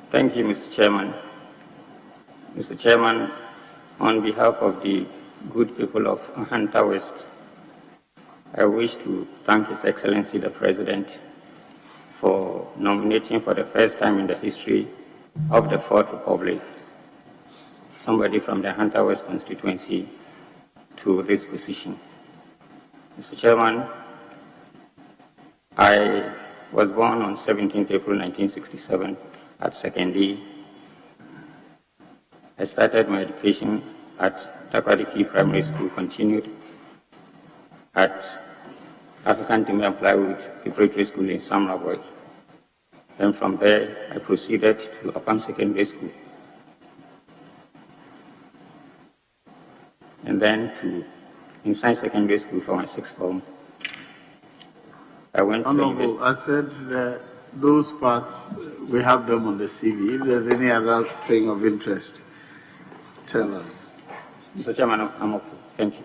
Thank you, Mr. Chairman. Mr. Chairman, on behalf of the good people of Hunter West, I wish to thank His Excellency the President for nominating for the first time in the history of the Fourth Republic somebody from the Hunter West constituency to this position. Mr. Chairman, I was born on 17th April 1967 at Secondary. I started my education at Takoradi Primary School, continued at African Timber and Plywood Preparatory School in Samraboy. Then from there, I proceeded to Upon Secondary School. And then to Inside Secondary School for my sixth form. I went to Honorable, I said those parts, we have them on the CV. If there's any other thing of interest, tell us. Mr. Chairman, I'm okay. Thank you.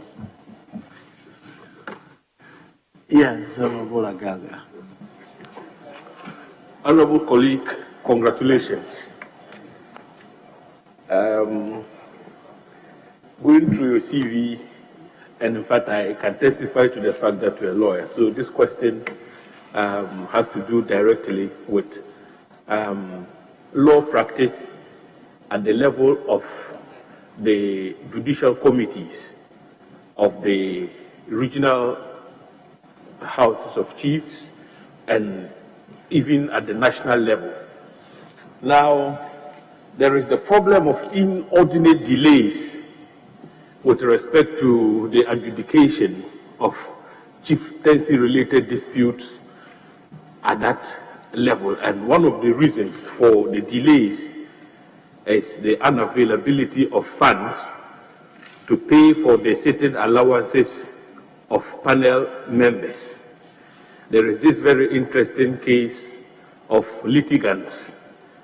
Yes, Honorable Agaga. Honorable colleague, congratulations. Going through your CV, and in fact, I can testify to the fact that you're a lawyer. So this question has to do directly with law practice at the level of the judicial committees of the regional houses of chiefs and even at the national level. Now, there is the problem of inordinate delays with respect to the adjudication of chieftaincy-related disputes at that level. And one of the reasons for the delays is the unavailability of funds to pay for the certain allowances of panel members. There is this very interesting case of litigants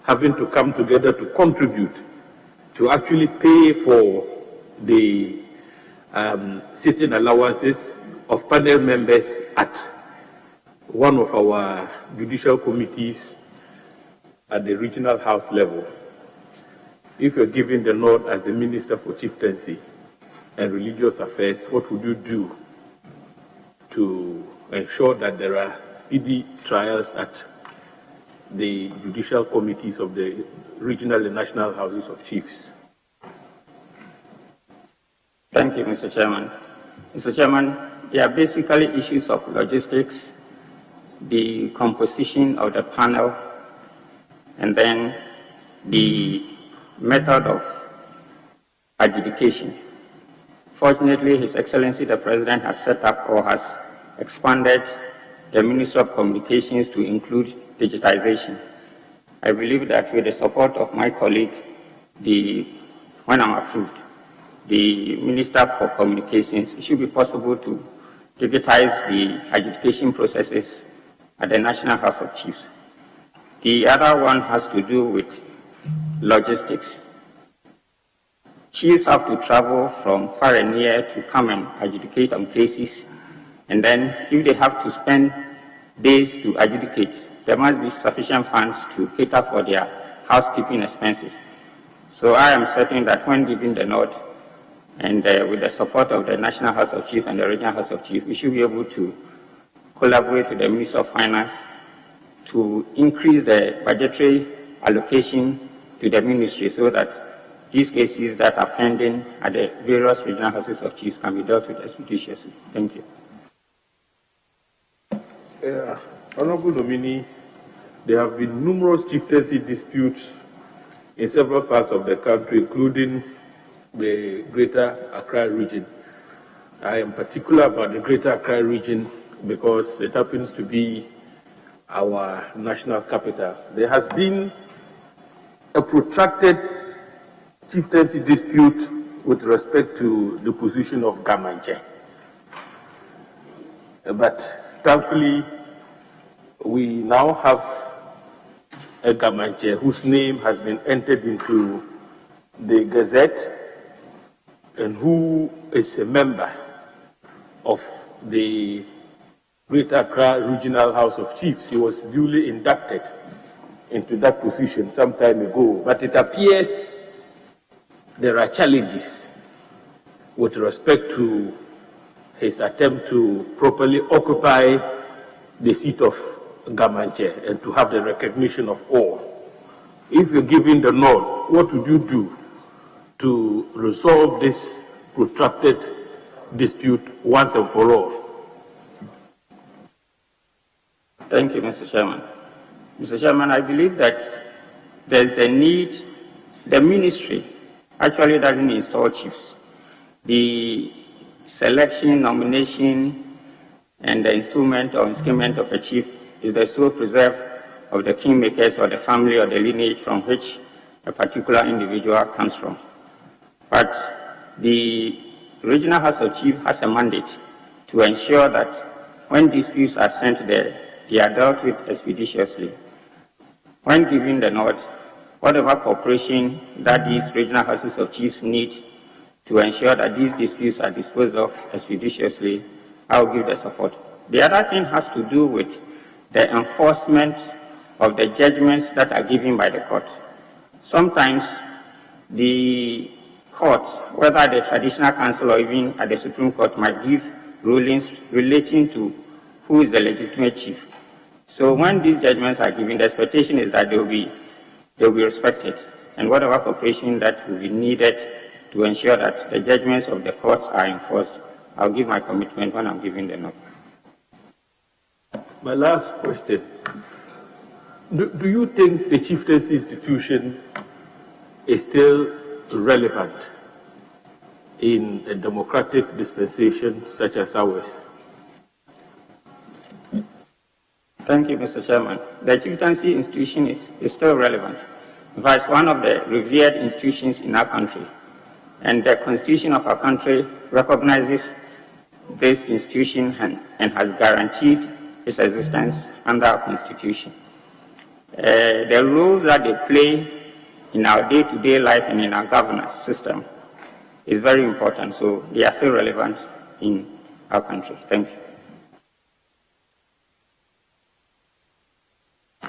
having to come together to contribute to actually pay for the certain allowances of panel members at one of our judicial committees at the regional house level. If you're given the nod as the Minister for Chieftaincy and Religious Affairs, what would you do to ensure that there are speedy trials at the judicial committees of the regional and national houses of chiefs? Thank you, Mr. Chairman. Mr. Chairman, there are basically issues of logistics, the composition of the panel, and then the method of adjudication. Fortunately, His Excellency the President has set up or has expanded the Ministry of Communications to include digitization. I believe that with the support of my colleague, when I'm approved, the Minister for Communications, it should be possible to digitize the adjudication processes at the National House of Chiefs. The other one has to do with logistics. Chiefs have to travel from far and near to come and adjudicate on cases, and then if they have to spend days to adjudicate, there must be sufficient funds to cater for their housekeeping expenses. So I am certain that when given the nod, and with the support of the National House of Chiefs and the Regional House of Chiefs, we should be able to collaborate with the Ministry of Finance to increase the budgetary allocation to the ministry so that these cases that are pending at the various regional houses of chiefs can be dealt with expeditiously. Thank you. Honorable nominee, there have been numerous chieftaincy disputes in several parts of the country, including the Greater Accra region. I am particular about the Greater Accra region because it happens to be our national capital. There has been a protracted chieftaincy dispute with respect to the position of Gamanche. But thankfully, we now have a Gamanche whose name has been entered into the Gazette and who is a member of the Greater Accra Regional House of Chiefs. He was duly inducted into that position some time ago, but it appears there are challenges with respect to his attempt to properly occupy the seat of Gamanche and to have the recognition of all. If you're given the nod, what would you do to resolve this protracted dispute once and for all? Thank you, Mr. Chairman. Mr. Chairman, I believe that there's the need, the ministry actually doesn't install chiefs. The selection, nomination, and the instrument or instrument of a chief is the sole preserve of the kingmakers or the family or the lineage from which a particular individual comes from. But the Regional House of Chiefs has a mandate to ensure that when disputes are sent there, they are dealt with expeditiously. When given the nod, whatever cooperation that these Regional Houses of Chiefs need to ensure that these disputes are disposed of expeditiously, I will give the support. The other thing has to do with the enforcement of the judgments that are given by the court. Sometimes the courts, whether at the Traditional Council or even at the Supreme Court, might give rulings relating to who is the legitimate chief. So when these judgments are given, the expectation is that they will be respected, and whatever cooperation that will be needed to ensure that the judgments of the courts are enforced, I'll give my commitment when I'm giving the nod. My last question. Do you think the chieftaincy institution is still relevant in a democratic dispensation such as ours? Thank you, Mr. Chairman. The chieftaincy institution is still relevant. In fact, it's one of the revered institutions in our country. And the Constitution of our country recognizes this institution and has guaranteed its existence under our Constitution. The roles that they play in our day-to-day life and in our governance system is very important, so they are still relevant in our country. Thank you.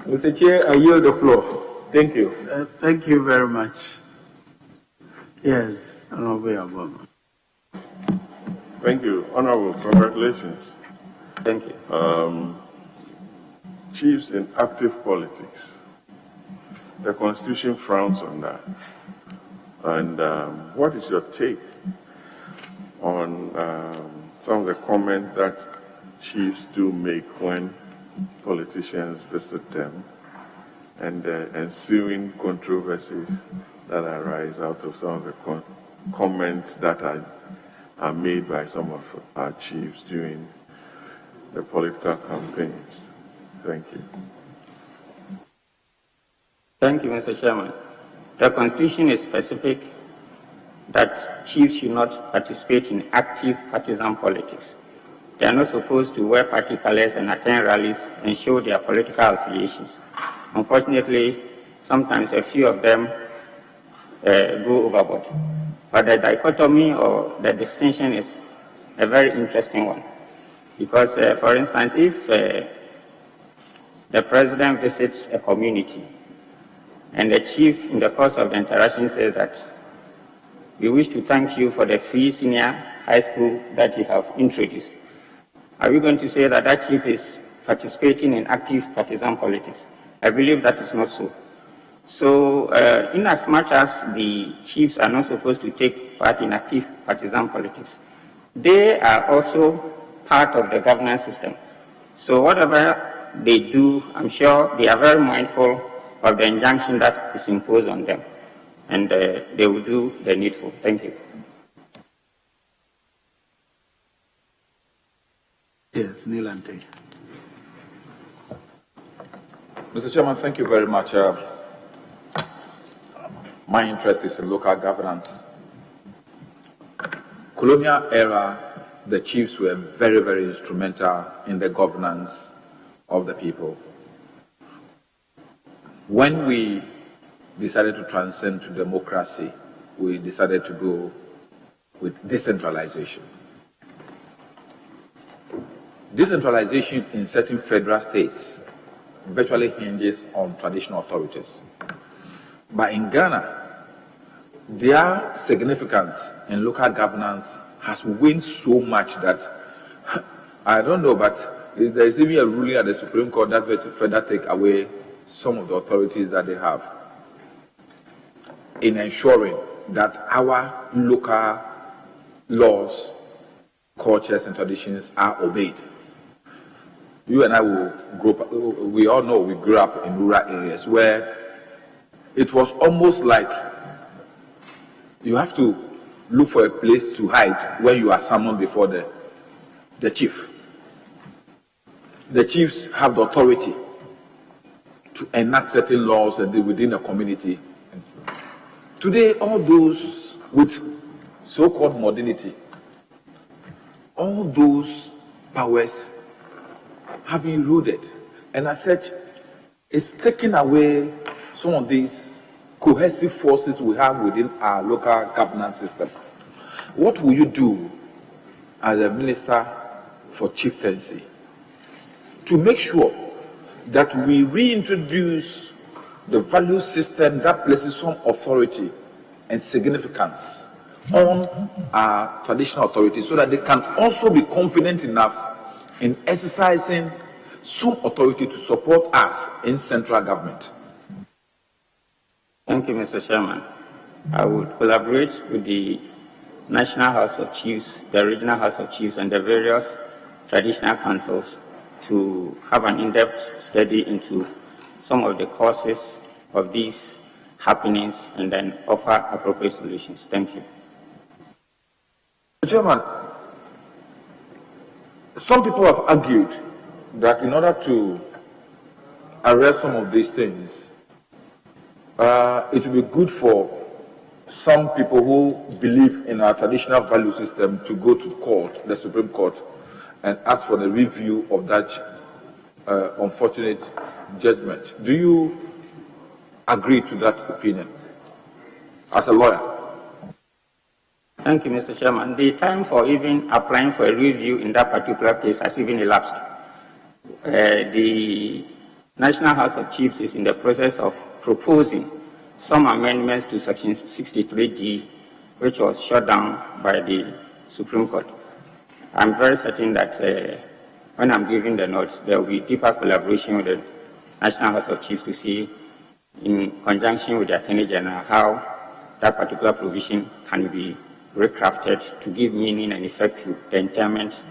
Mr. Chair, I yield the floor. Thank you. Thank you very much. Yes, Honorable Obama. Thank you. Honorable, congratulations. Thank you. Chiefs in active politics. The Constitution frowns on that. And what is your take on some of the comments that chiefs do make when politicians visit them and the ensuing controversies that arise out of some of the comments that are made by some of our chiefs during the political campaigns? Thank you. Thank you, Mr. Chairman. The Constitution is specific that chiefs should not participate in active partisan politics. They are not supposed to wear party colors and attend rallies and show their political affiliations. Unfortunately, sometimes a few of them go overboard. But the dichotomy or the distinction is a very interesting one. Because, for instance, if the president visits a community and the chief in the course of the interaction says that we wish to thank you for the free senior high school that you have introduced, are we going to say that that chief is participating in active partisan politics? I believe that is not so. So, in as much as the chiefs are not supposed to take part in active partisan politics, they are also part of the governance system. So whatever they do, I'm sure they are very mindful of the injunction that is imposed on them, and they will do the needful. Thank you. Yes, Nilante. Mr. Chairman, thank you very much. My interest is in local governance. Colonial era, the chiefs were very, very instrumental in the governance of the people. When we decided to transcend to democracy, we decided to go with decentralization. Decentralization in certain federal states virtually hinges on traditional authorities. But in Ghana, their significance in local governance has waned so much that, I don't know, but there is even a ruling at the Supreme Court that will further take away some of the authorities that they have in ensuring that our local laws, cultures, and traditions are obeyed. You and I will grow up, we all know we grew up in rural areas where it was almost like you have to look for a place to hide when you are summoned before the chief. The chiefs have the authority to enact certain laws within a community. Today, all those with so-called modernity, all those powers have been eroded, and as such, it's taking away some of these cohesive forces we have within our local governance system. What will you do as a minister for chieftaincy to make sure that we reintroduce the value system that places some authority and significance on our traditional authorities so that they can also be confident enough in exercising some authority to support us in central government? Thank you, Mr. Chairman. I would collaborate with the National House of Chiefs, the Regional House of Chiefs, and the various traditional councils to have an in-depth study into some of the causes of these happenings and then offer appropriate solutions. Thank you. Mr. Chairman, some people have argued that in order to arrest some of these things, it would be good for some people who believe in our traditional value system to go to court, the Supreme Court, and ask for the review of that unfortunate judgment. Do you agree to that opinion as a lawyer? Thank you, Mr. Chairman. The time for even applying for a review in that particular case has even elapsed. The National House of Chiefs is in the process of proposing some amendments to Section 63D, which was shut down by the Supreme Court. I'm very certain that when I'm giving the notes, there will be deeper collaboration with the National House of Chiefs to see, in conjunction with the Attorney General, how that particular provision can be recrafted to give meaning and effect to the intent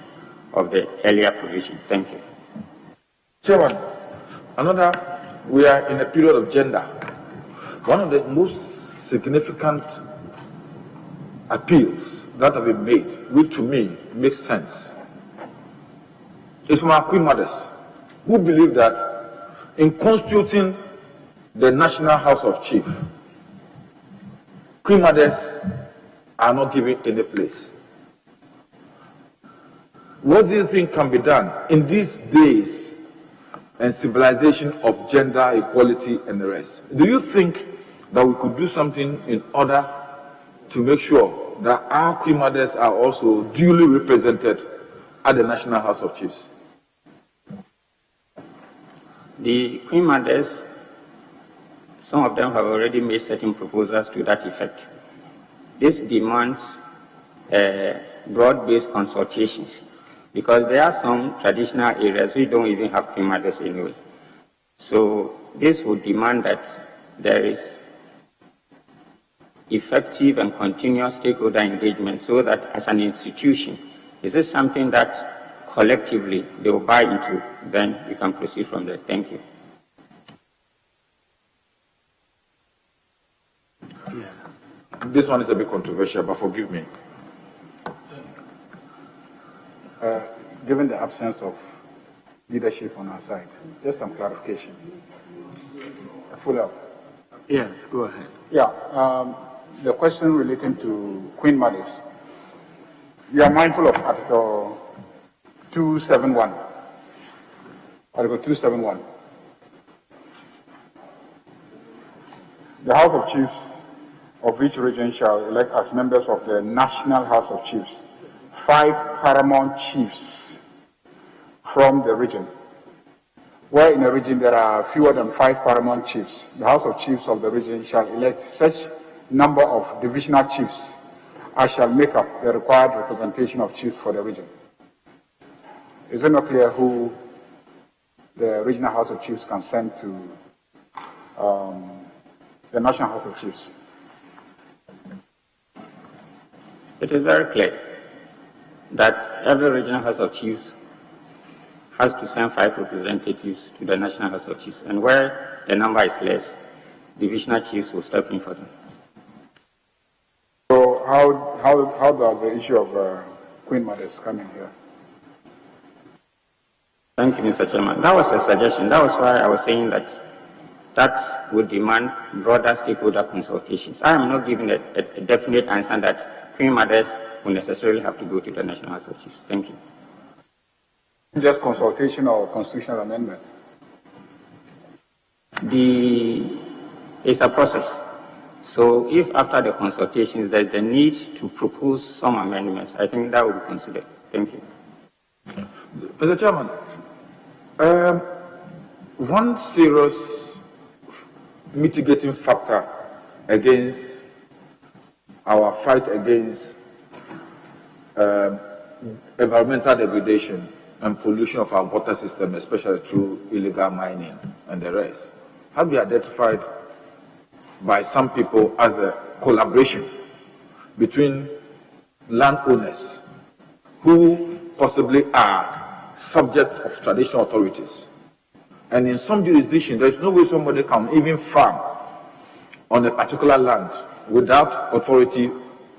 of the earlier provision. Thank you. Chairman, we are in a period of gender. One of the most significant appeals that have been made, which to me makes sense, is from our Queen Mothers, who believe that in constituting the National House of Chiefs, Queen Mothers are not given any place. What do you think can be done in these days and civilization of gender equality and the rest? Do you think that we could do something in order to make sure that our Queen Mothers are also duly represented at the National House of Chiefs? The Queen Mothers, some of them have already made certain proposals to that effect. This demands broad-based consultations, because there are some traditional areas we don't even have Queen Mothers anyway. So this would demand that there is effective and continuous stakeholder engagement, so that as an institution, is this something that collectively they will buy into, then we can proceed from there. Thank you. This one is a bit controversial, but forgive me. Given the absence of leadership on our side, just some clarification. Full up. Yes, go ahead. Yeah, the question relating to Queen Mothers. You are mindful of Article 271. Article 271. The House of Chiefs of each region shall elect as members of the National House of Chiefs 5 paramount chiefs from the region, where in a region there are fewer than 5 paramount chiefs, the House of Chiefs of the region shall elect such number of divisional chiefs as shall make up the required representation of chiefs for the region. Is it not clear who the regional House of Chiefs can send to the National House of Chiefs? It is very clear that every regional House of Chiefs has to send 5 representatives to the National House of Chiefs, and where the number is less, divisional chiefs will step in for them. So how does the issue of Queen Mothers come in here? Thank you, Mr. Chairman. That was a suggestion. That was why I was saying that that would demand broader stakeholder consultations. I am not giving a definite answer that Queen Mothers will necessarily have to go to the National House of Chiefs. Thank you. Just consultation or constitutional amendment? It's a process. So if after the consultations there's the need to propose some amendments, I think that will be considered. Thank you. Mr. Chairman, one serious mitigating factor against our fight against environmental degradation and pollution of our water system, especially through illegal mining and the rest, have been identified by some people as a collaboration between landowners who possibly are subjects of traditional authorities. And in some jurisdictions, there is no way somebody can even farm on a particular land without authority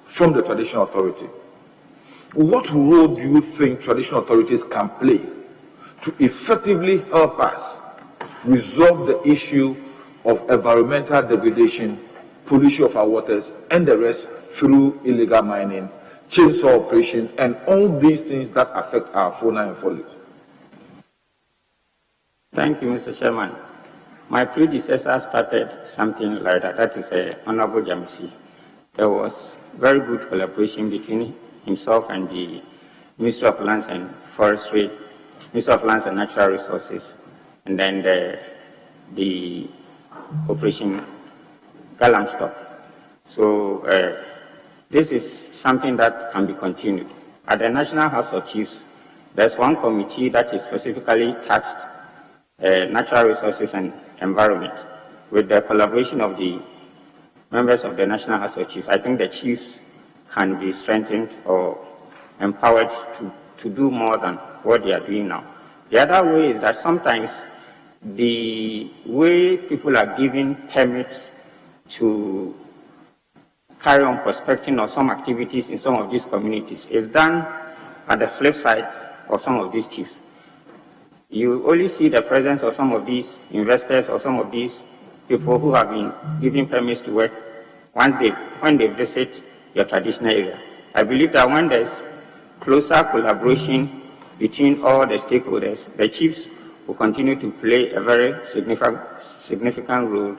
from the traditional authority. What role do you think traditional authorities can play to effectively help us resolve the issue of environmental degradation, pollution of our waters, and the rest through illegal mining, chainsaw operation, and all these things that affect our fauna and flora? Thank you, Mr. Chairman. My predecessor started something like that. That is Honorable Jamisi. There was very good collaboration between himself and the Ministry of Lands and Forestry, Ministry of Lands and Natural Resources, and then the Operation Galamstock. So this is something that can be continued. At the National House of Chiefs, there's one committee that is specifically tasked natural resources and environment. With the collaboration of the members of the National House of Chiefs, I think the chiefs can be strengthened or empowered to do more than what they are doing now. The other way is that sometimes the way people are giving permits to carry on prospecting or some activities in some of these communities is done at the flip side of some of these chiefs. You only see the presence of some of these investors or some of these people who have been giving permits to work when they visit your traditional area. I believe that when there's closer collaboration between all the stakeholders, the chiefs will continue to play a very significant role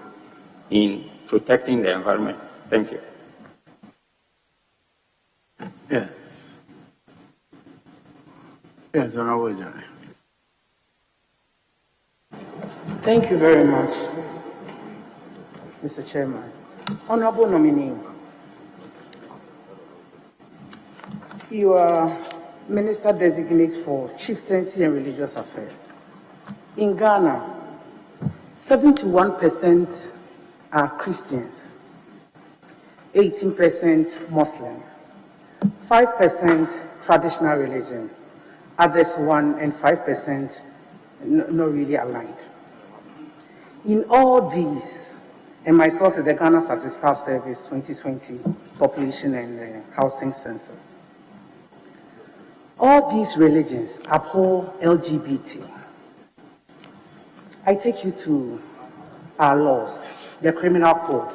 in protecting the environment. Thank you. Yes. Yes, Honorable Jare. Thank you very much, Mr. Chairman. Honorable nominee, you are Minister Designate for Chieftaincy and Religious Affairs. In Ghana, 71% are Christians, 18% Muslims, 5% traditional religion, others 1% and 5% not really aligned. In all these, and my source is the Ghana Statistical Service 2020 Population and Housing Census. All these religions uphold LGBT. I take you to our laws, the Criminal Code,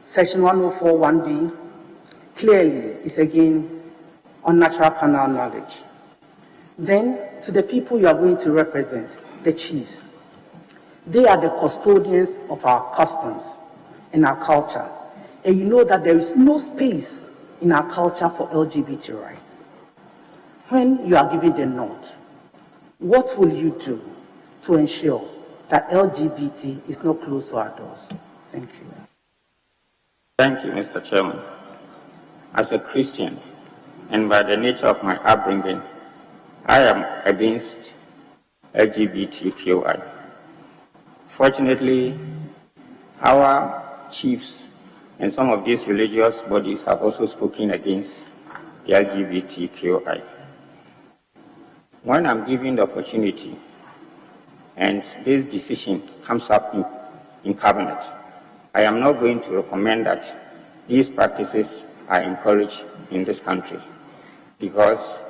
Section 104(1)B, clearly is again unnatural carnal knowledge. Then, to the people you are going to represent, the chiefs. They are the custodians of our customs and our culture. And you know that there is no space in our culture for LGBT rights. When you are giving the nod, what will you do to ensure that LGBT is not close to our doors? Thank you. Thank you, Mr. Chairman. As a Christian, and by the nature of my upbringing, I am against LGBTQI. Fortunately, our chiefs and some of these religious bodies have also spoken against the LGBTQI. When I'm given the opportunity and this decision comes up in cabinet, I am not going to recommend that these practices are encouraged in this country because,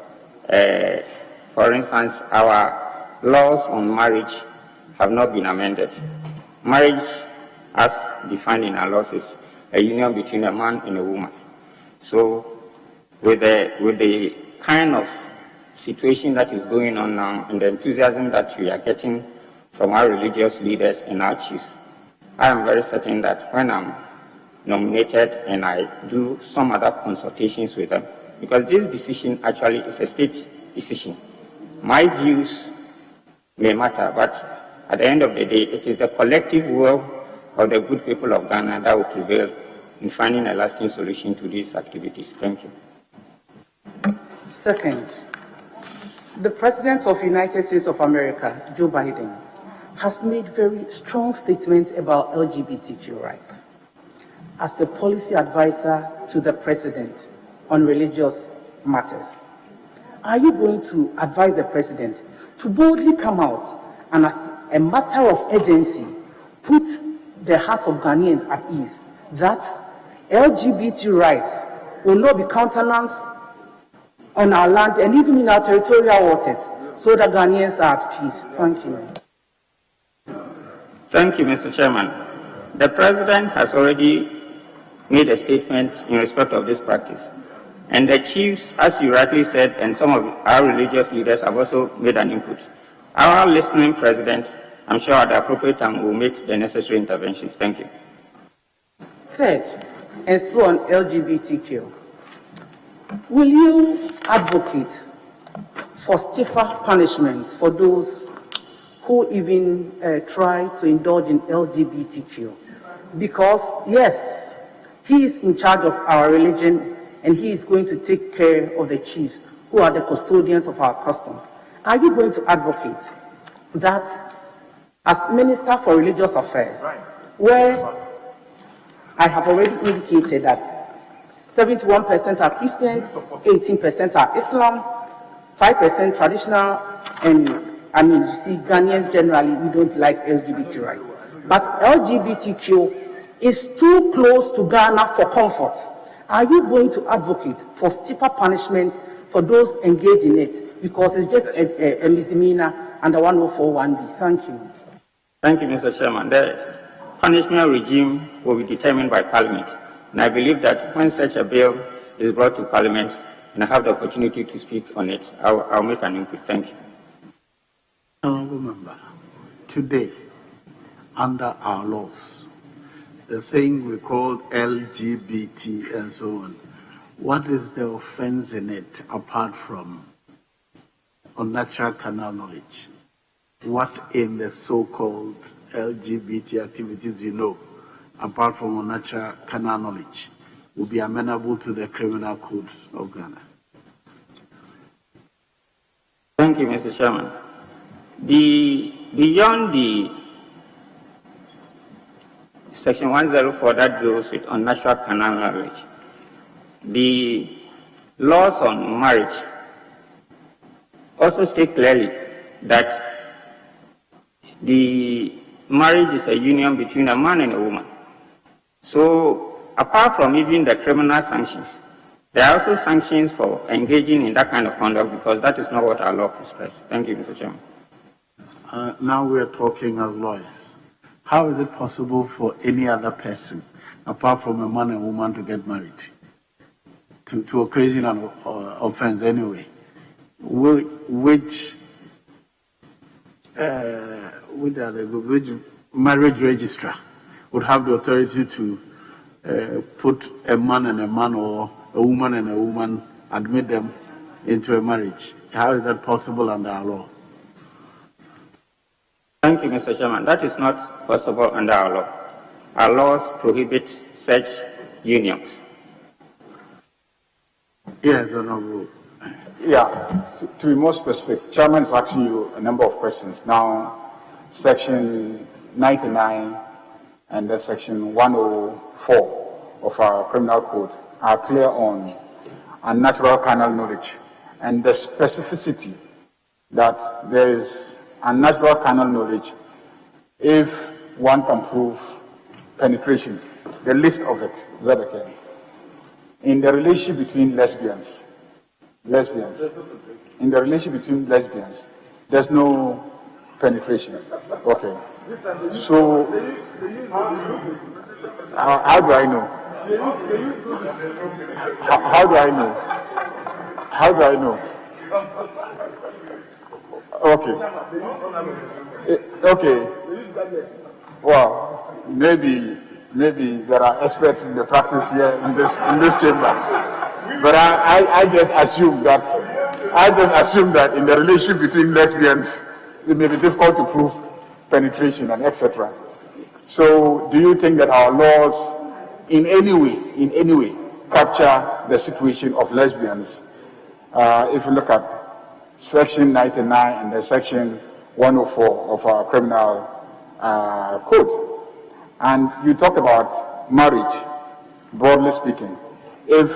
for instance, our laws on marriage have not been amended. Marriage, as defined in our laws, is a union between a man and a woman. So, with the kind of situation that is going on now and the enthusiasm that we are getting from our religious leaders and our chiefs, I am very certain that when I'm nominated and I do some other consultations with them, because this decision actually is a state decision. My views may matter, but at the end of the day, it is the collective will of the good people of Ghana that will prevail in finding a lasting solution to these activities. Thank you. Second, the President of the United States of America, Joe Biden, has made very strong statements about LGBTQ rights. As a policy advisor to the President on religious matters, are you going to advise the President to boldly come out and, as a matter of urgency, put the hearts of Ghanaians at ease that LGBT rights will not be countenanced on our land and even in our territorial waters, so that Ghanaians are at peace? Thank you. Thank you, Mr. Chairman. The President has already made a statement in respect of this practice. And the chiefs, as you rightly said, and some of our religious leaders have also made an input. Our listening President, I'm sure at the appropriate time, will make the necessary interventions. Thank you. Third, and so on LGBTQ, will you advocate for stiffer punishments for those who even try to indulge in LGBTQ? Because, yes, he is in charge of our religion and he is going to take care of the chiefs who are the custodians of our customs. Are you going to advocate that as Minister for Religious Affairs, where I have already indicated that 71% are Christians, 18% are Islam, 5% traditional, and you see, Ghanaians generally, we don't like LGBT rights. But LGBTQ is too close to Ghana for comfort. Are you going to advocate for stiffer punishment for those engaged in it? Because it's just a misdemeanor under 104(1)(b). Thank you. Thank you, Mr. Chairman. The punishment regime will be determined by Parliament. And I believe that when such a bill is brought to Parliament and I have the opportunity to speak on it, I'll make an input. Thank you. Honourable Member, today, under our laws, the thing we call LGBT and so on, what is the offence in it apart from unnatural carnal knowledge? What in the so-called LGBT activities apart from unnatural carnal knowledge, will be amenable to the criminal codes of Ghana? Thank you, Mr. Chairman. Beyond the Section 104 that deals with unnatural carnal knowledge, the laws on marriage also state clearly that the marriage is a union between a man and a woman. So, apart from even the criminal sanctions, there are also sanctions for engaging in that kind of conduct because that is not what our law prescribes. Thank you, Mr. Chairman. Now we are talking as lawyers. How is it possible for any other person, apart from a man and woman, to get married? To occasion an offense anyway? Which marriage registrar would have the authority to put a man and a man or a woman and a woman, admit them into a marriage? How is that possible under our law? Thank you, Mr. Chairman. That is not possible under our law. Our laws prohibit such unions. Yes, Honorable. Yeah, to be more specific, Chairman is asking you a number of questions. Now, Section 99 and the Section 104 of our criminal code are clear on unnatural carnal knowledge and the specificity that there is unnatural carnal knowledge if one can prove penetration. The list of it, is that okay? In the relationship between lesbians, in the relationship between lesbians, there's no penetration. Okay. So, how do I know? How do I know? How do I know? Okay. Okay. Well, maybe there are experts in the practice here in this chamber. But I just assume that in the relationship between lesbians, it may be difficult to prove penetration and etc. So, do you think that our laws, in any way, capture the situation of lesbians? If you look at Section 99 and the Section 104 of our criminal code, and you talk about marriage, broadly speaking, if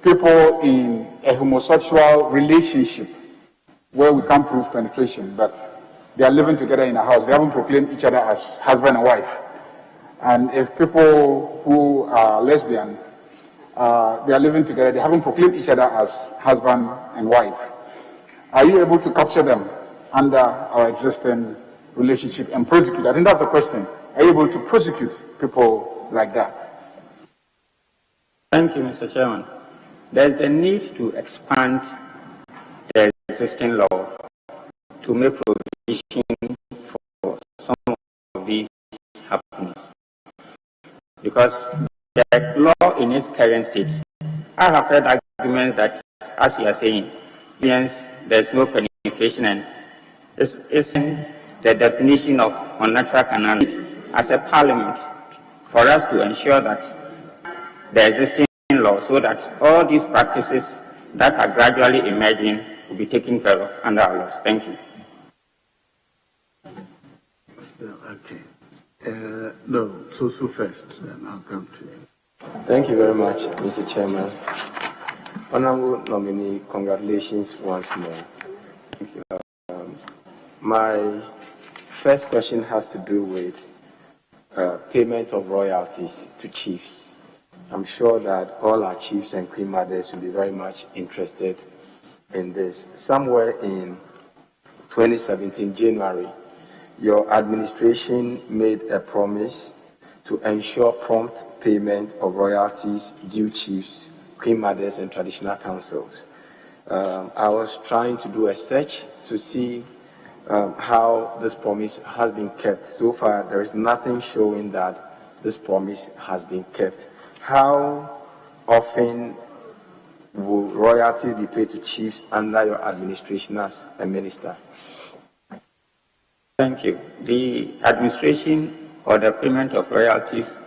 people in a homosexual relationship where we can't prove penetration, but they are living together in a house, they haven't proclaimed each other as husband and wife. And if people who are lesbian, they are living together, they haven't proclaimed each other as husband and wife, are you able to capture them under our existing relationship and prosecute? I think that's the question. Are you able to prosecute people like that? Thank you, Mr. Chairman. There's the need to expand the existing law to make provision for some of these happenings. Because the law in its current state, I have heard arguments that, as you are saying, there's no penetration, and it's in the definition of unnatural carnality as a parliament for us to ensure that the existing law, so that all these practices that are gradually emerging will be taken care of under our laws. Thank you. Okay. No, so first, and I'll come to you. Thank you very much, Mr. Chairman. Honorable nominee, congratulations once more. Thank you. My first question has to do with payment of royalties to chiefs. I'm sure that all our chiefs and queen mothers will be very much interested in this. Somewhere in 2017, January, your administration made a promise to ensure prompt payment of royalties due chiefs, queen mothers, and traditional councils. I was trying to do a search to see how this promise has been kept. So far, there is nothing showing that this promise has been kept. How often will royalties be paid to chiefs under your administration as a minister? Thank you. The administration or the payment of royalties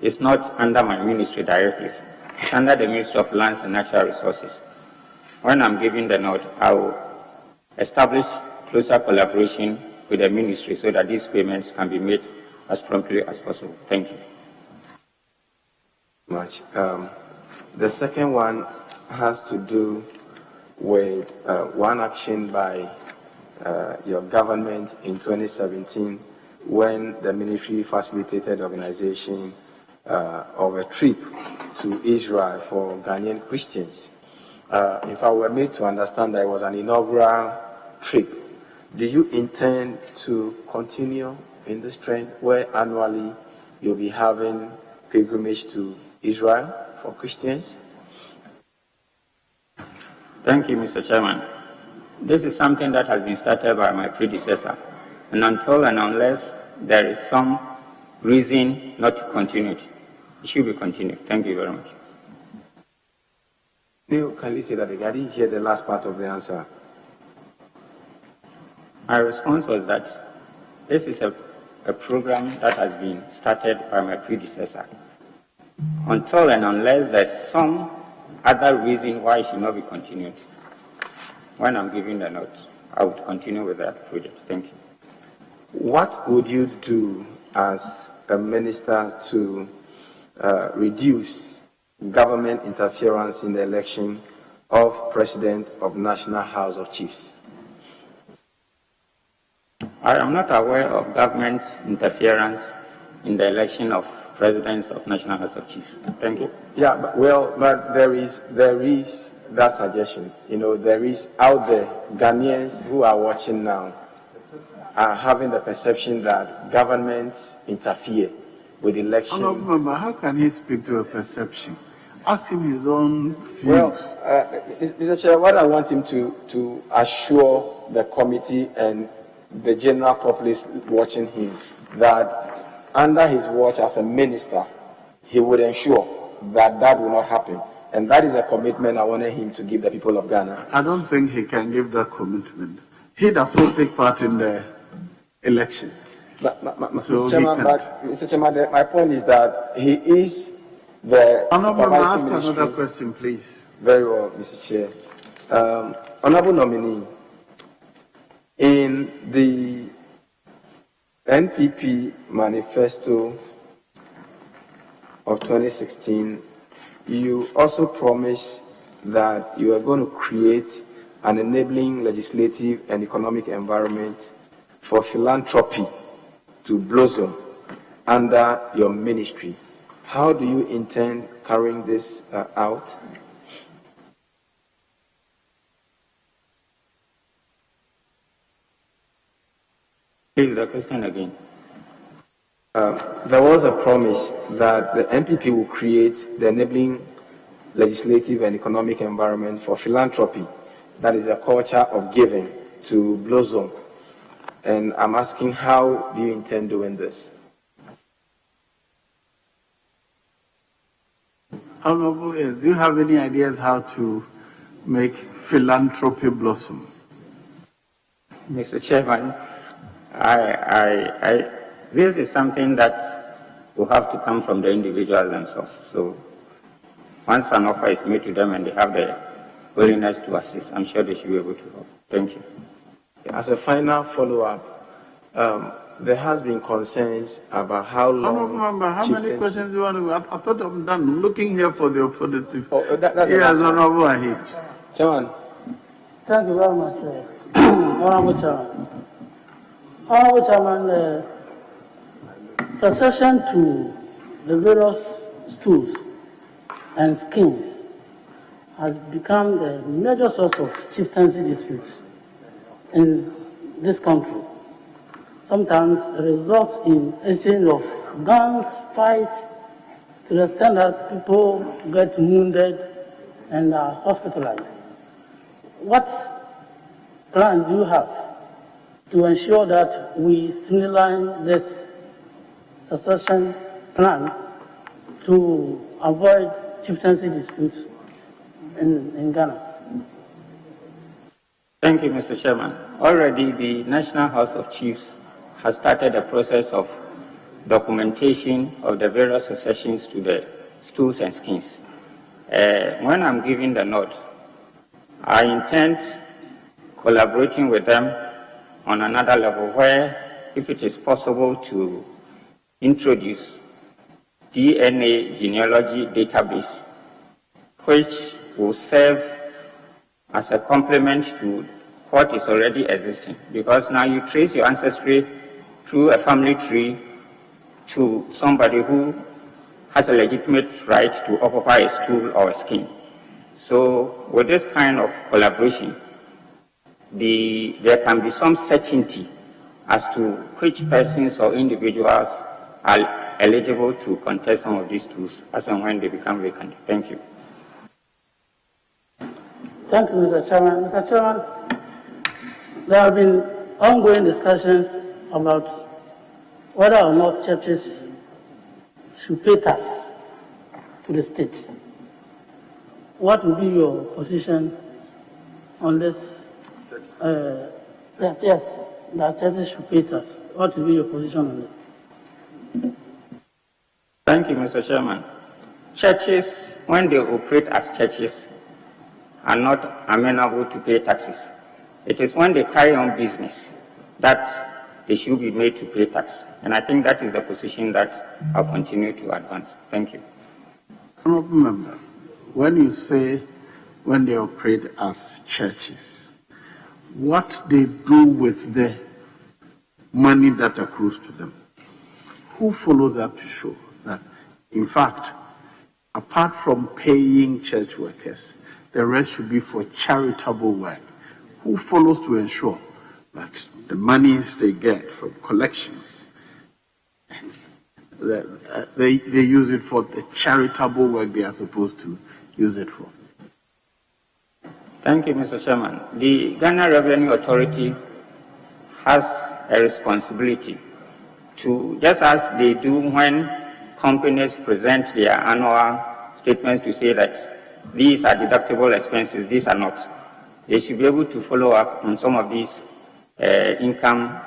is not under my ministry directly. It's under the Ministry of Lands and Natural Resources. When I'm giving the nod, I will establish closer collaboration with the ministry so that these payments can be made as promptly as possible. Thank you. Much. The second one has to do with one action by your government in 2017 when the ministry facilitated organization of a trip to Israel for Ghanaian Christians. In fact, we were made to understand that it was an inaugural trip. Do you intend to continue in this trend where annually you'll be having pilgrimage to Israel for Christians? Thank you, Mr. Chairman. This is something that has been started by my predecessor, and until and unless there is some reason not to continue it, it should be continued. Thank you very much. Neil, can you say that again? I didn't hear the last part of the answer. My response was that This is a program that has been started by my predecessor. Until and unless there's some other reason why it should not be continued, when I'm giving the note, I would continue with that project. Thank you. What would you do as a minister to reduce government interference in the election of President of National House of Chiefs? I am not aware of government interference in the election of presidents of National House of Chiefs. Thank you. Yeah, but there is that suggestion. You know, there is out there Ghanaians who are watching now are having the perception that governments interfere with elections. Honorable, how can he speak to a perception? Ask him his own views. Well, Mr. Chair, what I want him to assure the committee and the general populace watching him that under his watch as a minister, he would ensure that that will not happen. And that is a commitment I wanted him to give the people of Ghana. I don't think he can give that commitment. He does not take part in the election. Mr. Chairman, my point is that he is the supervising ministry. Ask another question, please. Very well, Mr. Chair. Honorable nominee, in the NPP manifesto of 2016, you also promised that you are going to create an enabling legislative and economic environment for philanthropy to blossom under your ministry. How do you intend carrying this out? Please, the question again. There was a promise that the NPP will create the enabling legislative and economic environment for philanthropy, that is a culture of giving, to blossom. And I'm asking, how do you intend doing this? Honorable, do you have any ideas how to make philanthropy blossom? Mr. Chairman, this is something that will have to come from the individuals themselves. So once an offer is made to them and they have the willingness to assist, I'm sure they should be able to help. Thank you. As a final follow-up, there has been concerns about how long... How many questions do you want to... I thought I'm done. I'm looking here for the opportunity. Oh, that's yes, Honorable Ahid. Chairman. Thank you very much, Honorable Chairman. Honorable Chairman, succession to the various stools and schemes has become the major source of chieftaincy disputes in this country. Sometimes it results in exchange of guns, fights, to the extent that people get wounded and are hospitalized. What plans do you have to ensure that we streamline this succession plan to avoid chieftaincy disputes in Ghana? Thank you, Mr. Chairman. Already the National House of Chiefs has started a process of documentation of the various successions to the stools and skins. When I'm giving the note, I intend collaborating with them on another level where, if it is possible, to introduce DNA genealogy database, which will serve as a complement to what is already existing. Because now you trace your ancestry through a family tree to somebody who has a legitimate right to occupy a stool or a skin. So with this kind of collaboration, there can be some certainty as to which persons or individuals are eligible to contest some of these stools as and when they become vacant. Thank you. Thank you, Mr. Chairman. Mr. Chairman, there have been ongoing discussions about whether or not churches should pay tax to the state. What will be your position on this? Yes, that churches should pay tax. What will be your position on it? Thank you, Mr. Chairman. Churches, when they operate as churches, are not amenable to pay taxes. It is when they carry on business that they should be made to pay tax. And I think that is the position that I'll continue to advance. Thank you. Honourable Member, when you say when they operate as churches, what they do with the money that accrues to them? Who follows up to show that, in fact, apart from paying church workers, the rest should be for charitable work? Who follows to ensure that the monies they get from collections, they use it for the charitable work they are supposed to use it for? Thank you, Mr. Chairman. The Ghana Revenue Authority has a responsibility to, just as they do when companies present their annual statements to say that these are deductible expenses, these are not. They should be able to follow up on some of these income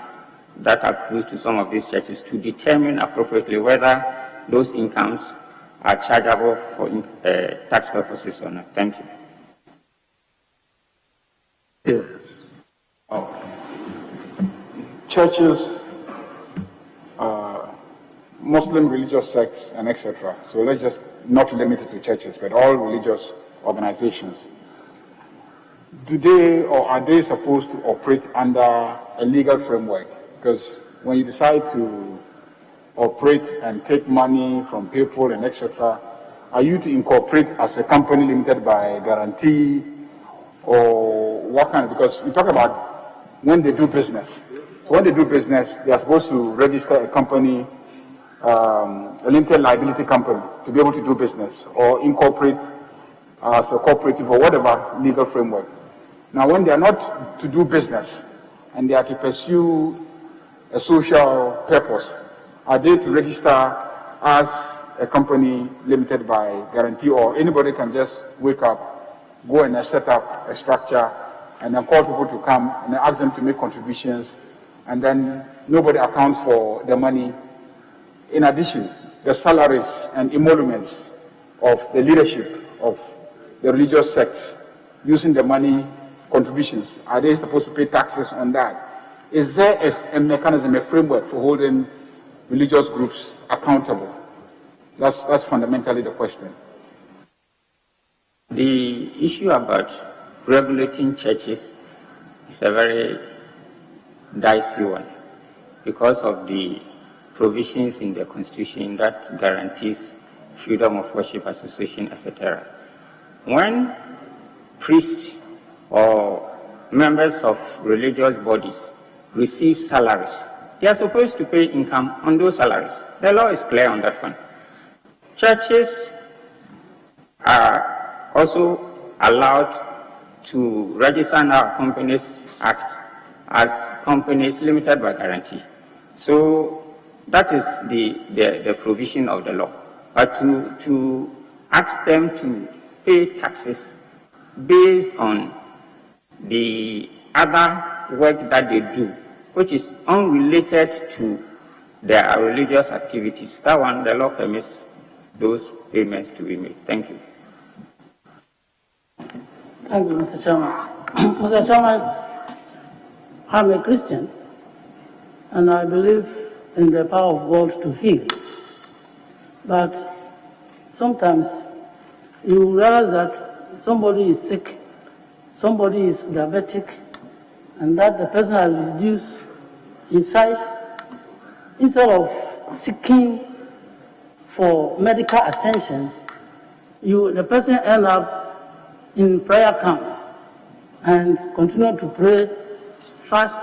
that accrues to some of these churches to determine appropriately whether those incomes are chargeable for tax purposes or not. Thank you. Yes. Churches, Muslim religious sects, and etc. So let's just not limit it to churches, but all religious organizations. Do they or are they supposed to operate under a legal framework? Because when you decide to operate and take money from people and etc., are you to incorporate as a company limited by guarantee, or what kind of, because we talk about when they do business. So when they do business, they are supposed to register a company, a limited liability company, to be able to do business, or incorporate as a cooperative or whatever legal framework. Now, when they are not to do business and they are to pursue a social purpose, are they to register as a company limited by guarantee, or anybody can just wake up, go and set up a structure and then call people to come and then ask them to make contributions, and then nobody accounts for the money? In addition, the salaries and emoluments of the leadership of the religious sects using the money contributions, are they supposed to pay taxes on that? Is there a mechanism, a framework for holding religious groups accountable? That's fundamentally the question. The issue about regulating churches is a very dicey one because of the provisions in the Constitution that guarantees freedom of worship, association, etc. When priests or members of religious bodies receive salaries, they are supposed to pay income on those salaries. The law is clear on that one. Churches are also allowed to register under our Companies Act as companies limited by guarantee. So that is the provision of the law. But to ask them to pay taxes based on the other work that they do, which is unrelated to their religious activities, that one, the law permits those payments to be made. Thank you. Thank you, Mr. Chairman. Mr. Chairman, I'm a Christian, and I believe in the power of God to heal. But sometimes you realize that somebody is sick, somebody is diabetic, and that the person has reduced in size. Instead of seeking for medical attention, the person ends up in prayer camps and continue to pray, fast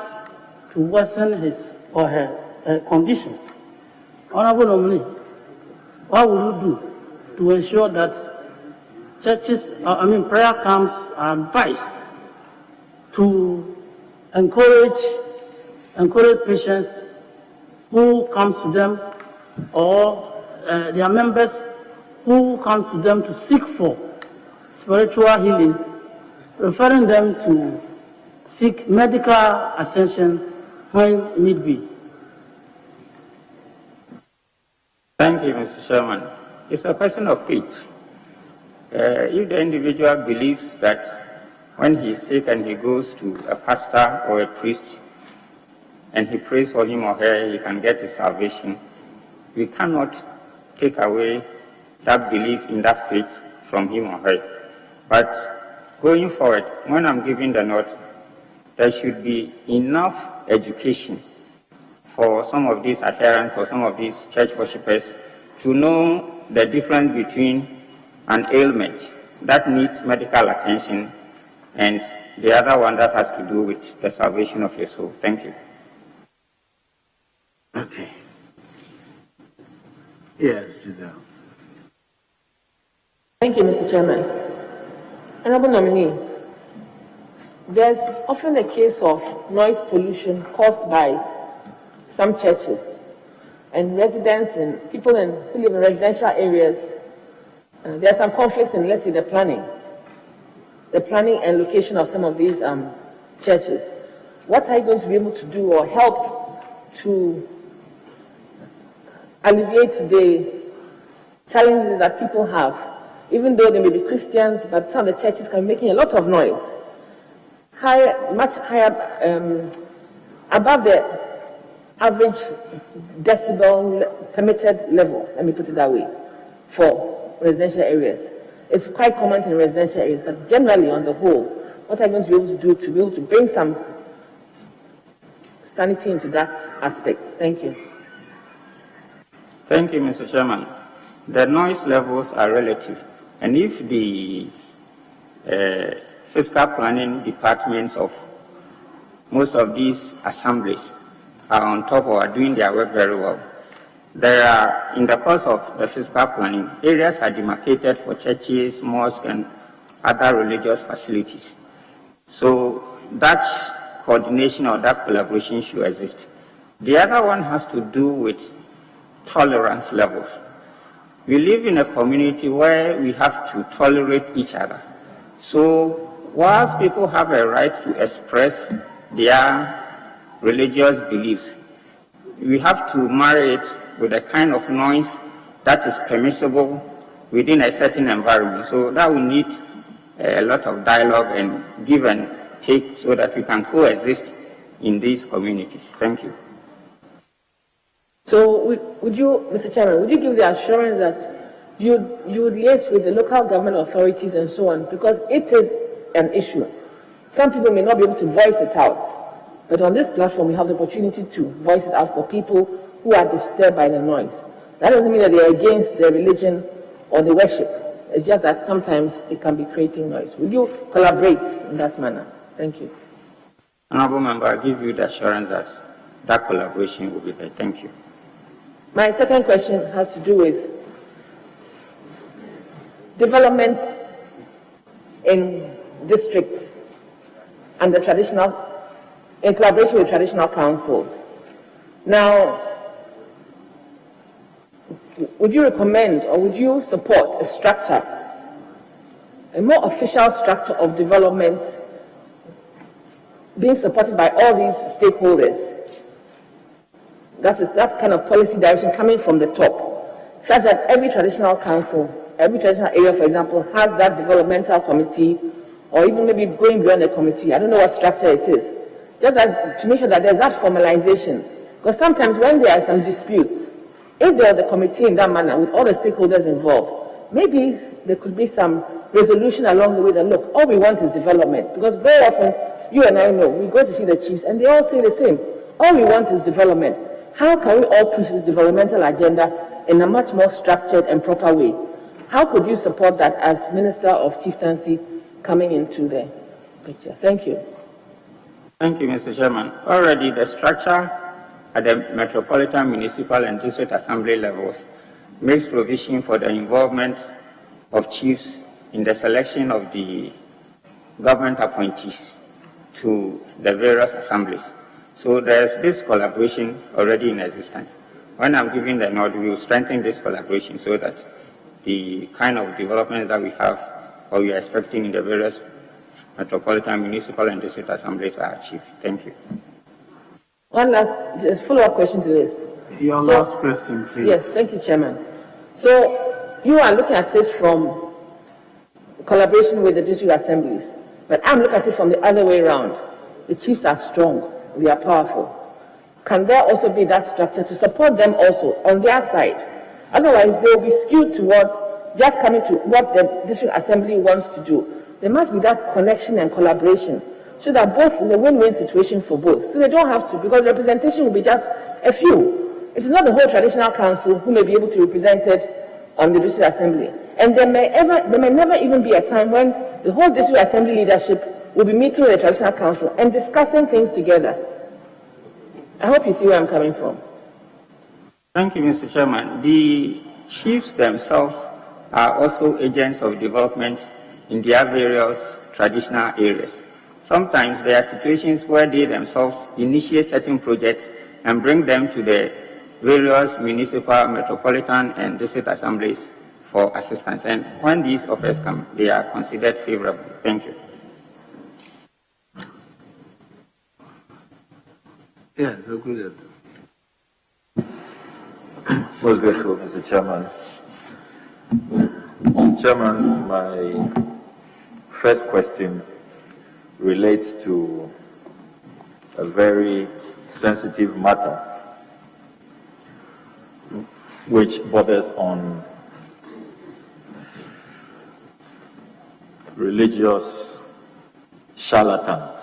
to worsen his or her condition. Honorable nominee, what will you do to ensure that churches, prayer camps are advised to encourage patients who comes to them, or their members who comes to them to seek for spiritual healing, referring them to seek medical attention when need be. Thank you, Mr. Chairman. It's a question of faith. If the individual believes that when he is sick and he goes to a pastor or a priest and he prays for him or her, he can get his salvation, we cannot take away that belief in that faith from him or her. But going forward, when I'm giving the nod, there should be enough education for some of these adherents or some of these church worshippers to know the difference between an ailment that needs medical attention and the other one that has to do with the salvation of your soul. Thank you. Okay. Yes, Giselle. Thank you, Mr. Chairman. Honorable nominee, there's often a case of noise pollution caused by some churches, and residents and people who live in residential areas. There are some conflicts in, let's say, the planning and location of some of these churches. What are you going to be able to do or help to alleviate the challenges that people have, even though they may be Christians, but some of the churches can be making a lot of noise, much higher, above the average decibel permitted level, let me put it that way, for residential areas. It's quite common in residential areas, but generally on the whole, what are you going to be able to do to be able to bring some sanity into that aspect? Thank you. Thank you, Mr. Chairman. The noise levels are relative, and if the fiscal planning departments of most of these assemblies are on top or are doing their work very well, there are, in the course of the fiscal planning, areas are demarcated for churches, mosques, and other religious facilities. So that coordination or that collaboration should exist. The other one has to do with tolerance levels. We live in a community where we have to tolerate each other. So whilst people have a right to express their religious beliefs, we have to marry it with a kind of noise that is permissible within a certain environment. So that will need a lot of dialogue and give and take so that we can coexist in these communities. Thank you. So would you, Mr. Chairman, would you give the assurance that you would liaise with the local government authorities and so on, because it is an issue. Some people may not be able to voice it out, but on this platform we have the opportunity to voice it out for people who are disturbed by the noise. That doesn't mean that they are against the religion or the worship. It's just that sometimes it can be creating noise. Will you collaborate in that manner? Thank you. Honorable Member, I give you the assurance that that collaboration will be there. Thank you. My second question has to do with development in districts and the traditional, in collaboration with traditional councils. Now, would you recommend or would you support a structure, a more official structure of development being supported by all these stakeholders? That kind of policy direction coming from the top, such that every traditional council, every traditional area, for example, has that developmental committee, or even maybe going beyond the committee. I don't know what structure it is. Just that, to make sure that there's that formalization. Because sometimes when there are some disputes, if there was a committee in that manner with all the stakeholders involved, maybe there could be some resolution along the way that, look, all we want is development. Because very often, you and I know, we go to see the chiefs and they all say the same. All we want is development. How can we all push this developmental agenda in a much more structured and proper way? How could you support that as Minister of Chieftaincy coming into the picture? Thank you. Thank you, Mr. Chairman. Already the structure at the Metropolitan, Municipal, and District Assembly levels makes provision for the involvement of chiefs in the selection of the government appointees to the various assemblies. So there's this collaboration already in existence. When I'm giving the nod, we will strengthen this collaboration so that the kind of developments that we have or we are expecting in the various Metropolitan, Municipal, and District Assemblies are achieved. Thank you. One last follow-up question to this. Your last question, please. Yes, thank you, Chairman. So you are looking at it from collaboration with the district assemblies, but I'm looking at it from the other way around. The chiefs are strong, they are powerful. Can there also be that structure to support them also on their side? Otherwise, they will be skewed towards just coming to what the district assembly wants to do. There must be that connection and collaboration so that both is a win-win situation for both. So they don't have to, because representation will be just a few. It is not the whole traditional council who may be able to be represented on the district assembly. And there may never even be a time when the whole district assembly leadership will be meeting with the traditional council and discussing things together. I hope you see where I'm coming from. Thank you, Mr. Chairman. The chiefs themselves are also agents of development in their various traditional areas. Sometimes there are situations where they themselves initiate certain projects and bring them to the various municipal, metropolitan, and district assemblies for assistance. And when these offers come, they are considered favorable. Thank you. Yes, good. Most grateful, Mr. Chairman. Chairman, my first question relates to a very sensitive matter which borders on religious charlatans,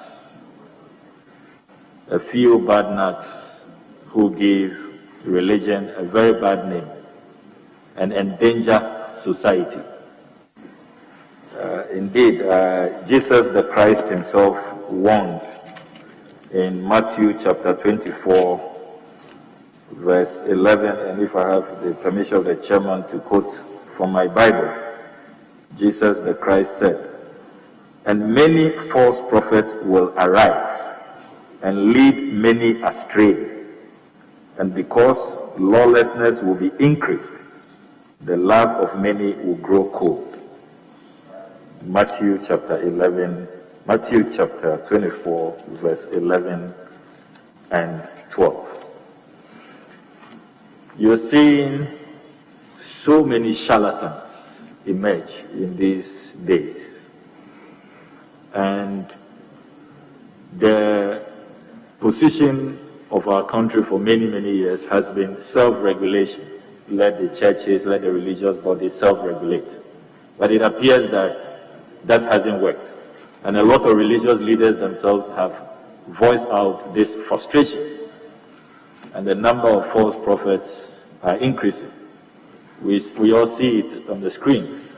a few bad nuts who give religion a very bad name and endanger society. Indeed, Jesus the Christ himself warned in Matthew chapter 24, verse 11, and if I have the permission of the chairman to quote from my Bible, Jesus the Christ said, "And many false prophets will arise and lead many astray, and because lawlessness will be increased, the love of many will grow cold." Matthew chapter 24, verse 11 and 12. You're seeing so many charlatans emerge in these days. And the position of our country for many, many years has been self-regulation. Let the churches, let the religious bodies self-regulate. But it appears that that hasn't worked. And a lot of religious leaders themselves have voiced out this frustration. And the number of false prophets are increasing. We all see it on the screens.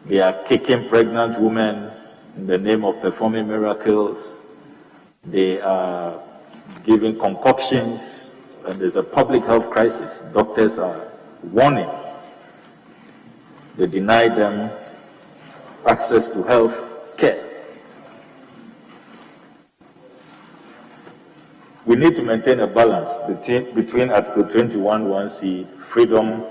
They are kicking pregnant women in the name of performing miracles. They are giving concoctions, and there's a public health crisis. Doctors are warning. They deny them access to health care. We need to maintain a balance between Article 21(1)(c), freedom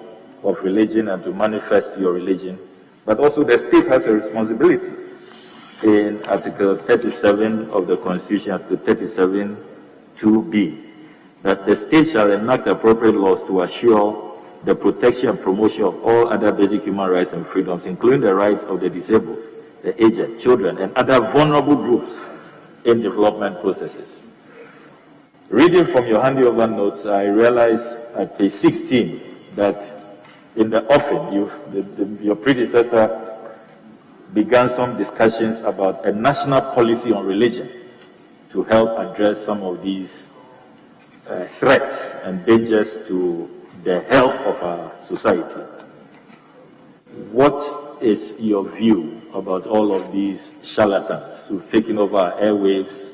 of religion and to manifest your religion, but also the state has a responsibility. In Article 37 of the Constitution, Article 37(2)(b), that the state shall enact appropriate laws to assure the protection and promotion of all other basic human rights and freedoms, including the rights of the disabled, the aged, children, and other vulnerable groups in development processes. Reading from your handover notes, I realized at page 16 that in the offing, your predecessor began some discussions about a national policy on religion to help address some of these threats and dangers to the health of our society. What is your view about all of these charlatans who've taken over our airwaves,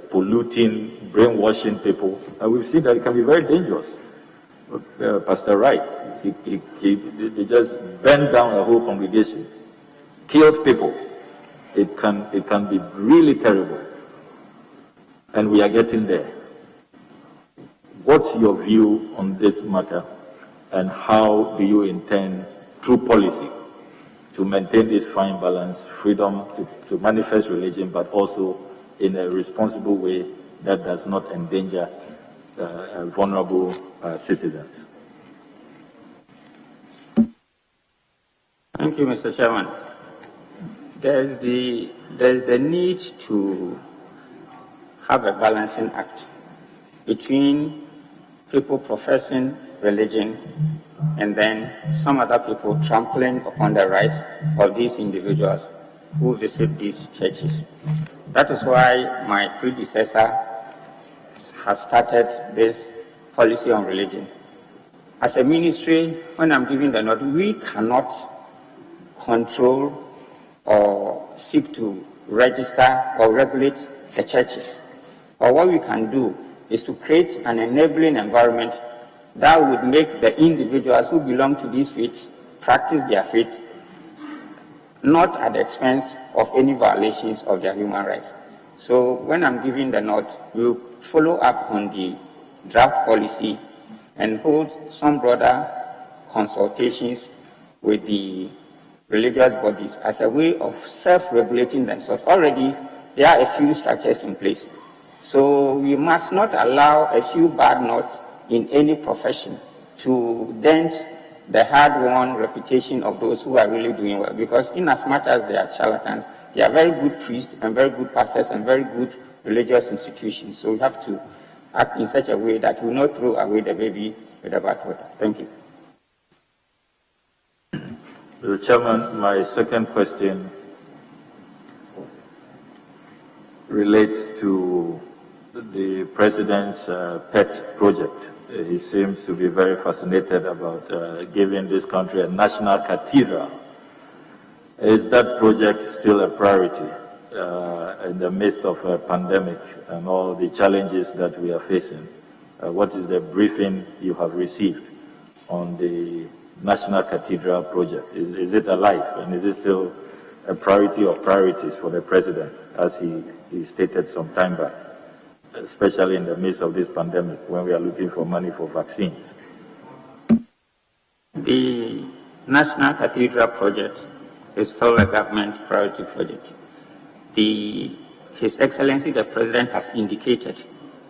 polluting, brainwashing people? And we've seen that it can be very dangerous. Pastor Wright, they just burned down a whole congregation, killed people. It can be really terrible. And we are getting there. What's your view on this matter, and how do you intend, through policy, to maintain this fine balance, freedom to manifest religion, but also in a responsible way that does not endanger vulnerable citizens. Thank you, Mr. Chairman. There's the need to have a balancing act between people professing religion and then some other people trampling upon the rights of these individuals who visit these churches. That is why my predecessor has started this policy on religion. As a ministry, when I'm giving the nod, we cannot control or seek to register or regulate the churches. But what we can do is to create an enabling environment that would make the individuals who belong to these faiths practice their faith, not at the expense of any violations of their human rights. So when I'm giving the nod, we'll follow up on the draft policy and hold some broader consultations with the religious bodies as a way of self-regulating themselves. Already, there are a few structures in place. So we must not allow a few bad nuts in any profession to dent the hard-won reputation of those who are really doing well. Because in as much as they are charlatans, they are very good priests and very good pastors and very good religious institutions. So we have to act in such a way that we will not throw away the baby with the bathwater. Thank you. Mr. Chairman, my second question relates to the President's pet project. He seems to be very fascinated about giving this country a national cathedral. Is that project still a priority in the midst of a pandemic and all the challenges that we are facing? What is the briefing you have received on the National Cathedral project? Is it alive, and is it still a priority of priorities for the President, as he stated some time back, especially in the midst of this pandemic when we are looking for money for vaccines? The National Cathedral project is still a government priority project. His Excellency the President has indicated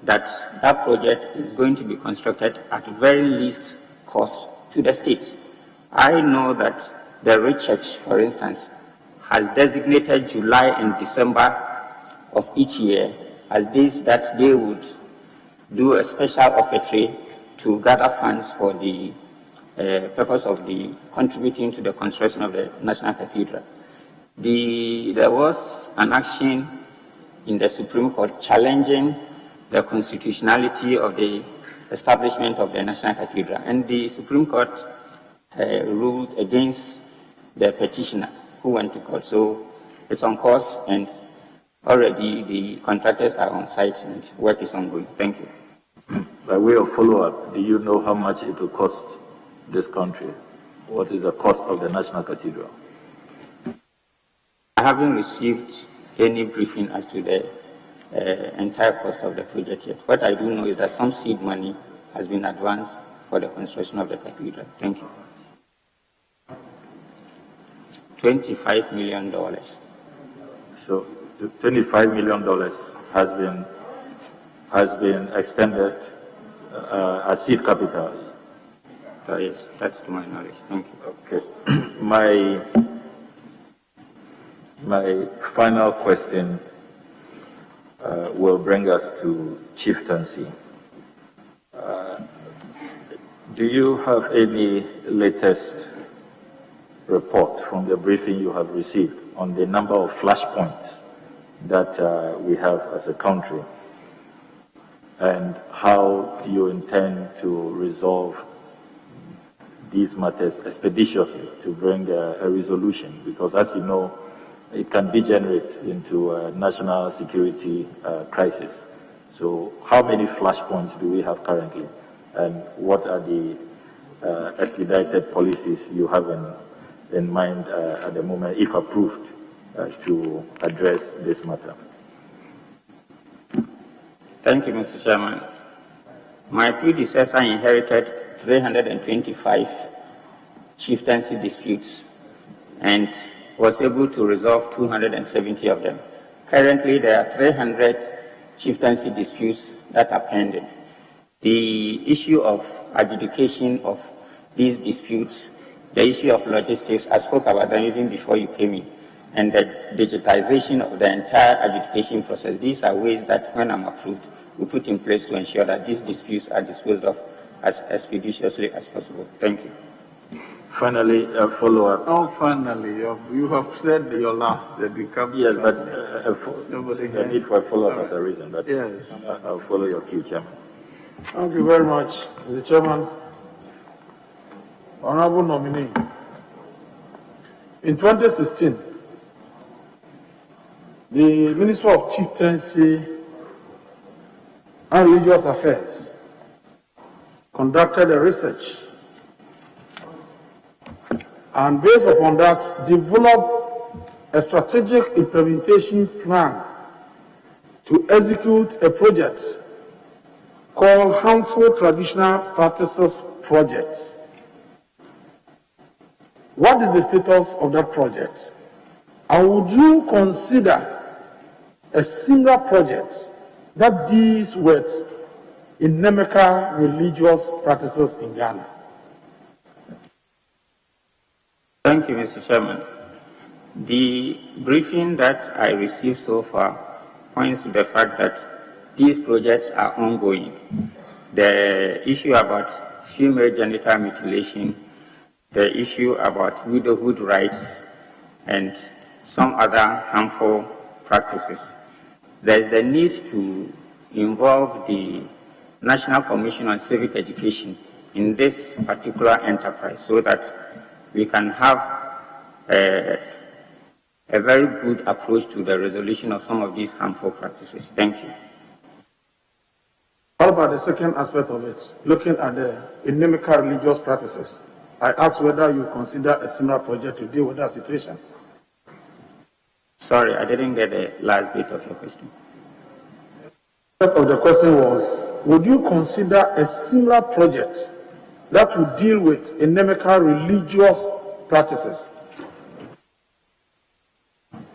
that that project is going to be constructed at very least cost to the state. I know that the Rich Church, for instance, has designated July and December of each year as days that they would do a special offertory to gather funds for the purpose of the contributing to the construction of the National Cathedral. There was an action in the Supreme Court challenging the constitutionality of the establishment of the National Cathedral, and the Supreme Court ruled against the petitioner who went to court. So it's on course, and already the contractors are on site and work is ongoing. Thank you. By way of follow-up, do you know how much it will cost this country? What is the cost of the National Cathedral? I haven't received any briefing as to the entire cost of the project yet. What I do know is that some seed money has been advanced for the construction of the cathedral. Thank you. $25 million. So $25 million has been extended as seed capital. Yes, that's to my knowledge. Thank you. Okay. My final question will bring us to chieftaincy. Do you have any latest reports from the briefing you have received on the number of flashpoints that we have as a country, and how do you intend to resolve these matters expeditiously to bring a resolution? Because as you know, it can degenerate into a national security crisis. So how many flashpoints do we have currently, and what are the expedited policies you have in mind at the moment, if approved, to address this matter? Thank you, Mr. Chairman. My predecessor inherited 325 chieftaincy disputes and was able to resolve 270 of them. Currently, there are 300 chieftaincy disputes that are pending. The issue of adjudication of these disputes, the issue of logistics, I spoke about that even before you came in, and the digitization of the entire adjudication process. These are ways that, when I'm approved, we put in place to ensure that these disputes are disposed of as expeditiously as possible. Thank you. Finally, a follow-up. Oh, finally, you have said your last. Yes, but the need for a follow-up as a reason. But yes, I'll follow your cue, Chairman. Thank you very much, Mr. Chairman. Honorable nominee, in 2016, the Minister of Chieftaincy and Religious Affairs conducted a research, and based upon that, developed a strategic implementation plan to execute a project called Harmful Traditional Practices Project. What is the status of that project? And would you consider a similar project that deals with inimical religious practices in Ghana? Thank you, Mr. Chairman. The briefing that I received so far points to the fact that these projects are ongoing. The issue about female genital mutilation, the issue about widowhood rights, and some other harmful practices. There is the need to involve the National Commission on Civic Education in this particular enterprise so that we can have a very good approach to the resolution of some of these harmful practices. Thank you. What about the second aspect of it, looking at the inimical religious practices? I asked whether you consider a similar project to deal with that situation. Sorry, I didn't get the last bit of your question. The part of the question was, would you consider a similar project that would deal with inimical religious practices?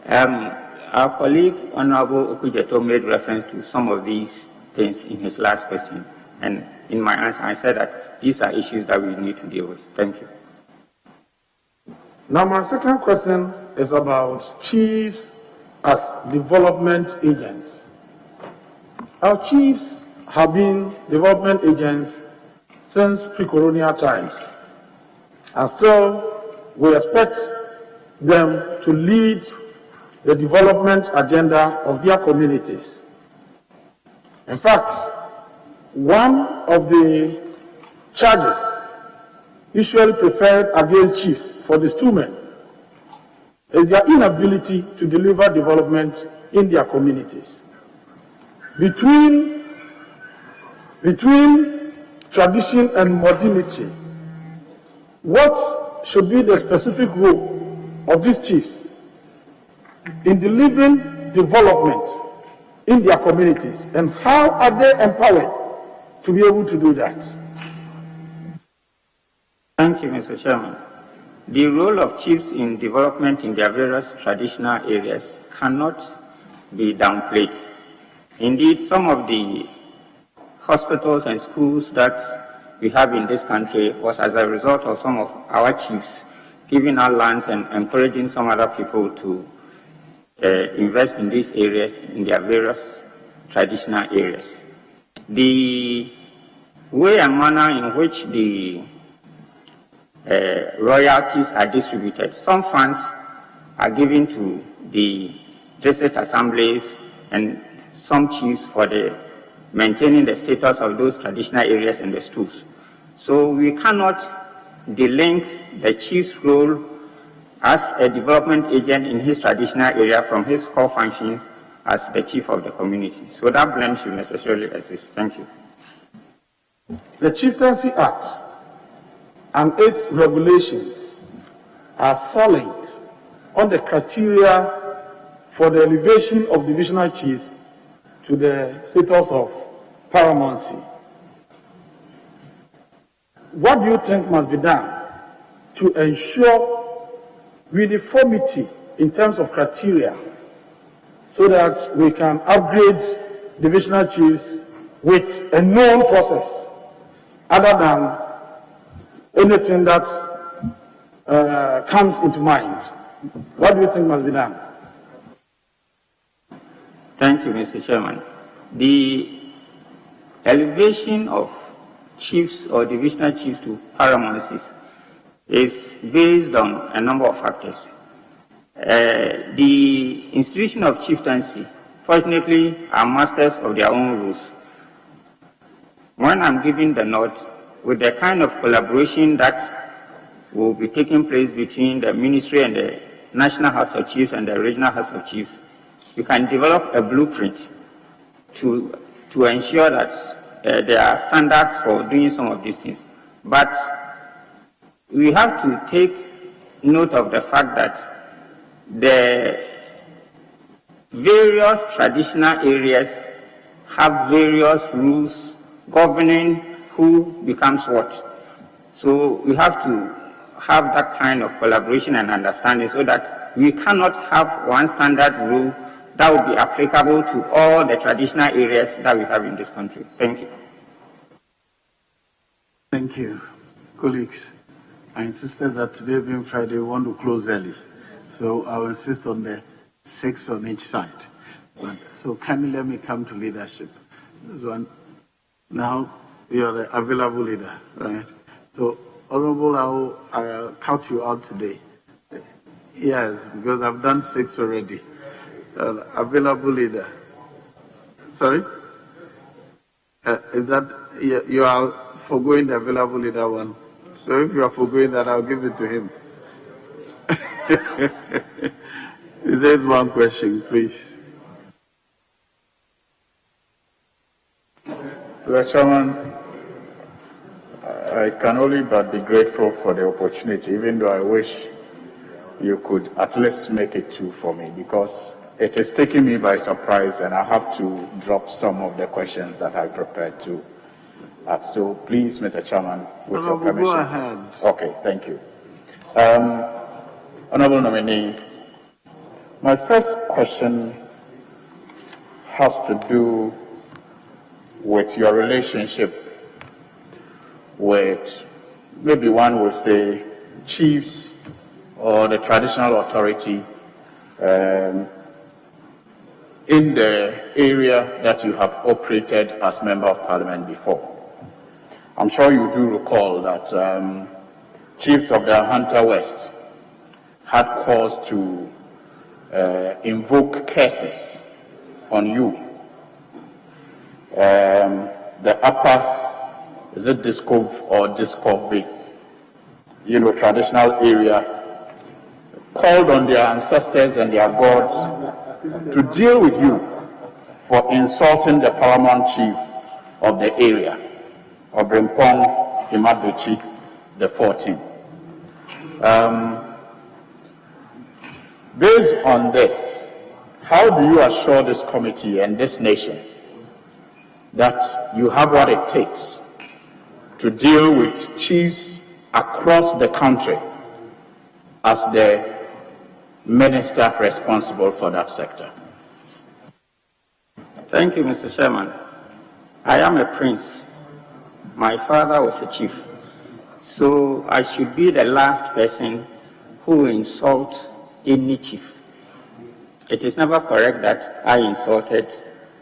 Our colleague, Honorable Okujeto, made reference to some of these things in his last question. And in my answer, I said that these are issues that we need to deal with. Thank you. Now, my second question is about chiefs as development agents. Our chiefs have been development agents since pre-colonial times, and still we expect them to lead the development agenda of their communities. In fact, one of the charges usually preferred against chiefs for these two men is their inability to deliver development in their communities. Between tradition and modernity, what should be the specific role of these chiefs in delivering development in their communities, and how are they empowered to be able to do that? Thank you, Mr. Chairman. The role of chiefs in development in their various traditional areas cannot be downplayed. Indeed, some of the hospitals and schools that we have in this country was as a result of some of our chiefs giving our lands and encouraging some other people to invest in these areas, in their various traditional areas. The way and manner in which the royalties are distributed, some funds are given to the district assemblies and some chiefs for the maintaining the status of those traditional areas and the schools. So we cannot delink the chief's role as a development agent in his traditional area from his core functions as the chief of the community. So that blend should necessarily exist. Thank you. The Chieftaincy Act and its regulations are silent on the criteria for the elevation of divisional chiefs to the status of paramountcy. What do you think must be done to ensure uniformity in terms of criteria so that we can upgrade divisional chiefs with a known process, other than anything that comes into mind? What do you think must be done? Thank you, Mr. Chairman. The elevation of chiefs or divisional chiefs to paramountcies is based on a number of factors. The institution of chieftaincy, fortunately, are masters of their own rules. When I'm giving the nod, with the kind of collaboration that will be taking place between the ministry and the National House of Chiefs and the Regional House of Chiefs, you can develop a blueprint to ensure that there are standards for doing some of these things. But we have to take note of the fact that the various traditional areas have various rules governing who becomes what. So we have to have that kind of collaboration and understanding so that we cannot have one standard rule that would be applicable to all the traditional areas that we have in this country. Thank you. Thank you. Colleagues, I insisted that today being Friday, we want to close early. So I'll insist on the 6 on each side. So kindly let me come to leadership. This one, now you're the available leader, right? So Honorable, I'll count you out today. Yes, because I've done 6 already. Available leader. Sorry? Is that, you are forgoing the available leader one? So if you are forgoing that, I'll give it to him. Is there one question, please? Mr. Chairman, I can only but be grateful for the opportunity, even though I wish you could at least make it 2 for me, because it is taking me by surprise and I have to drop some of the questions that I prepared to. So please, Mr. Chairman, with your permission. Go ahead. Okay, thank you. Honorable nominee, my first question has to do with your relationship with, maybe one would say, chiefs or the traditional authority in the area that you have operated as Member of Parliament before. I'm sure you do recall that chiefs of the Hunter West had cause to invoke curses on you. The upper, is it Discov or Discov, traditional area, called on their ancestors and their gods to deal with you for insulting the paramount chief of the area, Obrimpong Imaduchi the 14th. Based on this, how do you assure this committee and this nation that you have what it takes to deal with chiefs across the country as the minister responsible for that sector? Thank you, Mr. Chairman. I am a prince. My father was a chief. So I should be the last person who will insult any chief. It is never correct that I insulted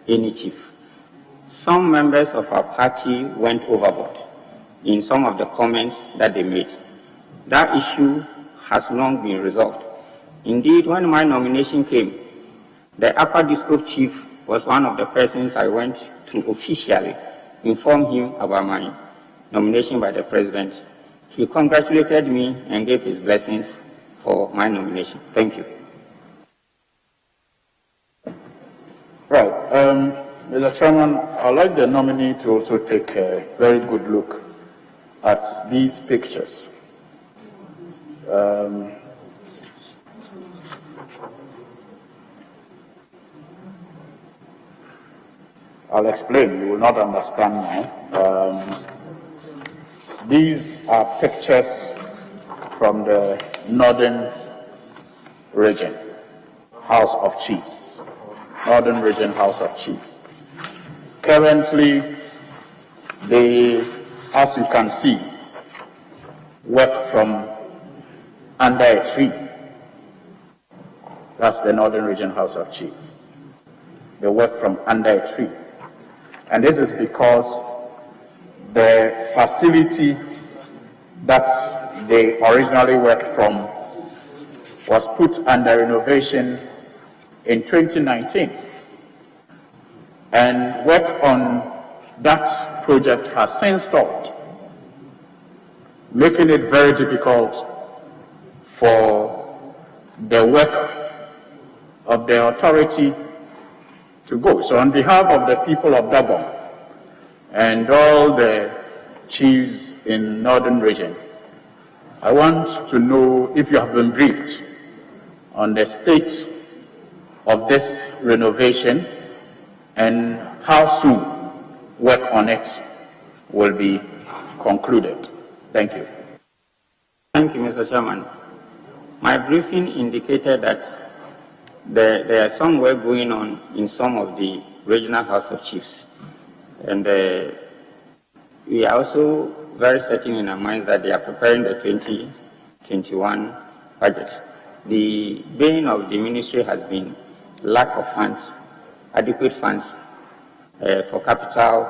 any chief. Some members of our party went overboard in some of the comments that they made. That issue has long been resolved. Indeed, when my nomination came, the Upper Disco chief was one of the persons I went to officially inform him about my nomination by the president. He congratulated me and gave his blessings for my nomination. Thank you. Right. Mr. Chairman, I'd like the nominee to also take a very good look at these pictures. I'll explain, you will not understand now. These are pictures from the Northern Region House of Chiefs. Northern Region House of Chiefs. Currently, they, as you can see, work from under a tree. That's the Northern Region House of Chiefs. They work from under a tree. And this is because the facility that they originally worked from was put under renovation in 2019. And work on that project has since stopped, making it very difficult for the work of the authority to go. So on behalf of the people of Dabong and all the chiefs in Northern Region, I want to know if you have been briefed on the state of this renovation and how soon work on it will be concluded. Thank you. Thank you, Mr. Chairman. My briefing indicated that there are some work going on in some of the regional House of Chiefs. And we are also very certain in our minds that they are preparing the 2021 budget. The bane of the ministry has been lack of funds, adequate funds for capital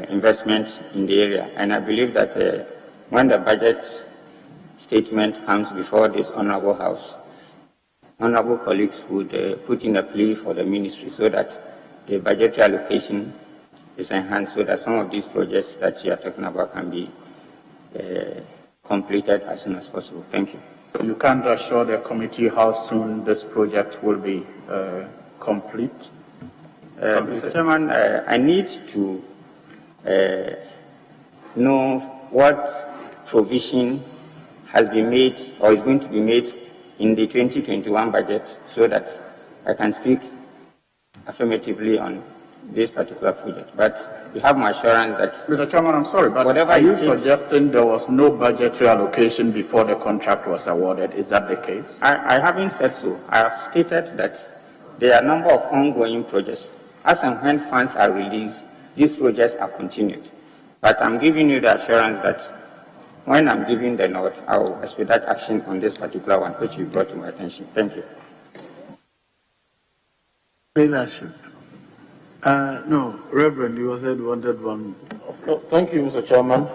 investments in the area. And I believe that when the budget statement comes before this honorable house, honorable colleagues would put in a plea for the ministry so that the budgetary allocation is enhanced so that some of these projects that you are talking about can be completed as soon as possible. Thank you. You can't assure the committee how soon this project will be complete? Mr. Chairman, I need to know what provision has been made or is going to be made in the 2021 budget so that I can speak affirmatively on this particular project. But you have my assurance that... Mr. Chairman, I'm sorry, but whatever are you suggesting there was no budgetary allocation before the contract was awarded? Is that the case? I haven't said so. I have stated that there are a number of ongoing projects. As and when funds are released, these projects are continued. But I'm giving you the assurance that when I'm giving the nod, I will expedite action on this particular one, which you brought to my attention. Thank you. Leadership. No, Reverend, you said you wanted one. Thank you, Mr. Chairman.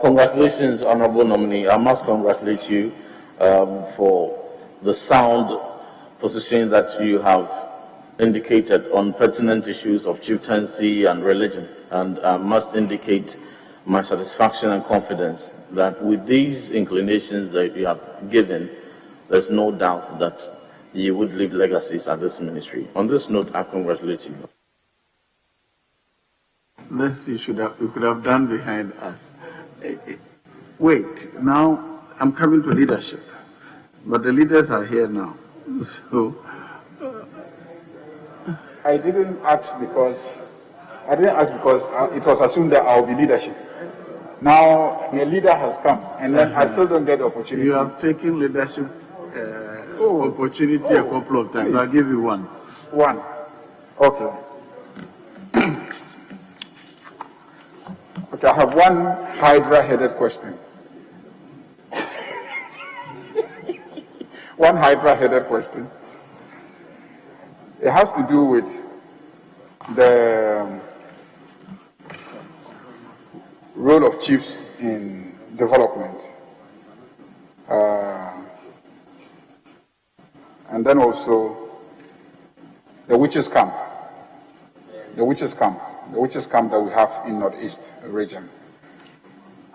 Congratulations, Honorable Nominee. I must congratulate you for the sound position that you have indicated on pertinent issues of chieftaincy and religion. And I must indicate my satisfaction and confidence that with these inclinations that you have given, there's no doubt that you would leave legacies at this ministry. On this note, I congratulate you. This you could have done behind us. Wait, now I'm coming to leadership, but the leaders are here now. So I didn't ask because it was assumed that I'll be leadership. Now the leader has come, and then I still don't get the opportunity. You have taken leadership opportunity a couple of times. I'll give you one. One. Okay. Okay, I have one Hydra-headed question. One Hydra-headed question. It has to do with the role of chiefs in development. And then also the witches' camp. The witches' camp that we have in Northeast region.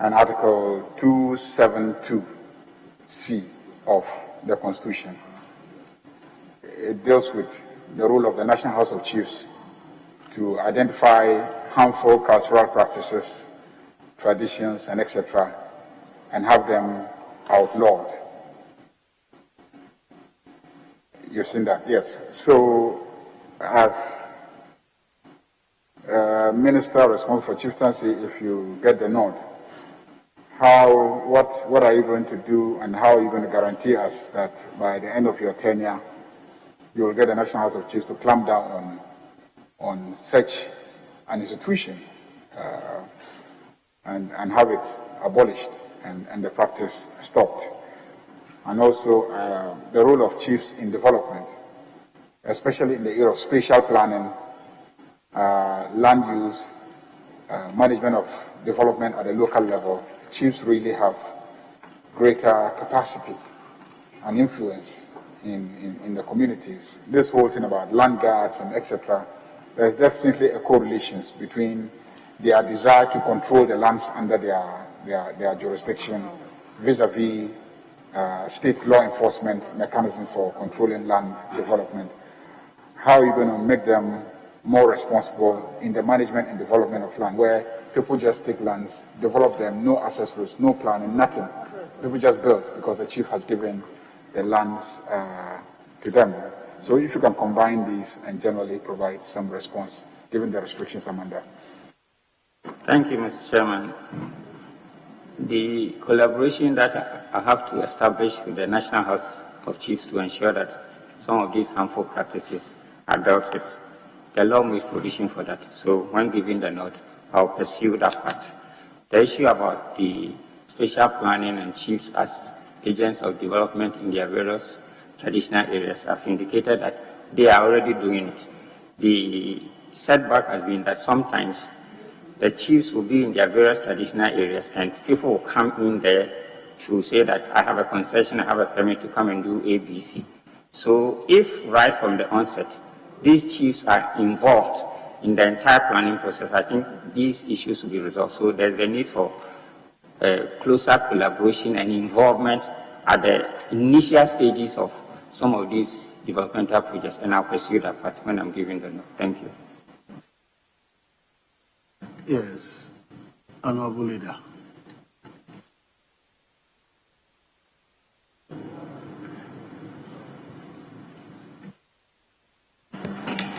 And Article 272C of the Constitution. It deals with the role of the National House of Chiefs to identify harmful cultural practices, traditions, and etc., and have them outlawed. You've seen that, yes. So, as Minister responsible for chieftaincy, if you get the nod, what are you going to do, and how are you going to guarantee us that by the end of your tenure, you will get the National House of Chiefs to clamp down on such an institution and have it abolished and the practice stopped. And also the role of chiefs in development, especially in the area of spatial planning, land use, management of development at the local level. Chiefs really have greater capacity and influence in the communities. This whole thing about land guards and etc., there's definitely a correlation between their desire to control the lands under their jurisdiction vis-a-vis state law enforcement mechanism for controlling land development. How are you going to make them more responsible in the management and development of land, where people just take lands, develop them, no access roads, no planning, nothing. People just build because the chief has given the lands to them. So if you can combine these and generally provide some response, given the restrictions I'm under. Thank you, Mr. Chairman. The collaboration that I have to establish with the National House of Chiefs to ensure that some of these harmful practices are dealt with, the law makes provision for that. So when given the nod, I'll pursue that part. The issue about the spatial planning and chiefs as agents of development in their various traditional areas, I've indicated that they are already doing it. The setback has been that sometimes the chiefs will be in their various traditional areas and people will come in there to say that I have a concession, I have a permit to come and do ABC. So if right from the onset, these chiefs are involved in the entire planning process, I think these issues will be resolved. So there's the need for closer collaboration and involvement at the initial stages of some of these developmental projects, and I'll pursue that part when I'm given the note. Thank you. Yes, Honorable Leader.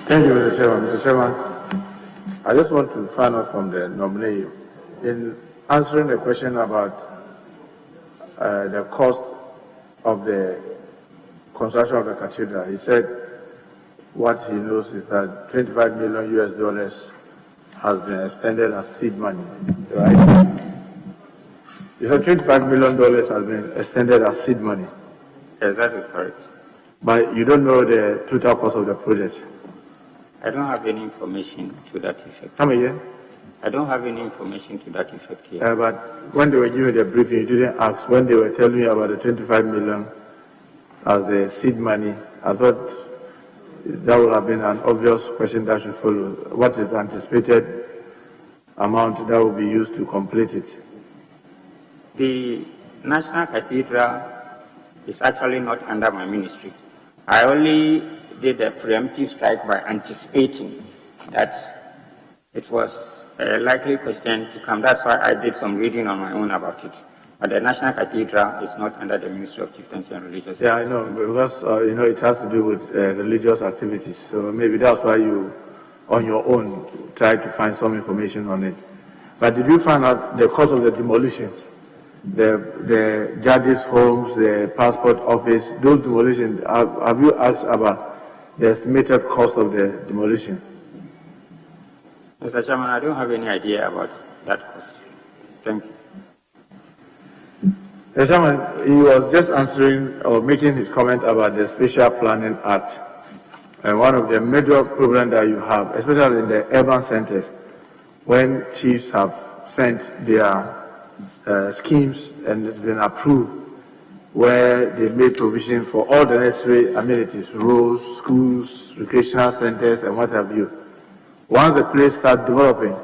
Thank you, Mr. Chairman. Mr. Chairman, I just want to find out from the nominee, in answering the question about the cost of the construction of the cathedral, he said what he knows is that $25 million has been extended as seed money, right? He said $25 million has been extended as seed money. Yes, that is correct. But you don't know the total cost of the project? I don't have any information to that effect. Come again? I don't have any information to that effect here. But when they were giving the briefing, you didn't ask. When they were telling you about the 25 million as the seed money, I thought that would have been an obvious question that should follow. What is the anticipated amount that will be used to complete it? The National Cathedral is actually not under my ministry. I only did a preemptive strike by anticipating that it was a likely question to come. That's why I did some reading on my own about it. But the National Cathedral is not under the Ministry of Chieftaincy and Religious. Yeah, I know, because it has to do with religious activities. So maybe that's why you, on your own, tried to find some information on it. But did you find out the cost of the demolition? The judges' homes, the passport office, those demolitions, have you asked about the estimated cost of the demolition? Mr. Chairman, I don't have any idea about that cost. Thank you. Mr. Chairman, he was just answering or making his comment about the Spatial Planning Act. And one of the major problems that you have, especially in the urban centers, when chiefs have sent their schemes and it's been approved, where they made provision for all the necessary amenities, roads, schools, recreational centers, and what have you. Once the place starts developing,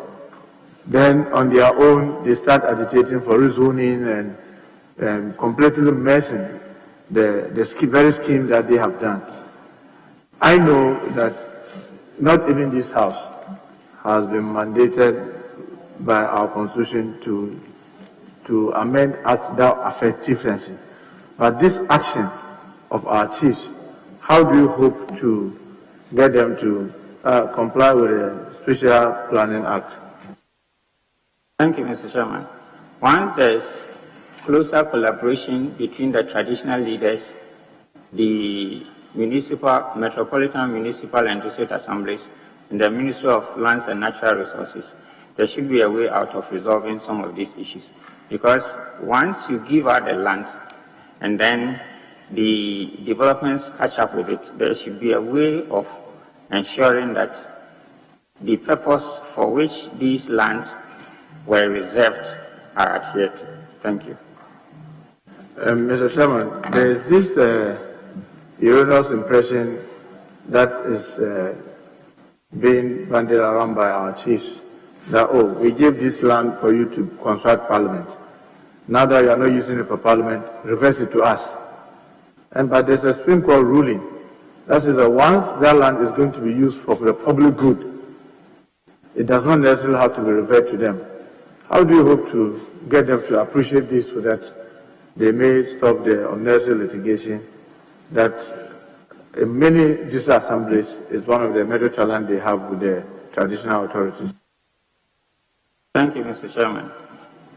then on their own, they start agitating for rezoning and completely messing the very scheme that they have done. I know that not even this house has been mandated by our constitution to amend acts that affect chieftaincy. But this action of our chiefs, how do you hope to get them to comply with the Spatial Planning Act? Thank you, Mr. Chairman. Once there is closer collaboration between the traditional leaders, the municipal, metropolitan, municipal, and district assemblies, in the Ministry of Lands and Natural Resources, there should be a way out of resolving some of these issues. Because once you give out the land and then the developments catch up with it, there should be a way of ensuring that the purpose for which these lands were reserved are adhered to. Thank you. Mr. Chairman, there is this erroneous impression that is being bandied around by our chiefs that, oh, we gave this land for you to construct parliament. Now that you are not using it for parliament, reverse it to us. But there's a Supreme Court ruling that says that once that land is going to be used for the public good, it does not necessarily have to be reverted to them. How do you hope to get them to appreciate this so that they may stop the unnecessary litigation that in many district assemblies is one of the major challenges they have with the traditional authorities? Thank you, Mr. Chairman.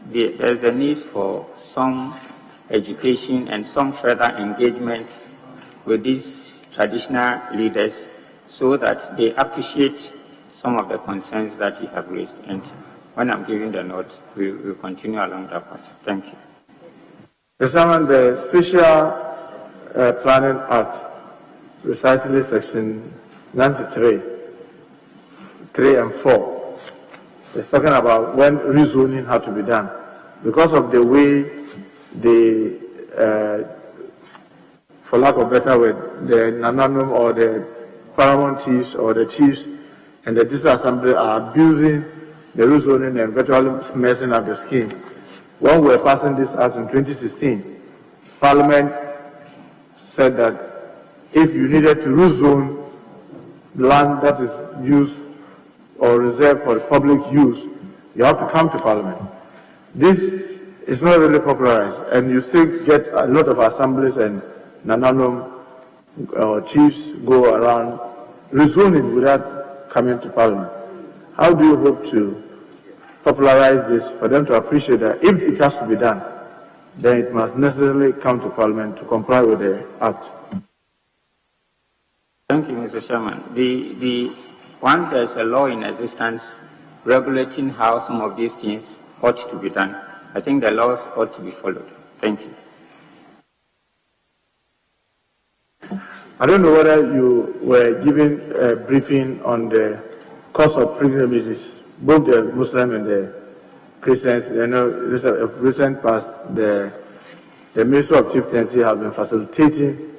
There is a need for some education and some further engagement with these traditional leaders so that they appreciate some of the concerns that you have raised. And when I'm giving the note, we will continue along that path. Thank you. Mr. Chairman, the Special Planning Act, precisely section 93, 3 and 4, is talking about when rezoning had to be done. Because of the way for lack of better word, the Nananum or the paramount chiefs or the chiefs and the district assembly are abusing the rezoning and virtually messing up the scheme. When we were passing this act in 2016, Parliament said that if you needed to rezone land that is used or reserved for public use, you have to come to Parliament. This is not really popularized, and you still get a lot of assemblies and Nananum chiefs go around rezoning without coming to Parliament. How do you hope to popularize this for them to appreciate that if it has to be done, then it must necessarily come to Parliament to comply with the Act? Thank you, Mr. Chairman. Once there is a law in existence regulating how some of these things ought to be done, I think the laws ought to be followed. Thank you. I don't know whether you were given a briefing on the cost of pilgrimages, both the Muslim and the Christians. You know, recent past, the Minister of Chieftaincy has been facilitating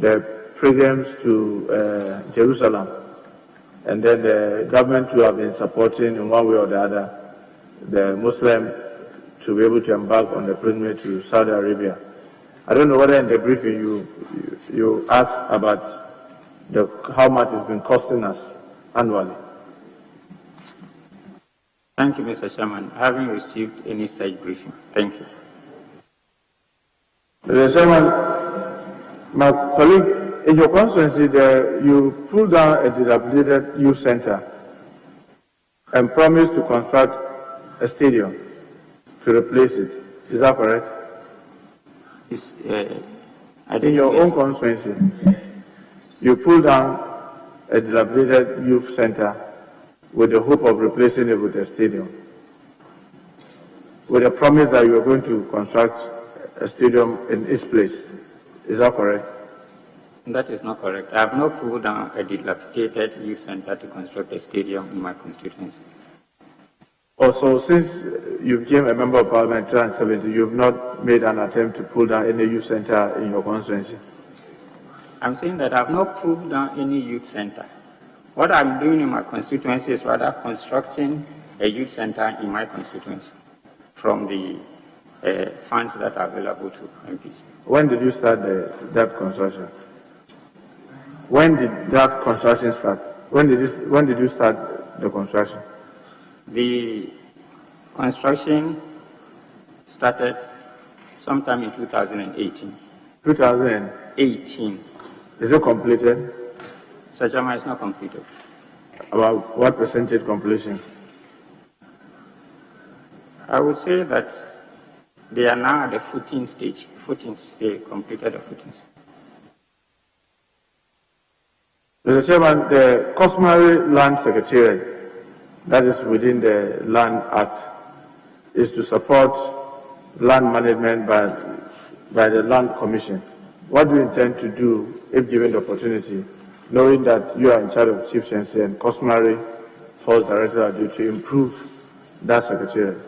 the pilgrims to Jerusalem, and then the government too have been supporting in one way or the other the Muslim to be able to embark on the pilgrimage to Saudi Arabia. I don't know whether in the briefing you asked about how much it's been costing us annually. Thank you, Mr. Chairman. I haven't received any such briefing. Thank you. Mr. Chairman, my colleague, in your constituency there, you pulled down a dilapidated youth center and promised to construct a stadium to replace it. Is that correct? In your own constituency, you pulled down a dilapidated youth center with the hope of replacing it with a stadium, with a promise that you are going to construct a stadium in its place. Is that correct? That is not correct. I have not pulled down a dilapidated youth center to construct a stadium in my constituency. Also, since you became a member of Parliament in 2017, you have not made an attempt to pull down any youth center in your constituency? I'm saying that I have not pulled down any youth center. What I'm doing in my constituency is rather constructing a youth center in my constituency from the funds that are available to MPs. When did you start that construction? When did that construction start? When did you start the construction? The construction started sometime in 2018. 2018. Is it completed? Sir Chairman, it's not completed. About what percentage completion? I would say that they are now at the footing stage. They completed the footings. Mr. Chairman, the customary land secretariat that is within the Land Act is to support land management by the Land Commission. What do you intend to do if given the opportunity, knowing that you are in charge of Chieftaincy and customary force directors are due to improve that secretariat?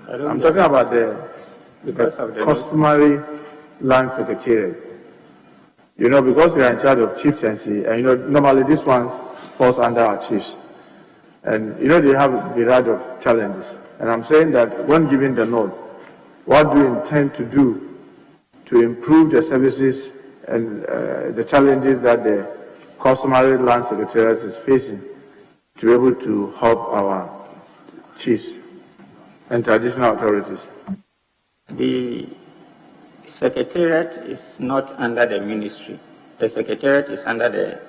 I'm talking about the customary land secretariat. You know, because we are in charge of Chieftaincy, and you know, normally this one falls under our chiefs. And you know, they have a variety of challenges. And I'm saying that when given the nod, what do you intend to do to improve the services and the challenges that the customary land secretariat is facing to be able to help our chiefs and traditional authorities? The Secretariat is not under the ministry. The Secretariat is under the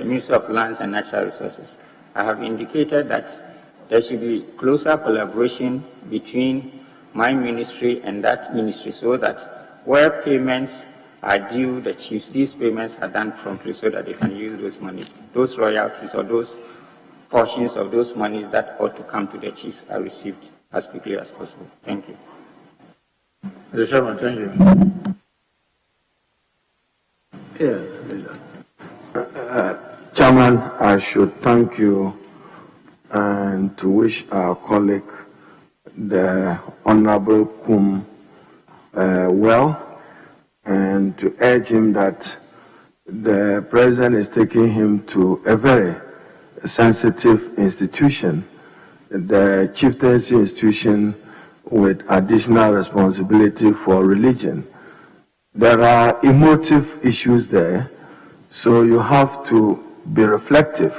Ministry of Lands and Natural Resources. I have indicated that there should be closer collaboration between my ministry and that ministry so that where payments are due the chiefs, these payments are done promptly so that they can use those monies. Those royalties or those portions of those monies that ought to come to the chiefs are received as quickly as possible. Thank you. Mr. Chairman, thank you. Chairman, I should thank you and to wish our colleague, the Honorable Kum, well, and to urge him that the President is taking him to a very sensitive institution, the Chieftaincy institution, with additional responsibility for religion. There are emotive issues there, so you have to be reflective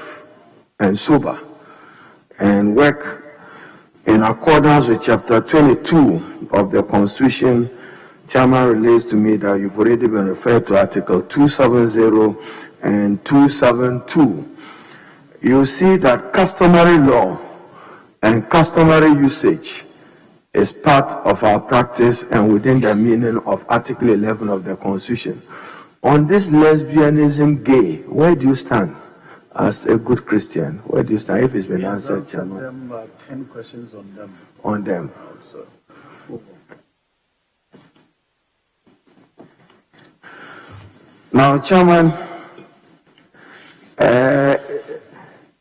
and sober and work in accordance with Chapter 22 of the Constitution. Chairman relates to me that you've already been referred to Article 270 and 272. You see that customary law and customary usage is part of our practice and within the meaning of Article 11 of the Constitution. On this lesbianism, gay, where do you stand as a good Christian? Where do you stand? If it's been answered, Chairman. 10 questions on them. On them. Now, Chairman,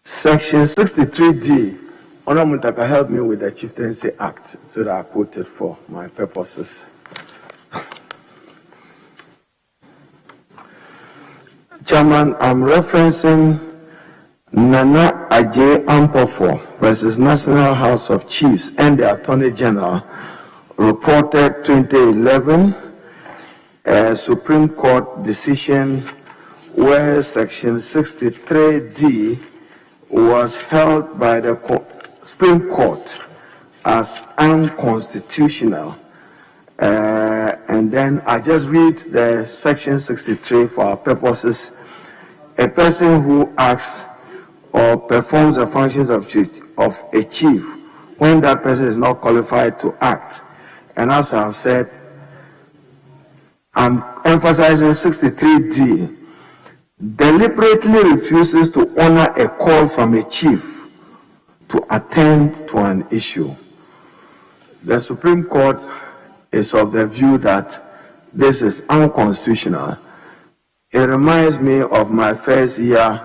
Section 63D, Honorable Mutaka, help me with the Chieftaincy Act so that I quote it for my purposes. Chairman, I'm referencing Nana Ajay Ampofo versus National House of Chiefs and the Attorney General, reported 2011, a Supreme Court decision where Section 63D was held by the Supreme Court as unconstitutional. And then I just read the Section 63 for our purposes. A person who acts or performs the functions of a chief when that person is not qualified to act. And as I've said, I'm emphasizing 63D, deliberately refuses to honor a call from a chief to attend to an issue. The Supreme Court is of the view that this is unconstitutional. It reminds me of my first year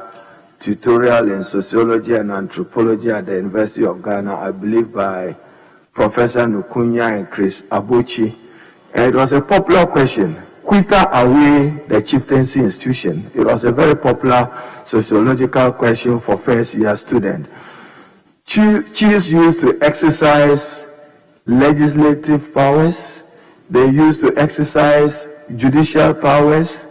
tutorial in sociology and anthropology at the University of Ghana, I believe by Professor Nukunya and Chris Abochi. And it was a popular question. Quitter away the Chieftaincy institution. It was a very popular sociological question for first year students. Chiefs used to exercise legislative powers. They used to exercise judicial powers,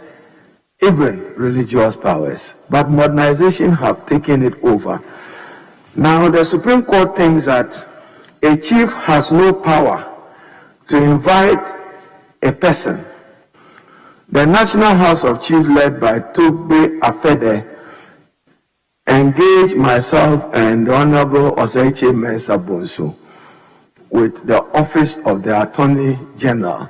even religious powers. But modernization have taken it over. Now the Supreme Court thinks that a chief has no power to invite a person. The National House of Chiefs, led by Togbe Afede, engaged myself and the Honorable Okyere Mensah Bonsu with the Office of the Attorney General.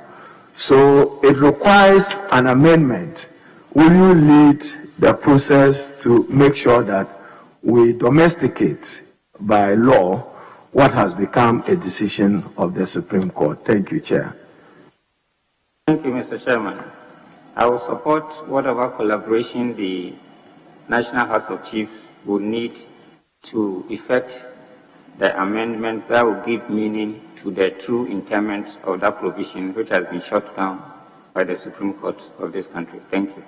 So it requires an amendment will you lead the process to make sure that we domesticate by law what has become a decision of the Supreme Court? Thank you, Chair. Thank you, Mr. Chairman. I will support whatever collaboration the National House of Chiefs would need to effect the amendment that will give meaning to the true intent of that provision, which has been shut down by the Supreme Court of this country. Thank you.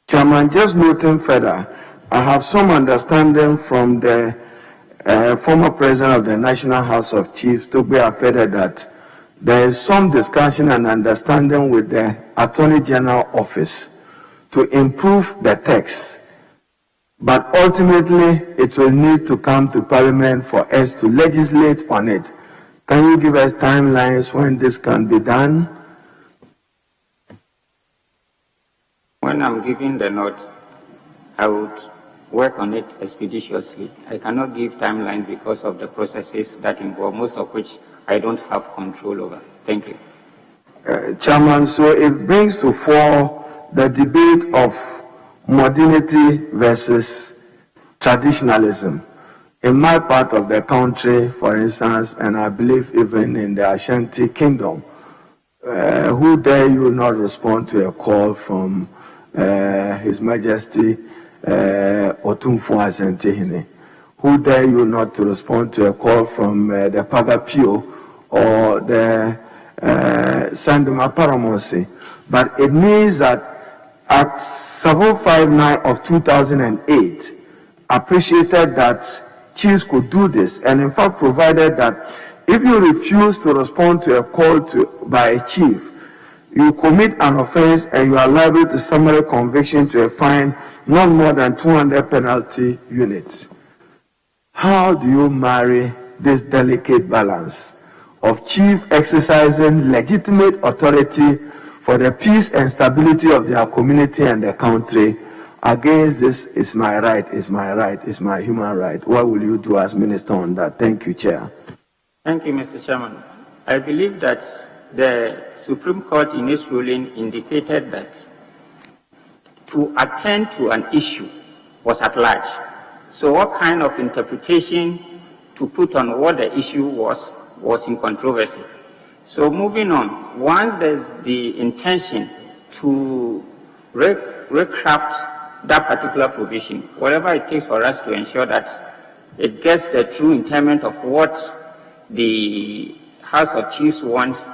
Chairman, just noting further, I have some understanding from the former president of the National House of Chiefs, Togbe Afede, that there is some discussion and understanding with the Attorney General Office to improve the text. But ultimately, it will need to come to Parliament for us to legislate on it. Can you give us timelines when this can be done? When I'm giving the nod, I would work on it expeditiously. I cannot give timelines because of the processes that involve, most of which I don't have control over. Thank you. Chairman, so it brings to fore the debate of modernity versus traditionalism. In my part of the country, for instance, and I believe even in the Ashanti Kingdom, who dare you not respond to a call from His Majesty Otumfu Asantehene? Who dare you not to respond to a call from the Pagapio or the Sanduma Paramosi? But it means that Act 759 of 2008 appreciated that chiefs could do this, and in fact provided that if you refuse to respond to a call by a chief, you commit an offense and you are liable to summary conviction to a fine not more than 200 penalty units. How do you marry this delicate balance of chief exercising legitimate authority for the peace and stability of their community and the country against this is my right, is my right, is my human right? What will you do as minister on that? Thank you, Chair. Thank you, Mr. Chairman. I believe that the Supreme Court in its ruling indicated that to attend to an issue was at large. So what kind of interpretation to put on what the issue was in controversy. So moving on, once there's the intention to recraft that particular provision, whatever it takes for us to ensure that it gets the true intent of what the House of Chiefs wants,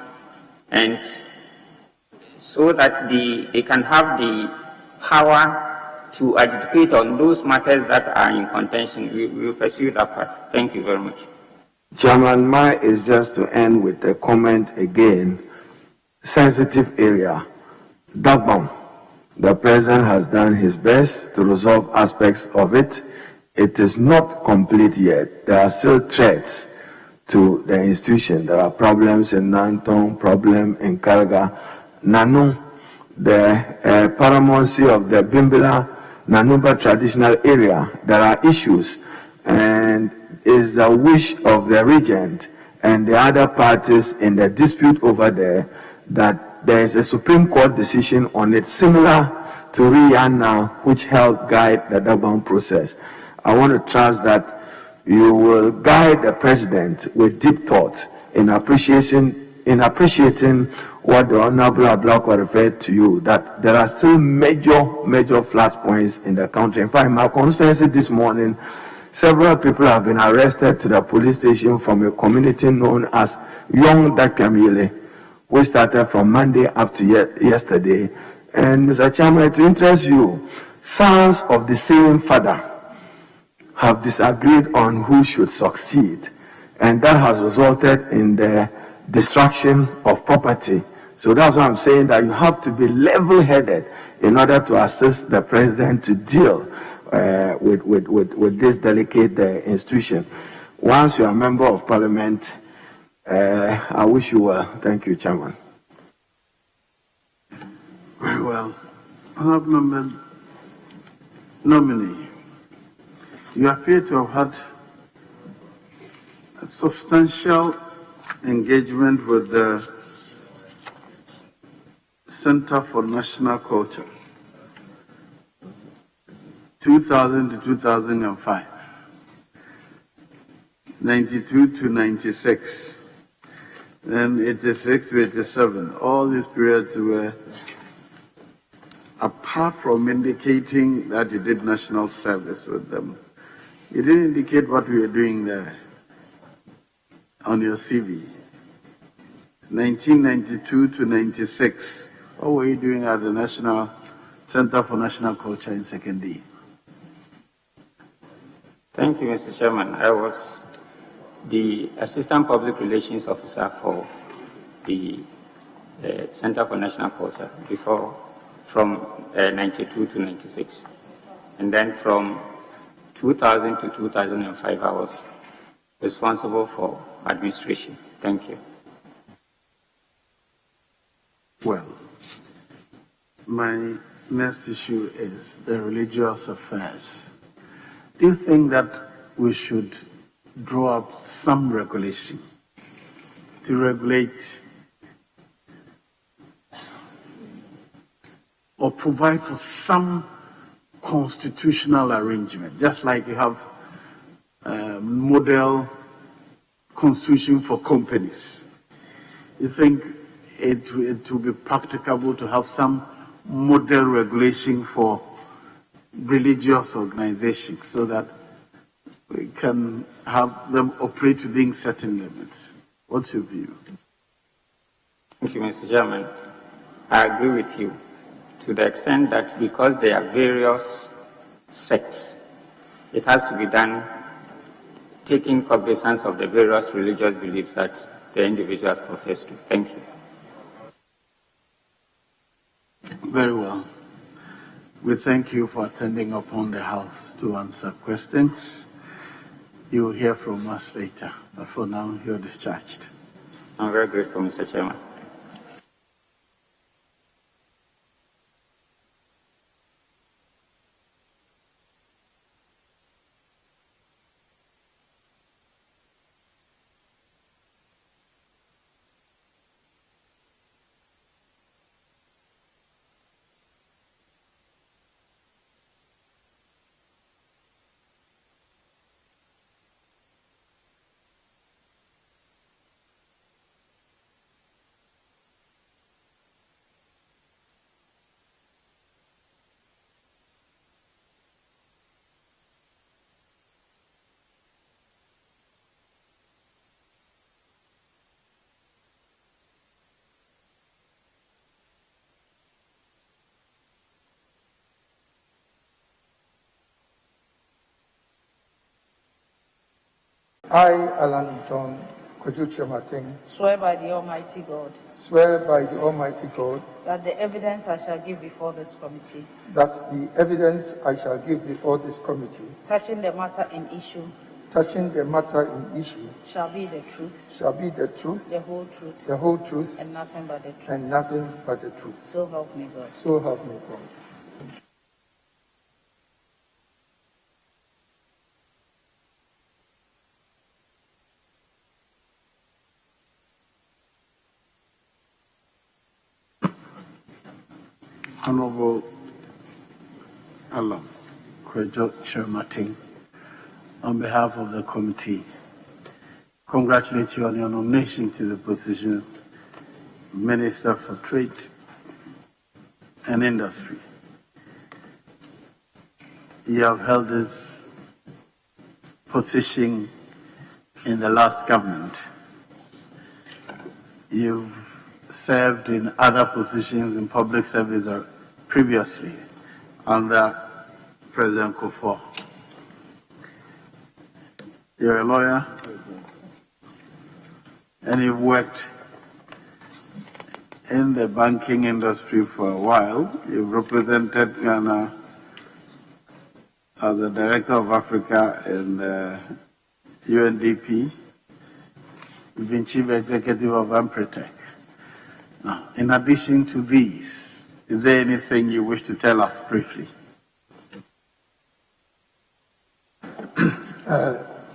and so that they can have the power to advocate on those matters that are in contention. We will pursue that part. Thank you very much. Chairman, mine is just to end with a comment again. Sensitive area. Dagbon. The President has done his best to resolve aspects of it. It is not complete yet. There are still threats to the institution. There are problems in Nantong, problem in Karga. Nanu, the paramountcy of the Bimbila Nanuba traditional area, there are issues, and is the wish of the regent and the other parties in the dispute over there that there is a Supreme Court decision on it similar to Rihanna, which helped guide the Dagbon process. I want to trust that you will guide the President with deep thought in appreciating what the Honorable Ablakwa referred to you, that there are still major flashpoints in the country. In fact, in my constituency this morning, several people have been arrested to the police station from a community known as Young Dakamile, which started from Monday up to yesterday. And Mr. Chairman, to interest you, sons of the same father have disagreed on who should succeed, and that has resulted in the destruction of property. So that's why I'm saying that you have to be level-headed in order to assist the President to deal with this delicate institution. Once you are a member of Parliament, I wish you well. Thank you, Chairman. Very well. Honourable Member nominee, you appear to have had a substantial engagement with the Center for National Culture. 2000 to 2005, 92 to 96, then 86 to 87. All these periods were, apart from indicating that you did national service with them, you didn't indicate what we were doing there on your CV. 1992 to 96, what were you doing at the National Center for National Culture in 2nd? Thank you, Mr. Chairman. I was the Assistant Public Relations Officer for the Center for National Culture before, from 92 to 96. And then from 2000 to 2005, I was responsible for administration. Thank you. Well, my next issue is the religious affairs. Do you think that we should draw up some regulation to regulate or provide for some constitutional arrangement, just like you have a model constitution for companies? You think it will be practicable to have some model regulation for religious organizations so that we can have them operate within certain limits? What's your view? Thank you, Mr. Chairman. I agree with you to the extent that because there are various sects, it has to be done taking cognizance of the various religious beliefs that the individuals profess to. Thank you. Very well. We thank you for attending upon the House to answer questions. You will hear from us later, but for now, you're discharged. I'm very grateful, Mr. Chairman. I, Alan John Kojo Kyerematen, swear by the Almighty God swear by the Almighty God that the evidence I shall give before this committee that the evidence I shall give before this committee touching the matter in issue shall be the truth, the whole truth, and nothing but the truth. So help me God. So help me God. Honorable Alan Kojo Kyerematen, on behalf of the committee, congratulate you on your nomination to the position of Minister for Trade and Industry. You have held this position in the last government. You've served in other positions in public service previously under President Kufuor. You're a lawyer and you've worked in the banking industry for a while. You've represented Ghana as the Director of Africa in UNDP. You've been Chief Executive of Ampretech. Now, in addition to these, is there anything you wish to tell us briefly?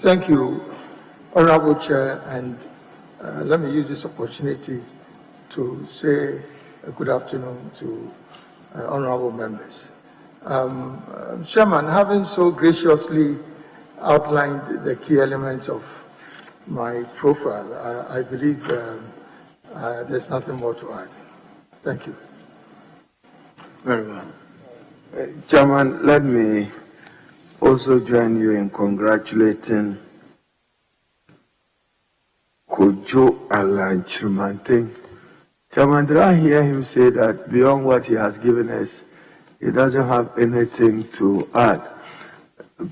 Thank you, Honorable Chair, and let me use this opportunity to say a good afternoon to honorable members. Chairman, having so graciously outlined the key elements of my profile, I believe there's nothing more to add. Thank you. Very well. Chairman, let me also join you in congratulating Kojo Kyerematen. Chairman, did I hear him say that beyond what he has given us, he doesn't have anything to add?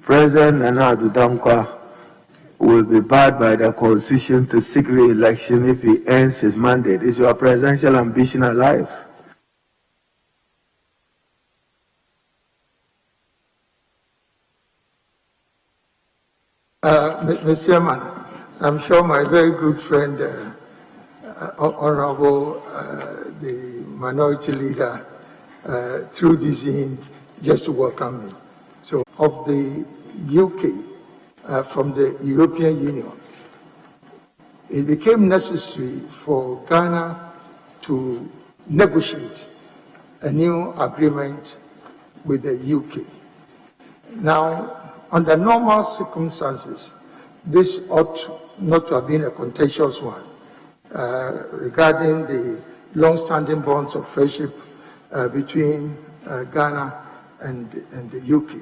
President Nana Addo Dankwa will be barred by the Constitution to seek re-election if he ends his mandate. Is your presidential ambition alive? Mr. Chairman, I'm sure my very good friend, Honorable the Minority Leader, threw this in just to welcome me. So, of the UK from the European Union, it became necessary for Ghana to negotiate a new agreement with the UK. Now, under normal circumstances, this ought not to have been a contentious one regarding the long-standing bonds of friendship between Ghana and the UK.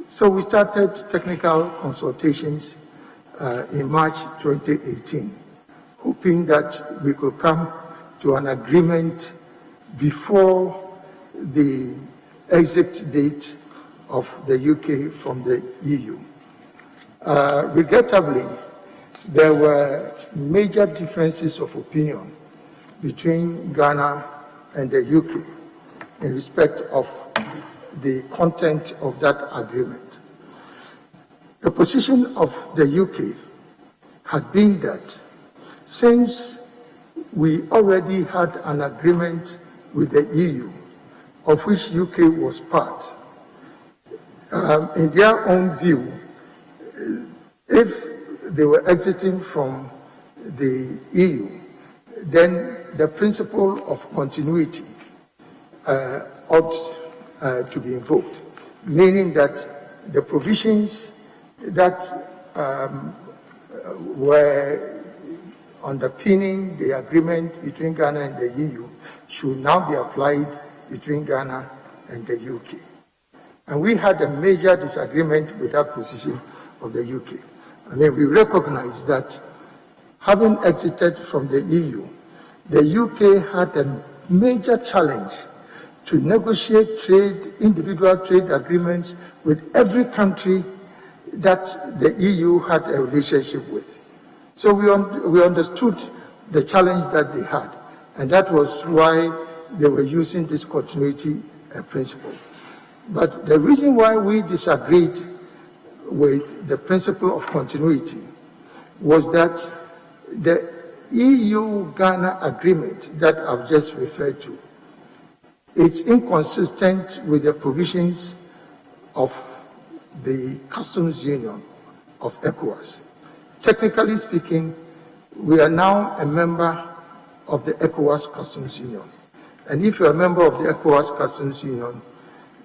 So we started technical consultations in March 2018, hoping that we could come to an agreement before the exit date of the UK from the EU. Regrettably, there were major differences of opinion between Ghana and the UK in respect of the content of that agreement. The position of the UK had been that since we already had an agreement with the EU, of which UK was part, in their own view, if they were exiting from the EU, then the principle of continuity ought to be invoked, meaning that the provisions that were underpinning the agreement between Ghana and the EU should now be applied between Ghana and the UK. And we had a major disagreement with that position of the UK. I mean, we recognize that having exited from the EU, the UK had a major challenge to negotiate individual trade agreements with every country that the EU had a relationship with. So we understood the challenge that they had, and that was why they were using this continuity principle. But the reason why we disagreed with the principle of continuity was that the EU-Ghana agreement that I've just referred to, it's inconsistent with the provisions of the customs union of ECOWAS. Technically speaking, we are now a member of the ECOWAS customs union. And if you're a member of the ECOWAS customs union,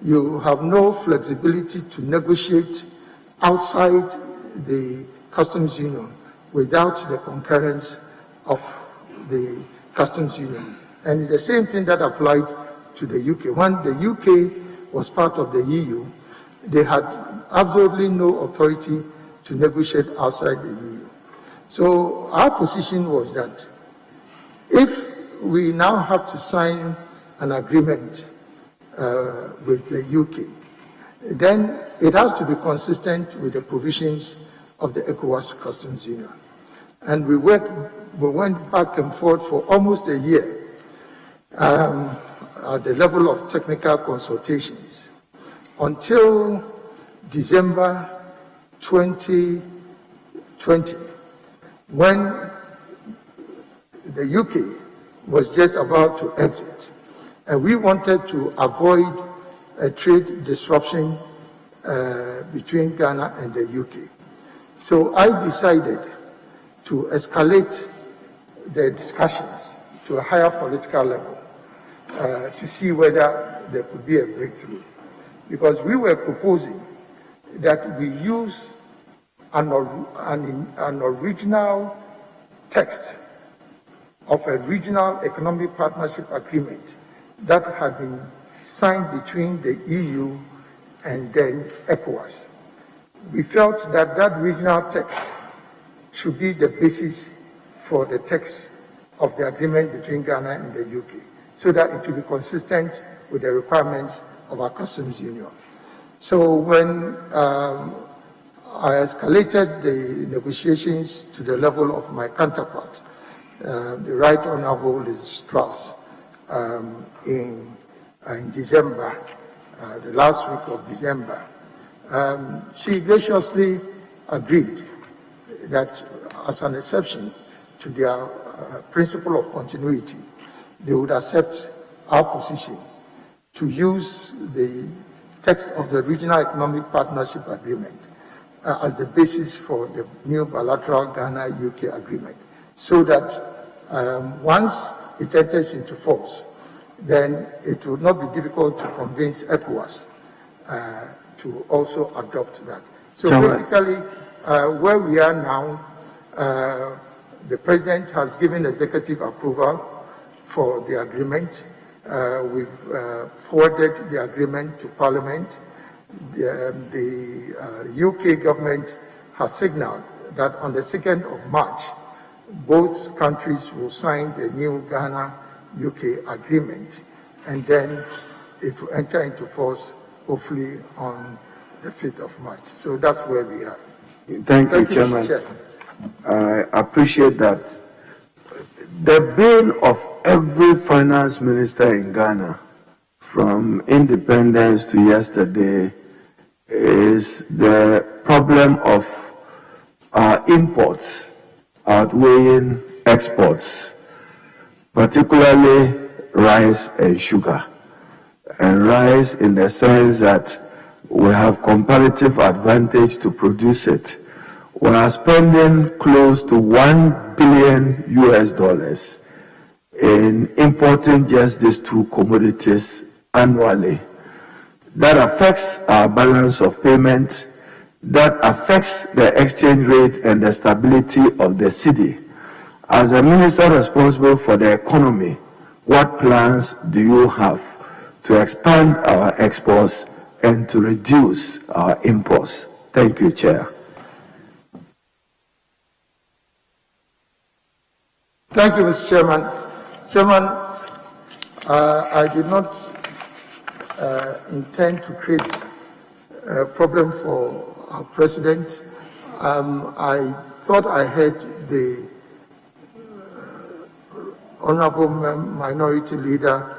you have no flexibility to negotiate outside the customs union without the concurrence of the customs union. And the same thing that applied to the UK. When the UK was part of the EU, they had absolutely no authority to negotiate outside the EU. So our position was that if we now have to sign an agreement with the UK, then it has to be consistent with the provisions of the ECOWAS Customs Union. And we went back and forth for almost a year at the level of technical consultations until December 2020, when the UK was just about to exit. And we wanted to avoid a trade disruption between Ghana and the UK. So I decided to escalate the discussions to a higher political level to see whether there could be a breakthrough. because we were proposing that we use an original text of a regional economic partnership agreement that had been signed between the EU and then ECOWAS. We felt that that regional text should be the basis for the text of the agreement between Ghana and the UK, so that it will be consistent with the requirements of our customs union. So when I escalated the negotiations to the level of my counterpart, the Right Honorable Liz Strauss, in December, the last week of December, she graciously agreed that as an exception to their principle of continuity, they would accept our position to use the text of the Regional Economic Partnership Agreement as the basis for the new bilateral Ghana-UK agreement, so that once it enters into force, then it will not be difficult to convince ECOWAS to also adopt that. So basically, where we are now, the President has given executive approval for the agreement. We've forwarded the agreement to Parliament. The UK government has signaled that on the 2nd of March, both countries will sign the new Ghana-UK agreement, and then it will enter into force hopefully on the 5th of March. So that's where we are. Thank you, Chairman. Chair. I appreciate that. The bane of every finance minister in Ghana, from independence to yesterday, is the problem of our imports outweighing exports, particularly rice and sugar. And rice in the sense that we have comparative advantage to produce it. We are spending close to $1 billion US in importing just these two commodities annually. That affects our balance of payment, that affects the exchange rate and the stability of the city. As a minister responsible for the economy, what plans do you have to expand our exports and to reduce our imports? Thank you, Chair. Thank you, Mr. Chairman. Chairman, I did not intend to create a problem for our President. I thought I heard the Honorable Minority Leader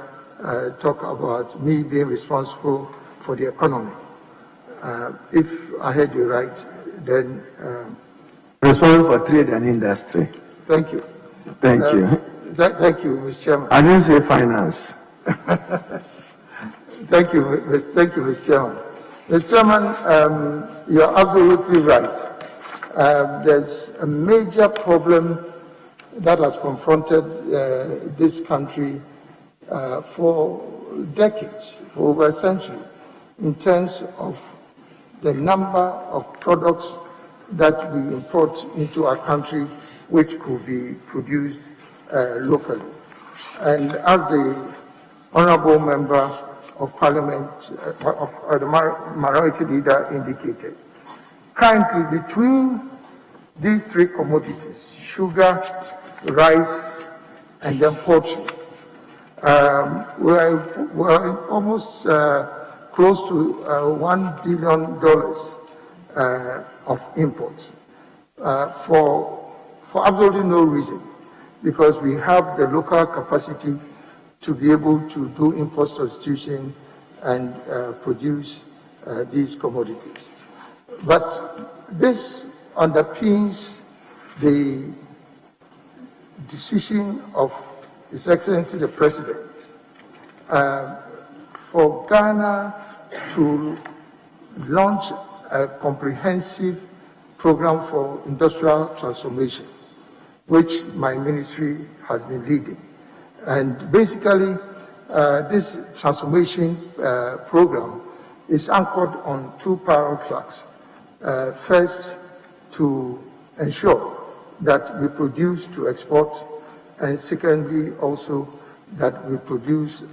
talk about me being responsible for the economy. If I heard you right, then... responsible for trade and industry. Thank you. Thank you. Thank you, Mr. Chairman. I didn't say finance. Thank you, Mr. Chairman. Mr. Chairman, you are absolutely right. There's a major problem that has confronted this country for decades, for over a century, in terms of the number of products that we import into our country which could be produced locally. And as the Honourable Member of Parliament, the Minority Leader indicated, currently between these three commodities, sugar, rice, and then poultry, we're almost close to $1 billion of imports for absolutely no reason, because we have the local capacity to be able to do import substitution and produce these commodities. But this underpins the decision of His Excellency the President for Ghana to launch a comprehensive program for industrial transformation, which my ministry has been leading. And basically, this transformation program is anchored on two parallel tracks. First, to ensure that we produce to export, and secondly, also that we produce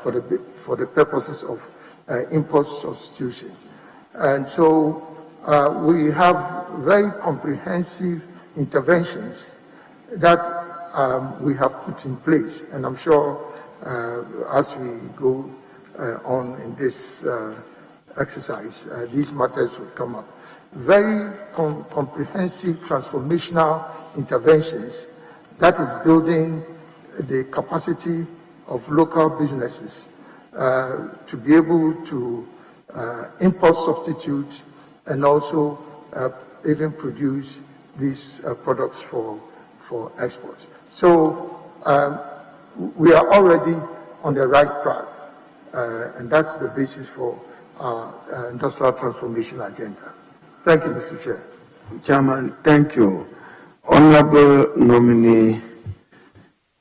for the purposes of import substitution. And so we have very comprehensive interventions that we have put in place, and I'm sure as we go on in this exercise, these matters will come up. Very comprehensive transformational interventions that is building the capacity of local businesses to be able to import substitute and also even produce these products for export. So we are already on the right path, and that's the basis for our industrial transformation agenda. Thank you, Mr. Chair. Chairman, thank you. Honorable nominee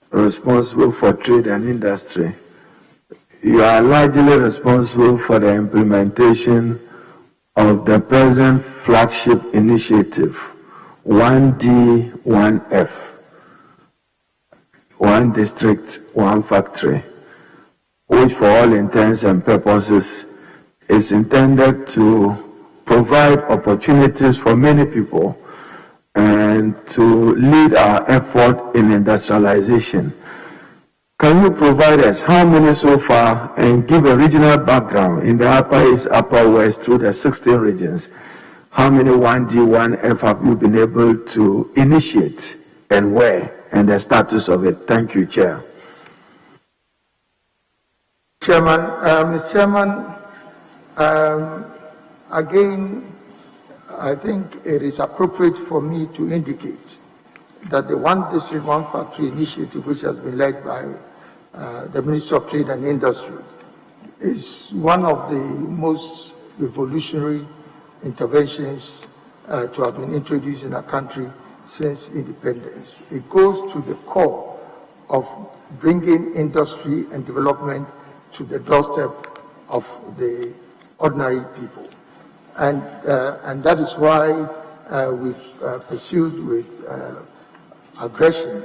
responsible for trade and industry, you are largely responsible for the implementation of the present flagship initiative, 1D, 1F, one district, one factory, which for all intents and purposes is intended to provide opportunities for many people and to lead our effort in industrialization. Can you provide us how many so far and give a regional background in the Upper East, Upper West through the 16 regions? How many 1D, 1F have you been able to initiate and where and the status of it? Thank you, Chair. Chairman, Mr. Chairman, again, I think it is appropriate for me to indicate that the One District, One Factory initiative, which has been led by the Minister of Trade and Industry, is one of the most revolutionary interventions to have been introduced in our country since independence. It goes to the core of bringing industry and development to the doorstep of the ordinary people. And that is why we've pursued with aggression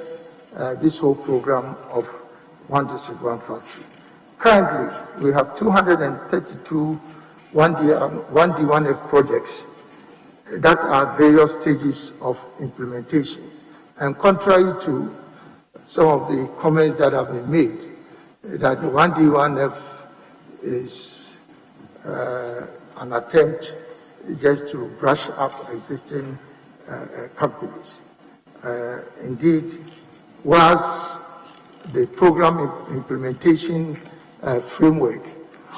this whole program of One District, One Factory. Currently, we have 232 1D, 1F projects that are at various stages of implementation. And contrary to some of the comments that have been made, that the 1D, 1F is an attempt just to brush up existing companies. Indeed, whilst the program implementation framework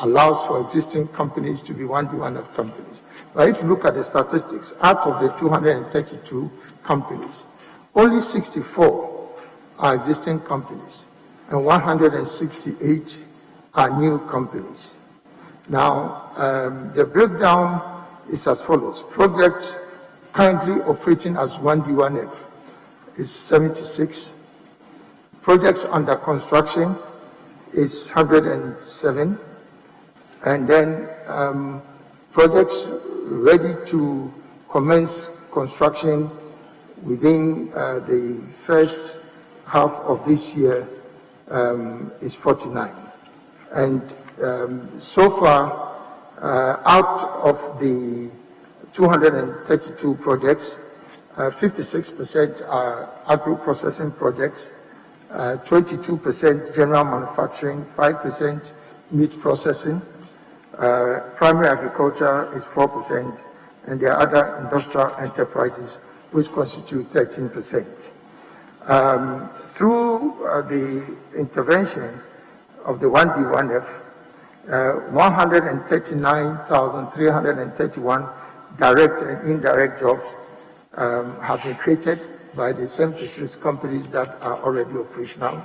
allows for existing companies to be 1D, 1F companies, but if you look at the statistics, out of the 232 companies, only 64 are existing companies and 168 are new companies. Now, the breakdown is as follows. Projects currently operating as 1D, 1F is 76. Projects under construction is 107. And then projects ready to commence construction within the first half of this year is 49. And so far, out of the 232 projects, 56% are agro-processing projects, 22% general manufacturing, 5% meat processing, primary agriculture is 4%, and there are other industrial enterprises which constitute 13%. Through the intervention of the 1D, 1F, 139,331 direct and indirect jobs have been created by the synthesis companies that are already operational.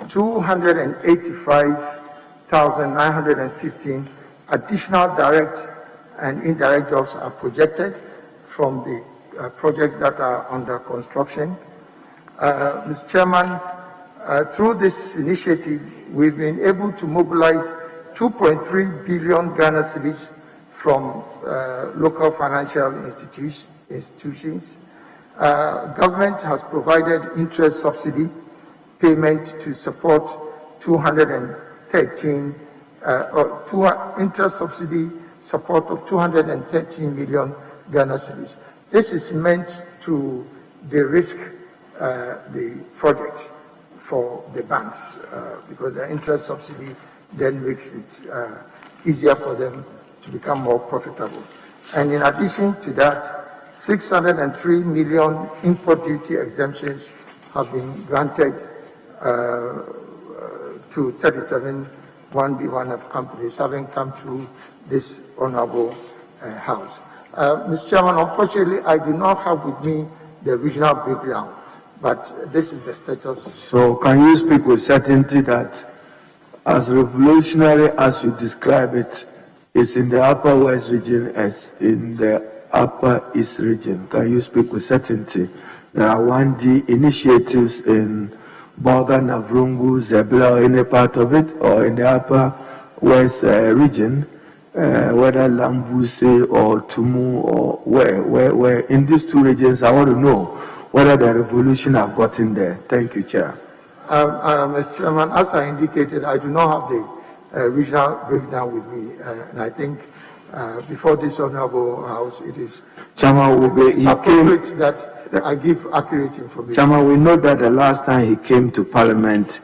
285,915 additional direct and indirect jobs are projected from the projects that are under construction. Mr. Chairman, through this initiative, we've been able to mobilize 2.3 billion Ghana cedis from local financial institutions. Government has provided interest subsidy payment to support 213 interest subsidy support of 213 million Ghana cedis. This is meant to de-risk the project for the banks because the interest subsidy then makes it easier for them to become more profitable. And in addition to that, 603 million import duty exemptions have been granted to 37 1B1F companies having come through this honorable house. Mr. Chairman, unfortunately, I do not have with me the regional breakdown, but this is the status. So can you speak with certainty that as revolutionary as you describe it, it's in the Upper West region as in the Upper East region? Can you speak with certainty? There are 1D initiatives in Bolga, Navrungu, Zebla, or any part of it, or in the Upper West region, whether Lambuse or Tumu or where in these two regions, I want to know whether the revolution have gotten there. Thank you, Chair. Mr. Chairman, as I indicated, I do not have the regional breakdown with me, and I think before this honorable house, it is appropriate that I give accurate information. Chairman, we know that the last time he came to Parliament,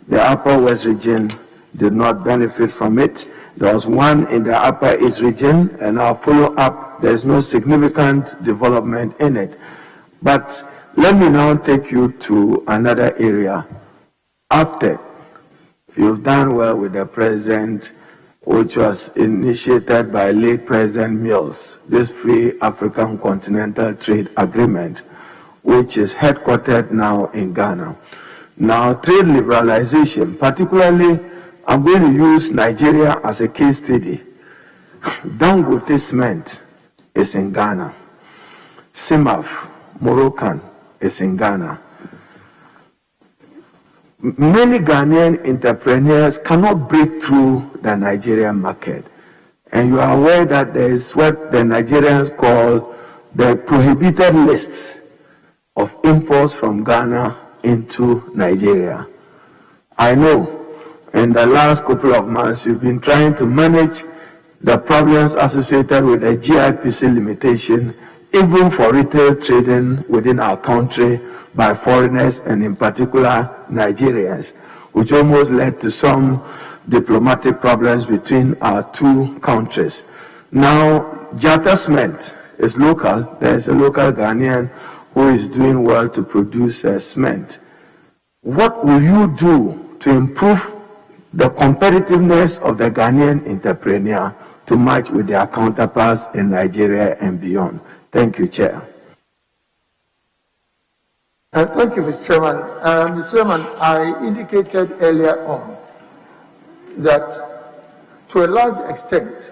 the Upper West region did not benefit from it. There was one in the Upper East region, and our follow-up, there's no significant development in it. But let me now take you to another area. After you've done well with the President, which was initiated by late President Mills, this Free African Continental Trade Agreement, which is headquartered now in Ghana. Now, trade liberalization, particularly, I'm going to use Nigeria as a case study. Dangote cement is in Ghana. Simaf, Moroccan, is in Ghana. Many Ghanaian entrepreneurs cannot break through the Nigerian market. And you are aware that there is what the Nigerians call the prohibited list of imports from Ghana into Nigeria. I know in the last couple of months you've been trying to manage the problems associated with the GIPC limitation, even for retail trading within our country by foreigners and in particular Nigerians, which almost led to some diplomatic problems between our two countries. Now, Jata cement is local. There is a local Ghanaian who is doing well to produce cement. What will you do to improve the competitiveness of the Ghanaian entrepreneur to match with their counterparts in Nigeria and beyond? Thank you, Chair. Thank you, Mr. Chairman. Mr. Chairman, I indicated earlier on that to a large extent,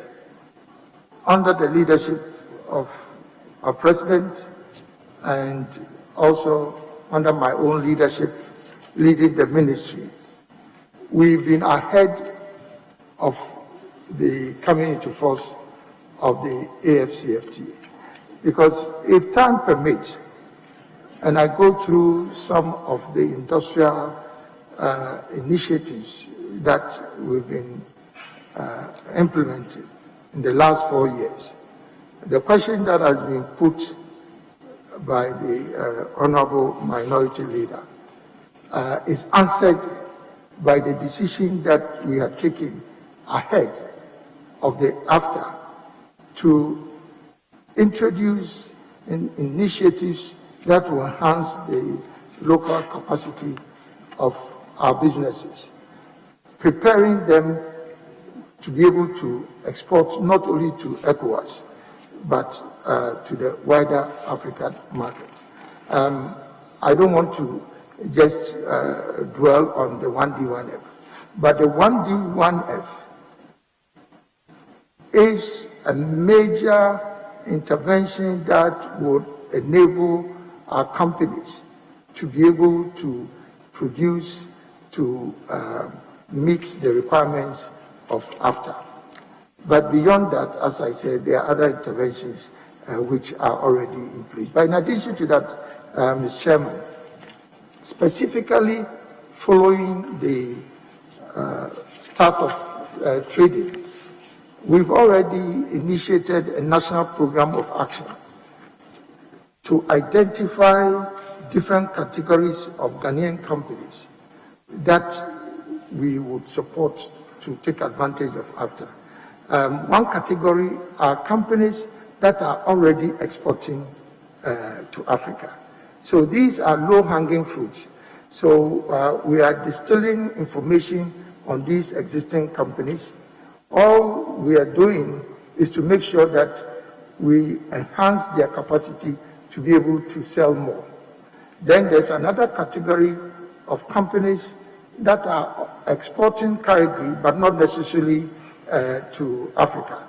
under the leadership of our President and also under my own leadership leading the ministry, we've been ahead of the coming into force of the AFCFTA. Because if time permits, and I go through some of the industrial initiatives that we've been implementing in the last 4 years, the question that has been put by the Honorable Minority Leader is answered by the decision that we are taking ahead of the AFTA to introduce initiatives that will enhance the local capacity of our businesses, preparing them to be able to export not only to ECOWAS, but to the wider African market. I don't want to just dwell on the 1D1F, but the 1D1F is a major intervention that would enable our companies to be able to produce, to meet the requirements of AFTA. But beyond that, as I said, there are other interventions which are already in place. But in addition to that, Mr. Chairman, specifically following the start of trading, we've already initiated a national program of action to identify different categories of Ghanaian companies that we would support to take advantage of AFTA. One category are companies that are already exporting to Africa. So these are low-hanging fruits. So we are distilling information on these existing companies. All we are doing is to make sure that we enhance their capacity to be able to sell more. Then there's another category of companies that are exporting currently, but not necessarily to Africa.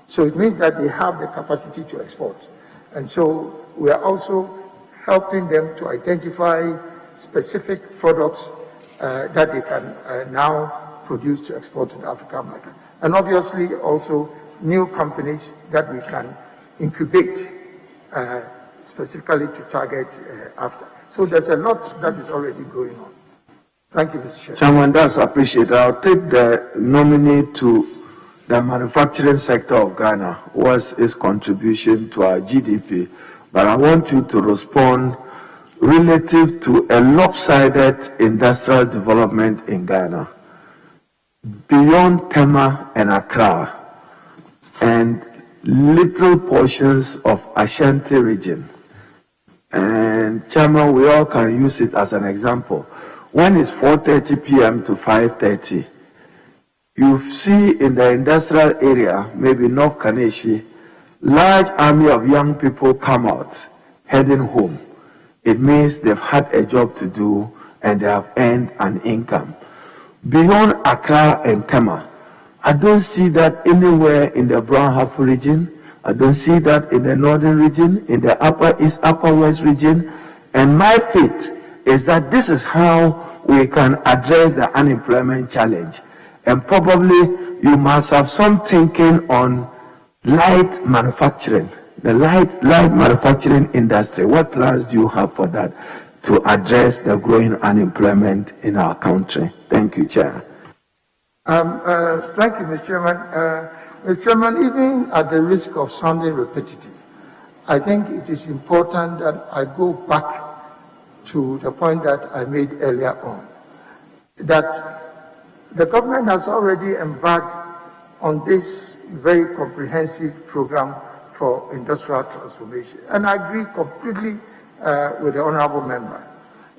So it means that they have the capacity to export. And so we are also helping them to identify specific products that they can now produce to export to the African market. And obviously also new companies that we can incubate specifically to target AFTA. So there's a lot that is already going on. Thank you, Mr. Chair. Chairman, that's appreciated. I'll take the nominee to the manufacturing sector of Ghana. What's its contribution to our GDP? But I want you to respond relative to a lopsided industrial development in Ghana. Beyond Tema and Accra, and little portions of Ashanti region. And Chairman, we all can use it as an example. When it's 4:30 p.m. to 5:30, you see in the industrial area, maybe North Kaneshi, large army of young people come out, heading home. It means they've had a job to do and they have earned an income. Beyond Accra and Tema, I don't see that anywhere in the Brown Half region. I don't see that in the northern region, in the Upper East, Upper West region. And my faith is that this is how we can address the unemployment challenge. And probably you must have some thinking on light manufacturing, the light manufacturing industry. What plans do you have for that to address the growing unemployment in our country? Thank you, Chair. Thank you, Mr. Chairman. Mr. Chairman, even at the risk of sounding repetitive, I think it is important that I go back to the point that I made earlier on, that the government has already embarked on this very comprehensive program for industrial transformation. And I agree completely with the Honorable Member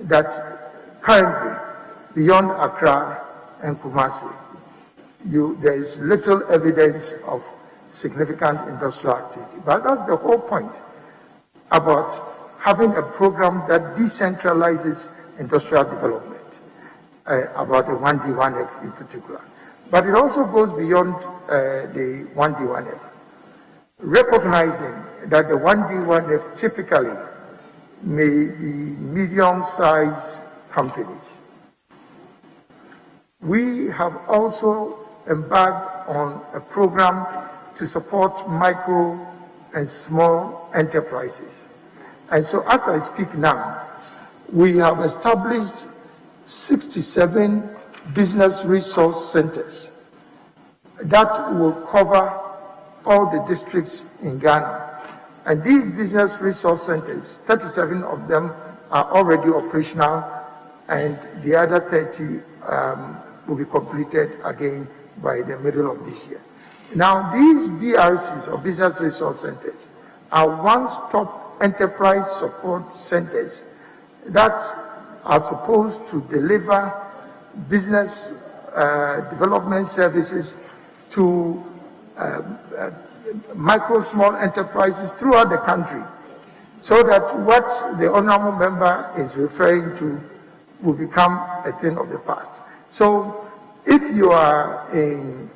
that currently, beyond Accra and Kumasi, there is little evidence of significant industrial activity. But that's the whole point about having a program that decentralizes industrial development, about the 1D, 1F in particular. But it also goes beyond the 1D, 1F, recognizing that the 1D, 1F typically may be medium-sized companies. We have also embarked on a program to support micro and small enterprises. And so as I speak now, we have established 67 business resource centers that will cover all the districts in Ghana. And these business resource centers, 37 of them are already operational, and the other 30 will be completed again by the middle of this year. Now, these BRCs, or Business Resource Centers, are one-stop enterprise support centers that are supposed to deliver business development services to micro, small enterprises throughout the country, so that what the Honourable Member is referring to will become a thing of the past. So, if you are in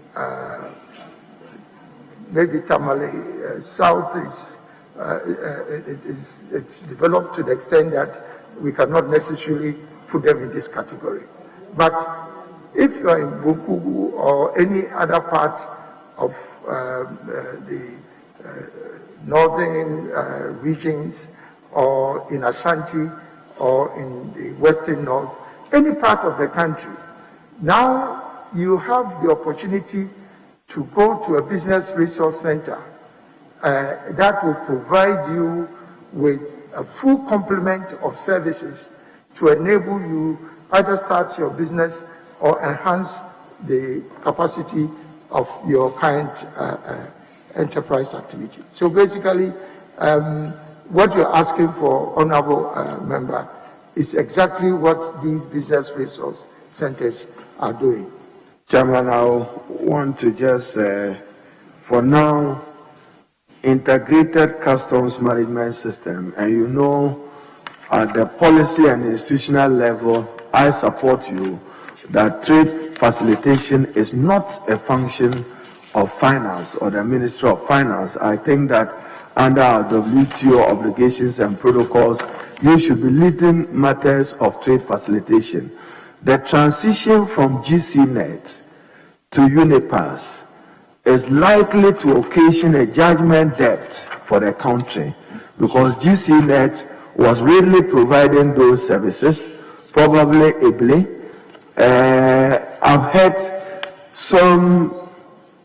maybe Tamale South, it's developed to the extent that we cannot necessarily put them in this category. But if you are in Bunkugu or any other part of the northern regions, or in Ashanti, or in the western north, any part of the country, now you have the opportunity to go to a business resource center that will provide you with a full complement of services to enable you either start your business or enhance the capacity of your current enterprise activity. So basically, what you're asking for, Honorable Member, is exactly what these business resource centers are doing. Chairman, I want to just, for now, integrated customs management system, and you know, at the policy and institutional level, I support you that trade facilitation is not a function of finance or the Ministry of Finance. I think that under our WTO obligations and protocols, you should be leading matters of trade facilitation. The transition from GCNet to UNIPAS is likely to occasion a judgment debt for the country, because GCNet was really providing those services, probably ably. I've had some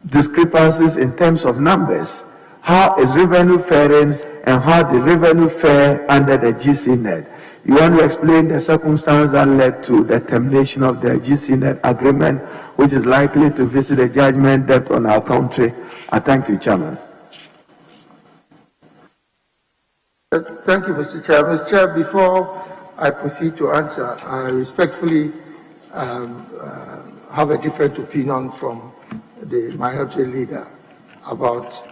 discrepancies in terms of numbers. How is revenue faring, and how did revenue fare under the GCNet? You want to explain the circumstance that led to the termination of the GCNet agreement, which is likely to visit a judgment debt on our country? I thank you, Chairman. Thank you, Mr. Chair. Mr. Chair, before I proceed to answer, I respectfully have a different opinion from the minority leader about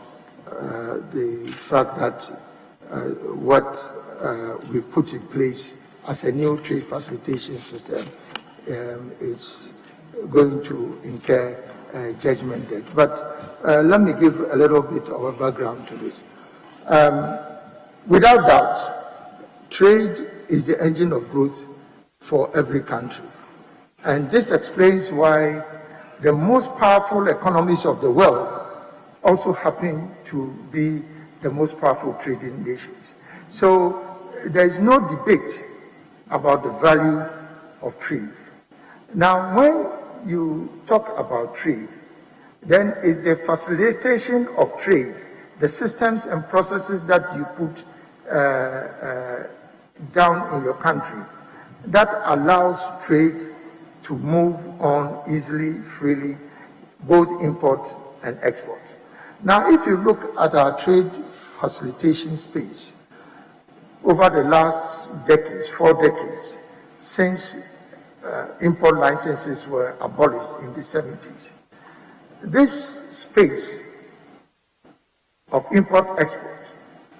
the fact that what we've put in place as a new trade facilitation system is going to incur judgment debt. But let me give a little bit of a background to this. Without doubt, trade is the engine of growth for every country. And this explains why the most powerful economies of the world also happen to be the most powerful trading nations. So there is no debate about the value of trade. Now, when you talk about trade, then is the facilitation of trade, the systems and processes that you put down in your country that allows trade to move on easily, freely, both import and export. Now, if you look at our trade facilitation space, over the last decades, 4 decades, since import licenses were abolished in the 70s, this space of import-export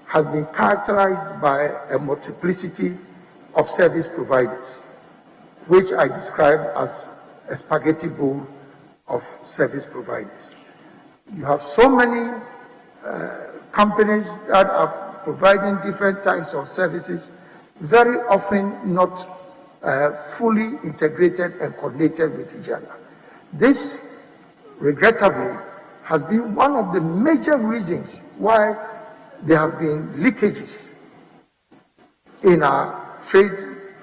has been characterized by a multiplicity of service providers, which I describe as a spaghetti bowl of service providers. You have so many companies that are providing different types of services, very often not fully integrated and coordinated with each other. This, regrettably, has been one of the major reasons why there have been leakages in our trade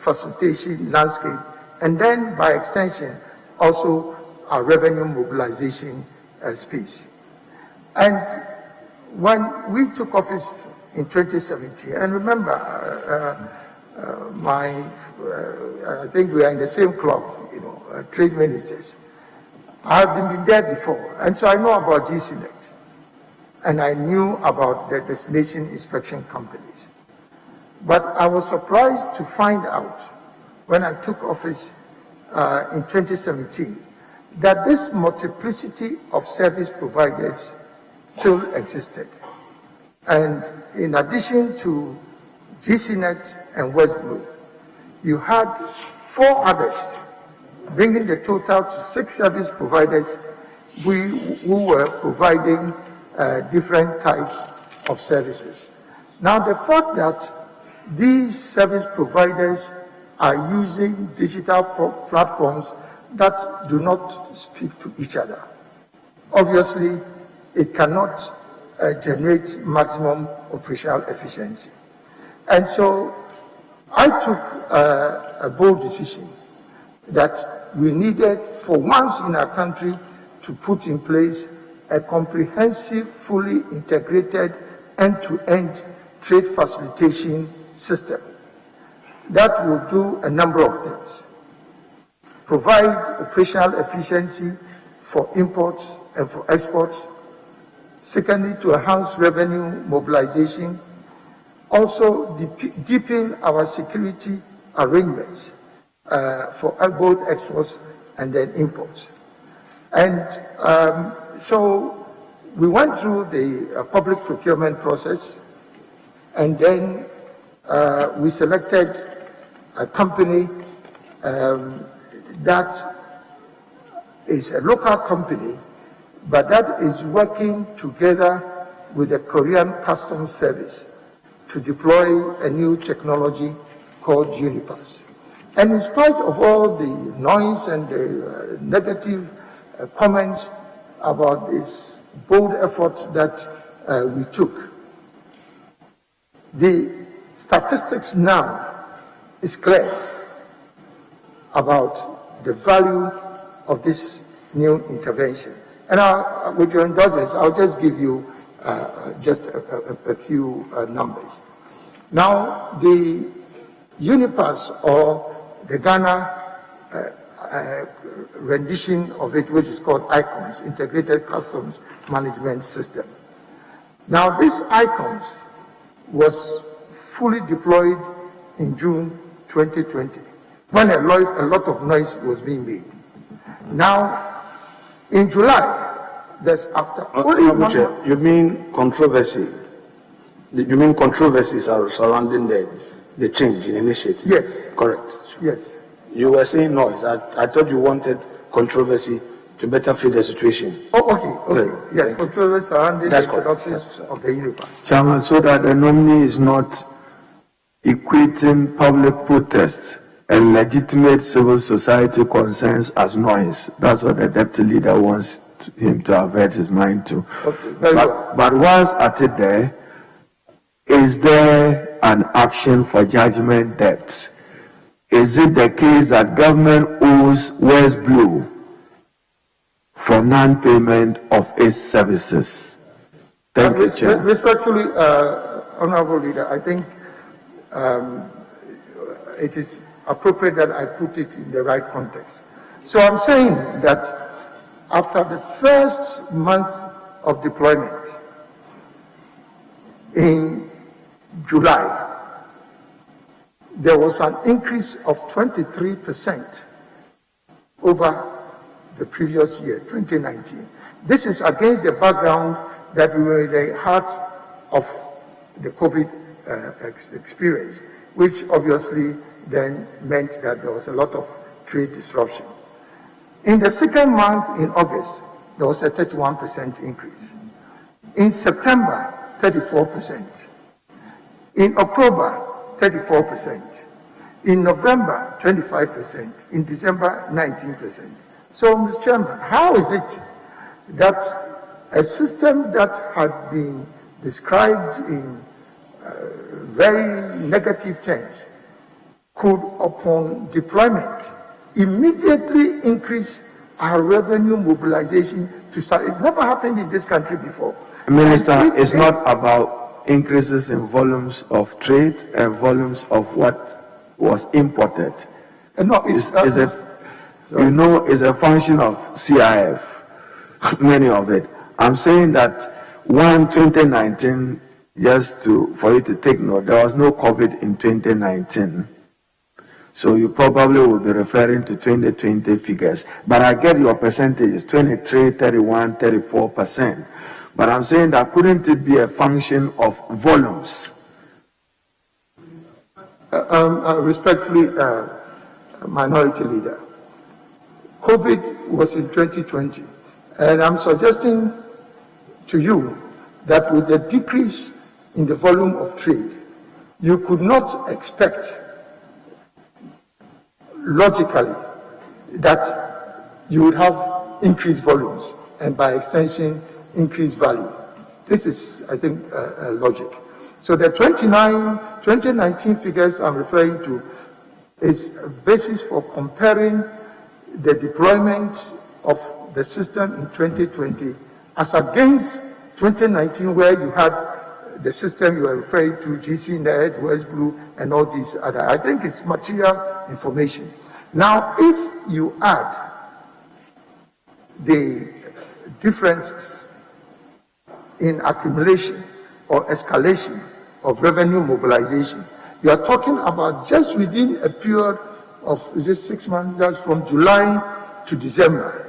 facilitation landscape, and then by extension also our revenue mobilization space. And when we took office in 2017, and remember, I think we are in the same club, trade ministers. I have been there before, and so I know about GCNet, and I knew about the destination inspection companies. But I was surprised to find out when I took office in 2017 that this multiplicity of service providers still existed. And in addition to GCNet and West Blue, you had 4 others, bringing the total to 6 service providers who were providing different types of services. Now, the fact that these service providers are using digital platforms that do not speak to each other. Obviously, it cannot generate maximum operational efficiency. And so I took a bold decision that we needed, for once in our country, to put in place a comprehensive, fully integrated, end-to-end trade facilitation system that will do a number of things. Provide operational efficiency for imports and for exports. Secondly, to enhance revenue mobilization. Also, deepen our security arrangements for both exports and then imports. And so we went through the public procurement process, and then we selected a company that is a local company, but that is working together with the Korean Customs Service to deploy a new technology called Unipass. And in spite of all the noise and the negative comments about this bold effort that we took, the statistics now is clear about the value of this new intervention. And with your indulgence, I'll just give you just a few numbers. Now, the Unipass, or the Ghana rendition of it, which is called ICOMS, Integrated Customs Management System. Now, this ICOMS was fully deployed in June 2020, when a lot of noise was being made. Now, in July, that's after. You mean controversy? You mean controversies are surrounding the change in initiative? Yes. Correct. Yes. You were saying noise. I thought you wanted controversy to better fit the situation. Oh, okay. Yes, controversy surrounding the production of the Unipass. Chairman, so that the nominee is not equating public protest and legitimate civil society concerns as noise. That's what the deputy leader wants him to avert his mind to. Okay, but once at it there, is there an action for judgment debt? Is it the case that government owes West Blue for non-payment of its services? Thank you, Chair. Respectfully, Honorable Leader, I think it is appropriate that I put it in the right context. So I'm saying that after the first month of deployment in July, there was an increase of 23% over the previous year, 2019. This is against the background that we were in the heart of the COVID experience, which obviously then meant that there was a lot of trade disruption. In the second month, in August, there was a 31% increase. In September, 34%. In October, 34%. In November, 25%. In December, 19%. So, Mr. Chairman, how is it that a system that had been described in very negative terms could, upon deployment, immediately increase our revenue mobilization to start? It's never happened in this country before. Minister, it's not about increases in volumes of trade and volumes of what was imported. No, it's a function of CIF, many of it. I'm saying that 2019, for you to take note, there was no COVID in 2019. So you probably will be referring to 2020 figures. But I get your percentages, 23, 31, 34%. But I'm saying that couldn't it be a function of volumes? Respectfully, Minority Leader, COVID was in 2020. And I'm suggesting to you that with the decrease in the volume of trade, you could not expect logically that you would have increased volumes and by extension, increased value. This is, I think, logic. So the 2019 figures I'm referring to is a basis for comparing the deployment of the system in 2020 as against 2019, where you had the system you are referring to, GCNet, West Blue, and all these other. I think it's material information. Now, if you add the differences in accumulation or escalation of revenue mobilization, you are talking about just within a period of just 6 months, that's from July to December,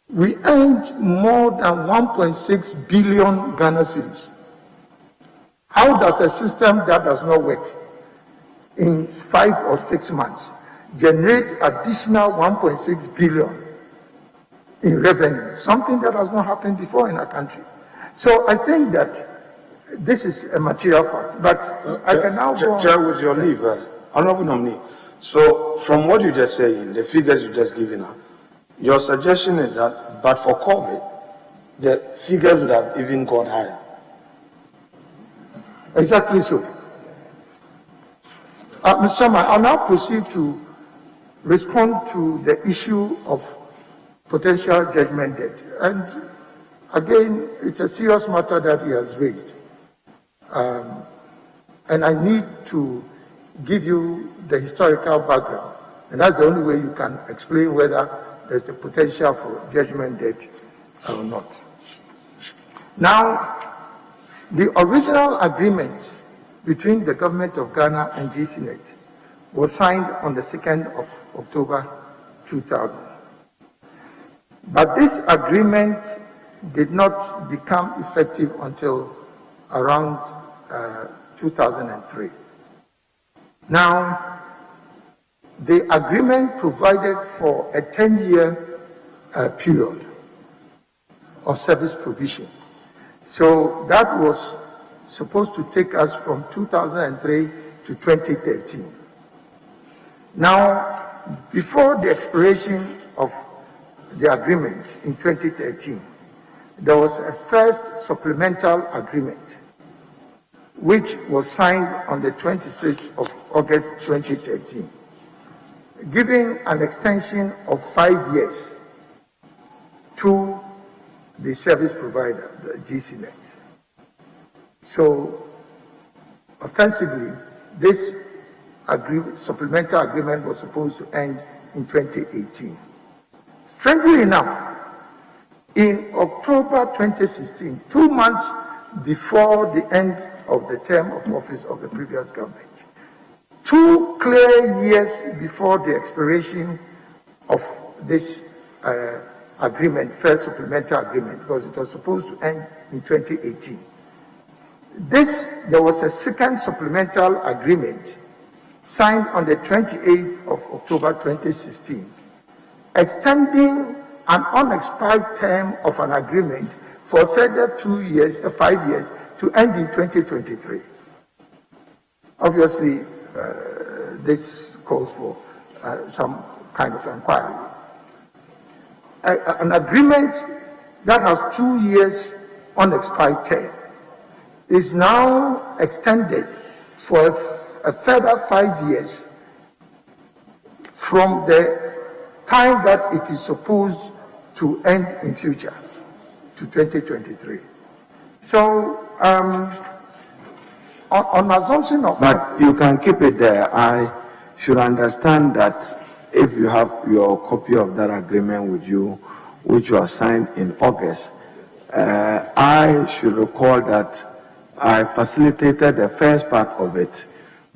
we earned more than 1.6 billion Ghana cedis. How does a system that does not work in 5 or 6 months generate additional 1.6 billion in revenue? Something that has not happened before in our country. So I think that this is a material fact. But I can now go on. Chair, with your leave, Honorable Nominee. So from what you just saying, the figures you just given out, your suggestion is that, but for COVID, the figures would have even gone higher. Exactly so. Mr. Chairman, I'll now proceed to respond to the issue of potential judgment debt. And again, it's a serious matter that he has raised. And I need to give you the historical background. And that's the only way you can explain whether there's the potential for judgment debt or not. Now, the original agreement between the government of Ghana and GCNet was signed on the 2nd of October 2000. But this agreement did not become effective until around 2003. Now, the agreement provided for a 10-year period of service provision. So that was supposed to take us from 2003 to 2013. Now, before the expiration of the agreement in 2013, there was a first supplemental agreement, which was signed on the 26th of August 2013, giving an extension of 5 years to the service provider, the GCNet. So, ostensibly, this supplemental agreement was supposed to end in 2018. Strangely enough, in October 2016, 2 months before the end of the term of office of the previous government, 2 clear years before the expiration of this agreement, first supplemental agreement, because it was supposed to end in 2018. There was a second supplemental agreement signed on the 28th of October 2016, extending an unexpired term of an agreement for a further 5 years to end in 2023. Obviously, this calls for some kind of inquiry. An agreement that has 2 years unexpired term is now extended for a further 5 years from the time that it is supposed to end in future to 2023. So, on assumption of... But you can keep it there. I should understand that if you have your copy of that agreement with you, which was signed in August, I should recall that I facilitated the first part of it,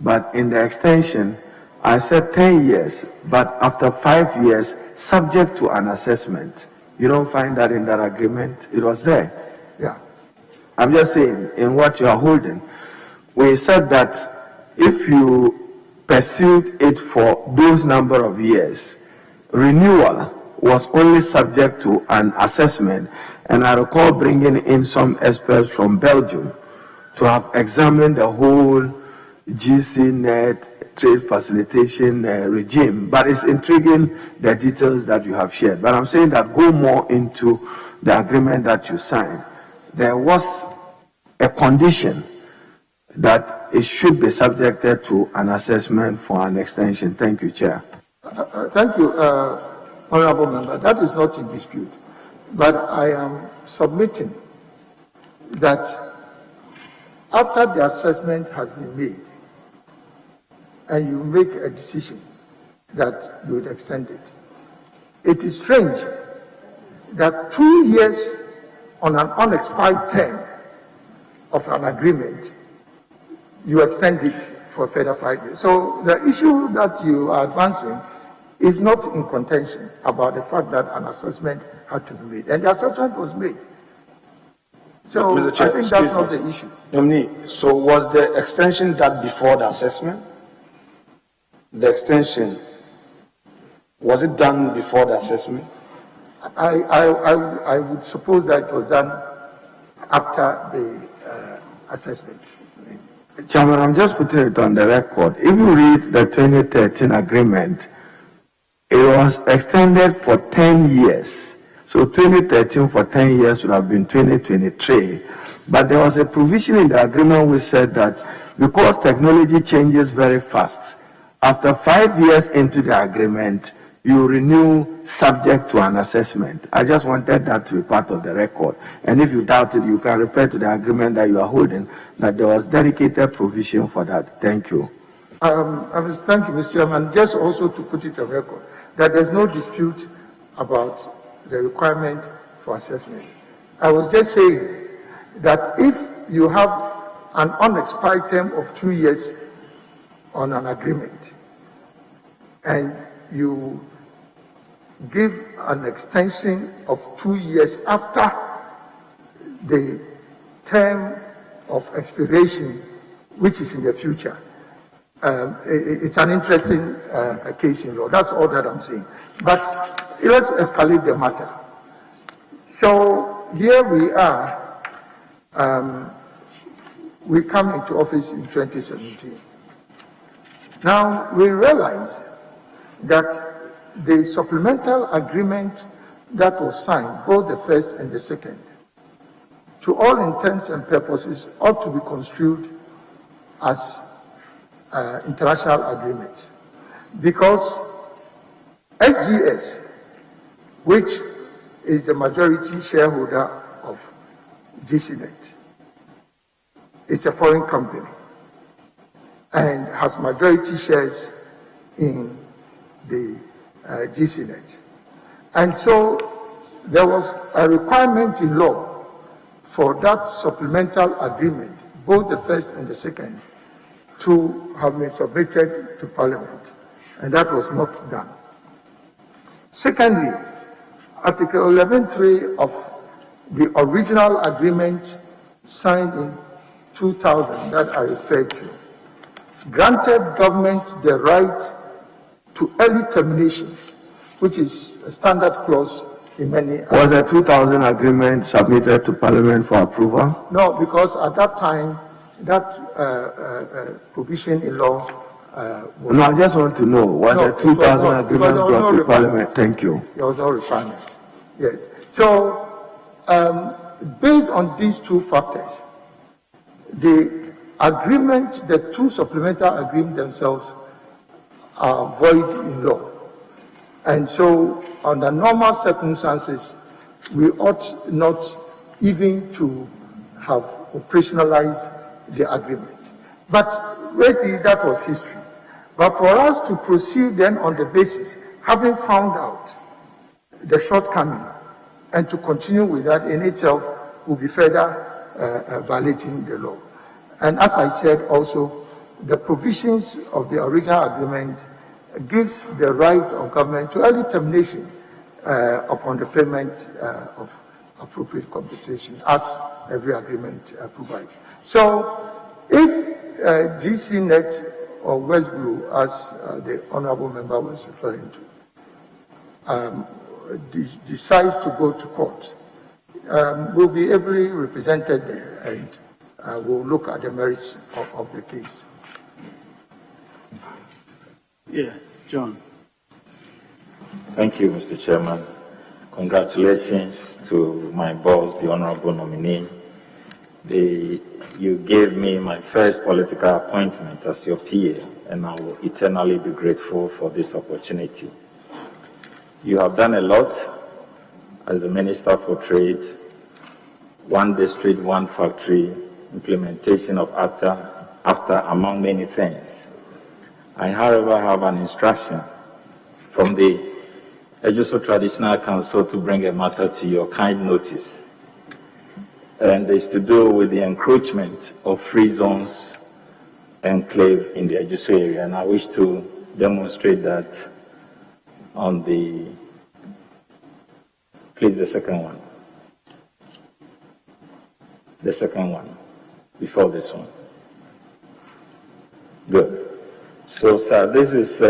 but in the extension, I said 10 years, but after 5 years, subject to an assessment. You don't find that in that agreement? It was there. Yeah. I'm just saying, in what you are holding, we said that if you pursued it for those number of years, renewal was only subject to an assessment, and I recall bringing in some experts from Belgium to have examined the whole GCNet trade facilitation regime. But it's intriguing, the details that you have shared. But I'm saying that go more into the agreement that you signed. There was a condition that it should be subjected to an assessment for an extension. Thank you, Chair. Thank you, Honorable Member. That is not in dispute. But I am submitting that after the assessment has been made and you make a decision that you would extend it, it is strange that 2 years on an unexpired term of an agreement, you extend it for a further 5 years. So the issue that you are advancing is not in contention about the fact that an assessment had to be made. And the assessment was made. So Mr. Chair, I think that's not the issue. Nominee, so was the extension done before the assessment? The extension, was it done before the assessment? I would suppose that it was done after the assessment. Chairman, I'm just putting it on the record. If you read the 2013 agreement, it was extended for 10 years. So 2013 for 10 years would have been 2023. But there was a provision in the agreement which said that because technology changes very fast, after 5 years into the agreement, you renew subject to an assessment. I just wanted that to be part of the record. And if you doubt it, you can refer to the agreement that you are holding, that there was dedicated provision for that. Thank you. Thank you, Mr. Chairman. Just also to put it on record, that there's no dispute about the requirement for assessment. I was just saying that if you have an unexpired term of 2 years on an agreement, and you give an extension of 2 years after the term of expiration, which is in the future, it's an interesting case in law. That's all that I'm saying. But let's escalate the matter. So here we are. We come into office in 2017. Now we realize that the supplemental agreement that was signed, both the first and the second, to all intents and purposes ought to be construed as international agreements, because SGS, which is the majority shareholder of GCNet, is a foreign company and has majority shares in the GCNet. And so there was a requirement in law for that supplemental agreement, both the first and the second, to have been submitted to Parliament, and that was not done. Secondly, Article 11.3 of the original agreement signed in 2000 that I referred to granted government the right to early termination, which is a standard clause in many. Was the 2000 agreement submitted to Parliament for approval? No, because at that time, that provision in law was... No, I just want to know, was the 2000 agreement brought to Parliament? Thank you. There was no requirement, yes. So, based on these two factors, the agreement, the two supplemental agreements themselves are void in law. And so, under normal circumstances, we ought not even to have operationalized the agreement. But maybe that was history. But for us to proceed then on the basis, having found out the shortcoming, and to continue with that in itself will be further violating the law. And as I said also, the provisions of the original agreement gives the right of government to early termination upon the payment of appropriate compensation, as every agreement provides. So, if GCNet or West Blue, as the honourable member was referring to, decides to go to court, will be ably represented there, and will look at the merits of the case. Yes, John. Thank you, Mr. Chairman. Congratulations to my boss, the honorable nominee. You gave me my first political appointment as your PA, and I will eternally be grateful for this opportunity. You have done a lot as the Minister for Trade, one district, one factory, implementation of AFTA, among many things. I, however, have an instruction from the Ejuso Traditional Council to bring a matter to your kind notice. And it's to do with the encroachment of free zones enclave in the Ejuso area. And I wish to demonstrate that on the, please, the second one. The second one, before this one. Good. So, sir, this is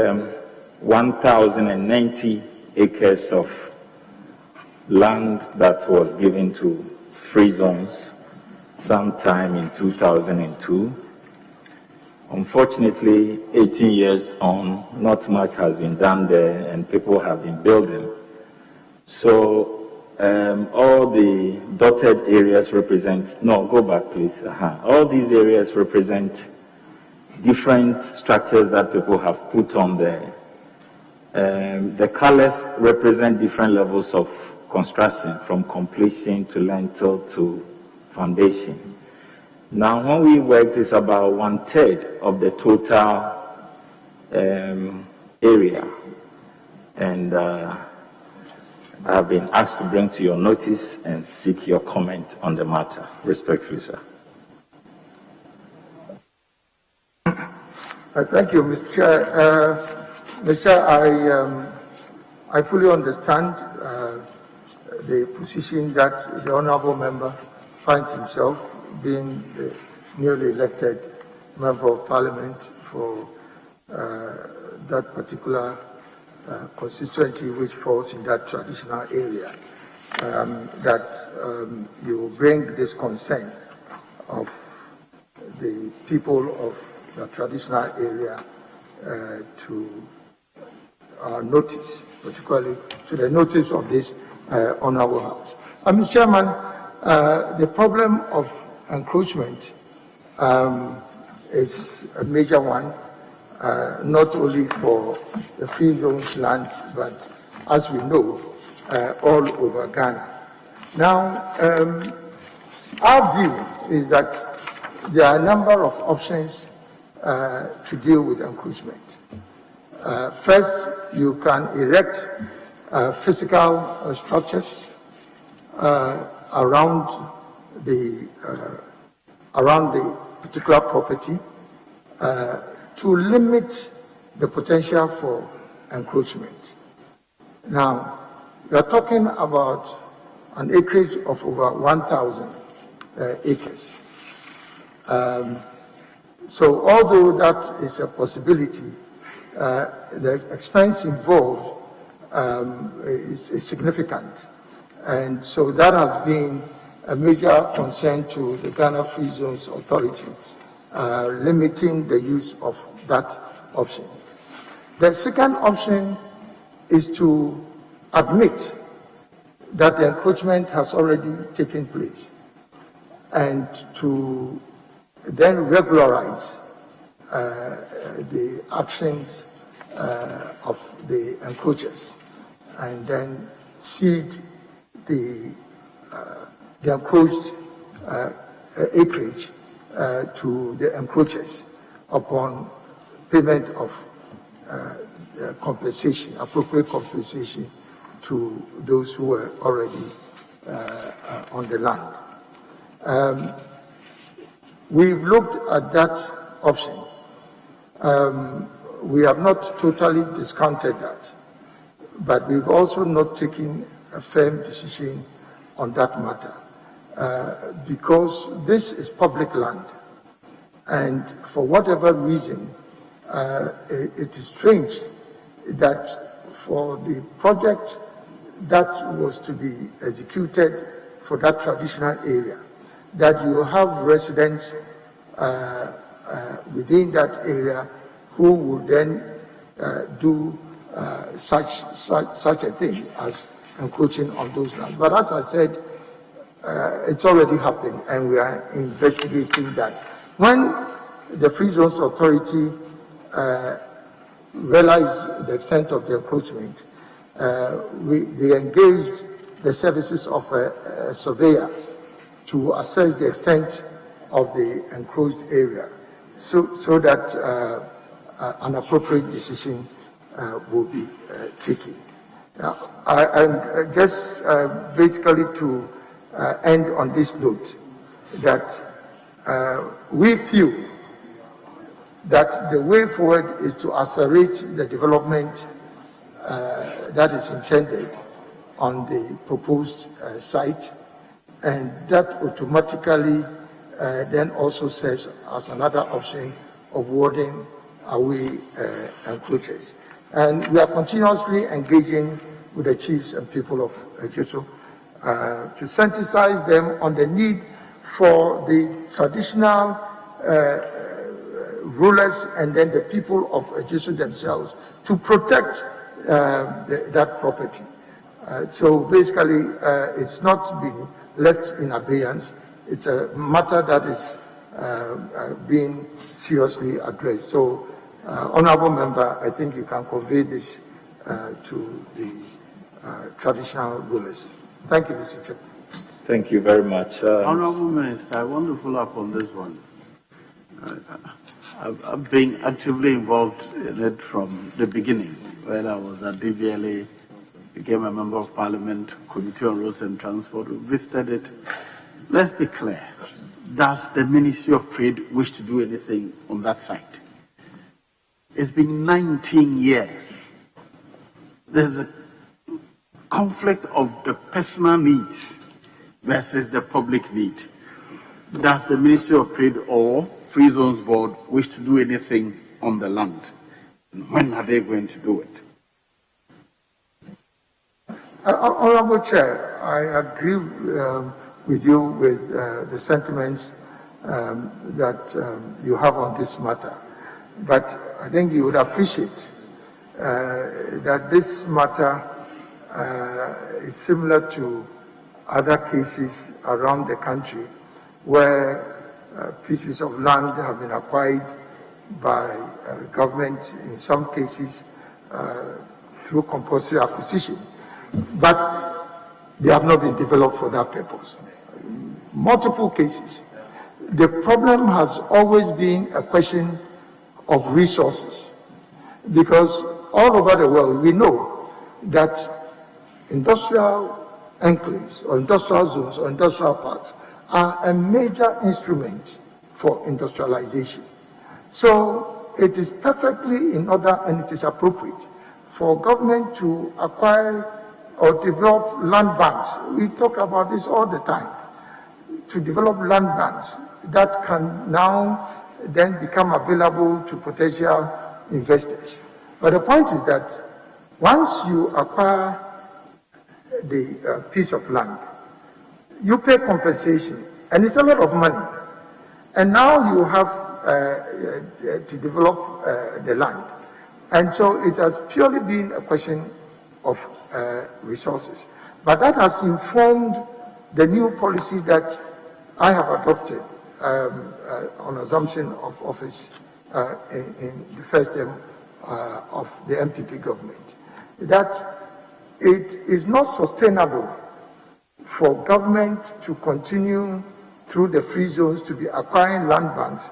1,090 acres of land that was given to free zones sometime in 2002. Unfortunately, 18 years on, not much has been done there and people have been building. So all the dotted areas represent, no, go back please. All these areas represent different structures that people have put on there. The colors represent different levels of construction, from completion to lintel to foundation. Now, when we worked, it's about 1/3 of the total area. And I've been asked to bring to your notice and seek your comment on the matter. Respectfully, sir. Thank you, Mr. Chair. Mr. Chair, I fully understand the position that the honourable member finds himself, being the newly elected member of parliament for that particular constituency which falls in that traditional area, that you bring this concern of the people of the traditional area to our notice, particularly to the notice of this honourable house. Mr. Chairman, the problem of encroachment is a major one, not only for the free zones land, but as we know, all over Ghana. Now, our view is that there are a number of options to deal with encroachment. First, you can erect physical structures around the particular property to limit the potential for encroachment. Now, we are talking about an acreage of over 1,000 acres. So although that is a possibility, the expense involved is significant. And so that has been a major concern to the Ghana Free Zones Authority, limiting the use of that option. The second option is to admit that the encroachment has already taken place and to then regularize the actions of the encroachers and then cede the encroached acreage to the encroachers upon payment of compensation, appropriate compensation to those who were already on the land. We've looked at that option. We have not totally discounted that, but we've also not taken a firm decision on that matter because this is public land, and for whatever reason, it is strange that for the project that was to be executed for that traditional area, that you have residents within that area who would then do such a thing as encroaching on those lands. But as I said, it's already happened, and we are investigating that. When the Free Zones Authority realized the extent of the encroachment, they engaged the services of a surveyor to assess the extent of the encroached area, so that an appropriate decision will be taken. And just basically to end on this note, that we feel that the way forward is to accelerate the development that is intended on the proposed site, and that automatically then also serves as another option of warding away encroachers. And we are continuously engaging with the chiefs and people of Ejisu to sensitize them on the need for the traditional rulers and then the people of Ejisu themselves to protect that property. So basically, it's not being left in abeyance. It's a matter that is being seriously addressed. So, Honorable Member, I think you can convey this to the traditional rulers. Thank you, Mr. Chair. Thank you very much. Honorable Minister, I want to follow up on this one. I've been actively involved in it from the beginning, when I was at DVLA, became a member of Parliament, Committee on Roads and Transport. We visited it. Let's be clear. Does the Ministry of Trade wish to do anything on that site? It's been 19 years. There's a conflict of the personal needs versus the public need. Does the Ministry of Trade or Free Zones Board wish to do anything on the land? And when are they going to do it? Honorable Chair, I agree with you with the sentiments that you have on this matter. But I think you would appreciate that this matter is similar to other cases around the country where pieces of land have been acquired by government, in some cases through compulsory acquisition, but they have not been developed for that purpose. Multiple cases. The problem has always been a question of resources, because all over the world we know that industrial enclaves or industrial zones or industrial parks are a major instrument for industrialization. So it is perfectly in order and it is appropriate for government to acquire or develop land banks. We talk about this all the time. To develop land banks that can now then become available to potential investors. But the point is that once you acquire the piece of land, you pay compensation, and it's a lot of money. And now you have to develop the land. And so it has purely been a question of resources. But that has informed the new policy that I have adopted on assumption of office in the first term of the MPP government, that it is not sustainable for government to continue through the free zones to be acquiring land banks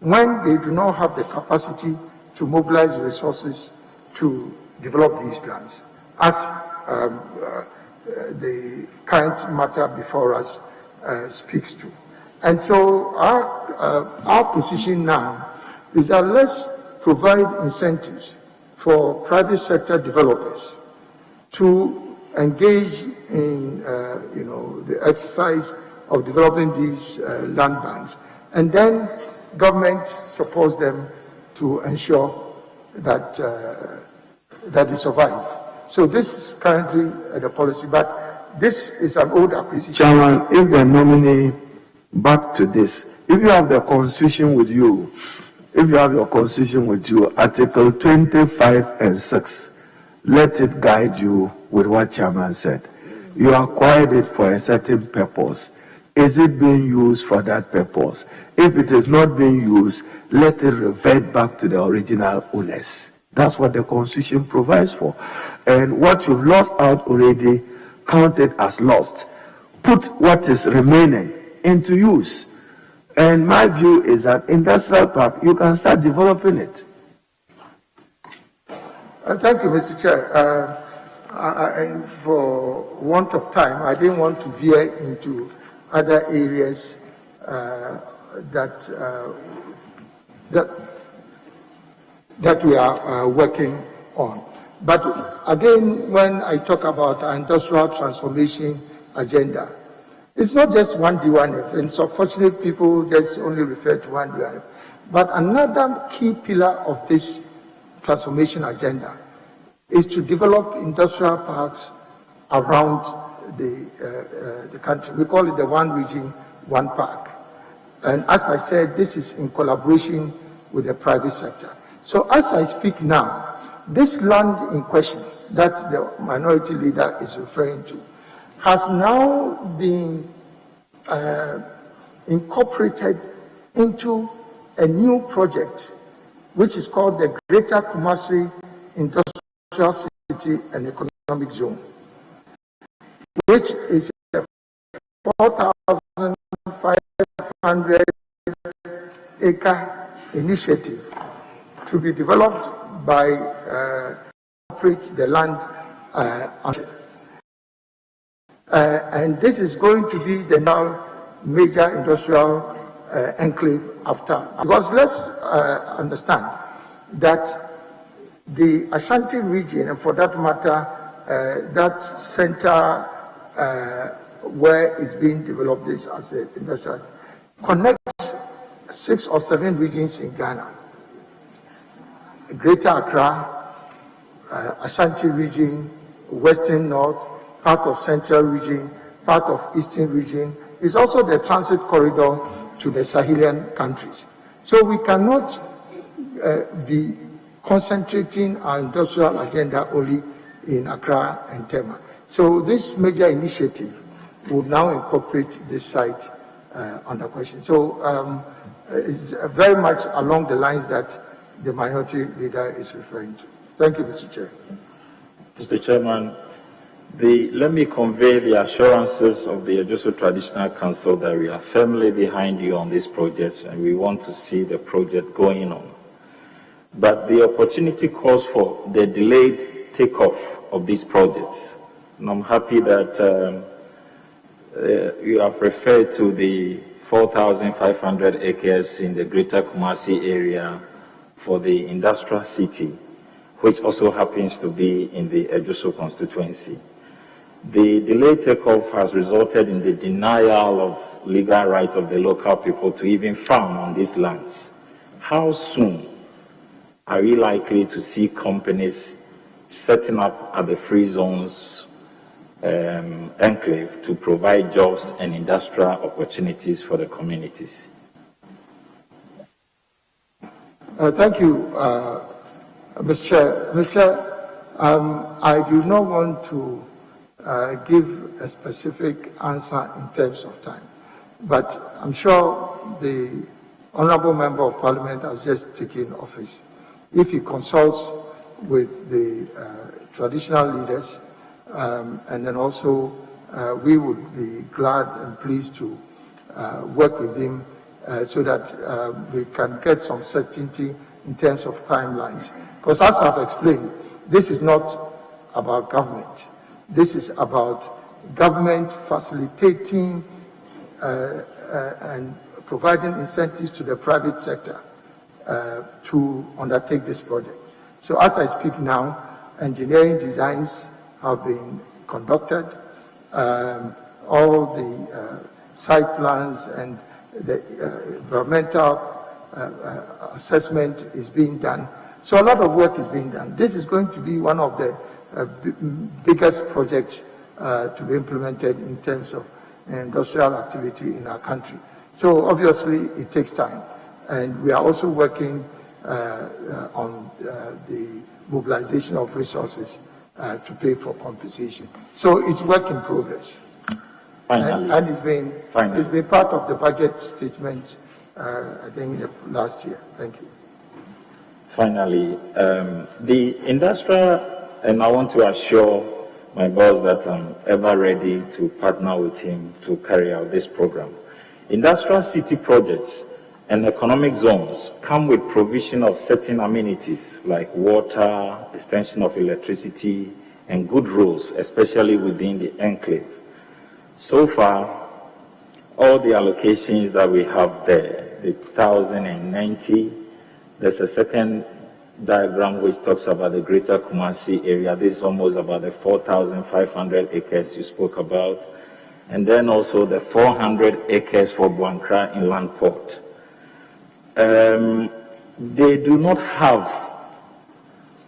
when they do not have the capacity to mobilize resources to develop these lands, as the current matter before us speaks to. And so our position now is that let's provide incentives for private sector developers to engage in the exercise of developing these land banks, and then government supports them to ensure that that they survive. So this is currently the policy, but this is an old acquisition. Chairman, if the nominee, back to this, if you have the constitution with you, if you have your constitution with you, Article 25 and 6, let it guide you with what Chairman said. You acquired it for a certain purpose. Is it being used for that purpose? If it is not being used, let it revert back to the original owners. That's what the Constitution provides for. And what you've lost out already, count it as lost. Put what is remaining into use. And my view is that industrial park, you can start developing it. Thank you, Mr. Chair. For want of time, I didn't want to veer into other areas that we are working on. But again, when I talk about our industrial transformation agenda, it's not just one D1F, and so fortunate people just only refer to one D1F. But another key pillar of this transformation agenda is to develop industrial parks around the country. We call it the one region, one park. And as I said, this is in collaboration with the private sector. So as I speak now, this land in question that the minority leader is referring to has now been incorporated into a new project which is called the Greater Kumasi Industrial City and Economic Zone, which is a 4,500 acre initiative to be developed by the land and this is going to be the now major industrial enclave after. Because let's understand that the Ashanti region, and for that matter, that center where it's being developed this as an industrial, connects 6 or 7 regions in Ghana. Greater Accra, Ashanti region, Western North, part of Central region, part of Eastern region. Is also the transit corridor to the Sahelian countries. So we cannot be concentrating our industrial agenda only in Accra and Tema. So this major initiative would now incorporate this site under question. So it's very much along the lines that the minority leader is referring to. Thank you, Mr. Chair. Mr. Chairman, let me convey the assurances of the Ejoso Traditional Council that we are firmly behind you on this project and we want to see the project going on. But the opportunity calls for the delayed takeoff of these projects. And I'm happy that you have referred to the 4,500 acres in the Greater Kumasi area for the industrial city, which also happens to be in the Ejoso constituency. The delayed takeoff has resulted in the denial of legal rights of the local people to even farm on these lands. How soon are we likely to see companies setting up at the free zones enclave to provide jobs and industrial opportunities for the communities? Thank you, Mr. Chair. I do not want to give a specific answer in terms of time, but I'm sure the Honorable Member of Parliament has just taken office. If he consults with the traditional leaders, and then also we would be glad and pleased to work with him so that we can get some certainty in terms of timelines. Because as I've explained, this is not about government. This is about government facilitating and providing incentives to the private sector to undertake this project. So as I speak now, engineering designs have been conducted. All the site plans and the environmental assessment is being done. So a lot of work is being done. This is going to be one of the biggest projects to be implemented in terms of industrial activity in our country. So obviously it takes time. And we are also working on the mobilization of resources to pay for compensation. So it's work in progress. Finally. And it's been part of the budget statement, I think, last year. Thank you. Finally, the industrial, and I want to assure my boss that I'm ever ready to partner with him to carry out this program. Industrial city projects and economic zones come with provision of certain amenities like water, extension of electricity, and good roads, especially within the enclave. So far, all the allocations that we have there, the 1,090, there's a second diagram which talks about the greater Kumasi area. This is almost about the 4,500 acres you spoke about. And then also the 400 acres for Buankra Inland Port. They do not have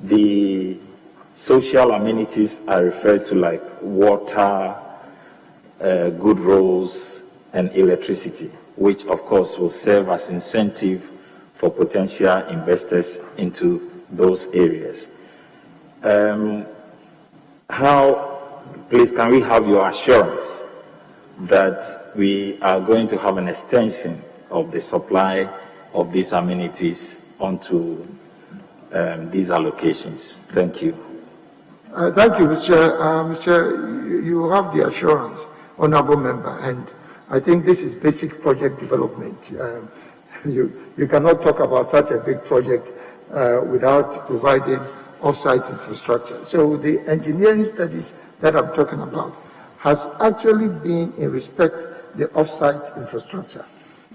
the social amenities I refer to, like water, good roads, and electricity, which of course will serve as incentive for potential investors into those areas. Please, can we have your assurance that we are going to have an extension of the supply of these amenities onto these allocations? Thank you. Thank you, Mr. You have the assurance, Honorable Member, and I think this is basic project development. You cannot talk about such a big project without providing off-site infrastructure. So the engineering studies that I'm talking about has actually been in respect the off-site infrastructure.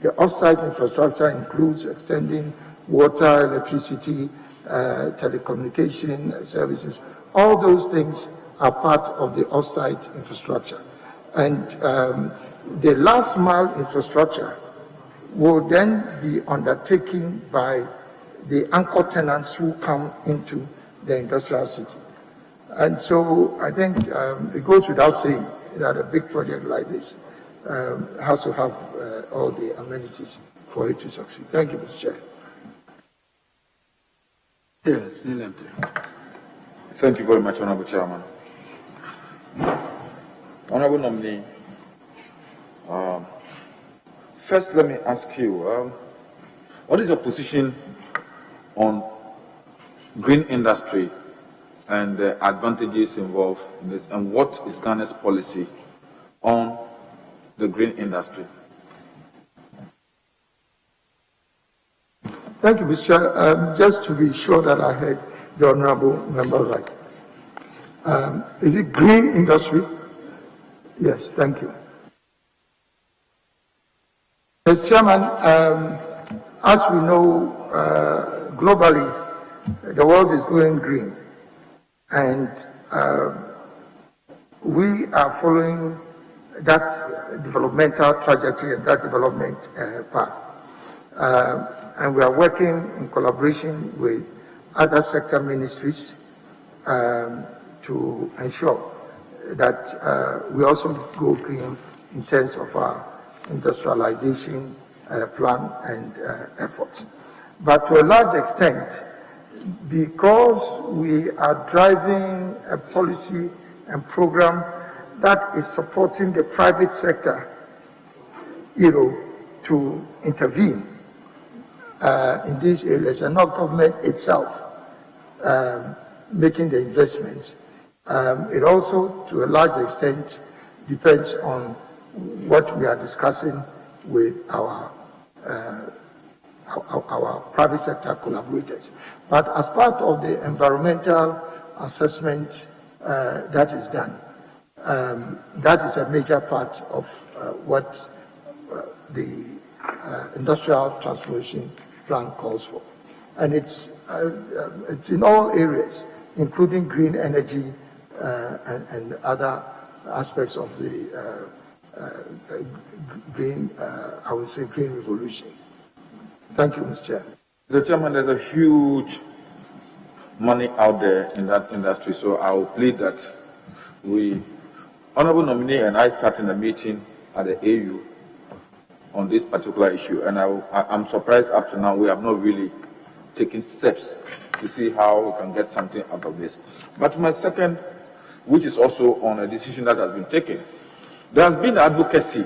The off-site infrastructure includes extending water, electricity, telecommunication services. All those things are part of the off-site infrastructure. And the last mile infrastructure will then be undertaken by the anchor tenants who come into the industrial city. And so I think it goes without saying that a big project like this has to have all the amenities for it to succeed. Thank you, Mr. Chair. Yes, Nilemte. Thank you very much, Honorable Chairman. Honorable nominee, first let me ask you, what is your position on green industry and the advantages involved in this, and what is Ghana's policy on the green industry? Thank you, Mr. Chair. Just to be sure that I heard the Honorable Member right. Is it green industry? Yes, thank you. Mr. Chairman, as we know, globally, the world is going green, and we are following that developmental trajectory and that development path. And we are working in collaboration with other sector ministries to ensure that we also go green in terms of our industrialization plan and efforts. But to a large extent, because we are driving a policy and program that is supporting the private sector, to intervene in these areas, and not government itself making the investments. It also, to a large extent, depends on what we are discussing with our private sector collaborators. But as part of the environmental assessment that is done, that is a major part of what the industrial transformation plan calls for. And it's in all areas, including green energy and other aspects of the green, I would say, green revolution. Thank you, Mr. Chair. Mr. Chairman, there's a huge money out there in that industry, so I will plead that Honorable nominee and I sat in a meeting at the AU on this particular issue, and I'm surprised up to now we have not really taken steps to see how we can get something out of this. But my second, which is also on a decision that has been taken, there has been advocacy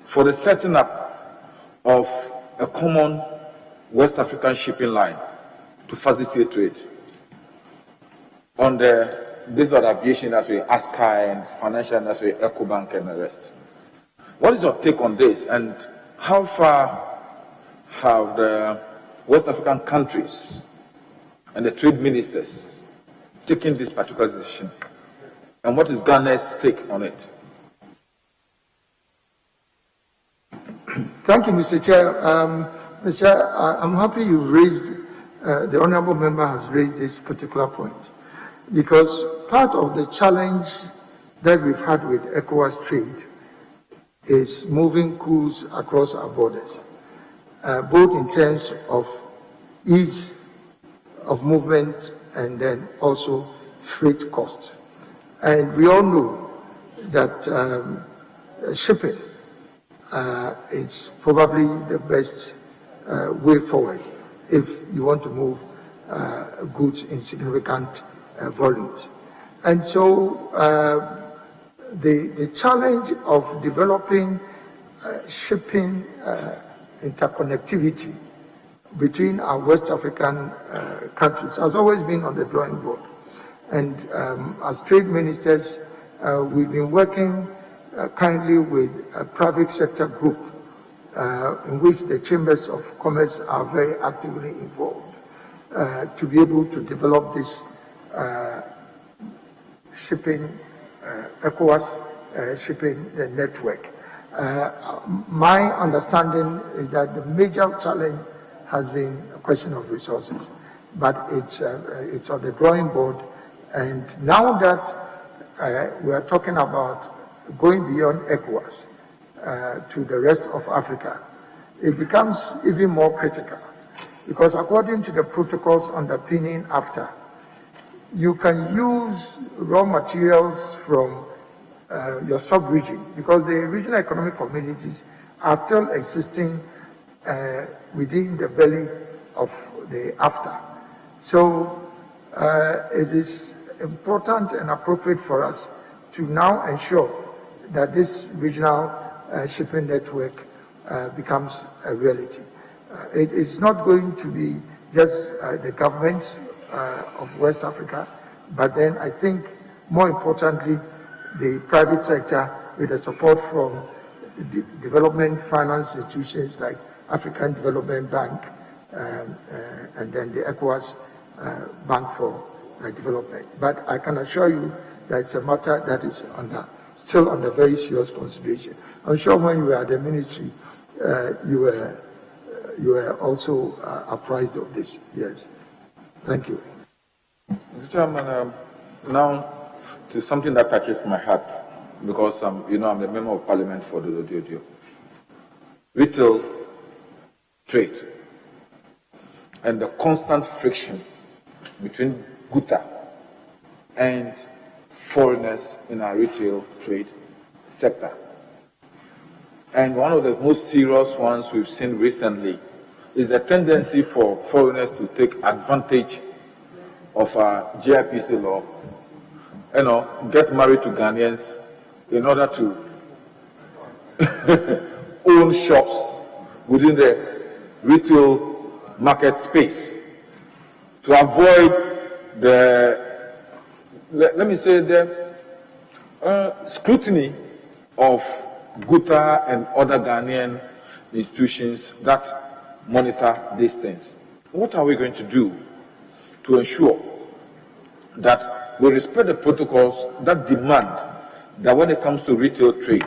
for the setting up of a common West African shipping line to facilitate trade on the basis of aviation industry, ASCA, and financial industry, EcoBank, and the rest. What is your take on this, and how far have the West African countries and the trade ministers taken this particular decision, and what is Ghana's take on it? Thank you, Mr. Chair. Mr. Chair, I'm happy you've raised, the Honourable Member has raised this particular point, because part of the challenge that we've had with ECOWAS trade is moving goods across our borders, both in terms of ease of movement and then also freight costs. And we all know that shipping is probably the best way forward if you want to move goods in significant volumes. And so the challenge of developing shipping interconnectivity between our West African countries has always been on the drawing board. And as trade ministers, we've been working kindly with a private sector group in which the chambers of commerce are very actively involved to be able to develop this shipping, ECOWAS shipping network. My understanding is that the major challenge has been a question of resources, but it's on the drawing board. And now that we are talking about going beyond ECOWAS to the rest of Africa, it becomes even more critical, because according to the protocols underpinning AFTA, you can use raw materials from your sub-region, because the regional economic communities are still existing within the belly of the AFTA. So it is important and appropriate for us to now ensure that this regional shipping network becomes a reality. It is not going to be just the governments of West Africa, but then I think more importantly, the private sector with the support from the development finance institutions like African Development Bank and then the ECOWAS Bank for Development. But I can assure you that it's a matter that is still under very serious consideration. I'm sure when you were at the ministry, you were also apprised of this. Yes. Thank you. Mr. Chairman, now to something that touches my heart, because I'm the member of Parliament for the Dodio. Retail trade and the constant friction between Guta and foreigners in our retail trade sector. And one of the most serious ones we've seen recently is a tendency for foreigners to take advantage of our GIPC law, get married to Ghanaians in order to own shops within the retail market space to avoid the, let me say, the scrutiny of Guta and other Ghanaian institutions that monitor these things. What are we going to do to ensure that we respect the protocols that demand that when it comes to retail trade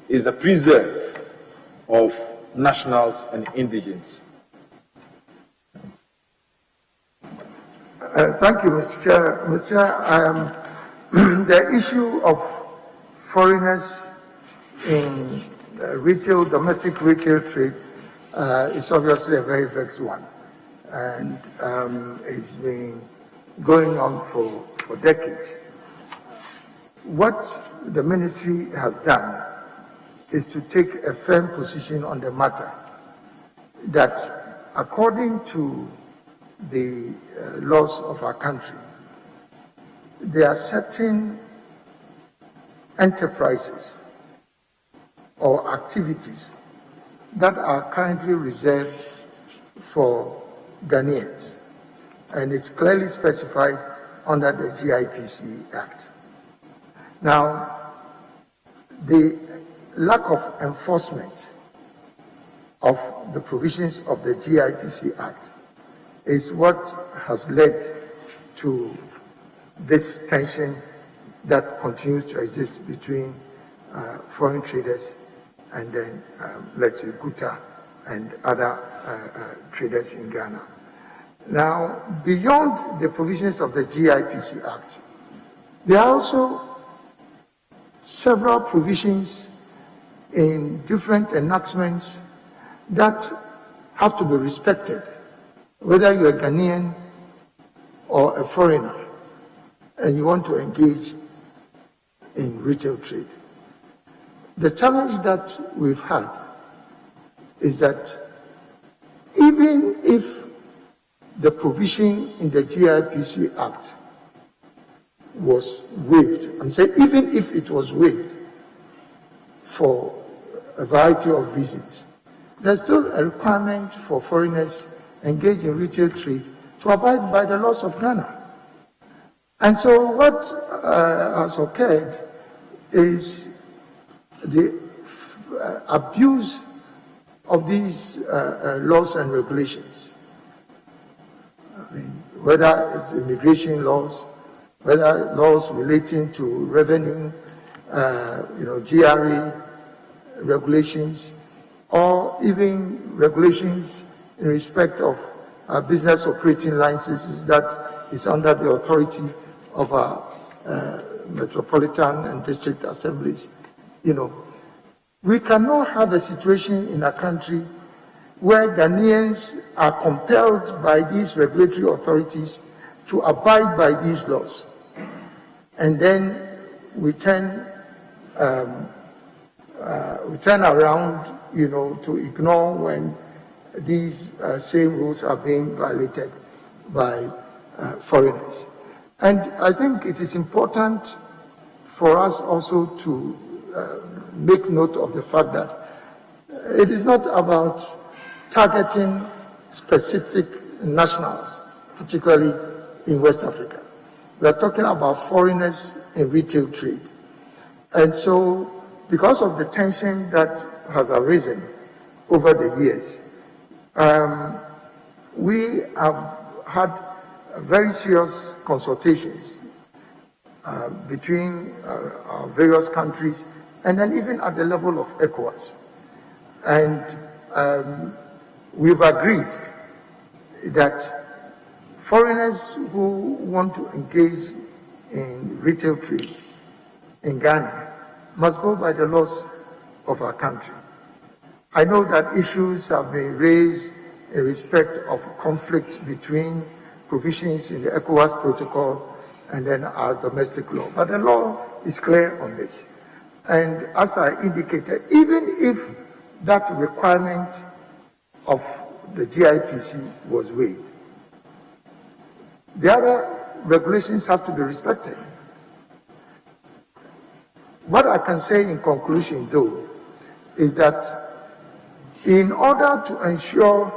is a preserve of nationals and indigents? Thank you, Mr. Chair. Mr. Chair, the issue of foreigners in domestic retail trade is obviously a very vexed one, and it's been going on for decades. What the ministry has done is to take a firm position on the matter that according to the laws of our country, there are certain enterprises or activities that are currently reserved for Ghanaians, and it's clearly specified under the GIPC Act. Now, the lack of enforcement of the provisions of the GIPC Act is what has led to this tension that continues to exist between foreign traders and then, let's say, Guta and other traders in Ghana. Now, beyond the provisions of the GIPC Act, there are also several provisions in different enactments that have to be respected, whether you're a Ghanaian or a foreigner and you want to engage in retail trade. The challenge that we've had is that even if the provision in the GIPC Act was waived, I'm saying even if it was waived for a variety of reasons, there's still a requirement for foreigners engaged in retail trade to abide by the laws of Ghana. And so what has occurred is the abuse of these laws and regulations. I mean, whether it's immigration laws, whether laws relating to revenue, GRA regulations, or even regulations in respect of business operating licenses that is under the authority of our metropolitan and district assemblies. We cannot have a situation in our country where Ghanaians are compelled by these regulatory authorities to abide by these laws, and then we turn around, to ignore when these same rules are being violated by foreigners. And I think it is important for us also to make note of the fact that it is not about targeting specific nationals, particularly in West Africa. We are talking about foreigners in retail trade. And so, because of the tension that has arisen over the years, we have had very serious consultations between our various countries, and then even at the level of ECOWAS. And we've agreed that foreigners who want to engage in retail trade in Ghana must go by the laws of our country. I know that issues have been raised in respect of conflicts between provisions in the ECOWAS protocol and then our domestic law. But the law is clear on this. And as I indicated, even if that requirement of the GIPC was waived, the other regulations have to be respected. What I can say in conclusion, though, is that in order to ensure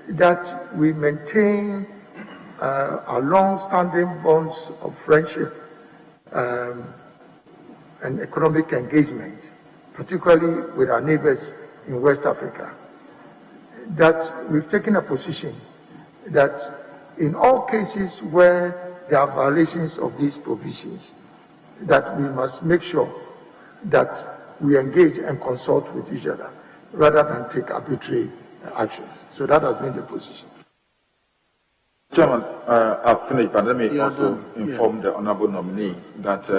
that we maintain our long-standing bonds of friendship and economic engagement, particularly with our neighbors in West Africa, that we've taken a position that in all cases where there are violations of these provisions, that we must make sure that we engage and consult with each other rather than take arbitrary actions. So that has been the position. Chairman, I've finished, but let me also inform the honorable nominee that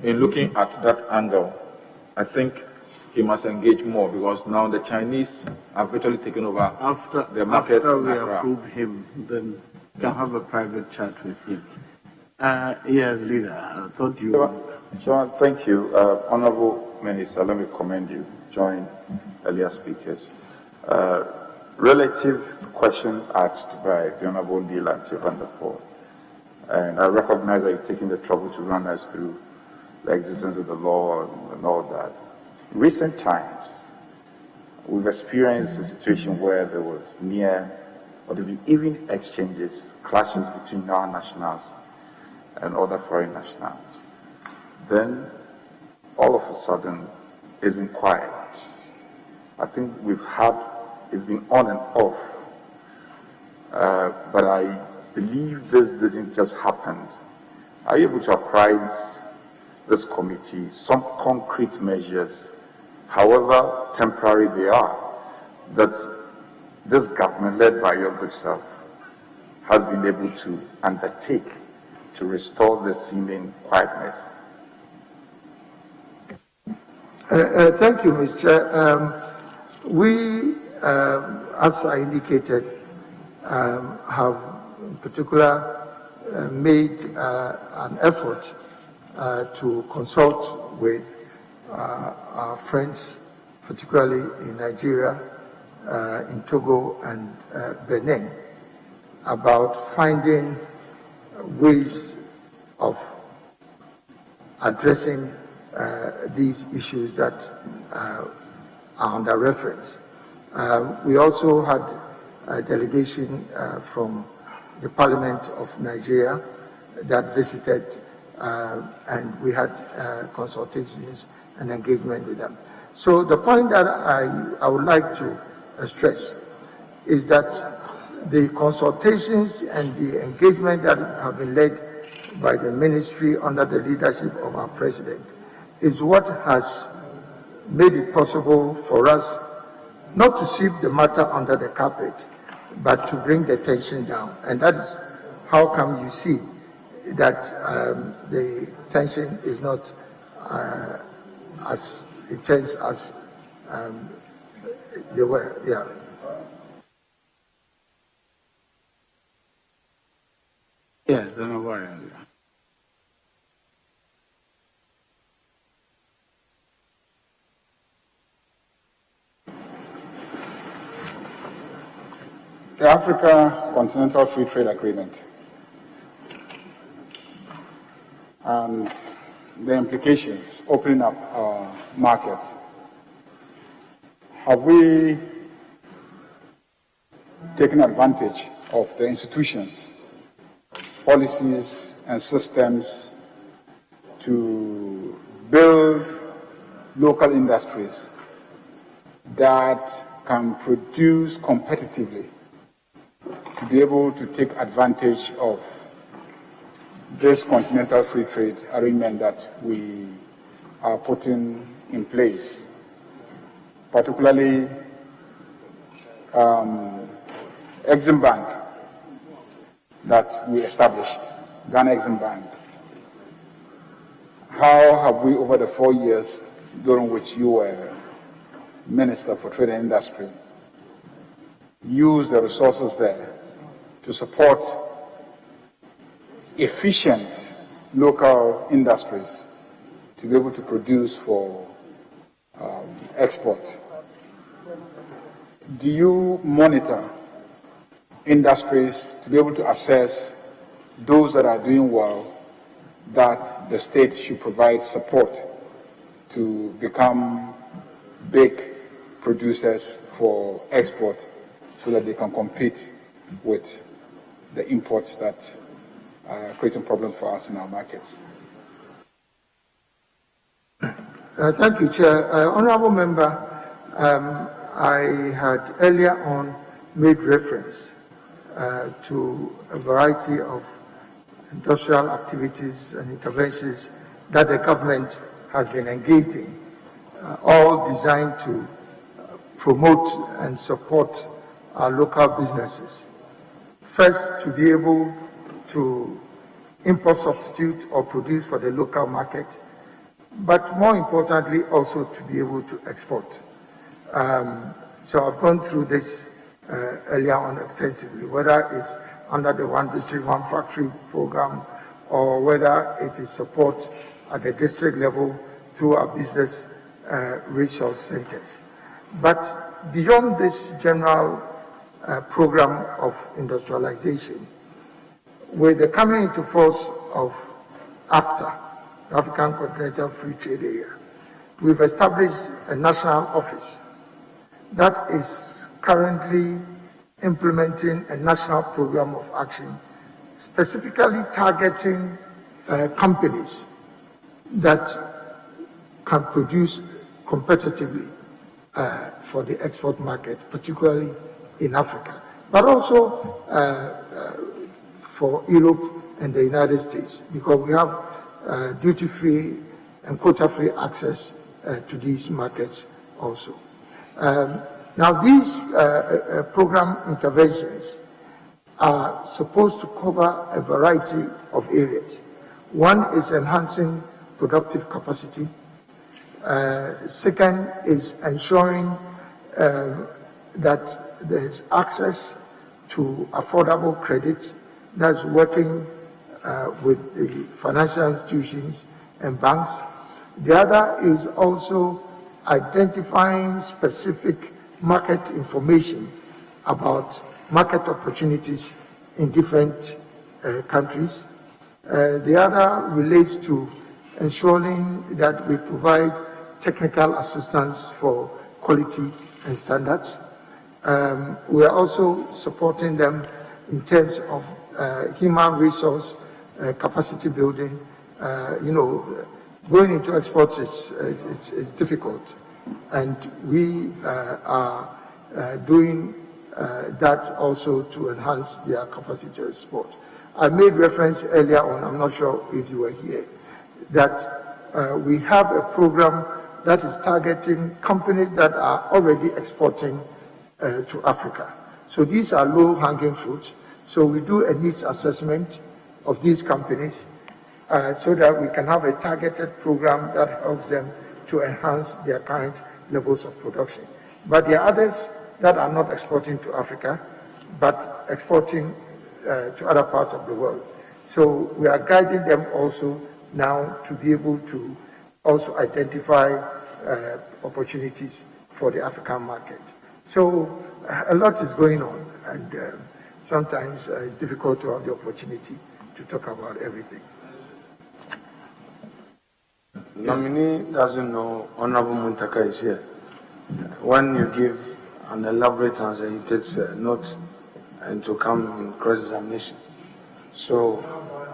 in looking at that angle, I think he must engage more, because now the Chinese have virtually taken over the market. After we approve him, then we can have a private chat with him. Yes, leader, I thought you... Chairman, thank you. Honorable Minister, let me commend you, join earlier speakers. Relative question asked by the Honorable Neil Chieftaincy Darko, and I recognize that you've taken the trouble to run us through the existence of the law and all that. In recent times, we've experienced a situation where there was near or even exchanges, clashes between our nationals and other foreign nationals. Then, all of a sudden, it's been quiet. I think it's been on and off. But I believe this didn't just happen. Are you able to apprise this committee some concrete measures, however temporary they are, that this government, led by your good self, has been able to undertake to restore the seeming quietness? Thank you, Mr. Chair. We, as I indicated, have in particular made an effort to consult with our friends, particularly in Nigeria, in Togo and Benin, about finding ways of addressing these issues that are under reference. We also had a delegation from the Parliament of Nigeria that visited, and we had consultations and engagement with them. So the point that I would like to stress is that the consultations and the engagement that have been led by the ministry under the leadership of our president is what has made it possible for us not to sweep the matter under the carpet, but to bring the tension down. And that is how come you see that the tension is not as intense as they were. Yeah. Yes, don't worry. The Africa Continental Free Trade Agreement and the implications opening up our market. Have we taken advantage of the institutions, policies, and systems to build local industries that can produce competitively, to be able to take advantage of this continental free trade arrangement that we are putting in place, particularly Exim Bank that we established, Ghana Exim Bank. How have we, over the 4 years during which you were Minister for Trade and Industry, used the resources there to support efficient local industries to be able to produce for export? Do you monitor industries to be able to assess those that are doing well, that the state should provide support to become big producers for export so that they can compete with the imports that are creating problems for us in our markets? Thank you, Chair. Honourable Member, I had earlier on made reference to a variety of industrial activities and interventions that the government has been engaged in, all designed to promote and support our local businesses. First, to be able to import substitute or produce for the local market, but more importantly also to be able to export. So I've gone through this earlier on extensively, whether it's under the One District, One Factory program, or whether it is support at the district level through our business resource centers. But beyond this general program of industrialization, with the coming into force of AFTA, African Continental Free Trade Area, we've established a national office that is currently implementing a national program of action specifically targeting companies that can produce competitively for the export market, particularly in Africa, but also for Europe and the United States, because we have duty-free and quota-free access to these markets also. Now, these program interventions are supposed to cover a variety of areas. One is enhancing productive capacity. Second is ensuring that there is access to affordable credit, that's working with the financial institutions and banks. The other is also identifying specific market information about market opportunities in different countries. The other relates to ensuring that we provide technical assistance for quality and standards. We are also supporting them in terms of human resource capacity building. Going into exports is difficult, and we are doing that also to enhance their capacity to export. I made reference earlier on, I'm not sure if you were here, that we have a program that is targeting companies that are already exporting to Africa. So these are low-hanging fruits. So we do a needs assessment of these companies so that we can have a targeted program that helps them to enhance their current levels of production. But there are others that are not exporting to Africa, but exporting to other parts of the world. So we are guiding them also now to be able to also identify opportunities for the African market. So a lot is going on, and sometimes it's difficult to have the opportunity to talk about everything. Nominee doesn't know Honorable Muntaka is here. When you give an elaborate answer, he takes a note and to come in cross-examination. So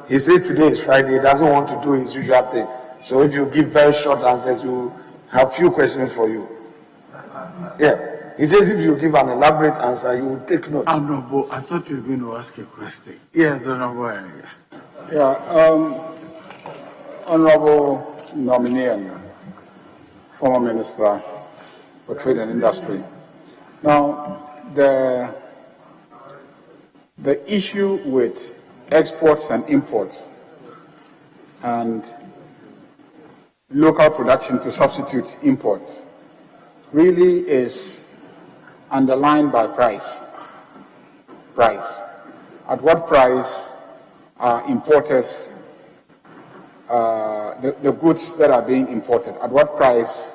he says today is Friday, he doesn't want to do his usual thing. So if you give very short answers, we'll have few questions for you. Yeah. He says if you give an elaborate answer, you will take notes. Honorable, I thought you were going to ask a question. Yes, Honorable. Yeah, Honorable nominee and former Minister for Trade and Industry. Now, the issue with exports and imports and local production to substitute imports really is underlined by price. At what price are importers, the goods that are being imported, at what price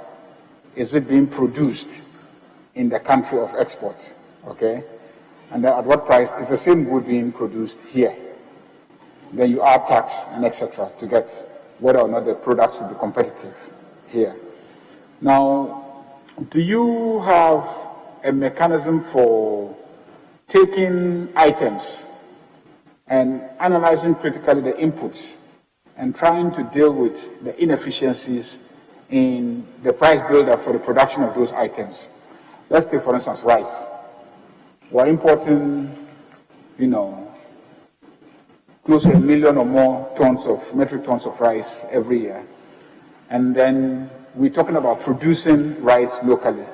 is it being produced in the country of export, okay? And then at what price is the same good being produced here? Then you add tax and etc. to get whether or not the products will be competitive here. Now, do you have a mechanism for taking items and analyzing critically the inputs and trying to deal with the inefficiencies in the price buildup for the production of those items? Let's take, for instance, rice. We're importing, close to 1 million or more metric tons of rice every year. And then we're talking about producing rice locally.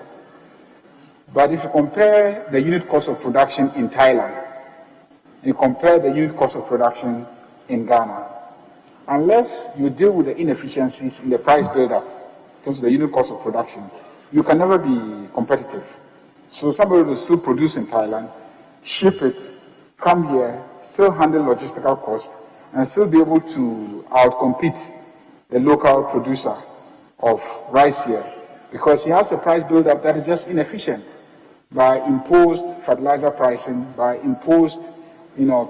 But if you compare the unit cost of production in Thailand, you compare the unit cost of production in Ghana, unless you deal with the inefficiencies in the price buildup in terms of the unit cost of production, you can never be competitive. So somebody will still produce in Thailand, ship it, come here, still handle logistical costs, and still be able to outcompete the local producer of rice here because he has a price build-up that is just inefficient by imposed fertilizer pricing, by imposed,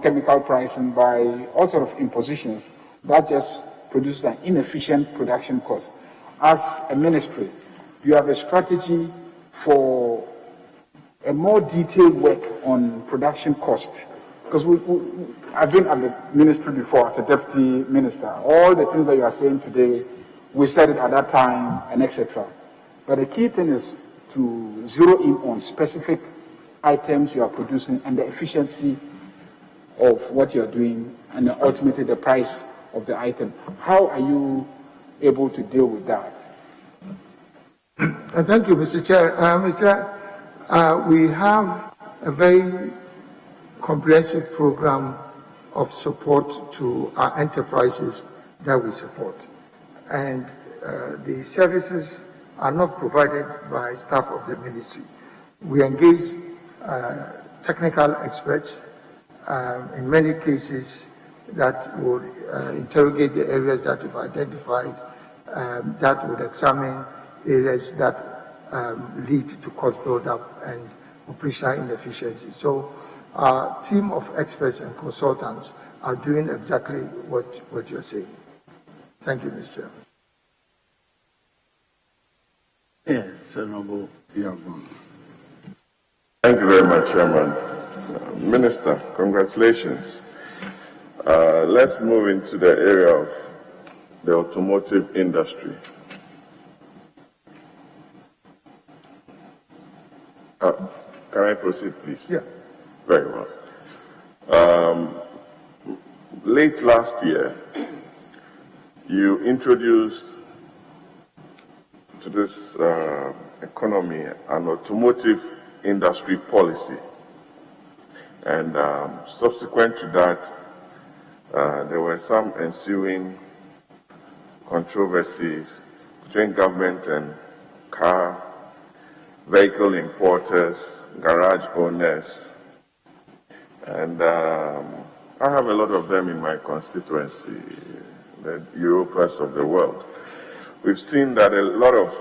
chemical pricing, by all sort of impositions. That just produces an inefficient production cost. As a ministry, you have a strategy for a more detailed work on production cost. Because I've been at the ministry before as a deputy minister. All the things that you are saying today, we said it at that time, and etc. But the key thing is to zero in on specific items you are producing and the efficiency of what you are doing, and ultimately the price of the item. How are you able to deal with that? Thank you, Mr. Chair. We have a very comprehensive program of support to our enterprises that we support. And the services are not provided by staff of the ministry. We engage technical experts in many cases that would interrogate the areas that we've identified, that would examine areas that lead to cost build-up and operational inefficiency. So our team of experts and consultants are doing exactly what you're saying. Thank you, Mr. Chairman. Yes, Honorable Yagun. Thank you very much, Chairman. Minister, congratulations. Let's move into the area of the automotive industry. Can I proceed, please? Yeah. Very well. Late last year, you introduced to this economy an automotive industry policy. And subsequent to that, there were some ensuing controversies between government and car vehicle importers, garage owners, and I have a lot of them in my constituency, the Europeans of the world. We've seen that a lot of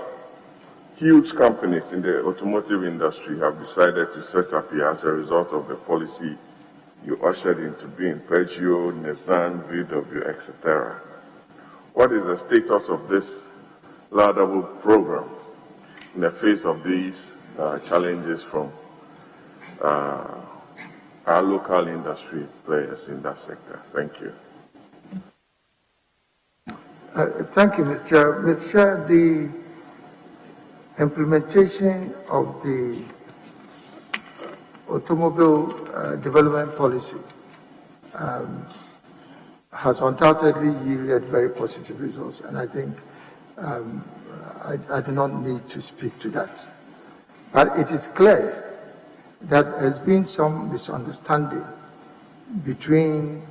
huge companies in the automotive industry have decided to set up here as a result of the policy you ushered into being, Peugeot, Nissan, VW, etc. What is the status of this laudable program in the face of these challenges from our local industry players in that sector? Thank you. Thank you, Mr. Chair. Mr. Chair, the implementation of the automobile development policy has undoubtedly yielded very positive results, and I think I do not need to speak to that. But it is clear that there has been some misunderstanding between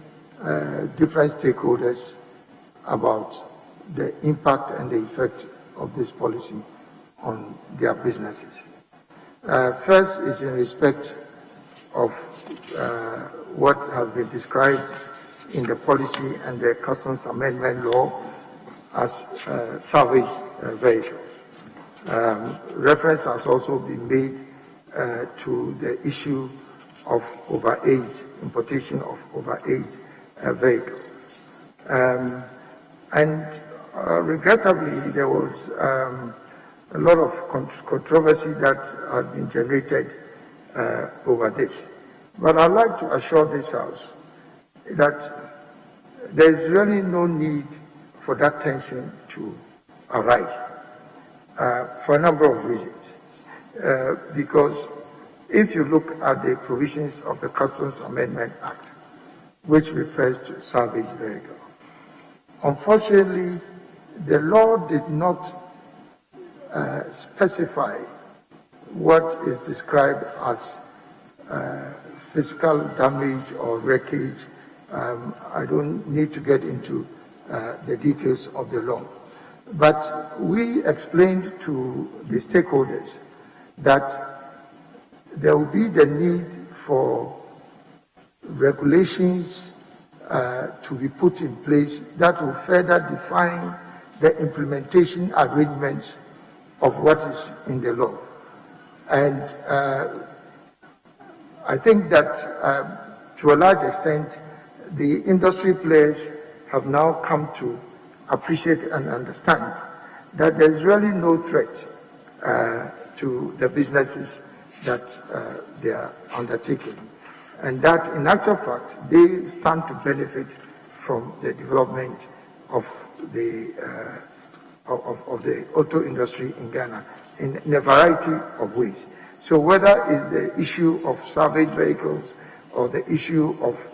different stakeholders about the impact and the effect of this policy on their businesses. First is in respect of what has been described in the policy and the Customs Amendment Law as salvage vehicles. Reference has also been made to the issue of overage, importation of overage vehicles. And regrettably, there was a lot of controversy that had been generated over this. But I'd like to assure this House that there is really no need for that tension to arise for a number of reasons. Because if you look at the provisions of the Customs Amendment Act, which refers to salvage vehicle, unfortunately, the law did not specify what is described as physical damage or wreckage. I don't need to get into the details of the law. But we explained to the stakeholders that there will be the need for regulations to be put in place that will further define the implementation arrangements of what is in the law. And I think that to a large extent, the industry players have now come to appreciate and understand that there's really no threat to the businesses that they are undertaking, and that in actual fact they stand to benefit from the development of the auto industry in Ghana in a variety of ways. So whether it's the issue of salvage vehicles or the issue of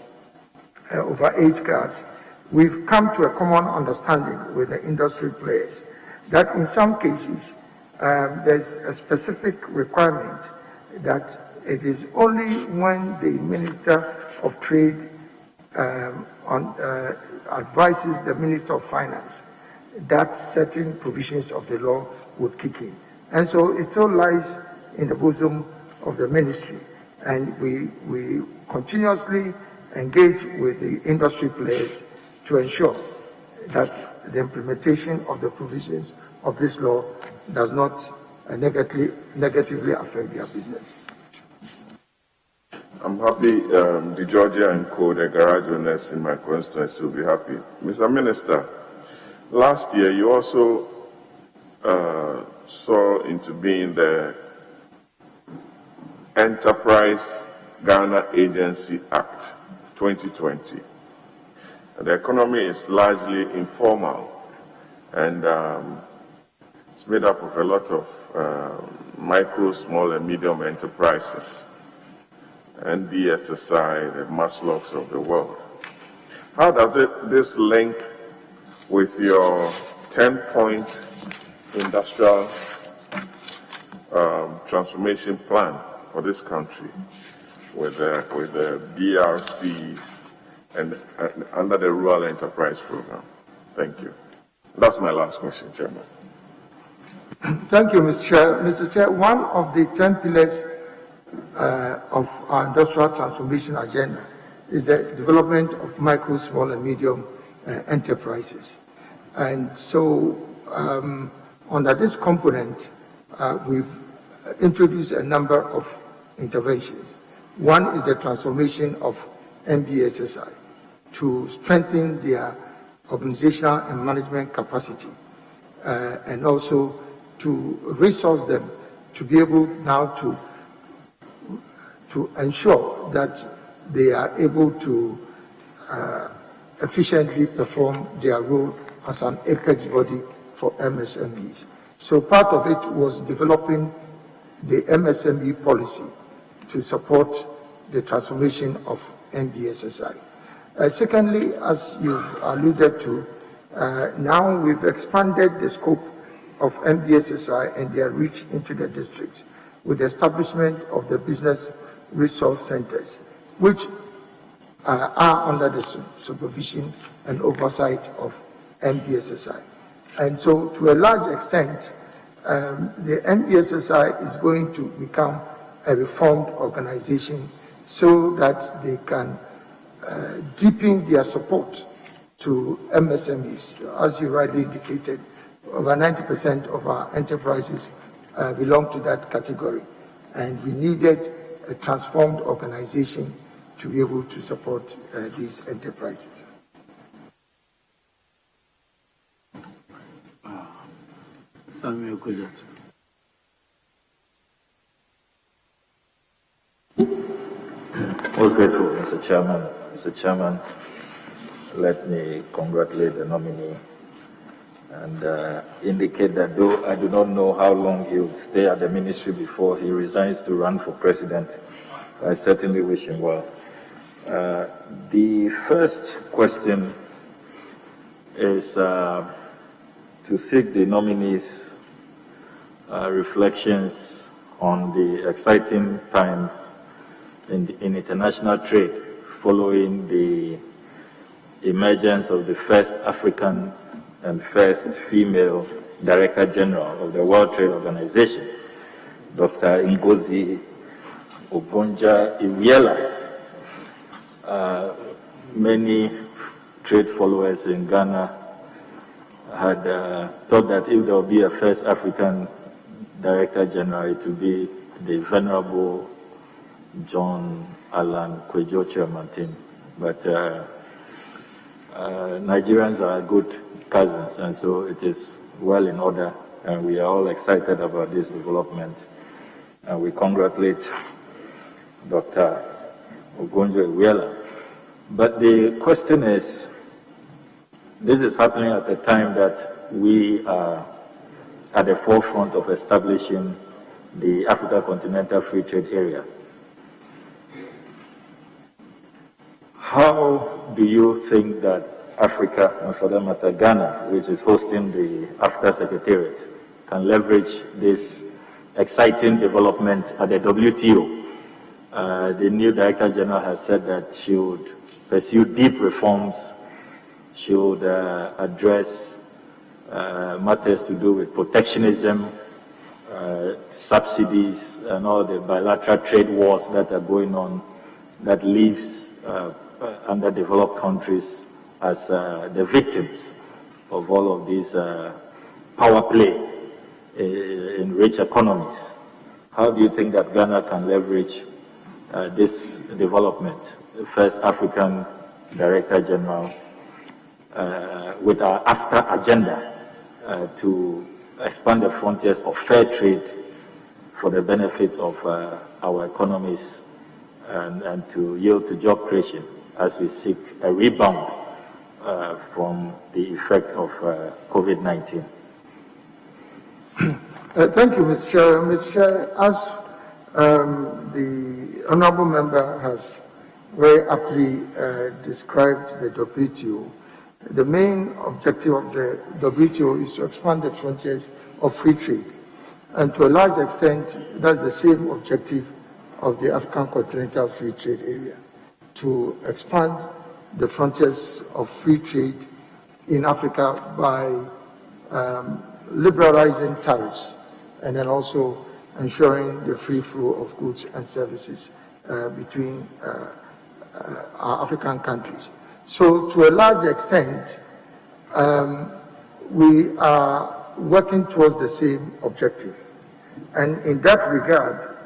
overage cars, we've come to a common understanding with the industry players that in some cases there's a specific requirement that it is only when the Minister of Trade advises the Minister of Finance that certain provisions of the law would kick in. And so it still lies in the bosom of the ministry. And we continuously engage with the industry players to ensure that the implementation of the provisions of this law does not negatively affect their business. I'm happy the Georgia and Co, the garage owners in my constituency will be happy. Mr. Minister, last year you also saw into being the Enterprise Ghana Agency Act 2020. The economy is largely informal, and it's made up of a lot of micro, small, and medium enterprises, and BSSI, the Maslows of the world. How does this link with your 10-point industrial transformation plan for this country, with the BRCs and under the Rural Enterprise Program? Thank you. That's my last question, Chairman. Thank you, Mr. Chair. Mr. Chair, one of the 10 pillars of our industrial transformation agenda is the development of micro, small, and medium enterprises. And so, under this component, we've introduced a number of interventions. One is the transformation of MBSSI to strengthen their organizational and management capacity, and also to resource them to be able now to ensure that they are able to efficiently perform their role as an apex body for MSMEs. So part of it was developing the MSME policy to support the transformation of MBSSI. Secondly, as you alluded to, now we've expanded the scope of MBSSI and their reach into the districts with the establishment of the business resource centers, which are under the supervision and oversight of MBSSI. And so, to a large extent, the MBSSI is going to become a reformed organization so that they can deepen their support to MSMEs. As you rightly indicated, over 90% of our enterprises belong to that category, and we needed a transformed organization to be able to support these enterprises. Samuel Kojo. Most grateful, Mr. Chairman. Mr. Chairman, let me congratulate the nominee and indicate that though I do not know how long he will stay at the ministry before he resigns to run for president, I certainly wish him well. The first question is to seek the nominees' reflections on the exciting times in international trade following the emergence of the first African and first female Director General of the World Trade Organization, Dr. Ngozi Okonjo-Iweala. Many trade followers in Ghana had thought that if there would be a first African Director General to be the Venerable John Allan Kojo Kyerematen. But Nigerians are good cousins, and so it is well in order, and we are all excited about this development. And we congratulate Dr. Okyere Darko. But the question is, this is happening at a time that we are at the forefront of establishing the Africa Continental Free Trade Area. How do you think that Africa, and for that matter Ghana, which is hosting the AFTA Secretariat, can leverage this exciting development at the WTO? The new Director General has said that she would pursue deep reforms. She would address matters to do with protectionism, subsidies, and all the bilateral trade wars that are going on that leaves underdeveloped countries as the victims of all of these power play in rich economies. How do you think that Ghana can leverage this development? The first African Director General with our AFTA agenda to expand the frontiers of fair trade for the benefit of our economies and to yield to job creation as we seek a rebound from the effect of COVID-19. Thank you, Mr. Chair. Mr. Chair, as the Honourable Member has very aptly described the WTO, the main objective of the WTO is to expand the frontiers of free trade. And to a large extent, that's the same objective of the African Continental Free Trade Area, to expand the frontiers of free trade in Africa by liberalizing tariffs and then also ensuring the free flow of goods and services between our African countries. So to a large extent, we are working towards the same objective. And in that regard,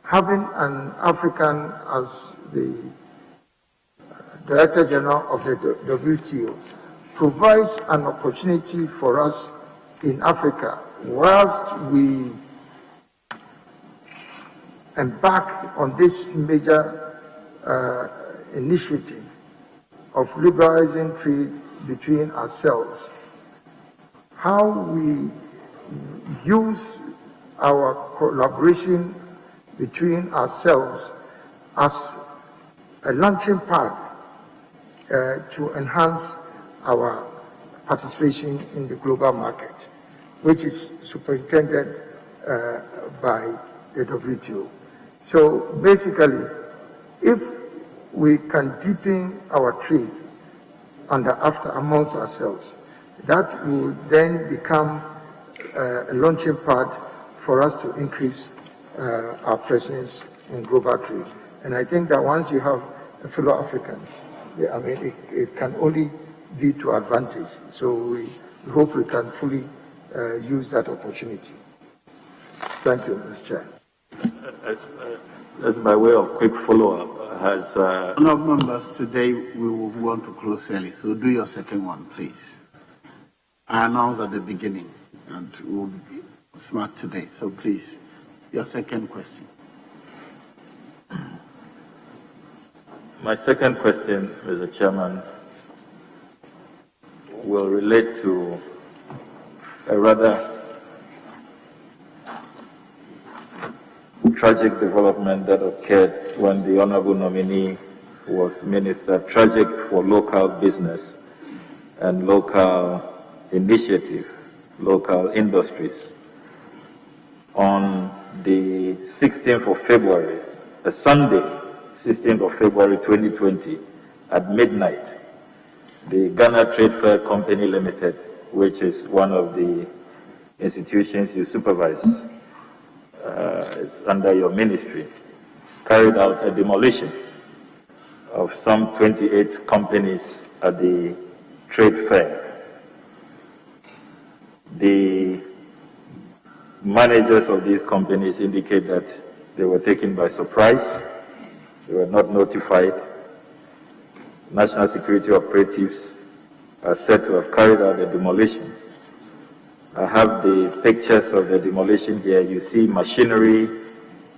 having an African as the Director General of the WTO provides an opportunity for us in Africa, whilst we embark on this major initiative of liberalizing trade between ourselves, how we use our collaboration between ourselves as a launching pad to enhance our participation in the global market, which is superintended by the WTO. So basically, if we can deepen our trade amongst ourselves, that will then become a launching pad for us to increase our presence in global trade. And I think that once you have a fellow African, I mean, it can only be to advantage. So we hope we can fully use that opportunity. Thank you, Mr. Chair. That's by way of quick follow-up. Honourable members, today we will want to close early, so do your second one, please. I announced at the beginning, and we'll be smart today, so please, your second question. My second question, Mr. Chairman, will relate to a rather tragic development that occurred when the Honourable nominee was Minister. Tragic for local business and local initiative, local industries. On the 16th of February, a Sunday, 16th of February 2020, at midnight, the Ghana Trade Fair Company Limited, which is one of the institutions you supervise, it's under your ministry, carried out a demolition of some 28 companies at the trade fair. The managers of these companies indicate that they were taken by surprise, they were not notified. National security operatives are said to have carried out the demolition. I have the pictures of the demolition here. You see machinery,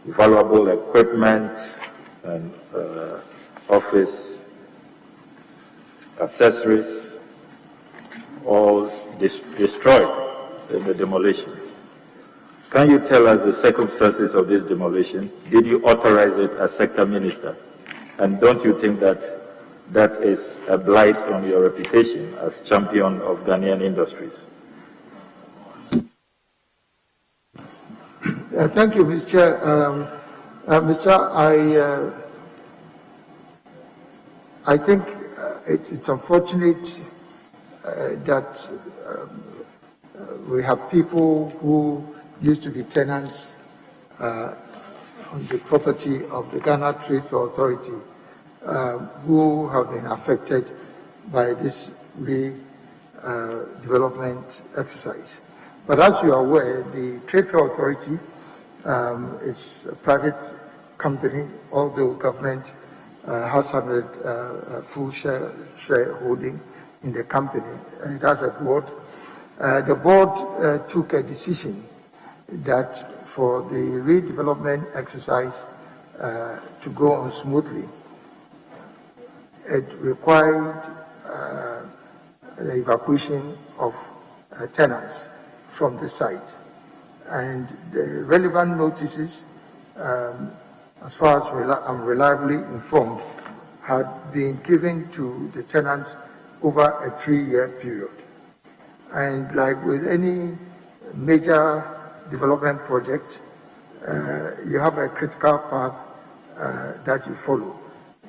valuable equipment, and office accessories, all destroyed in the demolition. Can you tell us the circumstances of this demolition? Did you authorize it as sector minister? And don't you think that that is a blight on your reputation as champion of Ghanaian industries? Thank you, Mr. Chair. Mr. I think it's unfortunate that we have people who used to be tenants on the property of the Ghana Trade Fair Authority who have been affected by this redevelopment exercise. But as you are aware, the Trade Fair Authority is a private company, although government has 100 full shareholding in the company, and it has a board. The board took a decision that for the redevelopment exercise to go on smoothly, it required the evacuation of tenants from the site. And the relevant notices, as far as I'm reliably informed, had been given to the tenants over a 3-year period. And like with any major development project, you have a critical path that you follow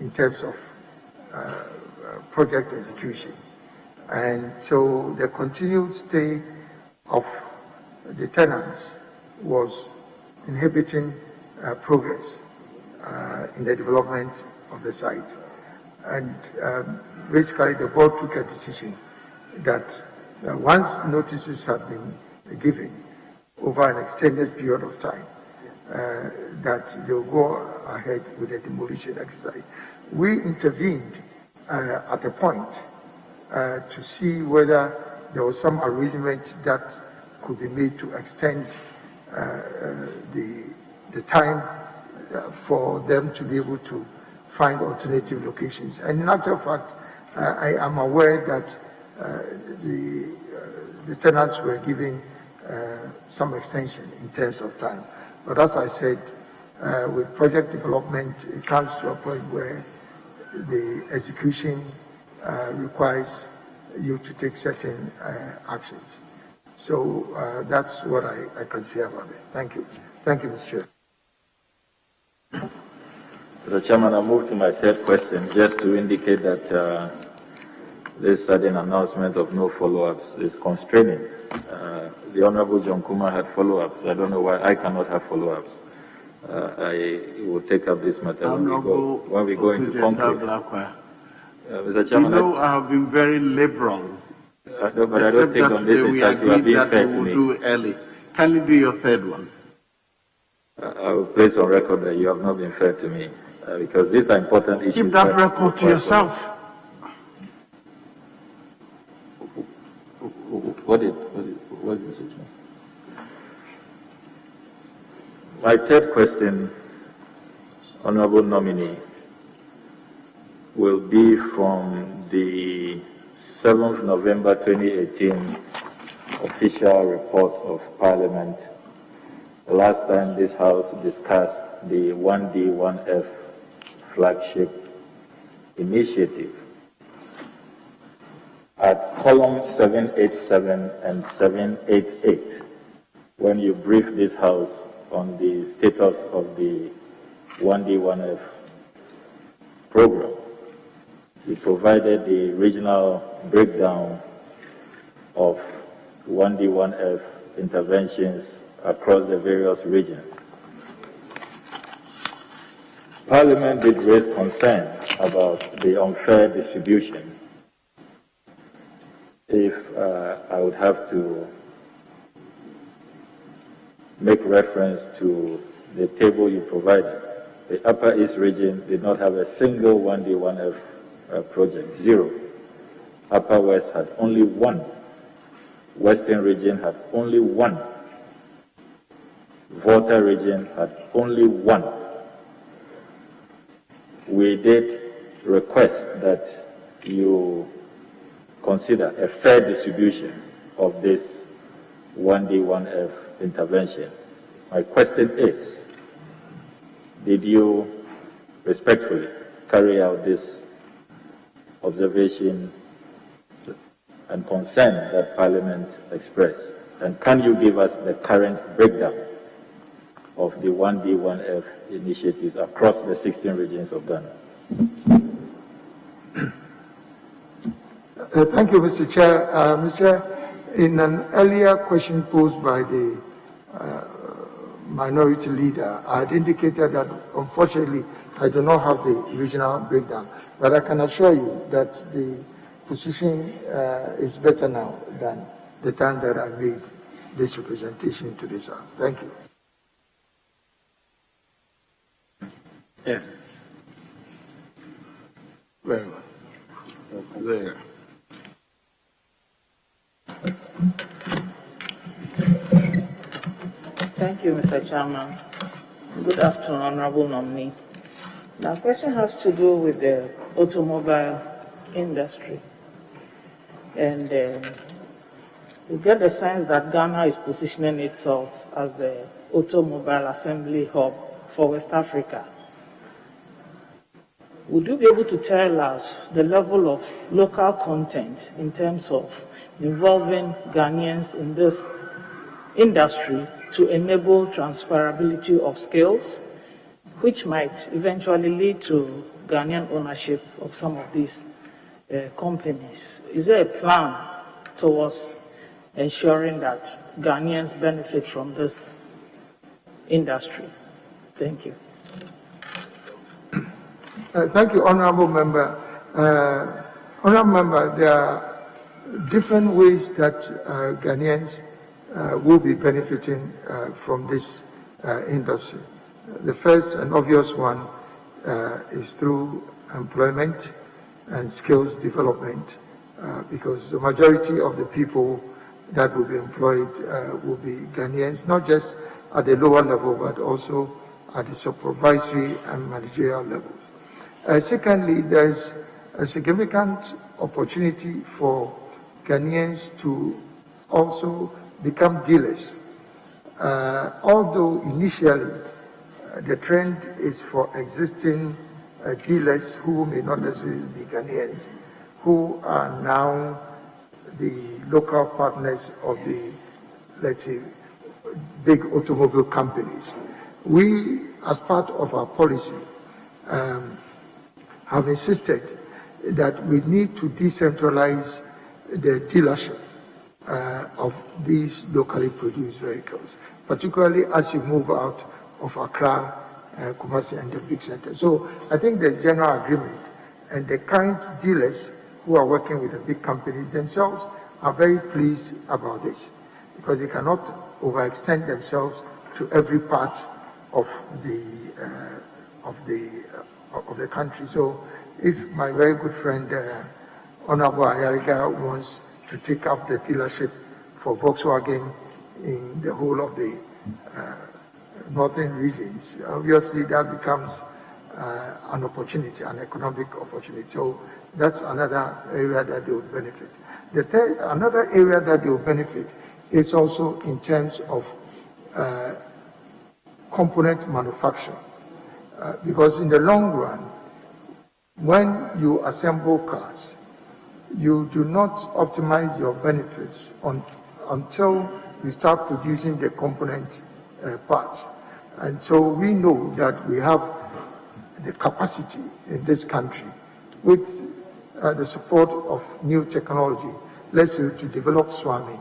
in terms of project execution. And so the continued stay of the tenants was inhibiting progress in the development of the site. And basically the board took a decision that once notices have been given over an extended period of time, that they'll go ahead with the demolition exercise. We intervened at a point to see whether there was some arrangement that could be made to extend the time for them to be able to find alternative locations. And in actual fact, I am aware that the tenants were given some extension in terms of time. But as I said, with project development, it comes to a point where the execution requires you to take certain actions. So that's what I can say about this. Thank you. Thank you, Mr. Chair. Mr. Chairman, I move to my third question just to indicate that this sudden announcement of no follow-ups is constraining. The Honorable John Kuma had follow-ups. I don't know why I cannot have follow-ups. I will take up this matter when we go into concrete. Mr. Chairman, you know, I have been very liberal. But I don't think on this instance you are being fair to me. Do early. Can you do your third one? I will place on record that you have not been fair to me because these are important issues. Keep that record to yourself. What is it? My third question, Honorable Nominee, will be from the 7th November 2018 official report of Parliament. The last time this House discussed the 1D, 1F flagship initiative. At column 787 and 788, when you brief this House on the status of the 1D, 1F program, we provided the regional breakdown of 1D, 1F interventions across the various regions. Parliament did raise concern about the unfair distribution. If I would have to make reference to the table you provided. The Upper East region did not have a single 1D, 1F project, zero. Upper West had only one. Western region had only one. Volta region had only one. We did request that you consider a fair distribution of this 1D, 1F intervention. My question is, did you respectfully carry out this observation and concern that Parliament expressed? And can you give us the current breakdown of the 1D, 1F initiatives across the 16 regions of Ghana? Thank you, Mr. Chair. Mr. Chair, in an earlier question posed by the minority leader, I had indicated that unfortunately I do not have the regional breakdown, but I can assure you that the position is better now than the time that I made this representation to this House. Thank you. Yes. Very well. There. Thank you, Mr. Chairman. Good afternoon, Honorable Nominee. My question has to do with the automobile industry. And we get the sense that Ghana is positioning itself as the automobile assembly hub for West Africa. Would you be able to tell us the level of local content in terms of involving Ghanaians in this industry to enable transferability of skills, which might eventually lead to Ghanaian ownership of some of these companies? Is there a plan towards ensuring that Ghanaians benefit from this industry? Thank you. Thank you, Honorable Member. Honorable Member, there are different ways that Ghanaians will be benefiting from this industry. The first and obvious one is through employment and skills development, because the majority of the people that will be employed will be Ghanaians, not just at the lower level, but also at the supervisory and managerial levels. Secondly, there is a significant opportunity for Ghanaians to also become dealers. Although initially the trend is for existing dealers who may not necessarily be Ghanaians, who are now the local partners of the, let's say, big automobile companies. We, as part of our policy, have insisted that we need to decentralize the dealership of these locally produced vehicles, particularly as you move out of Accra, Kumasi, and the big centers. So I think there's general agreement, and the current dealers who are working with the big companies themselves are very pleased about this, because they cannot overextend themselves to every part of the country. So if my very good friend Honorable Ayariga wants to take up the dealership for Volkswagen in the whole of the northern regions, obviously that becomes an opportunity, an economic opportunity. So that's another area that they would benefit. Another area that they will benefit is also in terms of component manufacturing. Because in the long run, when you assemble cars, you do not optimize your benefits until you start producing the component parts. And so we know that we have the capacity in this country, with the support of new technology, let's say, to develop SWAMI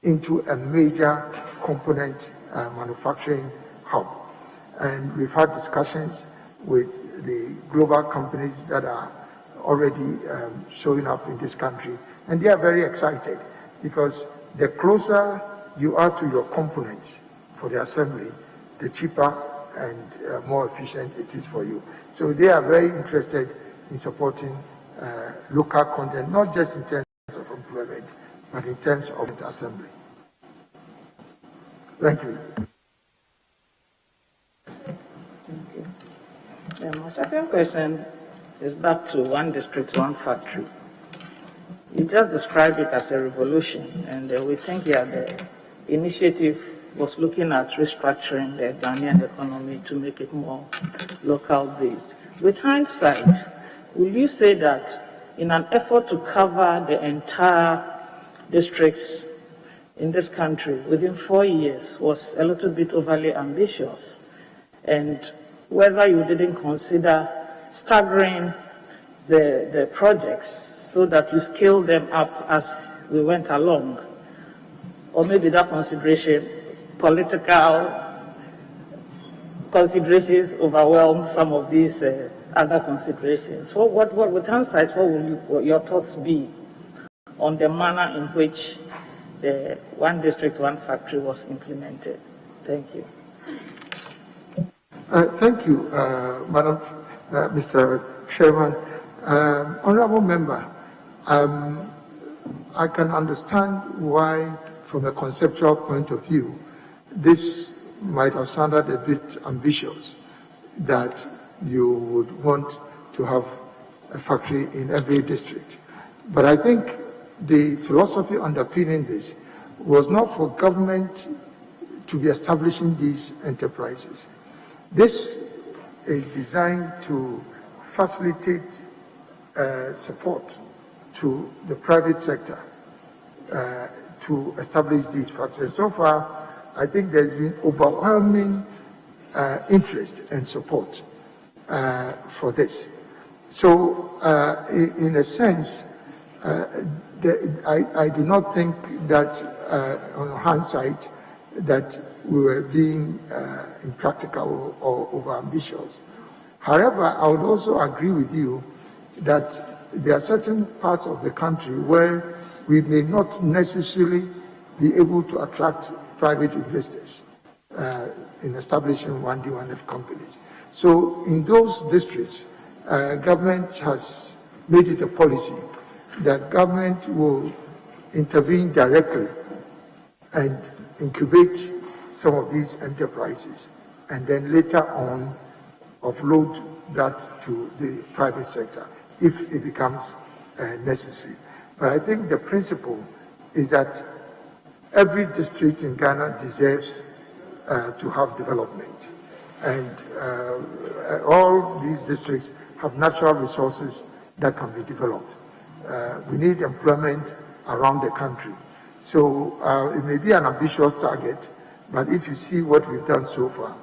into a major component manufacturing hub. And we've had discussions with the global companies that are already showing up in this country. And they are very excited, because the closer you are to your components for the assembly, the cheaper and more efficient it is for you. So they are very interested in supporting local content, not just in terms of employment, but in terms of the assembly. Thank you. My second question is back to one district, one factory. You just described it as a revolution, and we think the initiative was looking at restructuring the Ghanaian economy to make it more local-based. With hindsight, will you say that in an effort to cover the entire districts in this country within 4 years was a little bit overly ambitious? And whether you didn't consider staggering the projects so that you scale them up as we went along? Or maybe that consideration, political considerations, overwhelm some of these other considerations. What with hindsight, what will your thoughts be on the manner in which the one district, one factory was implemented? Thank you. Thank you, Madam, Mr. Chairman. Honorable Member, I can understand why, from a conceptual point of view, this might have sounded a bit ambitious, that you would want to have a factory in every district. But I think the philosophy underpinning this was not for government to be establishing these enterprises. This is designed to facilitate support to the private sector to establish these factories. So far, I think there's been overwhelming interest and support for this. So, in a sense, I do not think that, on hindsight, that we were being impractical or overambitious. However, I would also agree with you that there are certain parts of the country where we may not necessarily be able to attract private investors in establishing 1D, 1F companies. So in those districts, government has made it a policy that government will intervene directly and incubate some of these enterprises, and then later on offload that to the private sector if it becomes necessary. But I think the principle is that every district in Ghana deserves to have development. And all these districts have natural resources that can be developed. We need employment around the country. So it may be an ambitious target, but if you see what we've done so far,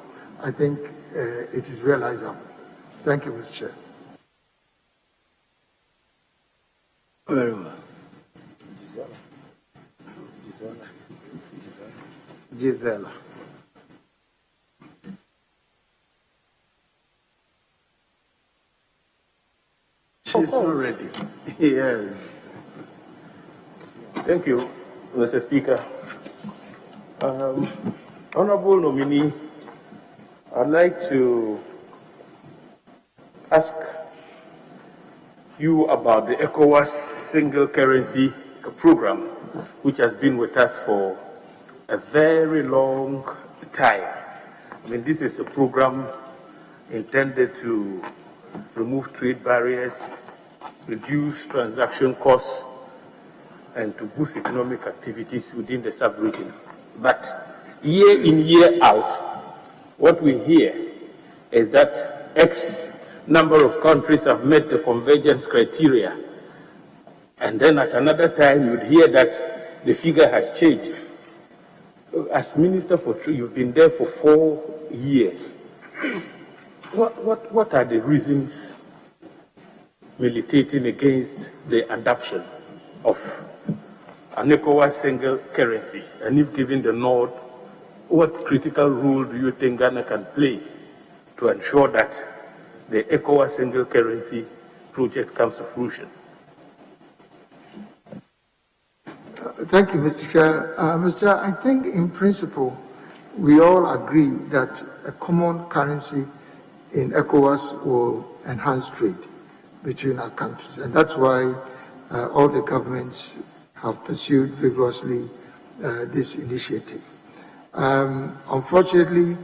I think it is realizable. Thank you, Mr. Chair. Very well. Gisela. She's not ready. Yes. Thank you, Mr. Speaker. Honorable nominee, I'd like to ask you about the ECOWAS single currency program, which has been with us for a very long time. I mean, this is a program intended to remove trade barriers, reduce transaction costs, and to boost economic activities within the sub-region. But year in, year out, what we hear is that X number of countries have met the convergence criteria. And then at another time, you'd hear that the figure has changed. As Minister for Trade, you've been there for 4 years. What are the reasons militating against the adoption of an ECOWAS single currency? And if given the nod, what critical role do you think Ghana can play to ensure that the ECOWAS single currency project comes to fruition? Thank you, Mr. Chair. Mr. Chair, I think in principle, we all agree that a common currency in ECOWAS will enhance trade between our countries. And that's why all the governments have pursued vigorously this initiative. Unfortunately,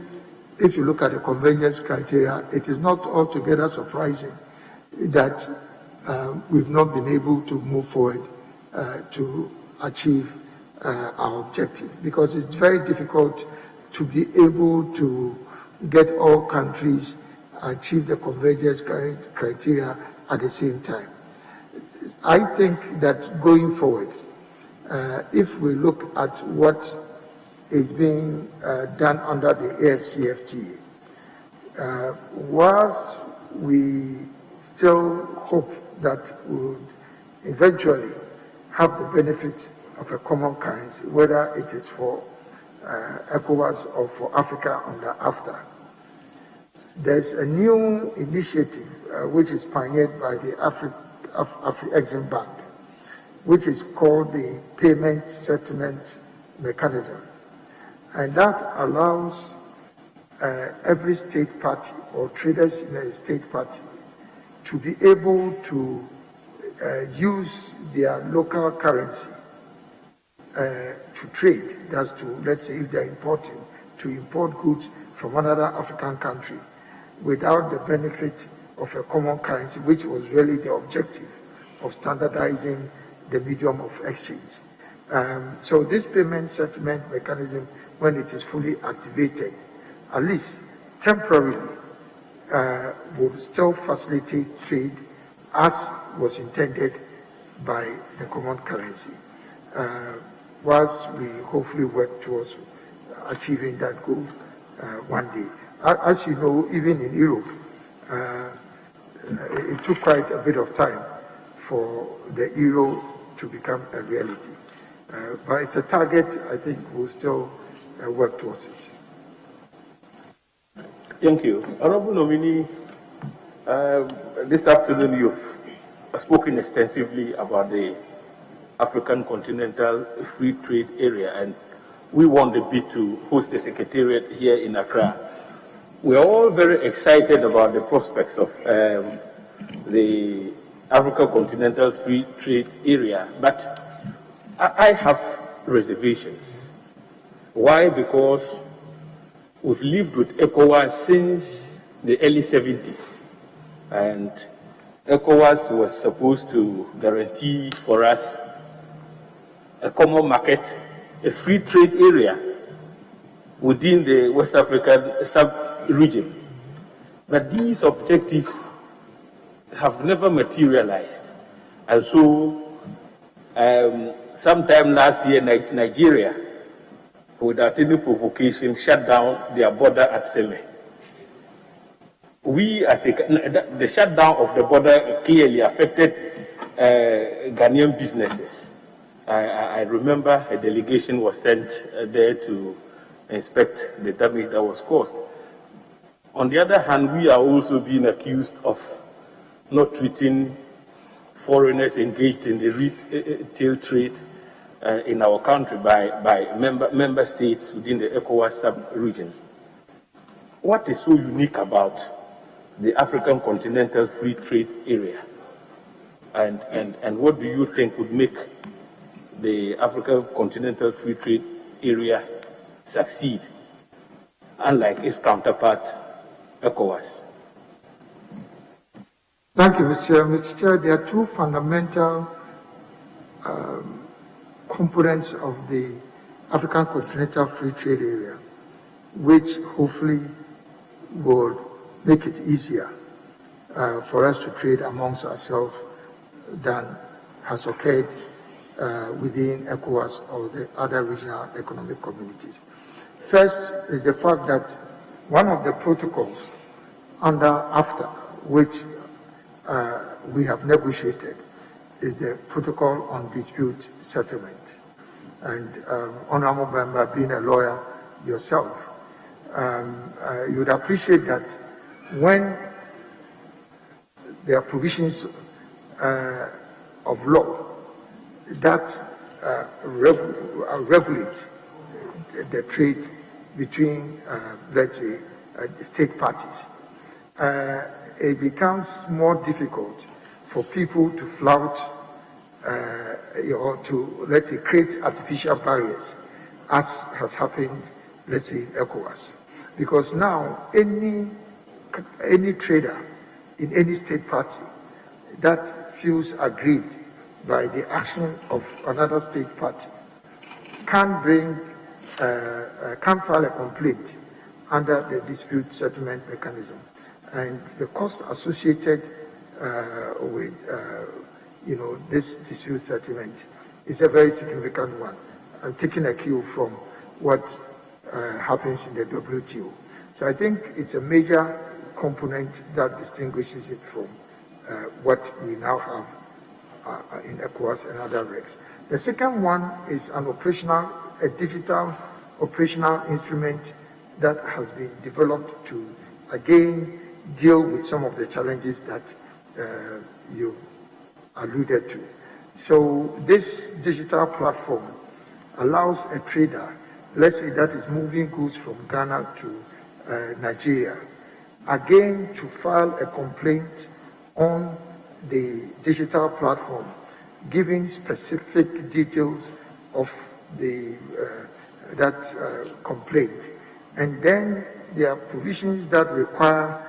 if you look at the convergence criteria, it is not altogether surprising that we've not been able to move forward to achieve our objective, because it's very difficult to be able to get all countries achieve the convergence criteria at the same time. I think that going forward, if we look at what is being done under the AFCFTA, whilst we still hope that we would eventually have the benefit of a common currency, whether it is for ECOWAS or for Africa under AFTA. There's a new initiative which is pioneered by the Afri-Exim Bank, which is called the Payment Settlement Mechanism. And that allows every state party or traders in a state party to be able to use their local currency to trade. That's to, let's say, if they're importing, to import goods from another African country without the benefit of a common currency, which was really the objective of standardizing the medium of exchange. So this payment settlement mechanism, when it is fully activated, at least temporarily, would still facilitate trade as was intended by the common currency, whilst we hopefully work towards achieving that goal one day. As you know, even in Europe, it took quite a bit of time for the euro to become a reality. But it's a target I think we'll still work towards it. Thank you. Honorable nominee, this afternoon you've spoken extensively about the African Continental Free Trade Area, and we won the bid to host the Secretariat here in Accra. We are all very excited about the prospects of the African Continental Free Trade Area, but I have reservations. Why? Because we've lived with ECOWAS since the early 70s, and ECOWAS was supposed to guarantee for us a common market, a free trade area within the West African sub-region. But these objectives have never materialized. And so, sometime last year, Nigeria, without any provocation, shut down their border at Sele. The shutdown of the border clearly affected Ghanaian businesses. I remember a delegation was sent there to inspect the damage that was caused. On the other hand, we are also being accused of not treating foreigners engaged in the retail trade in our country by member states within the ECOWAS sub-region. What is so unique about the African Continental Free Trade Area? And what do you think would make the African Continental Free Trade Area succeed, unlike its counterpart, ECOWAS? Thank you, Mr. Chair. There are two fundamental components of the African Continental Free Trade Area, which hopefully will make it easier for us to trade amongst ourselves than has occurred within ECOWAS or the other regional economic communities. First is the fact that one of the protocols under AFTA, which we have negotiated, is the Protocol on Dispute Settlement. And Honorable Member, being a lawyer yourself, you would appreciate that when there are provisions of law that regulate the trade between, let's say, state parties. It becomes more difficult for people to flout or to, let's say, create artificial barriers, as has happened, let's say, in ECOWAS. Because now any trader in any state party that feels aggrieved by the action of another state party can file a complaint under the dispute settlement mechanism, and the cost associated with this dispute settlement is a very significant one. I'm taking a cue from what happens in the WTO. So I think it's a major component that distinguishes it from what we now have in ECOWAS and other regs. The second one is a digital operational instrument that has been developed to, again, deal with some of the challenges that you alluded to. So this digital platform allows a trader, let's say that is moving goods from Ghana to Nigeria, again to file a complaint on the digital platform, giving specific details of that complaint. And then there are provisions that require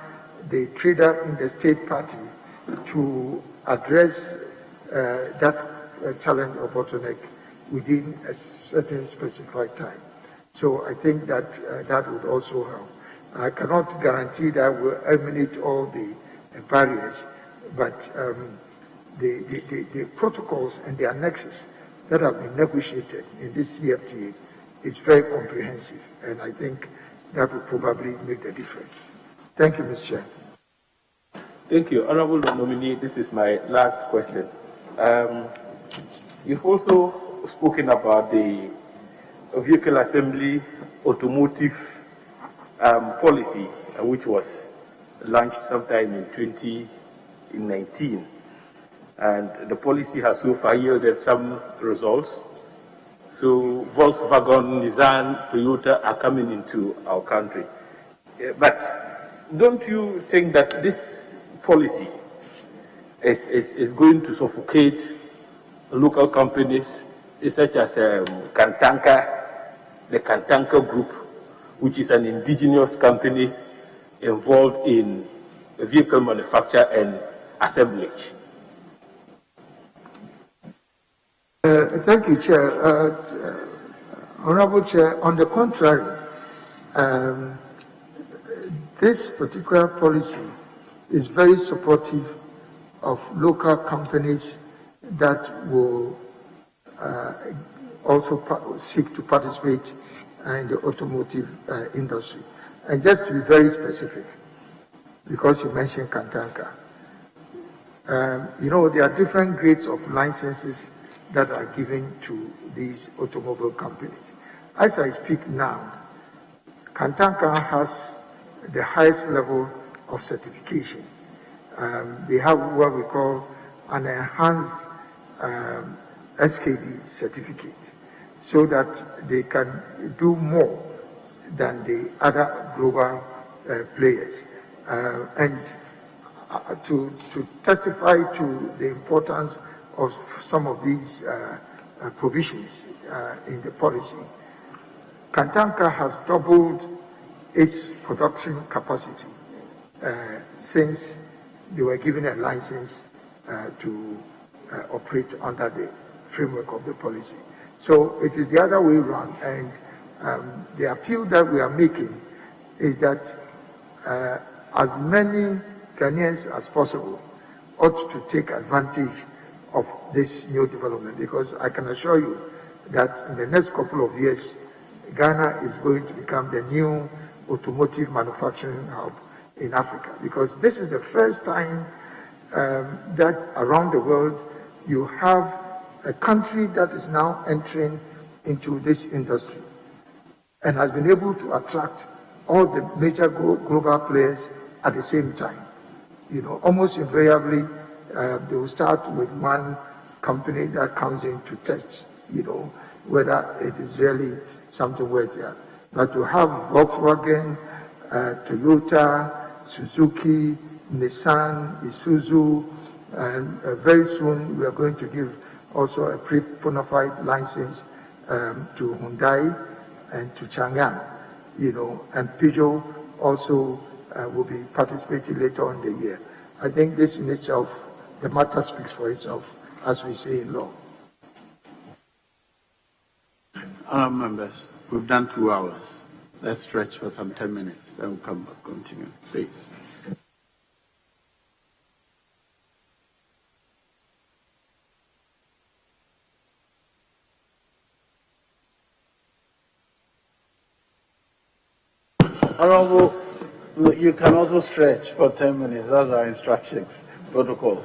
the trader in the state party to address that challenge or bottleneck within a certain specified time. So I think that that would also help. I cannot guarantee that we'll eliminate all the barriers, but the protocols and the annexes that have been negotiated in this CFTA is very comprehensive, and I think that will probably make the difference. Thank you, Mr. Chair. Thank you. Honorable nominee, this is my last question. You've also spoken about the vehicle assembly automotive policy, which was launched sometime in 2019. And the policy has so far yielded some results. So Volkswagen, Nissan, Toyota are coming into our country. But don't you think that this policy is going to suffocate local companies such as Kantanka, the Kantanka Group, which is an indigenous company involved in vehicle manufacture and assemblage? Thank you, Chair. Honorable Chair, on the contrary, this particular policy is very supportive of local companies that will also seek to participate in the automotive industry. And just to be very specific, because you mentioned Kantanka, there are different grades of licenses that are given to these automobile companies. As I speak now, Kantanka has the highest level of certification. They have what we call an enhanced SKD certificate, so that they can do more than the other global players. And to testify to the importance of some of these provisions in the policy, Kantanka has doubled its production capacity since they were given a license to operate under the framework of the policy. So it is the other way around, and the appeal that we are making is that as many Ghanaians as possible ought to take advantage of this new development, because I can assure you that in the next couple of years, Ghana is going to become the new automotive manufacturing hub in Africa, because this is the first time that around the world you have a country that is now entering into this industry and has been able to attract all the major global players at the same time. Almost invariably, they will start with one company that comes in to test, whether it is really something worth it. But to have Volkswagen, Toyota, Suzuki, Nissan, Isuzu, and very soon we are going to give also a pre-bona fide license to Hyundai and to Chang'an, and Peugeot also will be participating later on in the year. I think this in itself, the matter speaks for itself, as we say in law. Honourable members, we've done 2 hours. Let's stretch for some 10 minutes, then we'll come back, continue, please. Honourable, you can also stretch for 10 minutes. That's our instructions, protocol.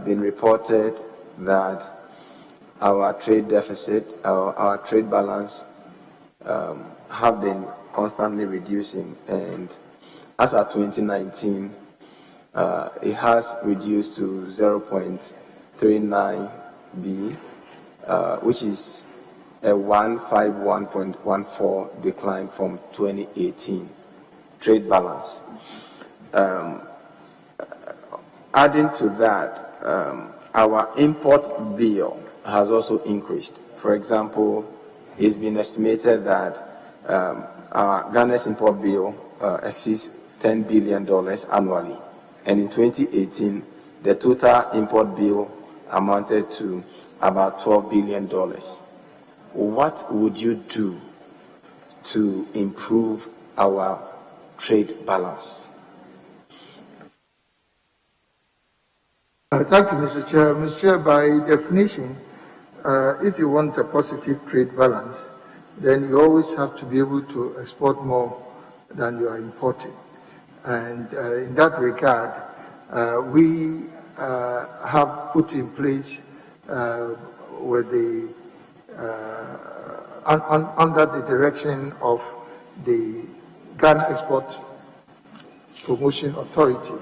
been reported that our trade deficit, our trade balance have been constantly reducing, and as of 2019, it has reduced to 0.39 B, which is a 151.14 decline from 2018 trade balance. Adding to that, our import bill has also increased. For example, it's been estimated that our Ghana's import bill exceeds $10 billion annually. And in 2018, the total import bill amounted to about $12 billion. What would you do to improve our trade balance? Thank you, Mr. Chair. Mr. Chair, by definition, if you want a positive trade balance, then you always have to be able to export more than you are importing. And in that regard, we have put in place with the under the direction of the Ghana Export Promotion Authority,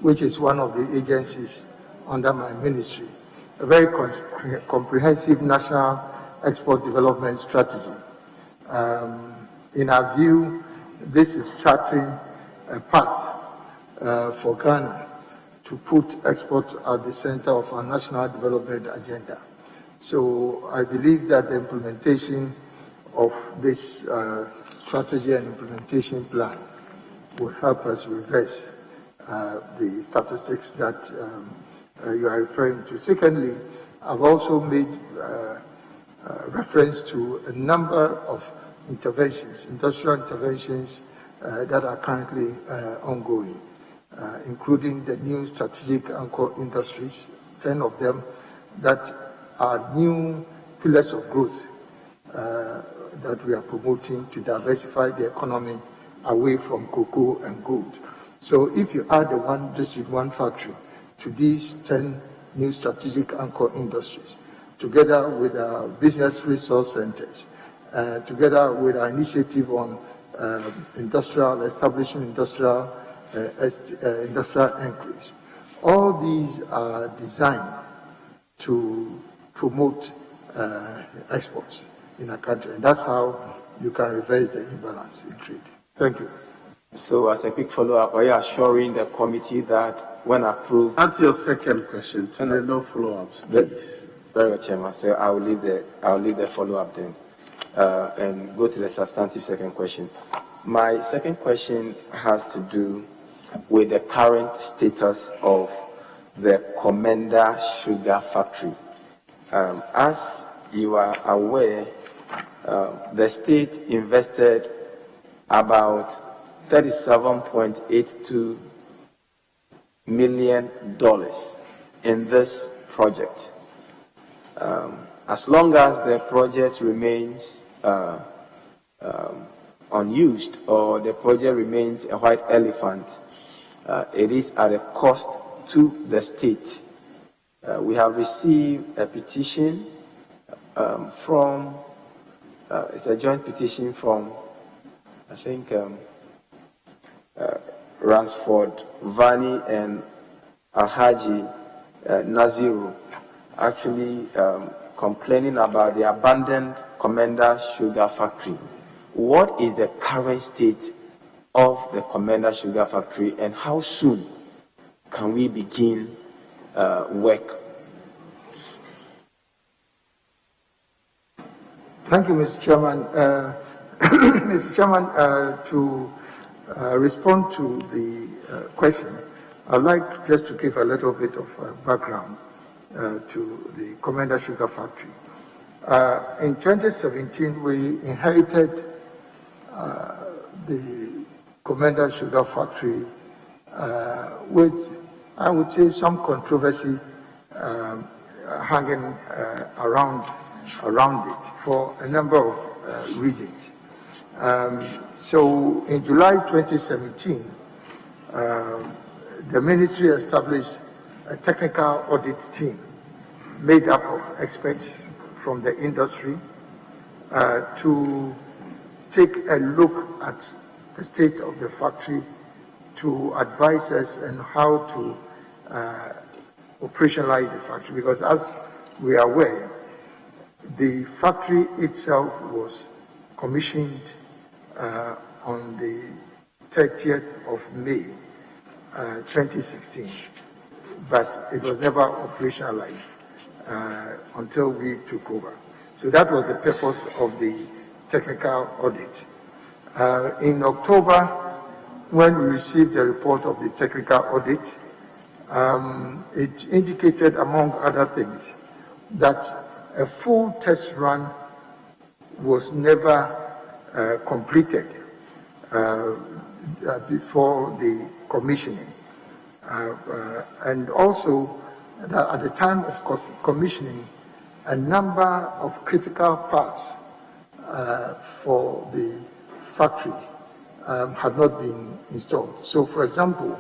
which is one of the agencies under my ministry, a very comprehensive national export development strategy. In our view, this is charting a path for Ghana to put exports at the center of our national development agenda. So I believe that the implementation of this strategy and implementation plan will help us reverse the statistics that you are referring to. Secondly, I've also made reference to a number of interventions, industrial interventions that are currently ongoing, including the new strategic anchor industries, 10 of them that are new pillars of growth that we are promoting to diversify the economy away from cocoa and gold. So if you add the one district, one factory to these 10 new strategic anchor industries, together with our business resource centers, together with our initiative on establishing industrial enclaves, all these are designed to promote exports in our country, and that's how you can reverse the imbalance in trade. Thank you. So, as a quick follow-up, are you assuring the committee that when approved... That's your second question, so there are no follow-ups, please. Very well, Chairman. So I will leave the follow-up then and go to the substantive second question. My second question has to do with the current status of the Commander Sugar Factory. As you are aware, the state invested about $37.82 million in this project. As long as the project remains unused, or the project remains a white elephant, it is at a cost to the state. We have received a petition from, it's a joint petition from, I think, Ransford, Vani, and Alhaji Naziru, actually complaining about the abandoned Commander Sugar Factory. What is the current state of the Commander Sugar Factory, and how soon can we begin work? Thank you, Mr. Chairman. Mr. Chairman, to respond to the question, I'd like just to give a little bit of background to the Commander Sugar Factory. In 2017, we inherited the Commander Sugar Factory with, I would say, some controversy hanging around it for a number of reasons. So in July 2017, the ministry established a technical audit team made up of experts from the industry to take a look at the state of the factory, to advise us on how to operationalize the factory, because as we are aware, the factory itself was commissioned on the 30th of May 2016, but it was never operationalized until we took over. So that was the purpose of the technical audit. In October, when we received the report of the technical audit, it indicated, among other things, that a full test run was never completed before the commissioning. And also, that at the time of commissioning, a number of critical parts for the factory had not been installed. So, for example,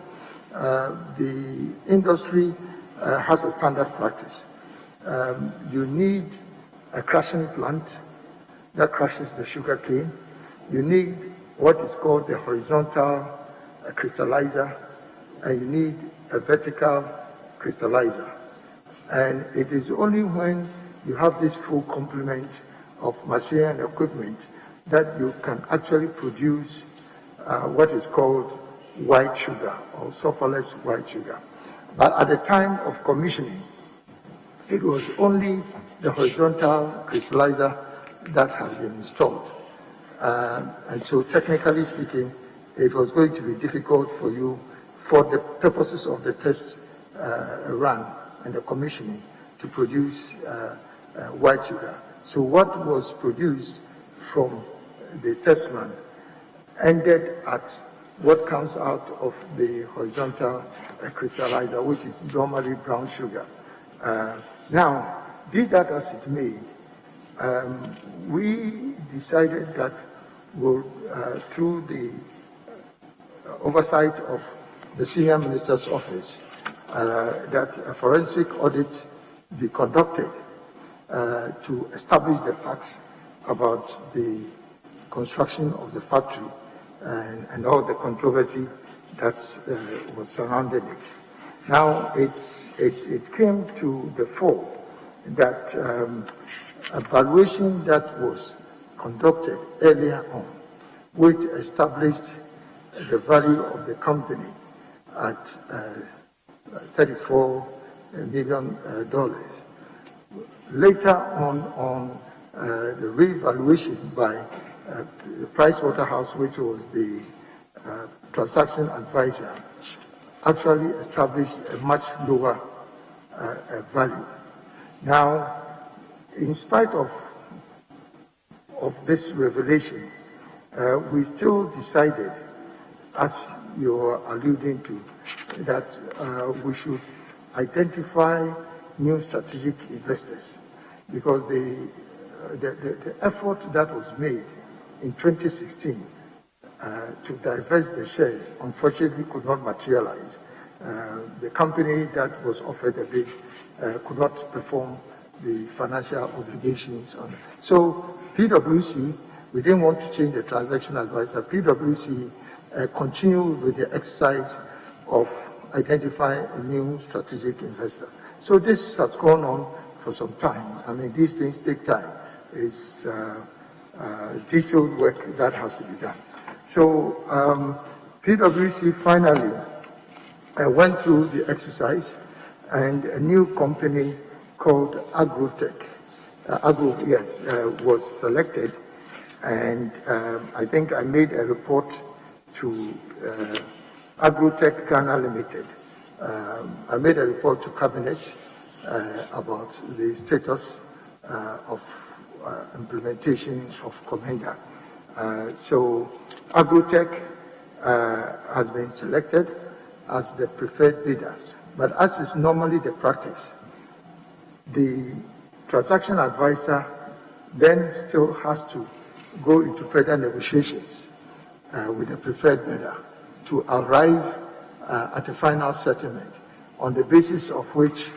the industry has a standard practice. You need a crushing plant that crushes the sugar cane. You need what is called the horizontal crystallizer, and you need a vertical crystallizer. And it is only when you have this full complement of machinery and equipment that you can actually produce what is called white sugar or sulfurless white sugar. But at the time of commissioning, it was only the horizontal crystallizer that had been installed. And so technically speaking, it was going to be difficult for you, for the purposes of the test run and the commissioning, to produce white sugar. So what was produced from the test run ended at what comes out of the horizontal crystallizer, which is normally brown sugar. Now, be that as it may, we decided that through the oversight of the Senior Minister's Office, that a forensic audit be conducted to establish the facts about the construction of the factory and all the controversy that was surrounding it. Now, it came to the fore that a valuation that was conducted earlier on, which established the value of the company at $34 million. Later on the revaluation by Pricewaterhouse, which was the transaction advisor, actually established a much lower value. Now, in spite of this revelation, we still decided, as you're alluding to, that we should identify new strategic investors, because the effort that was made in 2016 to divest the shares unfortunately could not materialize. The company that was offered a bid could not perform the financial obligations on it. So PwC, we didn't want to change the transaction advisor. PwC continued with the exercise of identifying a new strategic investor. So this has gone on for some time. I mean, these things take time. It's detailed work that has to be done. So PwC finally went through the exercise, and a new company called Agrotech, was selected, and I think I made a report to Agrotech Ghana Limited. I made a report to Cabinet about the status of implementation of Comenda. So Agrotech has been selected as the preferred bidder, but as is normally the practice, the transaction advisor then still has to go into further negotiations with the preferred bidder to arrive at a final settlement. on the basis of which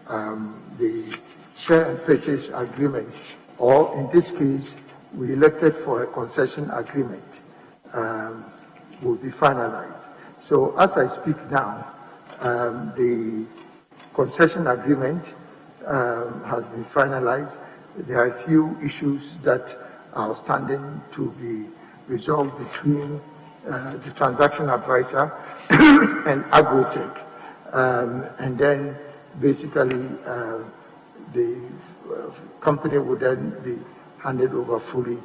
the share and purchase agreement, or in this case, we elected for a concession agreement, will be finalized. So as I speak now, the concession agreement has been finalized. There are a few issues that are standing to be resolved between the transaction advisor and Agrotech. And then basically the company would then be handed over fully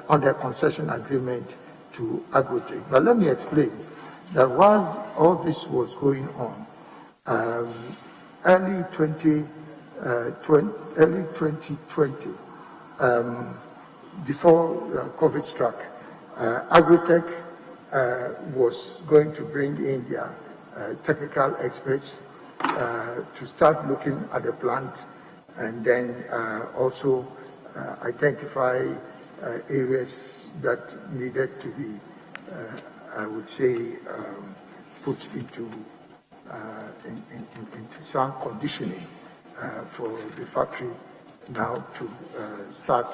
under concession agreement to Agrotech. But let me explain that whilst all this was going on, early 2020, before COVID struck, Agrotech was going to bring in their technical experts to start looking at the plant and then also identify areas that needed to be, I would say, put into sound conditioning for the factory now to start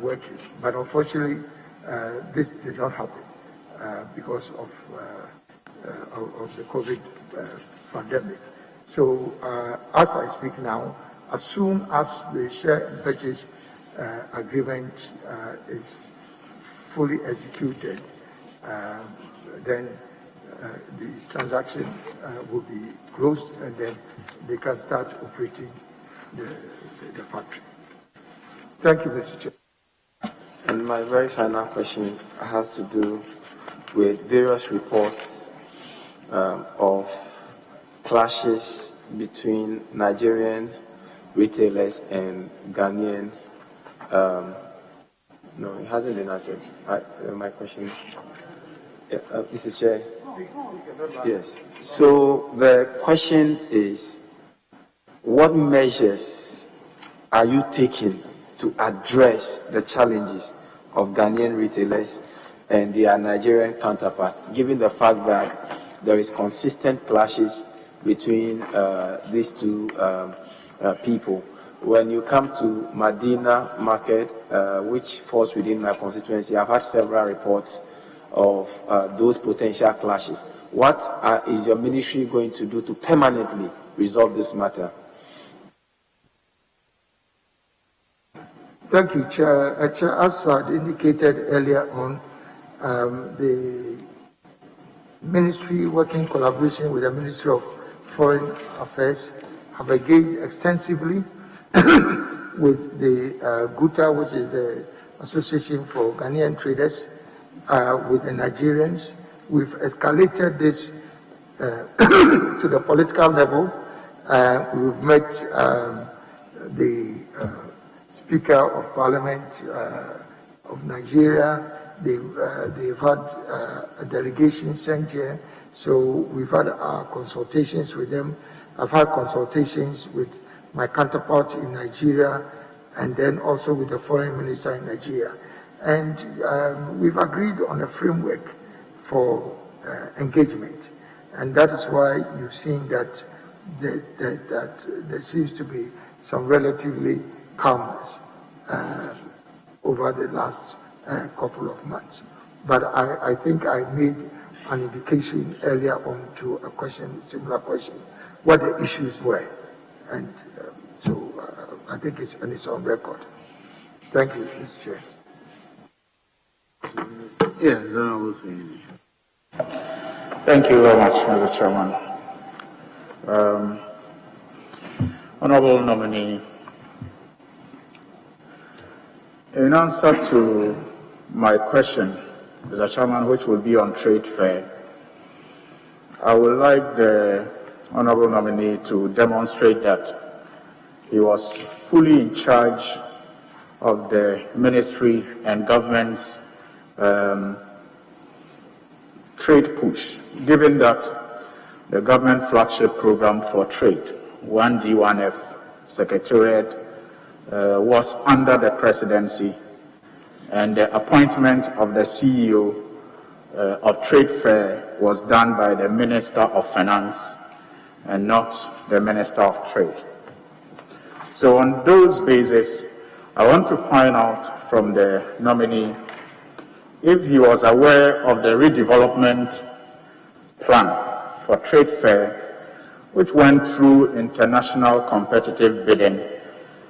working. But unfortunately, this did not happen because of the COVID pandemic. So as I speak now, as soon as the share and purchase agreement is fully executed, then the transaction will be closed and then they can start operating the factory. Thank you, Mr. Chair. And my very final question has to do with various reports of clashes between Nigerian retailers and Ghanaian. No, it hasn't been answered. My question, Mr. Chair. Yes. So the question is, what measures are you taking to address the challenges of Ghanaian retailers and their Nigerian counterparts, given the fact that there is consistent clashes between these two people? When you come to Medina Market, which falls within my constituency, I've had several reports of those potential clashes. What is your ministry going to do to permanently resolve this matter? Thank you, Chair. Chair, as I indicated earlier on, the ministry, working in collaboration with the Ministry of Foreign Affairs, have engaged extensively with the GUTA, which is the Association for Ghanaian Traders, with the Nigerians. We've escalated this to the political level. We've met the Speaker of Parliament of Nigeria. They've had a delegation sent here, so we've had our consultations with them. I've had consultations with my counterpart in Nigeria, and then also with the Foreign Minister in Nigeria. And we've agreed on a framework for engagement, and that is why you've seen that there seems to be some relatively calmness over the last couple of months. But I think I made an indication earlier on to a question, similar question, what the issues were. And so I think it's on record. Thank you, Mr. Chair. Yes, thank you very much, Mr. Chairman. Honorable nominee, in answer to my question, Mr. Chairman, which will be on trade fair, I would like the honorable nominee to demonstrate that he was fully in charge of the ministry and government's trade push, given that the government flagship program for trade, 1D1F Secretariat, was under the presidency, and the appointment of the CEO of Trade Fair was done by the Minister of Finance, and not the Minister of Trade. So on those basis, I want to find out from the nominee if he was aware of the redevelopment plan for trade fair, which went through international competitive bidding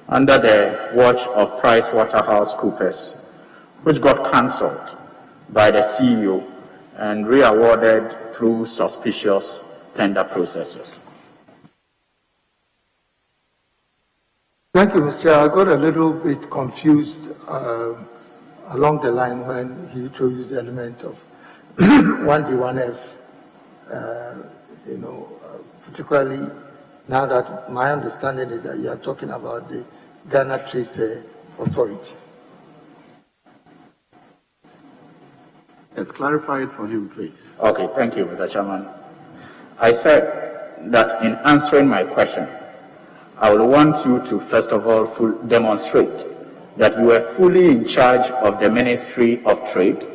under the watch of PricewaterhouseCoopers, which got cancelled by the CEO and re-awarded through suspicious tender processes. Thank you, Mr. Chair. I got a little bit confused along the line when he introduced the element of 1D, 1F, particularly now that my understanding is that you are talking about the Ghana Trade Fair Authority. Let's clarify it for him, please. Okay, thank you, Mr. Chairman. I said that in answering my question, I would want you to first of all demonstrate that you are fully in charge of the Ministry of Trade,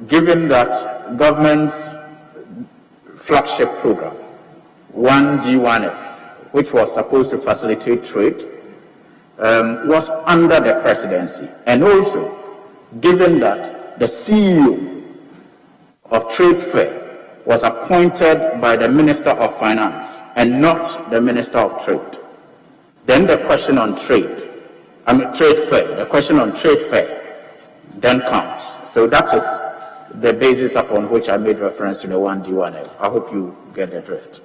given that government's flagship program, 1D, 1F, which was supposed to facilitate trade, was under the presidency. And also, given that the CEO of Trade Fair was appointed by the Minister of Finance and not the Minister of Trade. Then the question on trade fair, the question on trade fair then comes. So that is the basis upon which I made reference to the 1D, 1F. I hope you get the drift.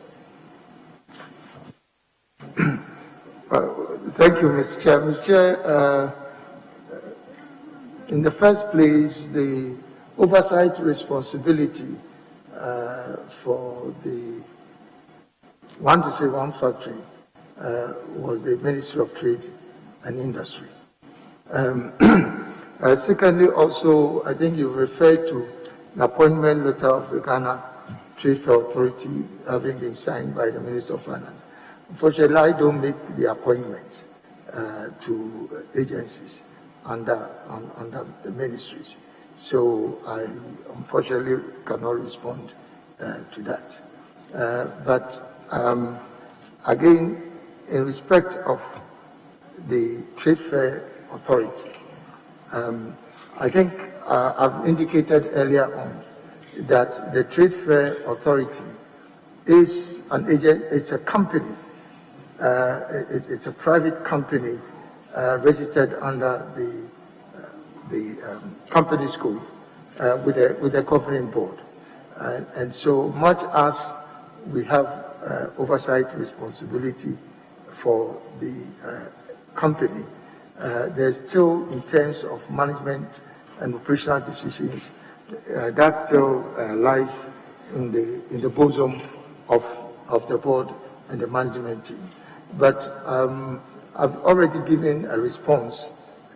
Thank you, Mr. Chair. Mr. Chair, in the first place, the oversight responsibility for the 1 factory was the Ministry of Trade and Industry. Secondly, also, I think you referred to the appointment letter of the Ghana Trade Fair Authority having been signed by the Minister of Finance. Unfortunately, I don't make the appointments to agencies under the ministries. So I unfortunately cannot respond to that. But again, in respect of the Trade Fair Authority, I think I've indicated earlier on that the Trade Fair Authority is an agent, it's a company, it's a private company registered under the Companies Code with a governing board. And so much as we have oversight responsibility for the company, there's still, in terms of management and operational decisions, that still lies in the bosom of the board and the management team. But I've already given a response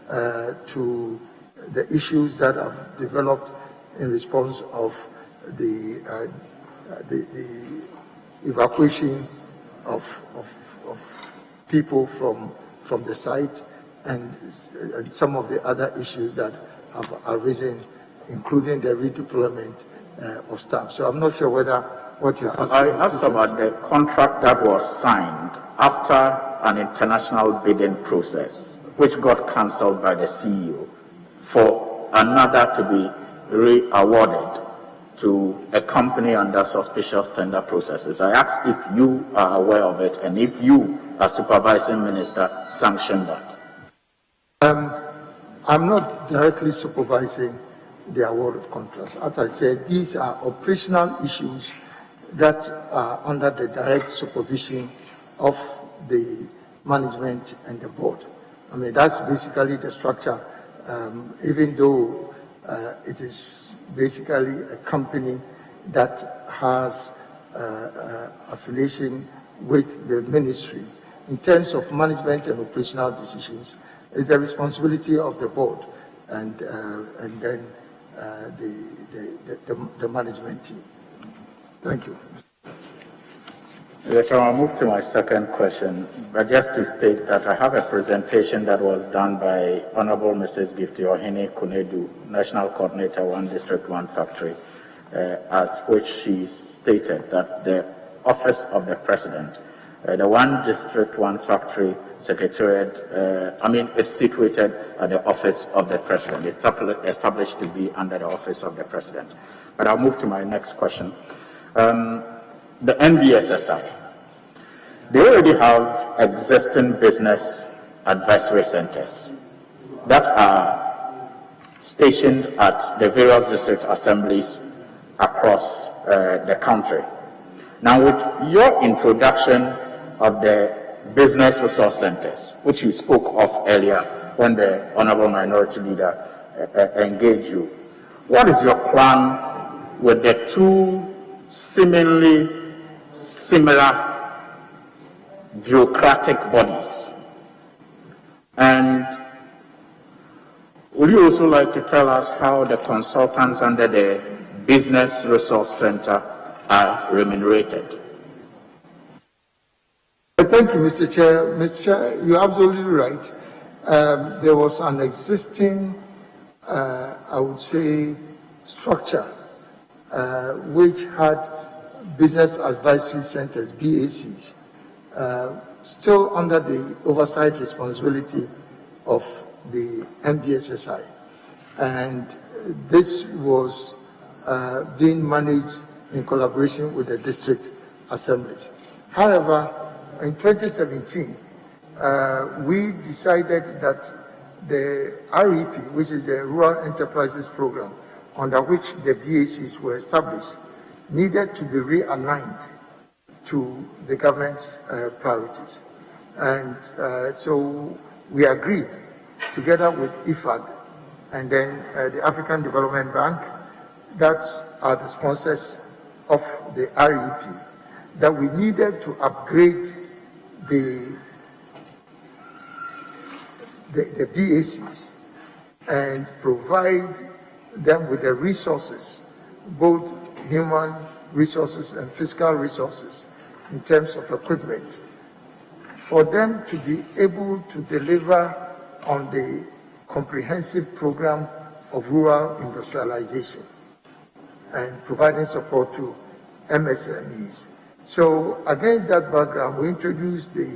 to the issues that have developed in response of the evacuation of people from the site and some of the other issues that have arisen, including the redeployment of staff. So I'm not sure whether what you're asking. I asked about the contract that was signed after an international bidding process, which got cancelled by the CEO, for another to be re-awarded to a company under suspicious tender processes. I asked if you are aware of it and if you, as supervising minister, sanctioned that. I'm not directly supervising the award of contracts. As I said, these are operational issues that are under the direct supervision of the management and the board. I mean, that's basically the structure, even though it is basically a company that has affiliation with the ministry. In terms of management and operational decisions, it's the responsibility of the board and then the management team. Thank you. Yes, so I'll move to my second question, but just to state that I have a presentation that was done by Honorable Mrs. Gifty Ohene Kunedu, National Coordinator, 1 District 1 Factory, at which she stated that the office of the president. The one district, one factory secretariat, it's situated at the office of the president. It's established to be under the office of the president. But I'll move to my next question. The NBSSI, they already have existing business advisory centers that are stationed at the various district assemblies across the country. Now, with your introduction of the business resource centers, which you spoke of earlier when the Honorable Minority Leader engaged you, what is your plan with the two seemingly similar bureaucratic bodies? And would you also like to tell us how the consultants under the Business Resource Center are remunerated? Thank you, Mr. Chair. Mr. Chair, you're absolutely right. There was an existing, I would say, structure which had business advisory centers, BACs, still under the oversight responsibility of the NBSSI. And this was being managed in collaboration with the district assemblies. However, in 2017, we decided that the REP, which is the Rural Enterprises Program, under which the BACs were established, needed to be realigned to the government's priorities. And so we agreed, together with IFAD and then the African Development Bank, that are the sponsors of the REP, that we needed to upgrade the BACs and provide them with the resources, both human resources and fiscal resources in terms of equipment, for them to be able to deliver on the comprehensive program of rural industrialization and providing support to MSMEs. So against that background, we introduced the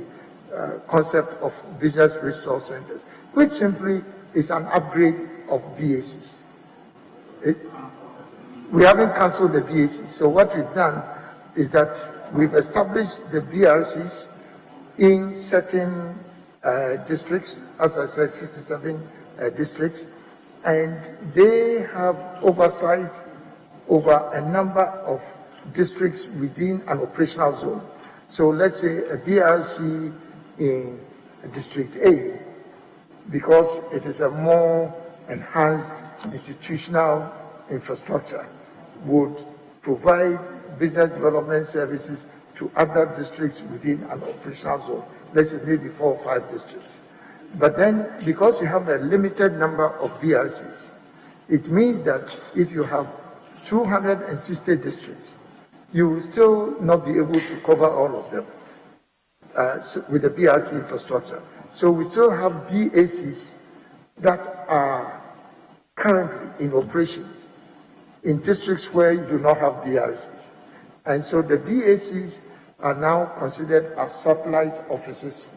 concept of business resource centers, which simply is an upgrade of BACs. We haven't cancelled the BACs. So what we've done is that we've established the BRCs in certain districts, as I said, 67 districts, and they have oversight over a number of districts within an operational zone. So let's say a BRC in District A, because it is a more enhanced institutional infrastructure, would provide business development services to other districts within an operational zone. Let's say maybe 4 or 5 districts. But then, because you have a limited number of BRCs, it means that if you have 260 districts, you will still not be able to cover all of them with the BRC infrastructure. So we still have BACs that are currently in operation in districts where you do not have BRCs. And so the BACs are now considered as satellite offices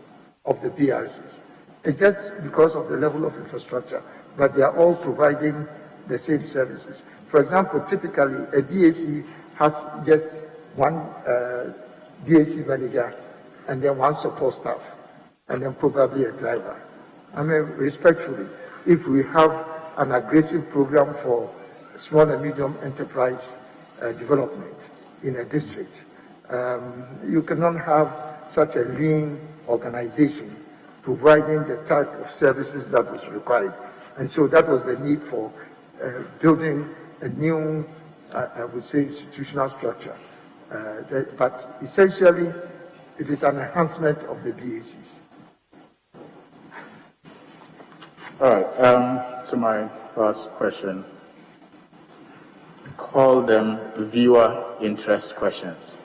of the BRCs. It's just because of the level of infrastructure, but they are all providing the same services. For example, typically a BAC has just one BAC manager and then one support staff, and then probably a driver. I mean, respectfully, if we have an aggressive program for small and medium enterprise development in a district, you cannot have such a lean organization providing the type of services that is required. And so that was the need for building a new, I would say, institutional structure. But essentially, it is an enhancement of the BACs. All right, so my first question, call them viewer interest questions.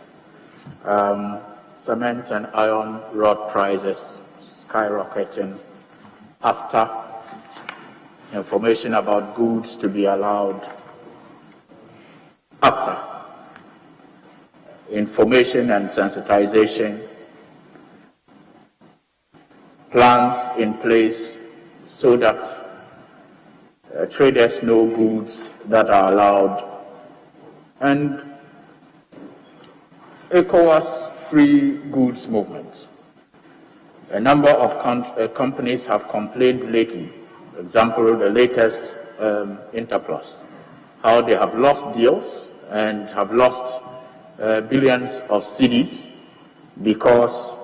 Cement and iron rod prices skyrocketing after information about goods to be allowed after information and sensitization, plans in place so that traders know goods that are allowed, and ECOWAS free goods movement. A number of companies have complained lately, for example, the latest Interplus, how they have lost deals and have lost billions of cedis because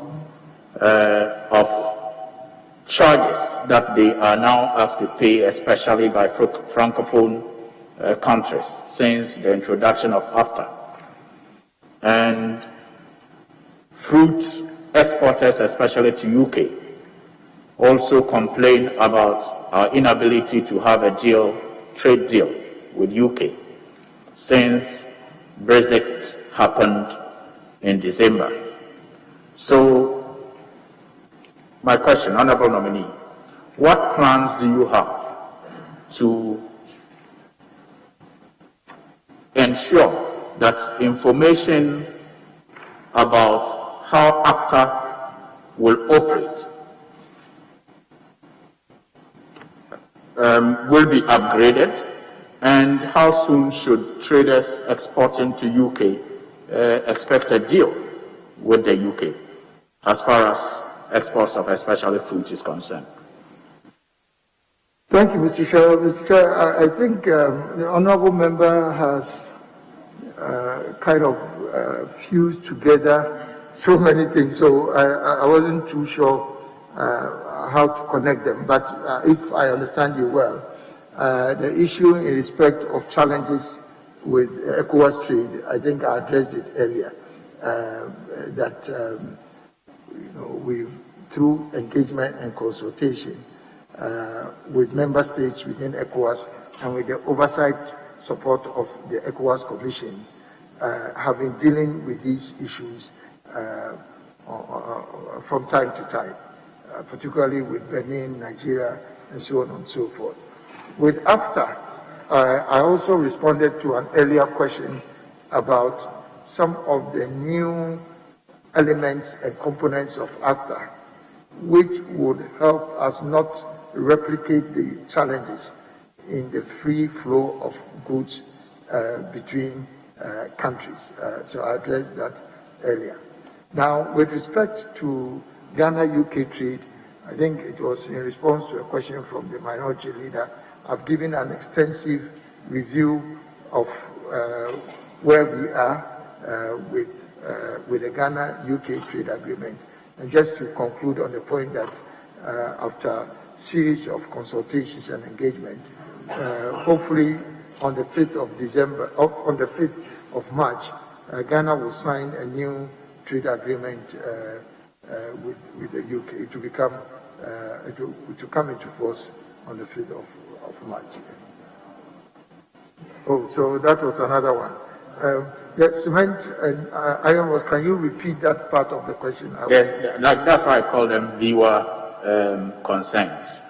of charges that they are now asked to pay, especially by Francophone countries, since the introduction of AFTA. And fruit exporters, especially to UK, also complain about our inability to have a trade deal with UK, since Brexit happened in December. So, my question, Honourable Nominee, what plans do you have to ensure that information about how ACTA will operate will be upgraded, and how soon should traders exporting to UK expect a deal with the UK as far as exports of especially fruit is concerned? Thank you, Mr. Chair. Mr. Chair, I think the honourable member has kind of fused together so many things, so I wasn't too sure how to connect them. But if I understand you well, the issue in respect of challenges with ECOWAS trade, I think I addressed it earlier, that we've, through engagement and consultation with member states within ECOWAS and with the oversight support of the ECOWAS Commission, have been dealing with these issues from time to time, particularly with Benin, Nigeria, and so on and so forth. With AFTA, I also responded to an earlier question about some of the new elements and components of AFTA, which would help us not replicate the challenges in the free flow of goods between countries. So I addressed that earlier. Now, with respect to Ghana-UK trade, I think it was in response to a question from the minority leader. I've given an extensive review of where we are with the Ghana-UK trade agreement. And just to conclude on the point that after a series of consultations and engagement, hopefully on the 5th of December, on the 5th of March, Ghana will sign a new trade agreement with the UK to become to come into force on the 5th of March. Oh, so that was another one. The cement and iron ores, can you repeat that part of the question? Yes, that's why I call them viewer concerns.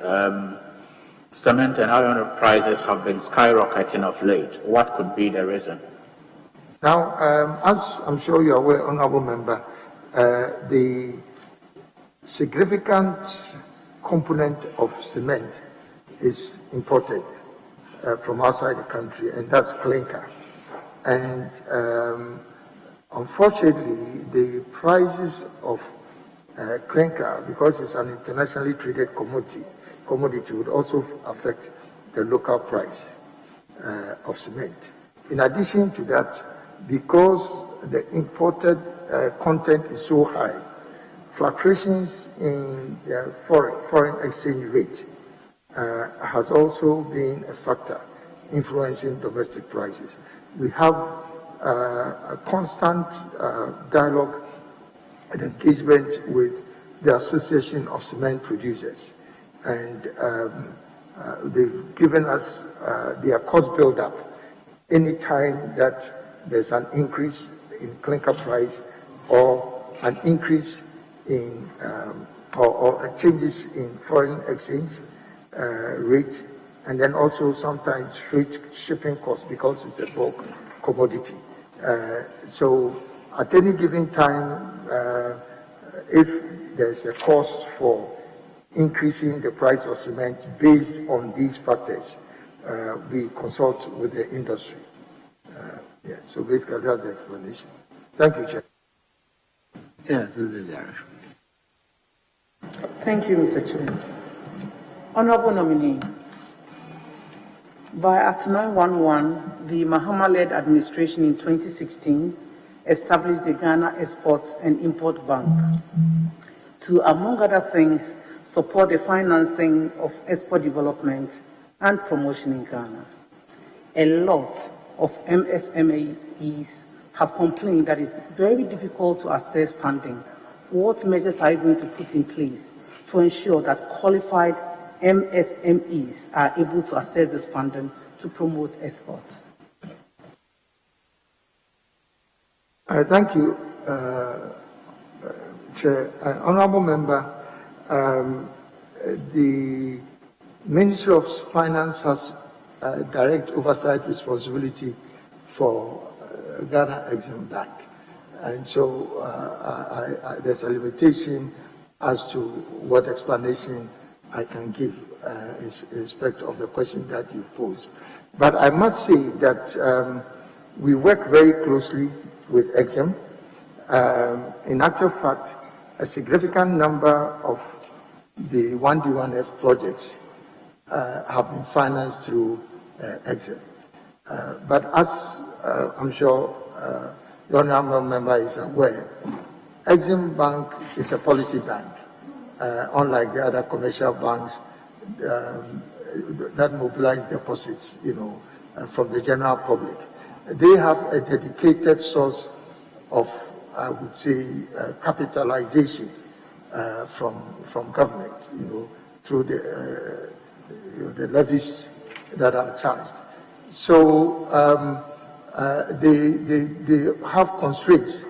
Cement and iron ore prices have been skyrocketing of late. What could be the reason? Now, as I'm sure you're aware, Honourable Member, the significant component of cement is imported from outside the country, and that's clinker. And unfortunately, the prices of clinker, because it's an internationally traded commodity, would also affect the local price of cement. In addition to that, because the imported content is so high, fluctuations in the foreign exchange rate has also been a factor influencing domestic prices. We have a constant dialogue and engagement with the Association of Cement Producers, and they've given us their cost build-up anytime that there's an increase in clinker price or an increase in or changes in foreign exchange rate, and then also sometimes freight shipping costs because it's a bulk commodity. So At any given time, if there's a cost for increasing the price of cement based on these factors, we consult with the industry. Yeah, so basically that's the explanation. Thank you, Chair. Yes, Mr. Jarrett. Thank you, Mr. Chair. Honorable nominee, by Act 911, the Mahama-led administration in 2016 established the Ghana Export and Import Bank to, among other things, support the financing of export development and promotion in Ghana. A lot of MSMEs have complained that it's very difficult to access funding. What measures are you going to put in place to ensure that qualified MSMEs are able to access this funding to promote exports? Thank you, Chair. Honorable Member, the Ministry of Finance has direct oversight responsibility for Ghana Exim Bank. And so there's a limitation as to what explanation I can give in respect of the question that you posed. But I must say that we work very closely with Exim. In actual fact, a significant number of the 1D1F projects have been financed through Exim. But as I'm sure the honorable member is aware, Exim Bank is a policy bank, unlike the other commercial banks that mobilize deposits, from the general public. They have a dedicated source of, I would say, capitalization from government, through the levies that are charged. So they have constraints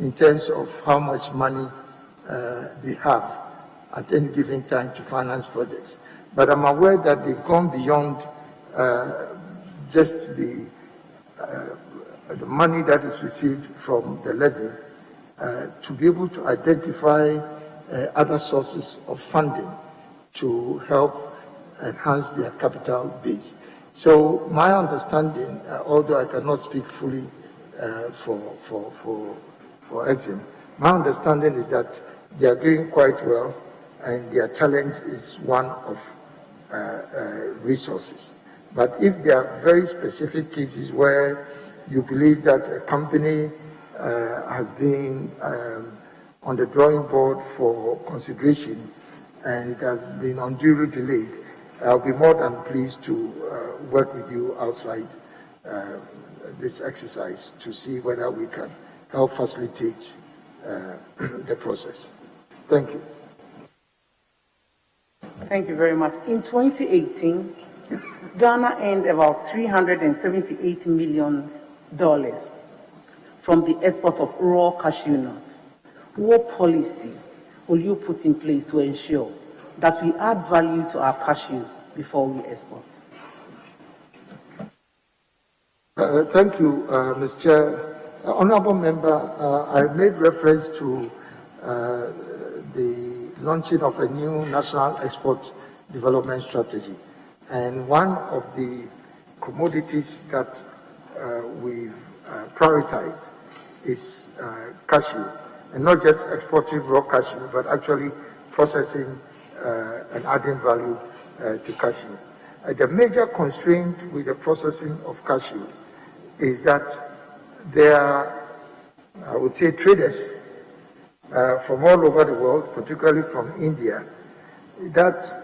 in terms of how much money they have at any given time to finance projects. But I'm aware that they've gone beyond just the money that is received from the levy to be able to identify other sources of funding to help enhance their capital base. So my understanding, although I cannot speak fully for Exim, my understanding is that they are doing quite well, and their challenge is one of resources. But if there are very specific cases where you believe that a company has been on the drawing board for consideration and it has been unduly delayed, I'll be more than pleased to work with you outside this exercise to see whether we can help facilitate the process. Thank you. Thank you very much. In 2018, Ghana earned about $378 million from the export of raw cashew nuts. What policy will you put in place to ensure that we add value to our cashews before we export? Thank you, Mr. Chair. Honorable Member, I made reference to the launching of a new national export development strategy. And one of the commodities that we've prioritized is cashew. And not just exporting raw cashew, but actually processing and adding value to cashew. The major constraint with the processing of cashew is that there are, I would say, traders from all over the world, particularly from India, that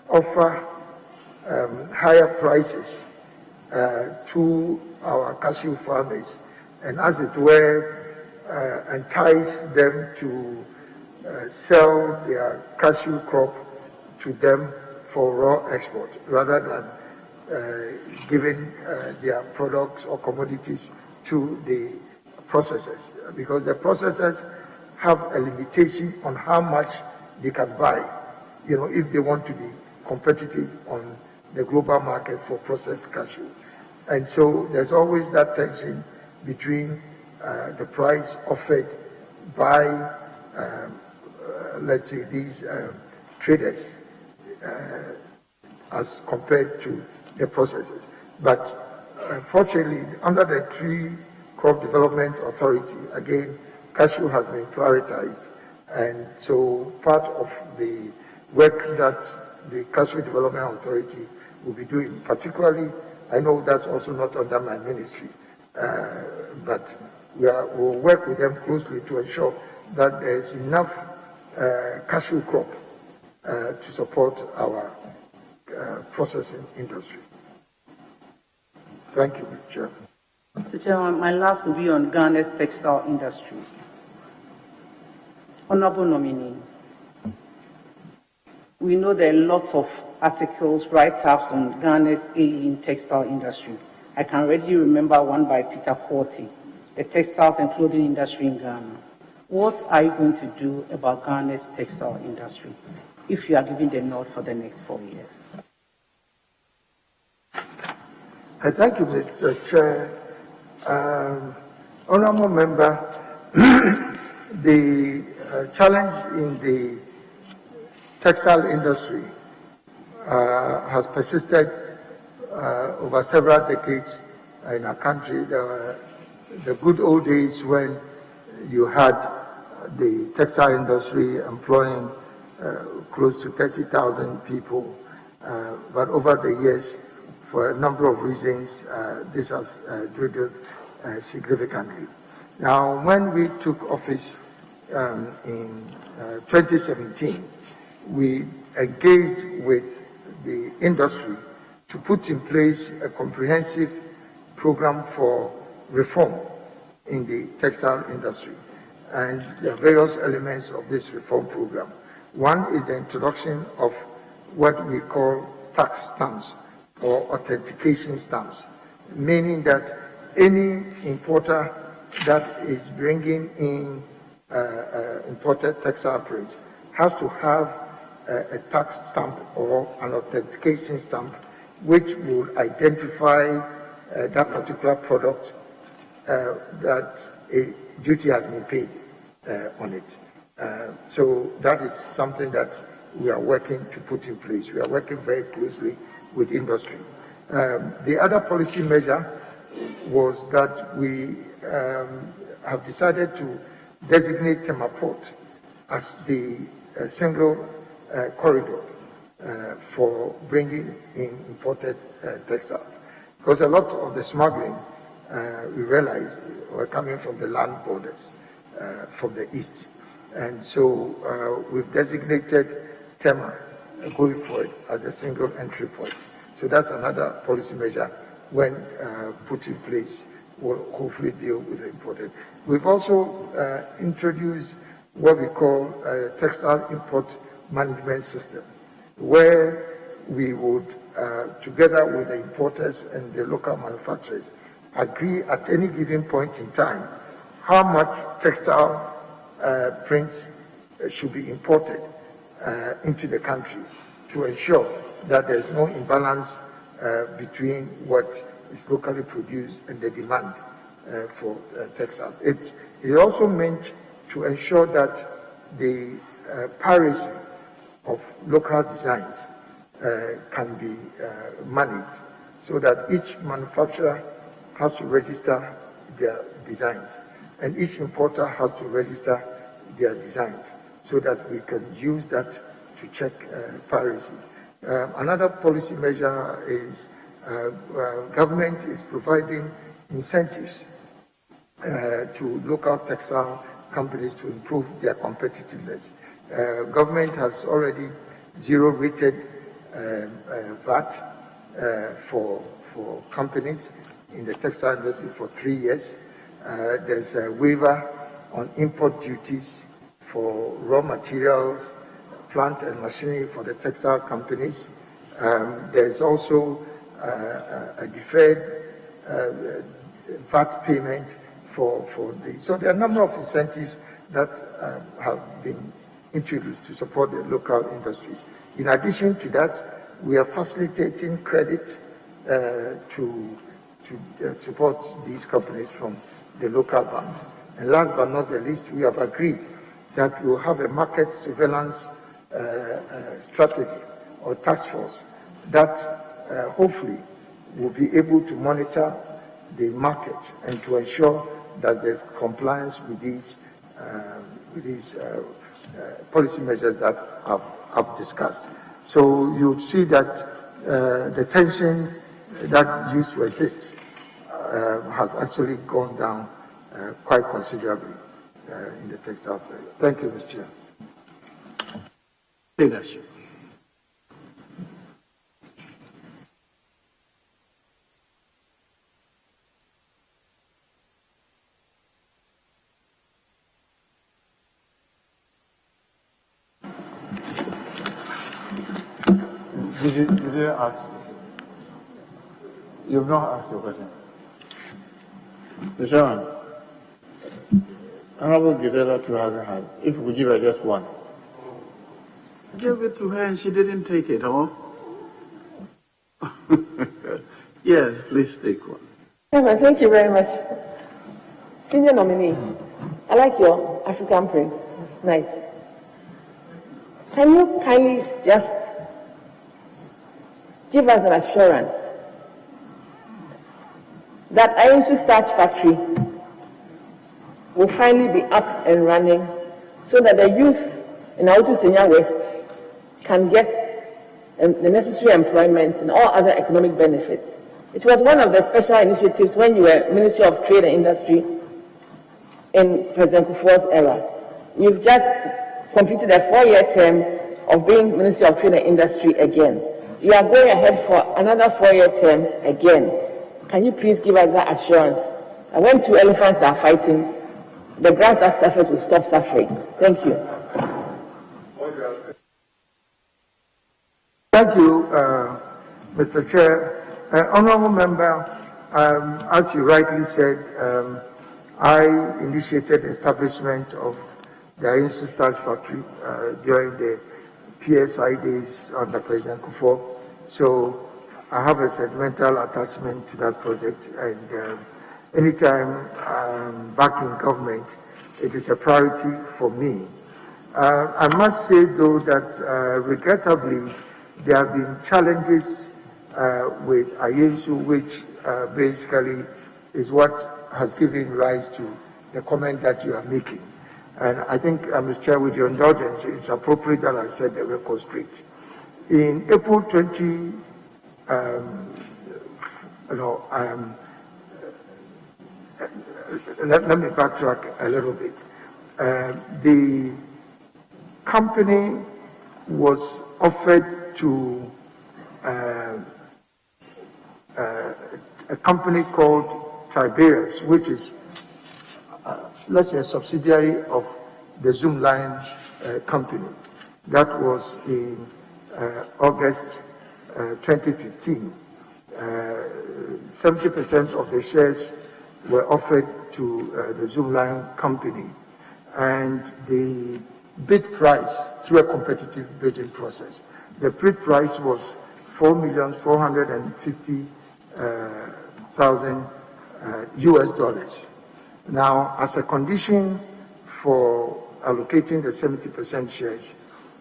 offer higher prices to our cashew farmers, and as it were, entice them to sell their cashew crop to them for raw export, rather than giving their products or commodities to the processors, because the processors have a limitation on how much they can buy, if they want to be competitive on the global market for processed cashew. And so there's always that tension between the price offered by, let's say, these traders as compared to the processors. But fortunately, under the Tree Crop Development Authority, again, cashew has been prioritized. And so part of the work that the Cashew Development Authority will be doing, particularly, I know that's also not under my ministry, but we'll work with them closely to ensure that there's enough cashew crop to support our processing industry. Thank you, Mr. Chairman. Mr. Chairman, my last will be on Ghana's textile industry. Honorable nominee, we know there are lots of articles, write-ups on Ghana's ailing textile industry. I can readily remember one by Peter Quarty, the textiles and clothing industry in Ghana. What are you going to do about Ghana's textile industry if you are giving the nod for the next 4 years? Thank you, Mr. Chair. Honorable Member, the challenge in the textile industry has persisted over several decades in our country. There were the good old days when you had the textile industry employing close to 30,000 people, but over the years, for a number of reasons, this has dwindled significantly. Now, when we took office in 2017, we engaged with the industry to put in place a comprehensive program for reform in the textile industry. And there are various elements of this reform program. One is the introduction of what we call tax stamps or authentication stamps, meaning that any importer that is bringing in imported textile prints has to have a tax stamp or an authentication stamp which will identify that particular product that a duty has been paid on it. So that is something that we are working to put in place. We are working very closely with industry. The other policy measure was that we have decided to designate Tema Port as the single corridor for bringing in imported textiles. Because a lot of the smuggling, we realized, were coming from the land borders, from the east. And so we've designated Tema going forward as a single entry point. So that's another policy measure when put in place will hopefully deal with the imported. We've also introduced what we call a textile import management system, where we would, together with the importers and the local manufacturers, agree at any given point in time how much textile prints should be imported into the country to ensure that there's no imbalance between what is locally produced and the demand for textiles. It is also meant to ensure that the piracy of local designs can be managed so that each manufacturer has to register their designs and each importer has to register their designs so that we can use that to check piracy. Another policy measure is government is providing incentives to local textile companies to improve their competitiveness. Government has already zero-rated VAT for companies in the textile industry for 3 years. There's a waiver on import duties for raw materials, plant and machinery for the textile companies. There's also a deferred VAT payment for the. So there are a number of incentives that have been introduced to support the local industries. In addition to that, we are facilitating credit to support these companies from the local banks. And last but not the least, we have agreed that we will have a market surveillance strategy or task force that hopefully will be able to monitor the market and to ensure that there's compliance with these policy measures that I've discussed. So you see that the tension that used to exist has actually gone down quite considerably in the textile sector. Thank you, Mr. Chair. Leadership. Did you ask? You've not asked your question. Mr. Chairman, Honorable Gidera too hasn't had. If we give her just one. I gave it to her and she didn't take it, huh? Yes, please take one. Thank you very much. Senior nominee, I like your African print. It's nice. Can you kindly just give us an assurance that Ayensu Starch Factory will finally be up and running so that the youth in Autu Senior West can get the necessary employment and all other economic benefits? It was one of the special initiatives when you were Ministry of Trade and Industry in President Kufuor's era. You've just completed a 4-year term of being Ministry of Trade and Industry again. You are going ahead for another 4-year term again. Can you please give us that assurance that when two elephants are fighting, the grass that suffers will stop suffering? Thank you. Thank you, Mr. Chair. Honourable Member, as you rightly said, I initiated the establishment of the Ayensu Starch Factory during the PSI days under President Kufuor. So I have a sentimental attachment to that project, and anytime I'm back in government, it is a priority for me. I must say, though, that regrettably, there have been challenges with Ayensu, which basically is what has given rise to the comment that you are making. And I think, Mr. Chair, with your indulgence, it's appropriate that I set the record straight. In April 20, let me backtrack a little bit. The company was offered to a company called Tiberius, which is, let's say, a subsidiary of the Zoomline company. That was in August 2015. 70% of the shares were offered to the Zoomline company, and the bid price, through a competitive bidding process, the bid price was $4,450,000 US. Now, as a condition for allocating the 70% shares,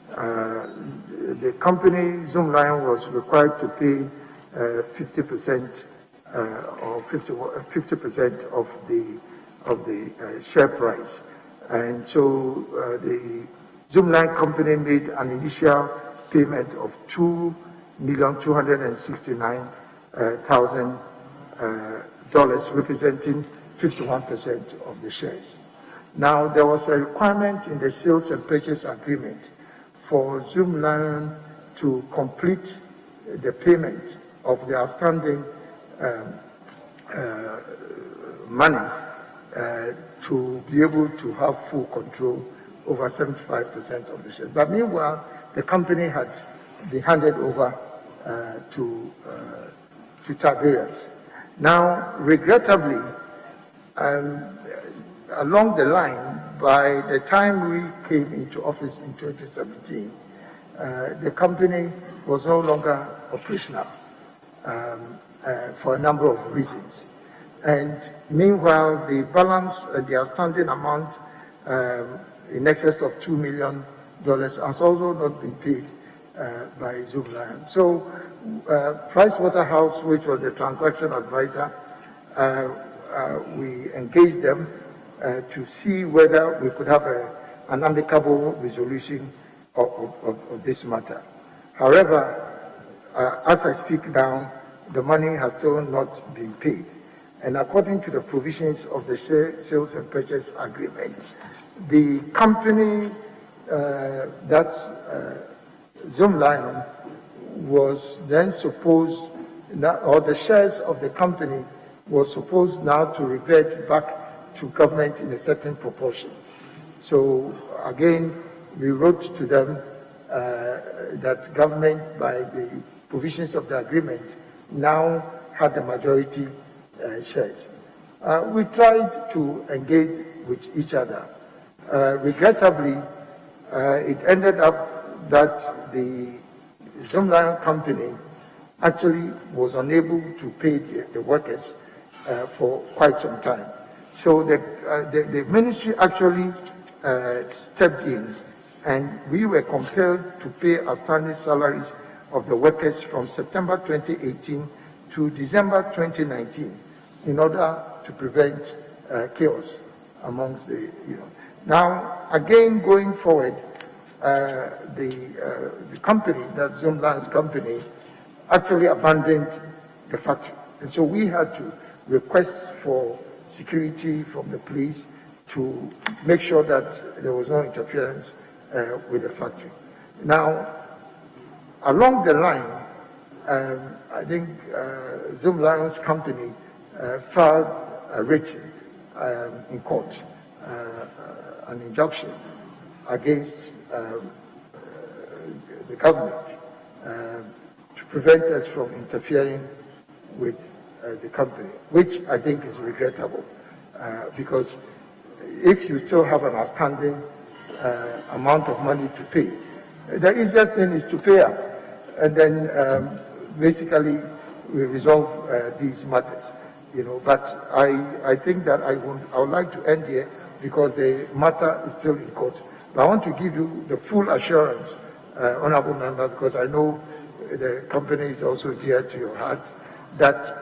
the company Zoomline was required to pay 50% or 50% of the share price, and so the Zoomline company made an initial payment of $2,269,000, representing 51% of the shares. Now, there was a requirement in the sales and purchase agreement for Zoomline to complete the payment of the outstanding money to be able to have full control over 75% of the shares. But meanwhile, the company had been handed over to Tiberius. Now, regrettably, along the line, by the time we came into office in 2017, the company was no longer operational for a number of reasons. And meanwhile, the balance, the outstanding amount in excess of $2 million has also not been paid by Zoomlion. So Pricewaterhouse, which was the transaction advisor, we engaged them to see whether we could have an amicable resolution of this matter. However, as I speak now, the money has still not been paid. And according to the provisions of the sales and purchase agreement, the company that's Zoomlion was then supposed, or the shares of the company was supposed now to revert back to government in a certain proportion. So again, we wrote to them that government, by the provisions of the agreement, now had the majority shares. We tried to engage with each other. Regrettably, it ended up that the Zoomlion company actually was unable to pay the workers for quite some time. So the ministry actually stepped in, and we were compelled to pay outstanding salaries of the workers from September 2018 to December 2019 in order to prevent chaos amongst the, Now, again, going forward, the company, that Zoomlion's company, actually abandoned the factory. And so we had to request for security from the police to make sure that there was no interference with the factory. Now, along the line, I think Zoomlion's company filed a writ in court, an injunction against the government to prevent us from interfering with the company, which I think is regrettable, because if you still have an outstanding amount of money to pay, the easiest thing is to pay up, and then basically we resolve these matters. But I think that I would like to end here because the matter is still in court. But I want to give you the full assurance, Honorable Member, because I know the company is also dear to your heart, that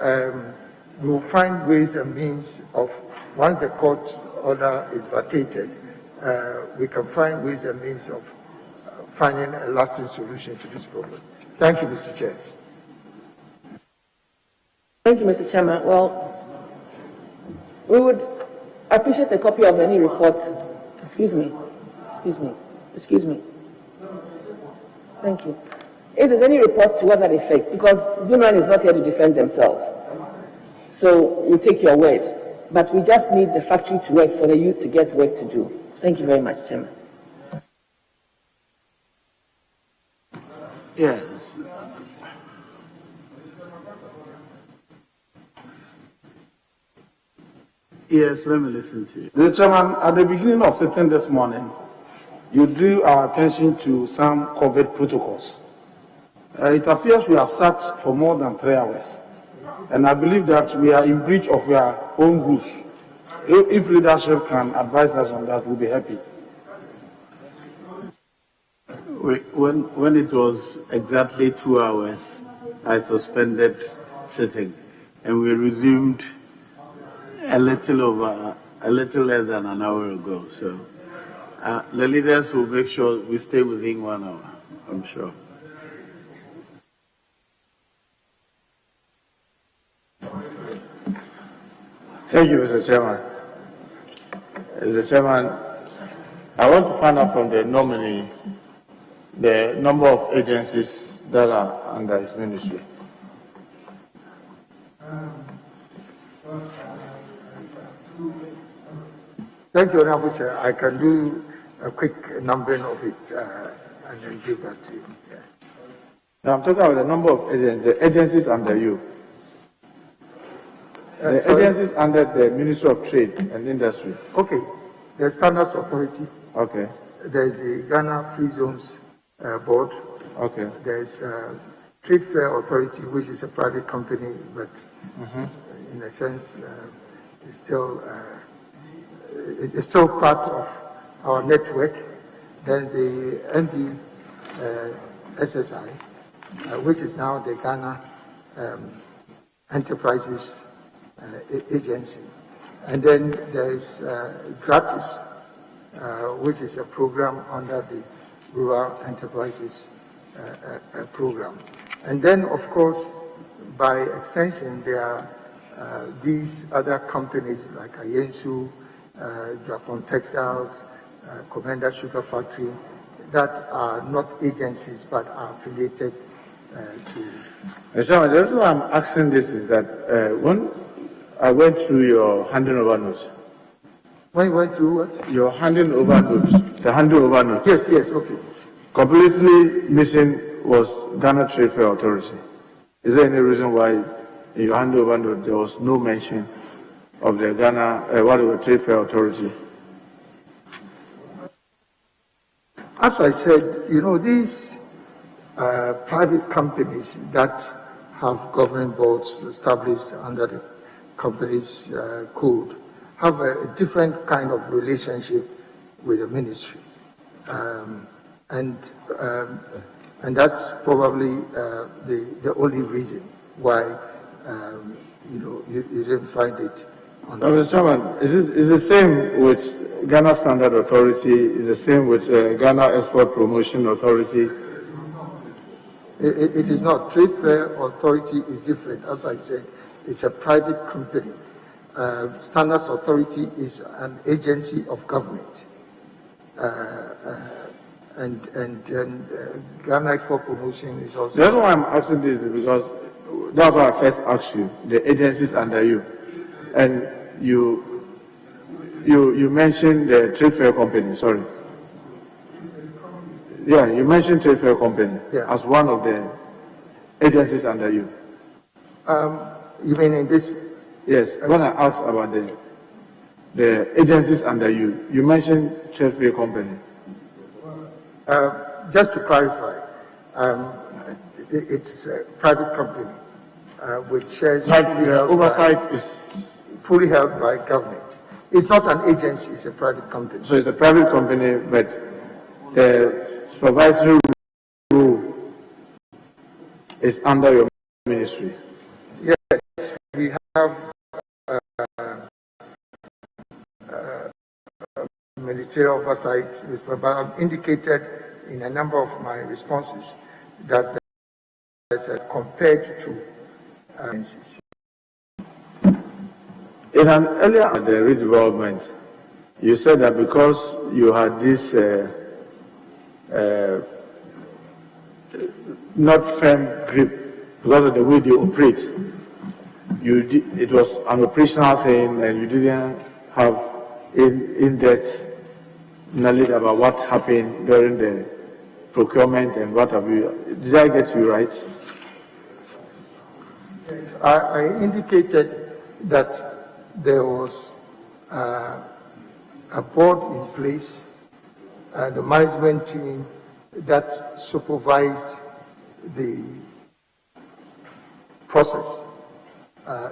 we will find ways and means of, once the court order is vacated, we can find ways and means of finding a lasting solution to this problem. Thank you, Mr. Chair. Thank you, Mr. Chairman. Well, we would appreciate a copy of any report. Excuse me. Thank you. If there's any report to what that effect, because Zoomlion is not here to defend themselves. So we take your word. But we just need the factory to work for the youth to get work to do. Thank you very much, Chairman. Yes. Yes, let me listen to you. The Chairman, at the beginning of sitting this morning, you drew our attention to some COVID protocols. It appears we have sat for more than 3 hours, and I believe that we are in breach of our own rules. If leadership can advise us on that, we'll be happy. When it was exactly 2 hours, I suspended sitting, and we resumed a little less than an hour ago. So the leaders will make sure we stay within 1 hour, I'm sure. Thank you, Mr. Chairman. Mr. Chairman, I want to find out from the nominee the number of agencies that are under his ministry. Thank you, Honorable Chair. I can do a quick numbering of it and then give that to you. Yeah. Now I'm talking about the number of agencies under you. The agencies under the Ministry of Trade and Industry. Okay. The Standards Authority. Okay. There's the Ghana Free Zones Board. Okay. There's Trade Fair Authority, which is a private company, but in a sense, is still part of our network. Then the SSI, which is now the Ghana Enterprises Agency. And then there is Gratis, which is a program under the Rural Enterprises program. And then, of course, by extension, there are these other companies like Ayensu, Japan Textiles, Commander Sugar Factory, that are not agencies but are affiliated to. So the reason why I'm asking this is that when I went through your handing over notes. When you went through what? Your handing over notes. The handing over notes. Yes, yes, okay. Completely missing was Ghana Trade Fair Authority. Is there any reason why in your handover note there was no mention of the Ghana Trade Fair Authority? As I said, you know, these private companies that have government boards established under the company's code have a different kind of relationship with the ministry. And that's probably the only reason why you didn't find it on Mr. Chairman, is the same with Ghana Standard Authority, is the same with Ghana Export Promotion Authority? It is not. Trade Fair Authority is different. As I said, it's a private company. Standards Authority is an agency of government. And Ghana Export Promotion is also. The reason why I'm asking this is because that's why I first asked you, the agencies under you. And you mentioned the Trade Fair Company, sorry. Yeah, you mentioned Trade Fair Company as one of the agencies under you. You mean in this? Yes, when I asked about the agencies under you, you mentioned Trade Fair Company. Just to clarify, it's a private company with shares. Oversight is fully held by government. It's not an agency, it's a private company. So it's a private company, but the supervisory rule is under your ministry. Yes, we have ministerial oversight, but I've indicated in a number of my responses that compared to agencies. In an earlier the redevelopment, you said that because you had this not firm grip because of the way they operate, it was an operational thing and you didn't have in-depth knowledge about what happened during the procurement and what have you. Did I get you right? I indicated that there was a board in place and a management team that supervised the process.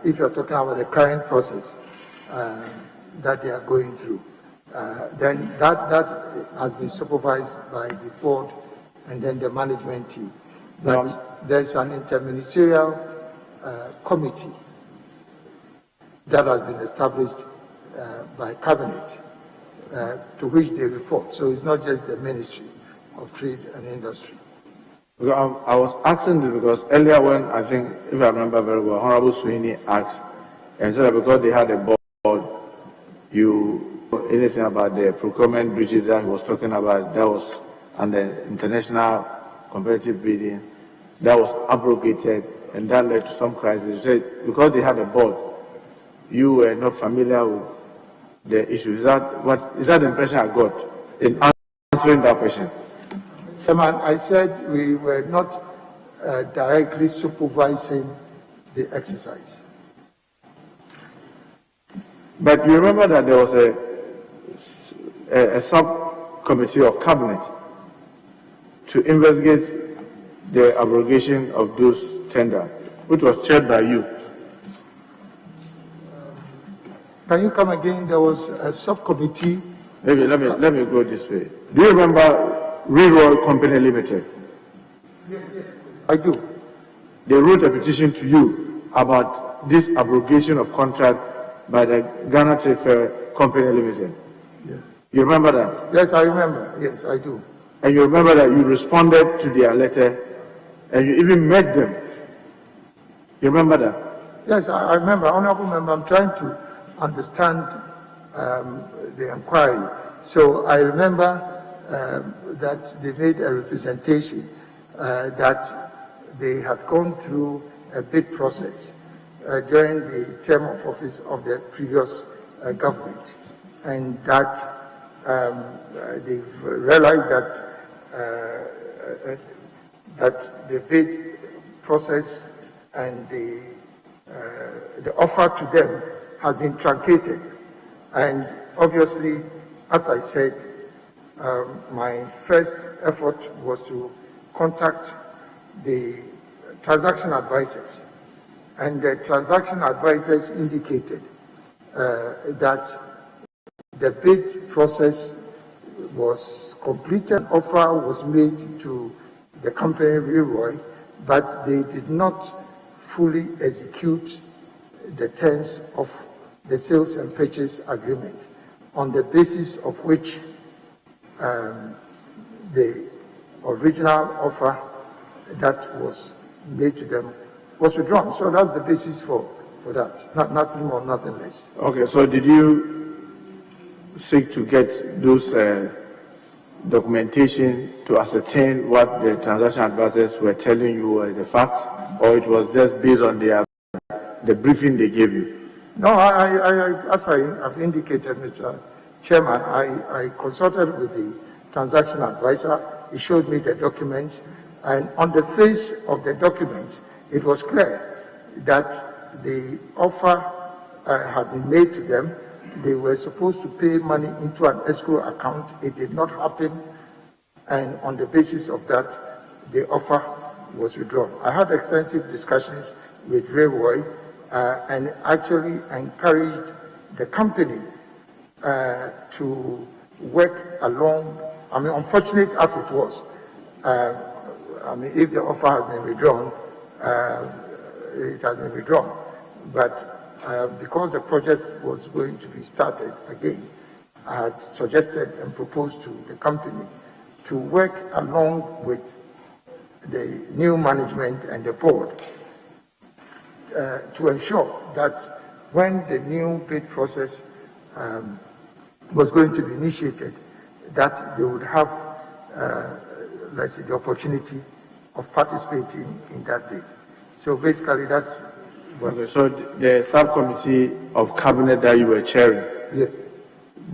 If you're talking about the current process that they are going through, then that has been supervised by the board and then the management team. But there's an interministerial committee that has been established by cabinet to which they report. So it's not just the Ministry of Trade and Industry. I was asking this because earlier when I think, if I remember very well, Honorable Sweeney asked and said that because they had a board, you anything about the procurement breaches that he was talking about, that was under international competitive bidding, that was abrogated and that led to some crisis. You said because they had a board, you were not familiar with the issue. Is that the impression I got in answering that question? Chairman, I said we were not directly supervising the exercise. But you remember that there was a subcommittee of cabinet to investigate the abrogation of those tenders, which was chaired by you. Can you come again? There was a subcommittee. Maybe let me go this way. Do you remember Railroad Company Limited? Yes, I do. They wrote a petition to you about this abrogation of contract by the Ghana Trade Fair Company Limited. Yes. You remember that? Yes, I remember. Yes, I do. And you remember that you responded to their letter and you even met them. You remember that? Yes, I remember. Honorable Member, I'm trying to understand the inquiry. So I remember that they made a representation that they had gone through a bid process during the term of office of the previous government, and that they've realized that the bid process and the offer to them has been truncated. And obviously, as I said, my first effort was to contact the transaction advisors. And the transaction advisors indicated that the bid process was completed, an offer was made to the company Leroy, but they did not fully execute the terms of the sales and purchase agreement, on the basis of which the original offer that was made to them was withdrawn. So that's the basis for that, nothing more, nothing less. Okay, so did you seek to get those documentation to ascertain what the transaction advisors were telling you were the facts, or it was just based on the briefing they gave you? No, as I have indicated, Mr. Chairman, I consulted with the transaction advisor. He showed me the documents, and on the face of the documents, it was clear that the offer had been made to them. They were supposed to pay money into an escrow account. It did not happen, and on the basis of that, the offer was withdrawn. I had extensive discussions with Railway and actually encouraged the company to work along. I mean, unfortunate as it was, I mean, if the offer had been withdrawn, it had been withdrawn. But because the project was going to be started again, I had suggested and proposed to the company to work along with the new management and the board to ensure that when the new bid process was going to be initiated, that they would have, let's say, the opportunity of participating in that bid. So basically, that's what. Okay, so the subcommittee of cabinet that you were chairing, yeah.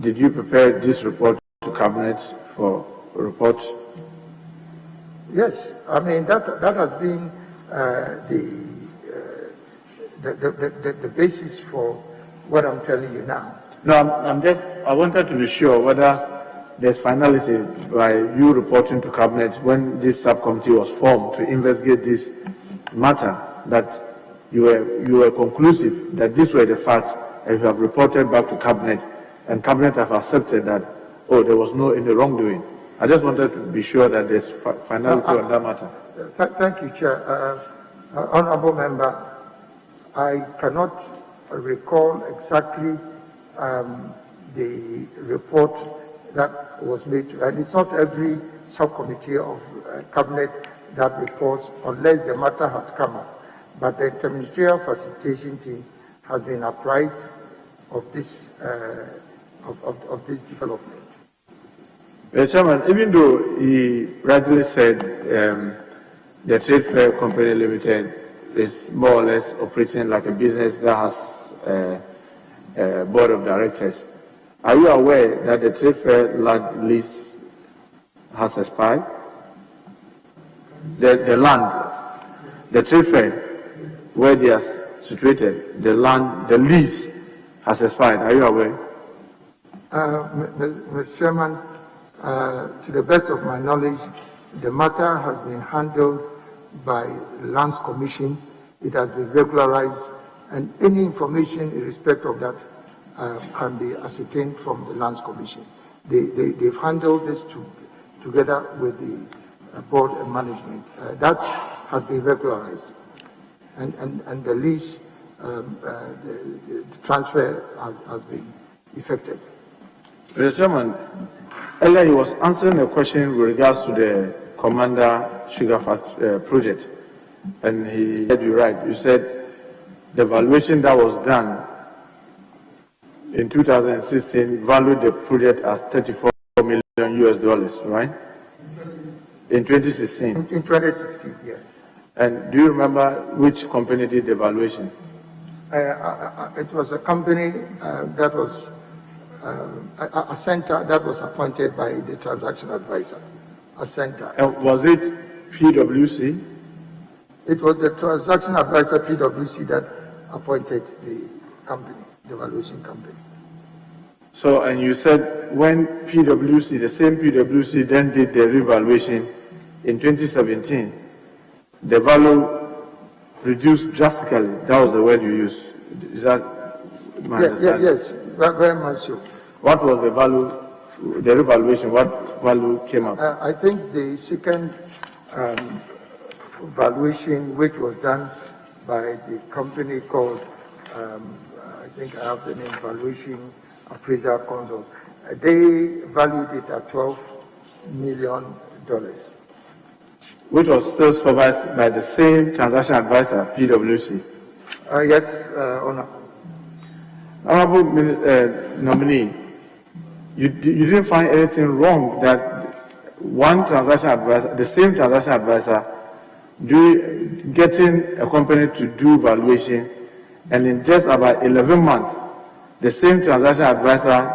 Did you prepare this report to cabinet for a report? Yes, I mean that has been the basis for what I'm telling you now. No, I wanted to be sure whether there's finality by you reporting to cabinet when this subcommittee was formed to investigate this matter, that you were conclusive that these were the facts, and you have reported back to cabinet, and cabinet have accepted that, oh, there was no any wrongdoing. I just wanted to be sure that there's finality on that matter. Thank you, Chair. Honorable Member, I cannot recall exactly the report that was made, and it's not every subcommittee of cabinet that reports unless the matter has come up. But the Interministerial Facilitation Team has been apprised of this of this development. Chairman, even though he rightly said the Trade Fair Company Limited is more or less operating like a business that has a board of directors, are you aware that the Trade Fair land lease has expired? The land, the Trade Fair, where they are situated, the land, the lease has expired. Are you aware? Mr. Chairman, to the best of my knowledge, the matter has been handled by Lands Commission. It has been regularized, and any information in respect of that, can be ascertained from the Lands Commission. They've handled this together with the board and management. That has been regularized, and the lease, the transfer has been effected. Mr. Chairman, earlier he was answering a question with regards to the Commander Sugar project, and he said you're right. You said the valuation that was done in 2016 valued the project as $34 million, right? In 2016. In 2016, yes. And do you remember which company did the valuation? It was a company that was a center that was appointed by the transaction advisor. A center. Was it PwC? It was the transaction advisor, PwC, that appointed the company, the valuation company. So, and you said when PwC, the same PwC, then did the revaluation in 2017, the value reduced drastically. That was the word you used. Is that my understanding? Yes, very much so. What was the value, the revaluation, what value came up? I think the second valuation, which was done by the company called, I think I have the name, Valuation Appraisal Consults, they valued it at $12 million. Which was still supervised by the same transaction advisor, PwC? Yes, Honor. Honorable nominee, you didn't find anything wrong that one transaction advisor, the same transaction advisor, getting a company to do valuation, and in just about 11 months, the same transaction advisor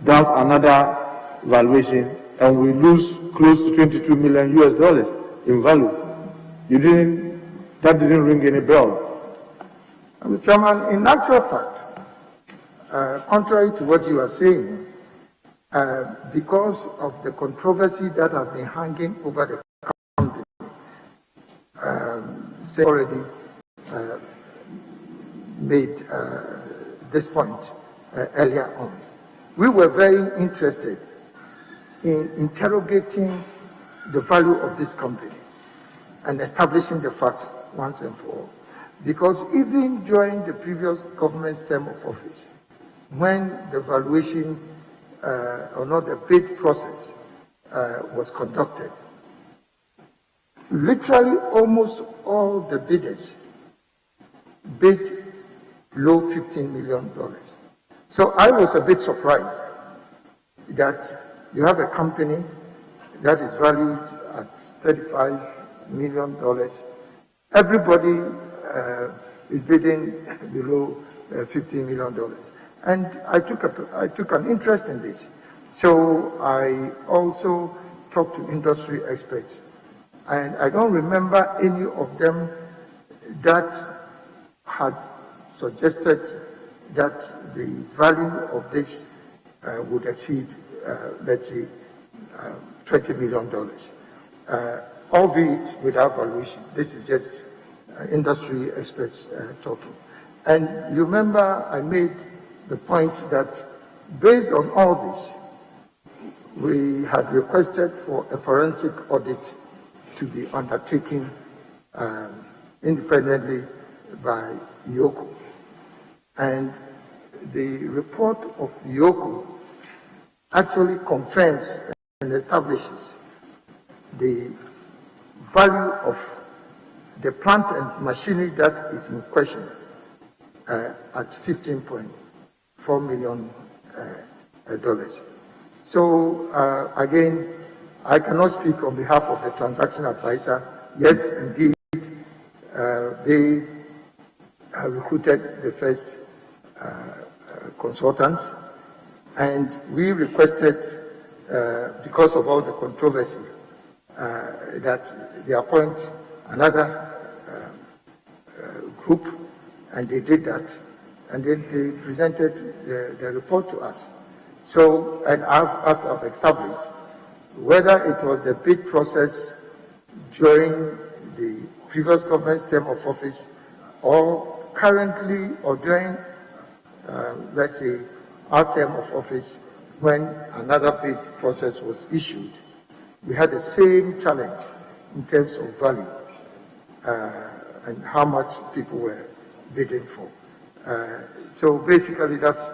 does another valuation, and we lose close to $22 million in value. That didn't ring any bell. Mr. Chairman, in actual fact, contrary to what you are saying, because of the controversy that has been hanging over the company, say already made this point earlier on, we were very interested in interrogating the value of this company and establishing the facts once and for all. Because even during the previous government's term of office, when the valuation, or not the bid process, was conducted, literally almost all the bidders bid below $15 million. So I was a bit surprised that you have a company that is valued at $35 million. Everybody is bidding below $15 million. And I took an interest in this. So I also talked to industry experts. And I don't remember any of them that had suggested that the value of this would exceed, let's say, $20 million. Albeit without valuation. This is just industry experts talking. And you remember I made the point that based on all this, we had requested for a forensic audit to be undertaken independently by IOCO. And the report of IOCO actually confirms and establishes the value of the plant and machinery that is in question at $15.4 million. So again, I cannot speak on behalf of the transaction advisor. Yes, indeed, they recruited the first consultants, and we requested, because of all the controversy, that they appoint another group, and they did that. And then they presented the report to us. So, and as I've established, whether it was the bid process during the previous government's term of office, or currently, or during, let's say, our term of office, when another bid process was issued, we had the same challenge in terms of value and how much people were bidding for. So basically, that's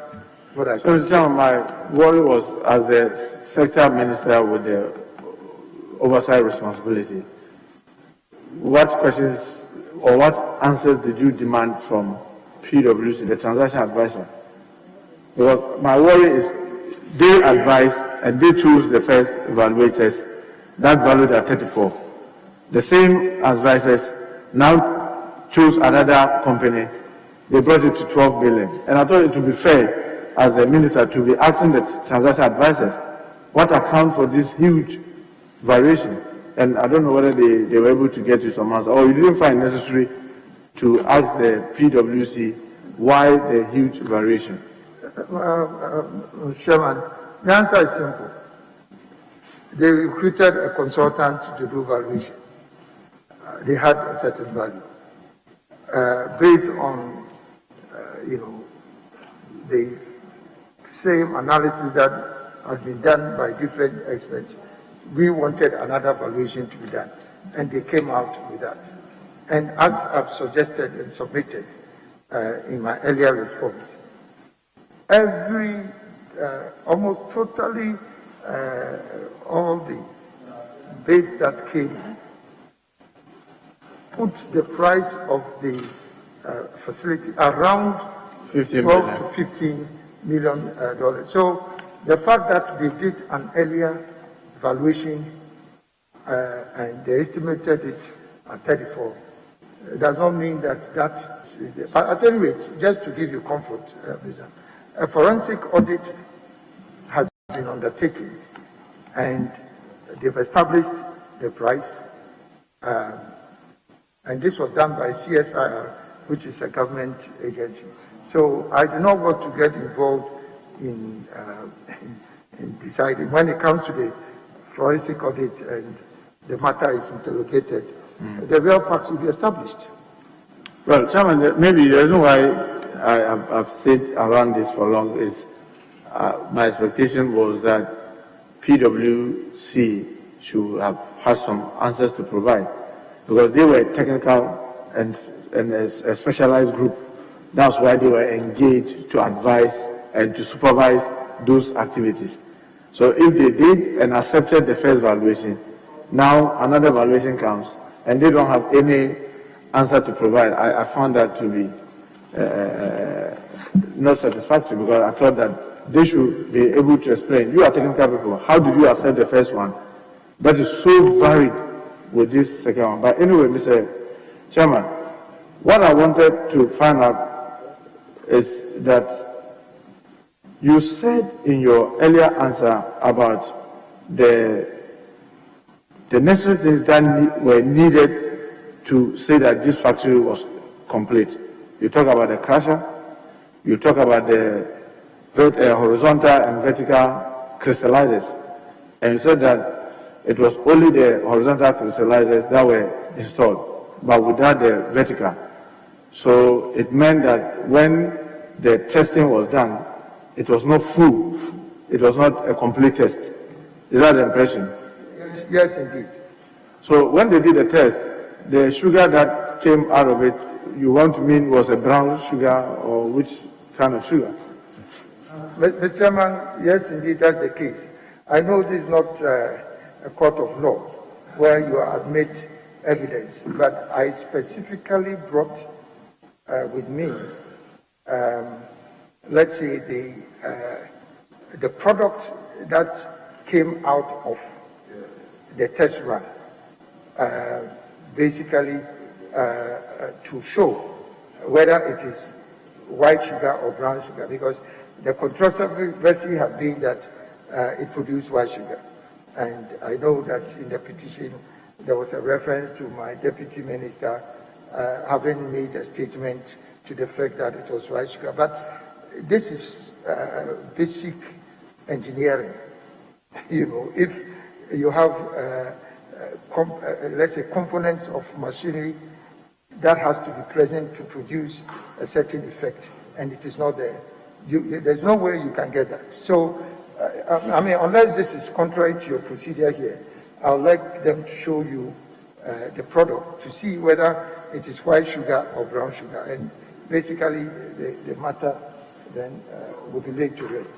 what I think. So, my worry was, as the sector minister with the oversight responsibility, what questions or what answers did you demand from PwC, the transaction advisor? Because my worry is they advised and they chose the first evaluators that valued at 34. The same advisors now chose another company. They brought it to 12 billion. And I thought it would be fair as the minister to be asking the transaction advisors what accounts for this huge variation. And I don't know whether they were able to get you some answer, or you didn't find necessary to ask the PwC why the huge variation. Mr. Chairman, the answer is simple. They recruited a consultant to do valuation. They had a certain value. Based on, the same analysis that had been done by different experts, we wanted another valuation to be done, and they came out with that. And as I've suggested and submitted in my earlier response, almost totally, all the bids that came put the price of the facility around 12 to 15 million dollars. So the fact that they did an earlier valuation and they estimated it at 34 does not mean that that is there. But at any rate, just to give you comfort, a forensic audit has been undertaken and they've established the price. And this was done by CSIR, which is a government agency. So I do not want to get involved in deciding. When it comes to the forensic audit and the matter is interrogated, the real facts will be established. Well, Chairman, maybe the reason why I've stayed around this for long is my expectation was that PwC should have had some answers to provide, because they were technical and a specialized group. That's why they were engaged to advise and to supervise those activities. So if they did and accepted the first valuation, now another valuation comes and they don't have any answer to provide, I found that to be not satisfactory, because I thought that they should be able to explain. You are technical people. How did you accept the first one? That is so varied with this second one. But anyway, Mr. Chairman, what I wanted to find out is that you said in your earlier answer about the necessary things that were needed to say that this factory was complete. You talk about the crusher, you talk about the horizontal and vertical crystallizers, and you said that it was only the horizontal crystallizers that were installed, but without the vertical. So it meant that when the testing was done, it was not full, it was not a complete test. Is that the impression? Yes, indeed. So when they did the test, the sugar that came out of it, you want to mean was a brown sugar, or which kind of sugar? Mr. Chairman, yes, indeed, that's the case. I know this is not a court of law where you admit evidence, but I specifically brought with me, let's say, the product that came out of the test run, basically to show whether it is white sugar or brown sugar, because the controversy has been that it produced white sugar. And I know that in the petition there was a reference to my deputy minister having made a statement to the fact that it was white sugar. But this is basic engineering. You know, if you have, let's say, components of machinery that has to be present to produce a certain effect, and it is not there, There's no way you can get that. So, I mean, unless this is contrary to your procedure here, I would like them to show you the product to see whether it is white sugar or brown sugar. And basically, the matter then will be laid to rest.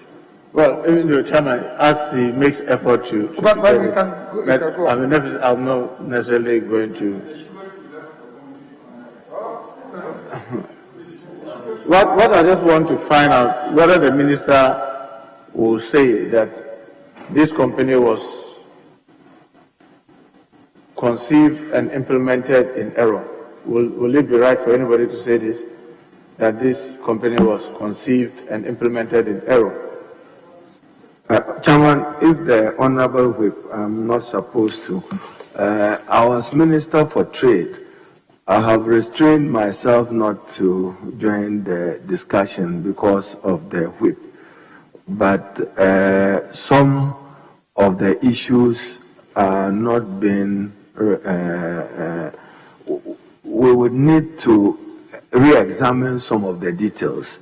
Well, even the chairman, as he makes effort to but we can go. I'm not necessarily going to. What I just want to find out whether the minister will say that this company was conceived and implemented in error. Will it be right for anybody to say this? That this company was conceived and implemented in error? Chairman, if the Honorable Whip, I'm not supposed to, I was Minister for Trade. I have restrained myself not to join the discussion because of the whip. But some of the issues are not being, we would need to re-examine some of the details.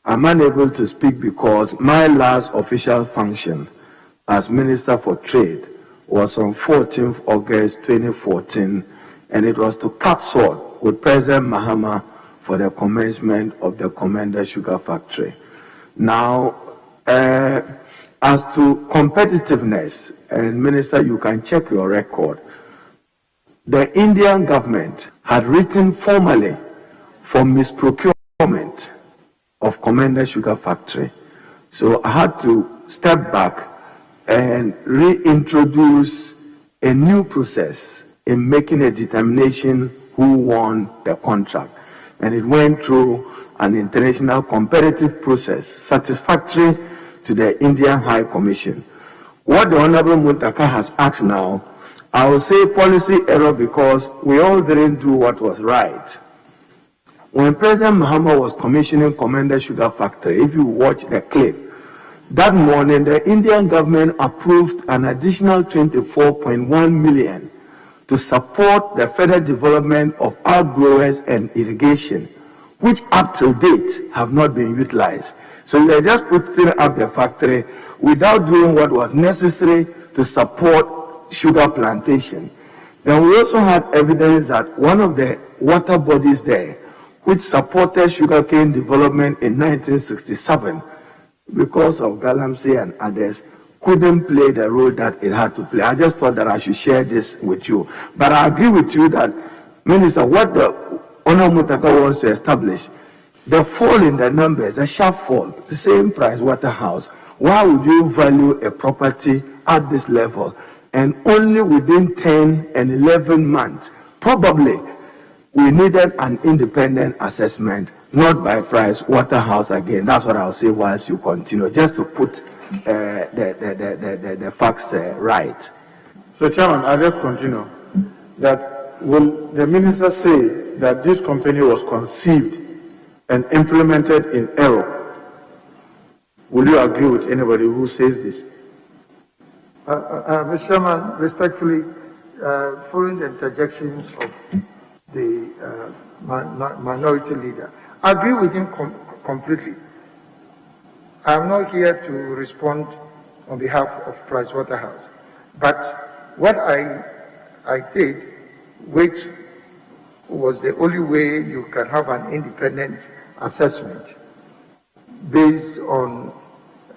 I'm unable to speak because my last official function as Minister for Trade was on 14th August 2014, and it was to cut sword with President Mahama for the commencement of the Commander Sugar Factory. Now, as to competitiveness, and Minister, you can check your record, the Indian government had written formally for misprocurement of Commander Sugar Factory. So I had to step back and reintroduce a new process in making a determination who won the contract. And it went through an international competitive process satisfactory to the Indian High Commission. What the Honorable Muntaka has asked now, I will say policy error because we all didn't do what was right. When President Mahama was commissioning Commander Sugar Factory, if you watch the clip, that morning the Indian government approved an additional 24.1 million to support the further development of our growers and irrigation, which up to date have not been utilized. So they just putting up the factory without doing what was necessary to support sugar plantation. Then we also had evidence that one of the water bodies there, which supported sugarcane development in 1967, because of Galamsey and others, couldn't play the role that it had to play. I just thought that I should share this with you. But I agree with you that, Minister, what the Honorable Mutaka wants to establish, the fall in the numbers, a sharp fall, the same price Waterhouse. Why would you value a property at this level? And only within 10 and 11 months, probably, we needed an independent assessment, not by price, Waterhouse again. That's what I'll say whilst you continue, just to put the facts right. So, Chairman, I'll just continue. That will the minister say that this company was conceived and implemented in error? Will you agree with anybody who says this? Mr. Chairman, respectfully, following the interjections of the minority leader, I agree with him completely. I am not here to respond on behalf of Pricewaterhouse, but what I did, which was the only way you can have an independent assessment based on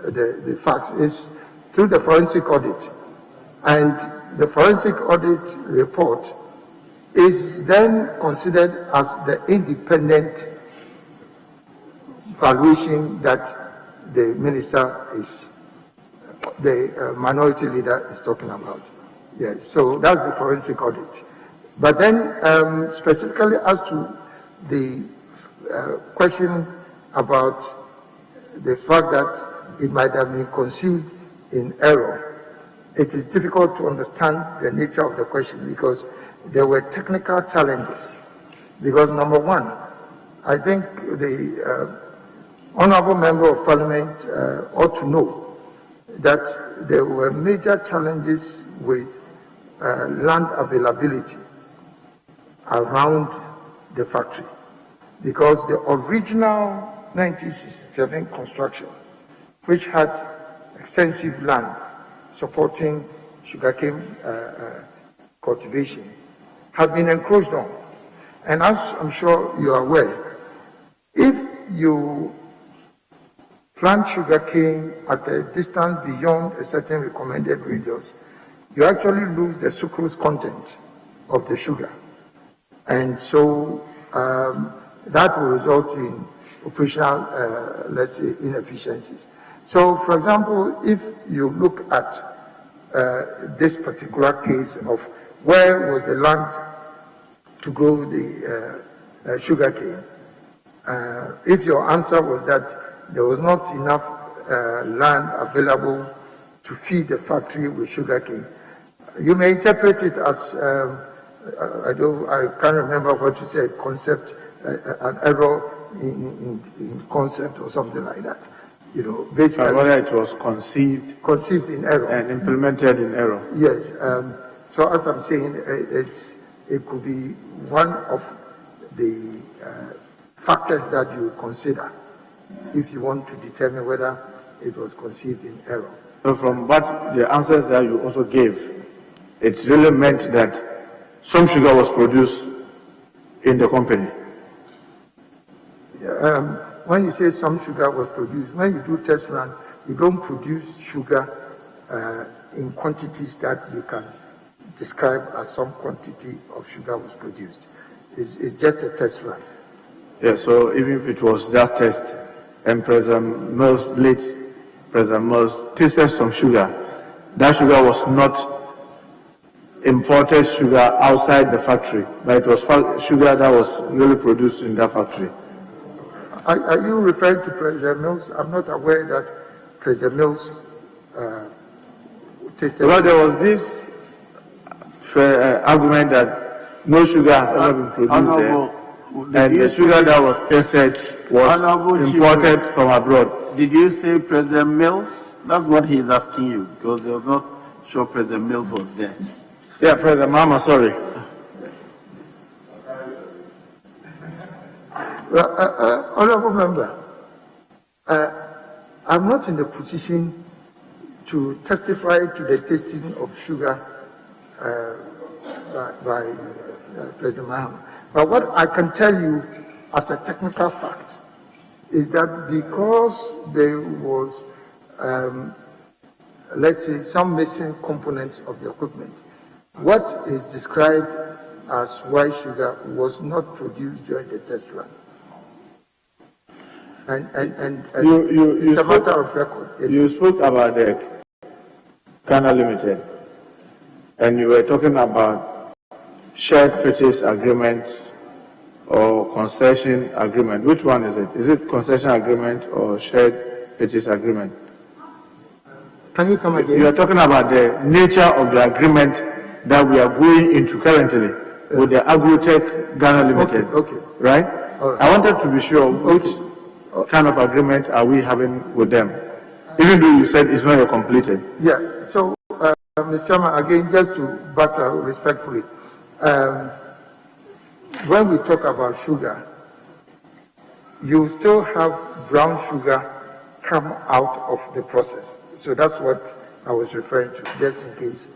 the facts, is through the forensic audit. And the forensic audit report is then considered as the independent valuation that the minister is, the minority leader is talking about. Yes, so that's the forensic audit. But then specifically as to the question about the fact that it might have been conceived in error, it is difficult to understand the nature of the question because there were technical challenges. Because number one, I think the Honorable Member of Parliament ought to know that there were major challenges with land availability around the factory, because the original 1967 construction, which had extensive land supporting sugarcane cultivation, had been encroached on. And as I'm sure you are aware, if you plant sugarcane at a distance beyond a certain recommended radius, you actually lose the sucrose content of the sugar. And so that will result in operational, let's say, inefficiencies. So, for example, if you look at this particular case of where was the land to grow the sugarcane, if your answer was that there was not enough land available to feed the factory with sugarcane, you may interpret it as, I can't remember what you said, concept, an error in concept or something like that. You know, basically. Whether it was conceived in error. And implemented in error. Yes. So as I'm saying, it could be one of the factors that you consider if you want to determine whether it was conceived in error. So from what the answers that you also gave, it really meant that some sugar was produced in the company. When you say some sugar was produced, when you do test run, you don't produce sugar in quantities that you can describe as some quantity of sugar was produced. It's just a test run. Yeah, so even if it was that test, and President Mills, late President Mills, tasted some sugar, that sugar was not imported sugar outside the factory, but it was sugar that was really produced in that factory. Are you referring to President Mills? I'm not aware that President Mills tasted. Well, there was this argument that no sugar has ever been produced there, and the sugar that was tested was imported from abroad. Did you say President Mills? That's what he's asking you, because they were not sure President Mills was there. Yeah, President Mama, sorry. Well, Honorable Member, I'm not in the position to testify to the tasting of sugar by President Mahama. But what I can tell you as a technical fact is that because there was, let's say, some missing components of the equipment, what is described as white sugar was not produced during the test run. And it's a matter of record. You spoke about the Ghana Limited, and you were talking about shared purchase agreement or concession agreement. Which one is it? Is it concession agreement or shared purchase agreement? Can you come again? You are talking about the nature of the agreement that we are going into currently with the Agrotech Ghana Limited. Okay. Right? All right. I wanted to be sure which kind of agreement are we having with them, even though you said it's not yet completed. Yeah. So, Mr. Chairman, again, just to back up respectfully, when we talk about sugar, you still have brown sugar come out of the process. So that's what I was referring to, just in case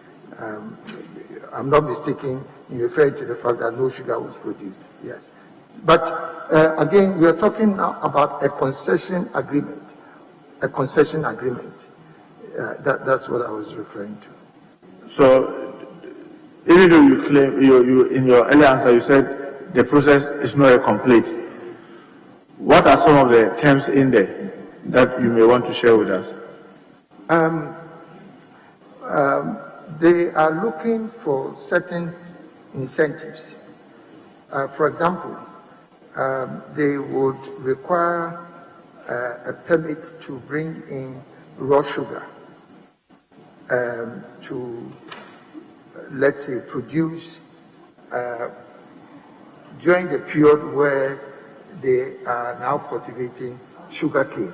I'm not mistaken in referring to the fact that no sugar was produced. Yes. But again, we are talking now about a concession agreement. A concession agreement. That's what I was referring to. So, even though you claim, you in your earlier answer, you said the process is not yet complete. What are some of the terms in there that you may want to share with us? They are looking for certain incentives. For example, they would require a permit to bring in raw sugar to, let's say, produce during the period where they are now cultivating sugarcane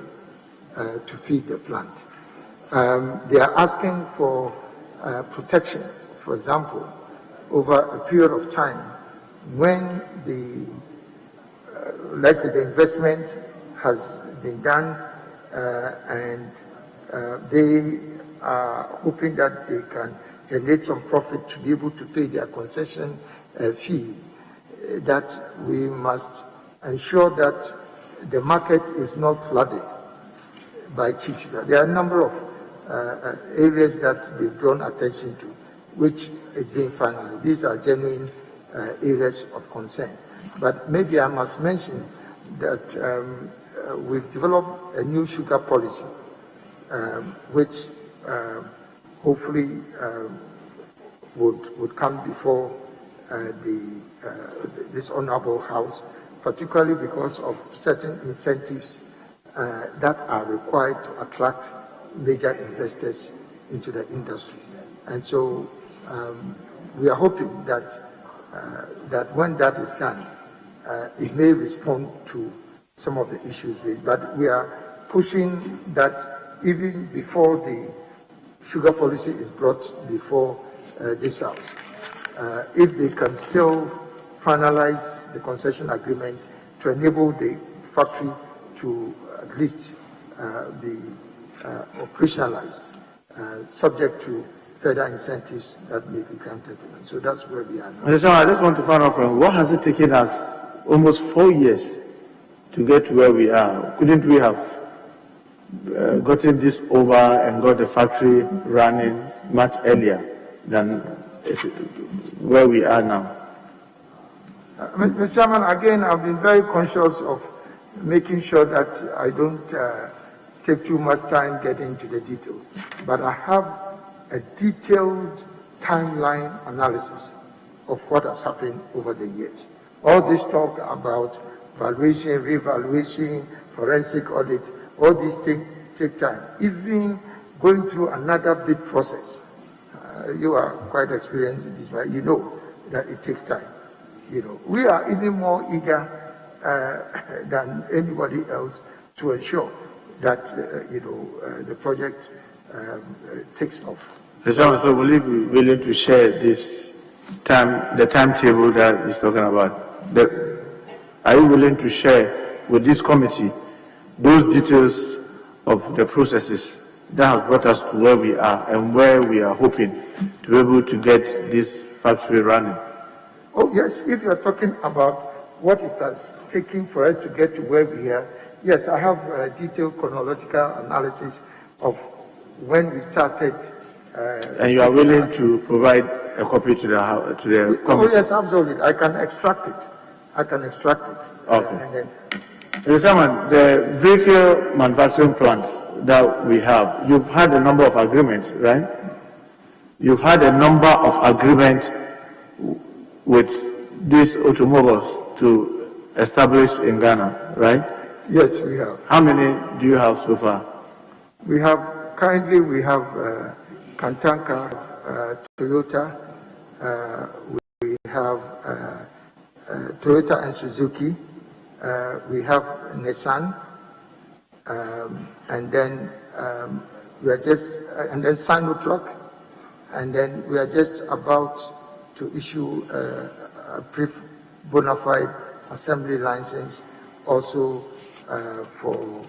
to feed the plant. They are asking for protection, for example, over a period of time when the, let's say, the investment has been done, and they are hoping that they can generate some profit to be able to pay their concession fee, that we must ensure that the market is not flooded by cheap sugar. There are a number of areas that they've drawn attention to, which is being finalized. These are genuine areas of concern. But maybe I must mention that we've developed a new sugar policy, which hopefully would come before this honorable house, particularly because of certain incentives that are required to attract major investors into the industry. And so we are hoping that that when that is done, it may respond to some of the issues raised. But we are pushing that even before the sugar policy is brought before this house. If they can still finalize the concession agreement to enable the factory to at least be operationalized, subject to further incentives that may be granted to them. So that's where we are now. So I just want to find out from what has it taken us almost 4 years to get to where we are? Couldn't we have gotten this over and got the factory running much earlier than where we are now? Mr. Chairman, again, I've been very conscious of making sure that I don't take too much time getting into the details. But I have a detailed timeline analysis of what has happened over the years. All this talk about valuation, revaluation, forensic audit, all these things take time. Even going through another bid process, you are quite experienced in this, but you know that it takes time. You know, we are even more eager than anybody else to ensure that the project takes off. So will you be willing to share this the timetable that he's talking about? Are you willing to share with this committee those details of the processes that have brought us to where we are and where we are hoping to be able to get this factory running? Oh yes, if you are talking about what it has taken for us to get to where we are, yes, I have a detailed chronological analysis of when we started. And you are willing to provide a copy to the committee? Oh yes, absolutely. I can extract it. Okay. And then, the vehicle manufacturing plants that we have, you've had a number of agreements, right? You've had a number of agreements with these automobiles to establish in Ghana, right? Yes, we have. How many do you have so far? Currently we have Kantanka, Toyota, we have Toyota and Suzuki, we have Nissan, and then we are just, and then Sinotruck, and then we are just about to issue a brief bona fide assembly license also for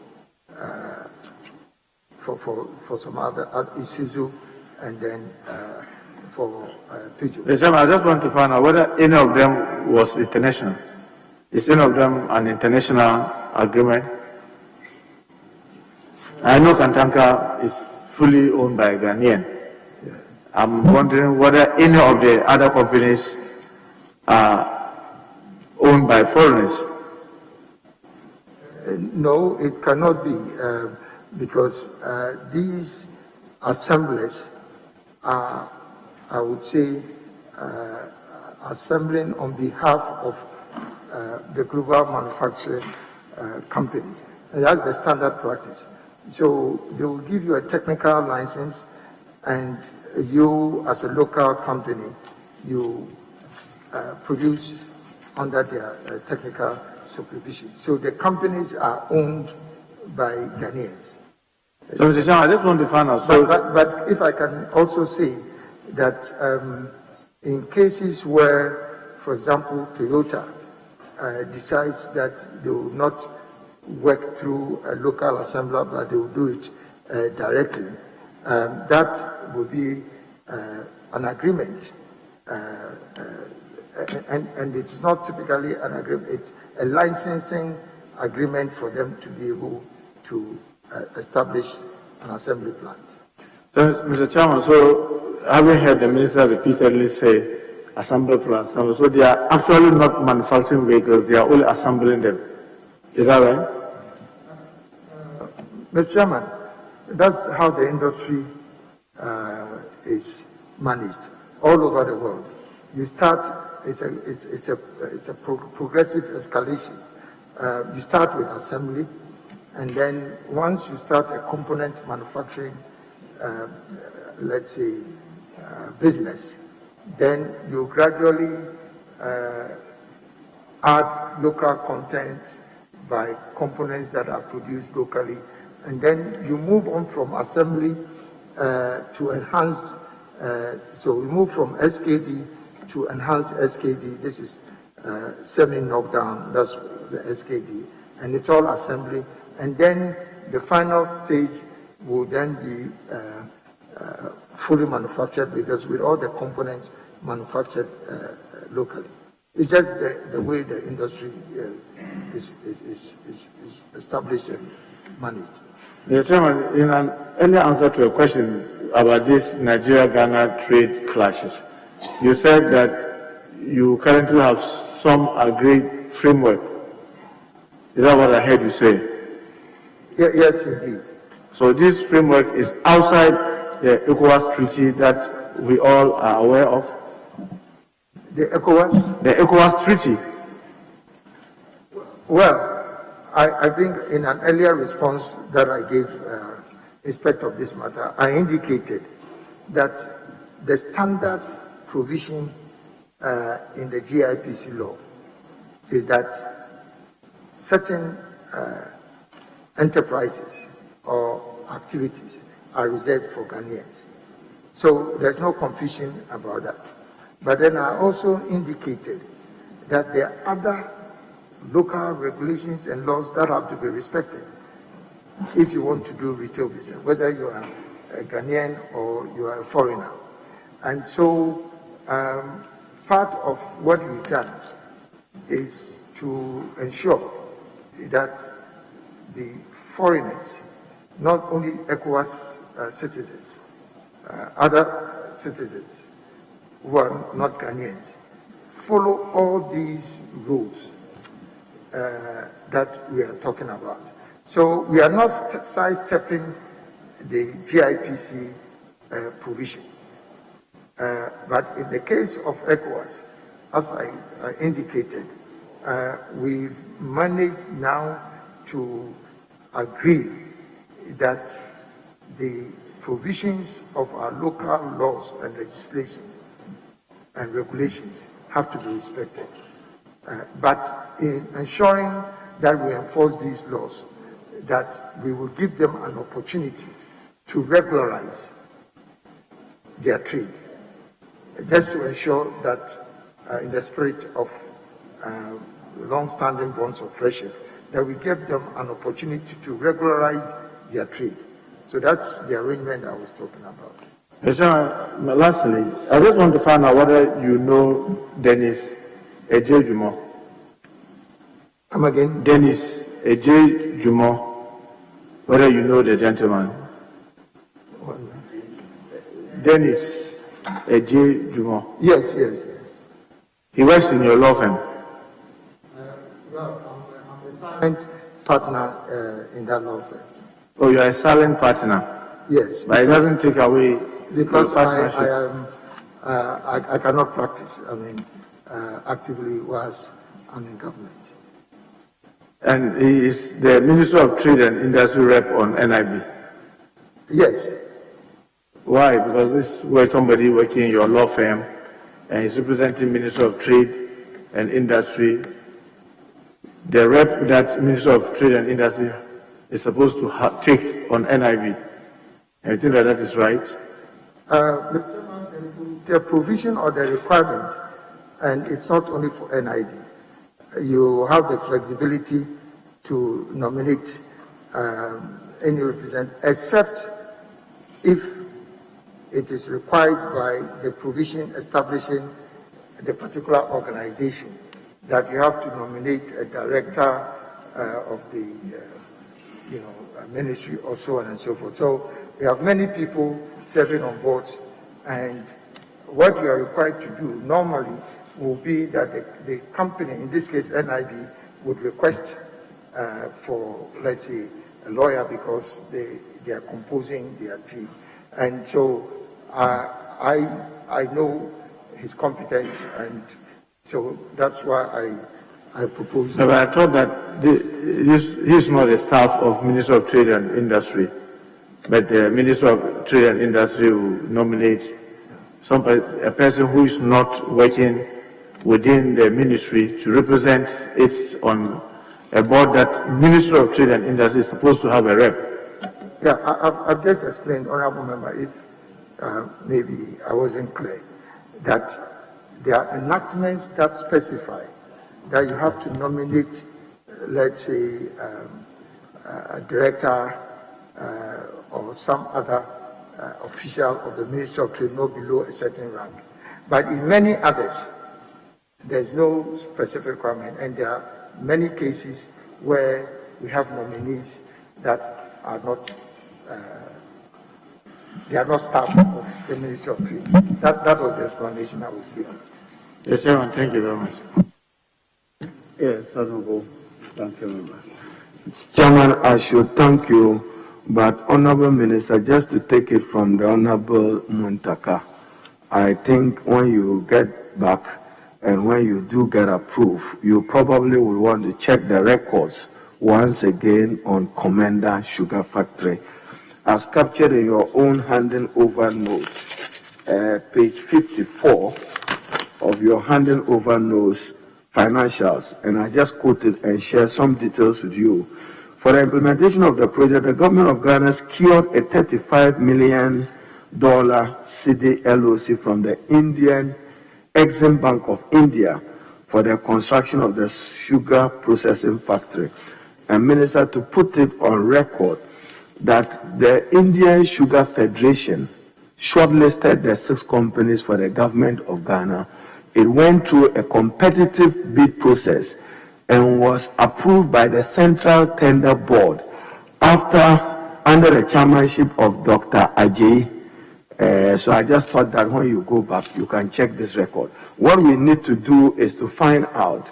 some other Isuzu, and then for Peugeot. I just want to find out whether any of them was international. Is any of them an international agreement? I know Kantanka is fully owned by Ghanaian. Yeah. I'm wondering whether any of the other companies are owned by foreigners. No, it cannot be, because these assemblies are, I would say, assembling on behalf of the global manufacturing companies. And that's the standard practice. So they will give you a technical license, and you, as a local company, you produce under their technical supervision. So the companies are owned by Ghanaians. So, Mr. Chairman, I just want to find out. But if I can also say that in cases where, for example, Toyota decides that they will not work through a local assembler, but they will do it directly. That will be an agreement, and it's not typically an agreement, it's a licensing agreement for them to be able to establish an assembly plant. So, Mr. Chairman, so having heard the minister repeatedly say assembly plant, so they are actually not manufacturing vehicles, they are only assembling them. Is that right? Mr. Chairman, that's how the industry is managed all over the world. You start, it's a progressive escalation. You start with assembly, and then once you start a component manufacturing, let's say, business, then you gradually add local content by components that are produced locally, and then you move on from assembly to enhanced, so we move from SKD to enhanced SKD. This is semi-knockdown, that's the SKD, and it's all assembly. And then the final stage will then be fully manufactured because with all the components manufactured locally. It's just the way the industry is established and managed. Mr. Chairman, in an earlier answer to a question about this Nigeria-Ghana trade clashes, you said that you currently have some agreed framework. Is that what I heard you say? Yes, indeed. So this framework is outside the ECOWAS treaty that we all are aware of? The ECOWAS? The ECOWAS treaty. Well, I think in an earlier response that I gave in respect of this matter, I indicated that the standard provision in the GIPC law is that certain enterprises or activities are reserved for Ghanaians. So there's no confusion about that. But then I also indicated that there are other local regulations and laws that have to be respected if you want to do retail business, whether you are a Ghanaian or you are a foreigner. And so part of what we've done is to ensure that the foreigners, not only ECOWAS citizens, other citizens who are not Ghanaians, follow all these rules that we are talking about. So we are not sidestepping the GIPC provision. But in the case of ECOWAS, as I indicated, we've managed now to agree that the provisions of our local laws and legislation and regulations have to be respected. But in ensuring that we enforce these laws, that we will give them an opportunity to regularize their trade, just to ensure that in the spirit of long-standing bonds of friendship, that we give them an opportunity to regularize their trade. So that's the arrangement I was talking about. Lastly, I just want to find out whether you know Dennis Eje Jumo. Come again? Dennis Eje Jumo. Whether you know the gentleman. Dennis Eje Jumo. Yes. He works in your law firm. Well, I'm a silent partner in that law firm. Oh, you are a silent partner? Yes. But it doesn't take away because partnership. I cannot practice, actively whilst I'm in government. And he is the Minister of Trade and Industry rep on NIB? Yes. Why? Because this is where somebody working in your law firm and he's representing Minister of Trade and Industry. The rep that Minister of Trade and Industry is supposed to take on NIB. And you think that that is right? The provision or the requirement, and it's not only for NIB, you have the flexibility to nominate any representative, except if it is required by the provision establishing the particular organization that you have to nominate a director of the ministry or so on and so forth. So we have many people serving on boards, and what you are required to do normally will be that the company, in this case NIB, would request for, let's say, a lawyer because they are composing their team. And so I know his competence, and so that's why I propose. But I thought that he's not a staff of Minister of Trade and Industry, but the Minister of Trade and Industry will nominate a person who is not working within the ministry to represent it on a board that Minister of Trade and Industry is supposed to have a rep. Yeah, I've just explained, Honorable Member, if maybe I wasn't clear, that there are enactments that specify that you have to nominate, let's say, a director or some other official of the Ministry of Trade no below a certain rank. But in many others, there's no specific requirement, and there are many cases where we have nominees that are not staff of the Ministry of Trade. That was the explanation I was given. Yes, Chairman, thank you very much. Yes, Honorable. Thank you, Member. Chairman, I should thank you, but Honorable Minister, just to take it from the Honorable Muntaka, I think when you get back and when you do get approved, you probably will want to check the records once again on Commander Sugar Factory. As captured in your own handing over note, page 54 of your handing over notes, financials, and I just quoted and shared some details with you. For the implementation of the project, the government of Ghana secured a $35 million CD LOC from the Indian Exim Bank of India for the construction of the sugar processing factory. And Minister, to put it on record, that the Indian Sugar Federation shortlisted the 6 companies for the government of Ghana. It went through a competitive bid process and was approved by the Central Tender Board under the chairmanship of Dr. Ajay. So I just thought that when you go back, you can check this record. What we need to do is to find out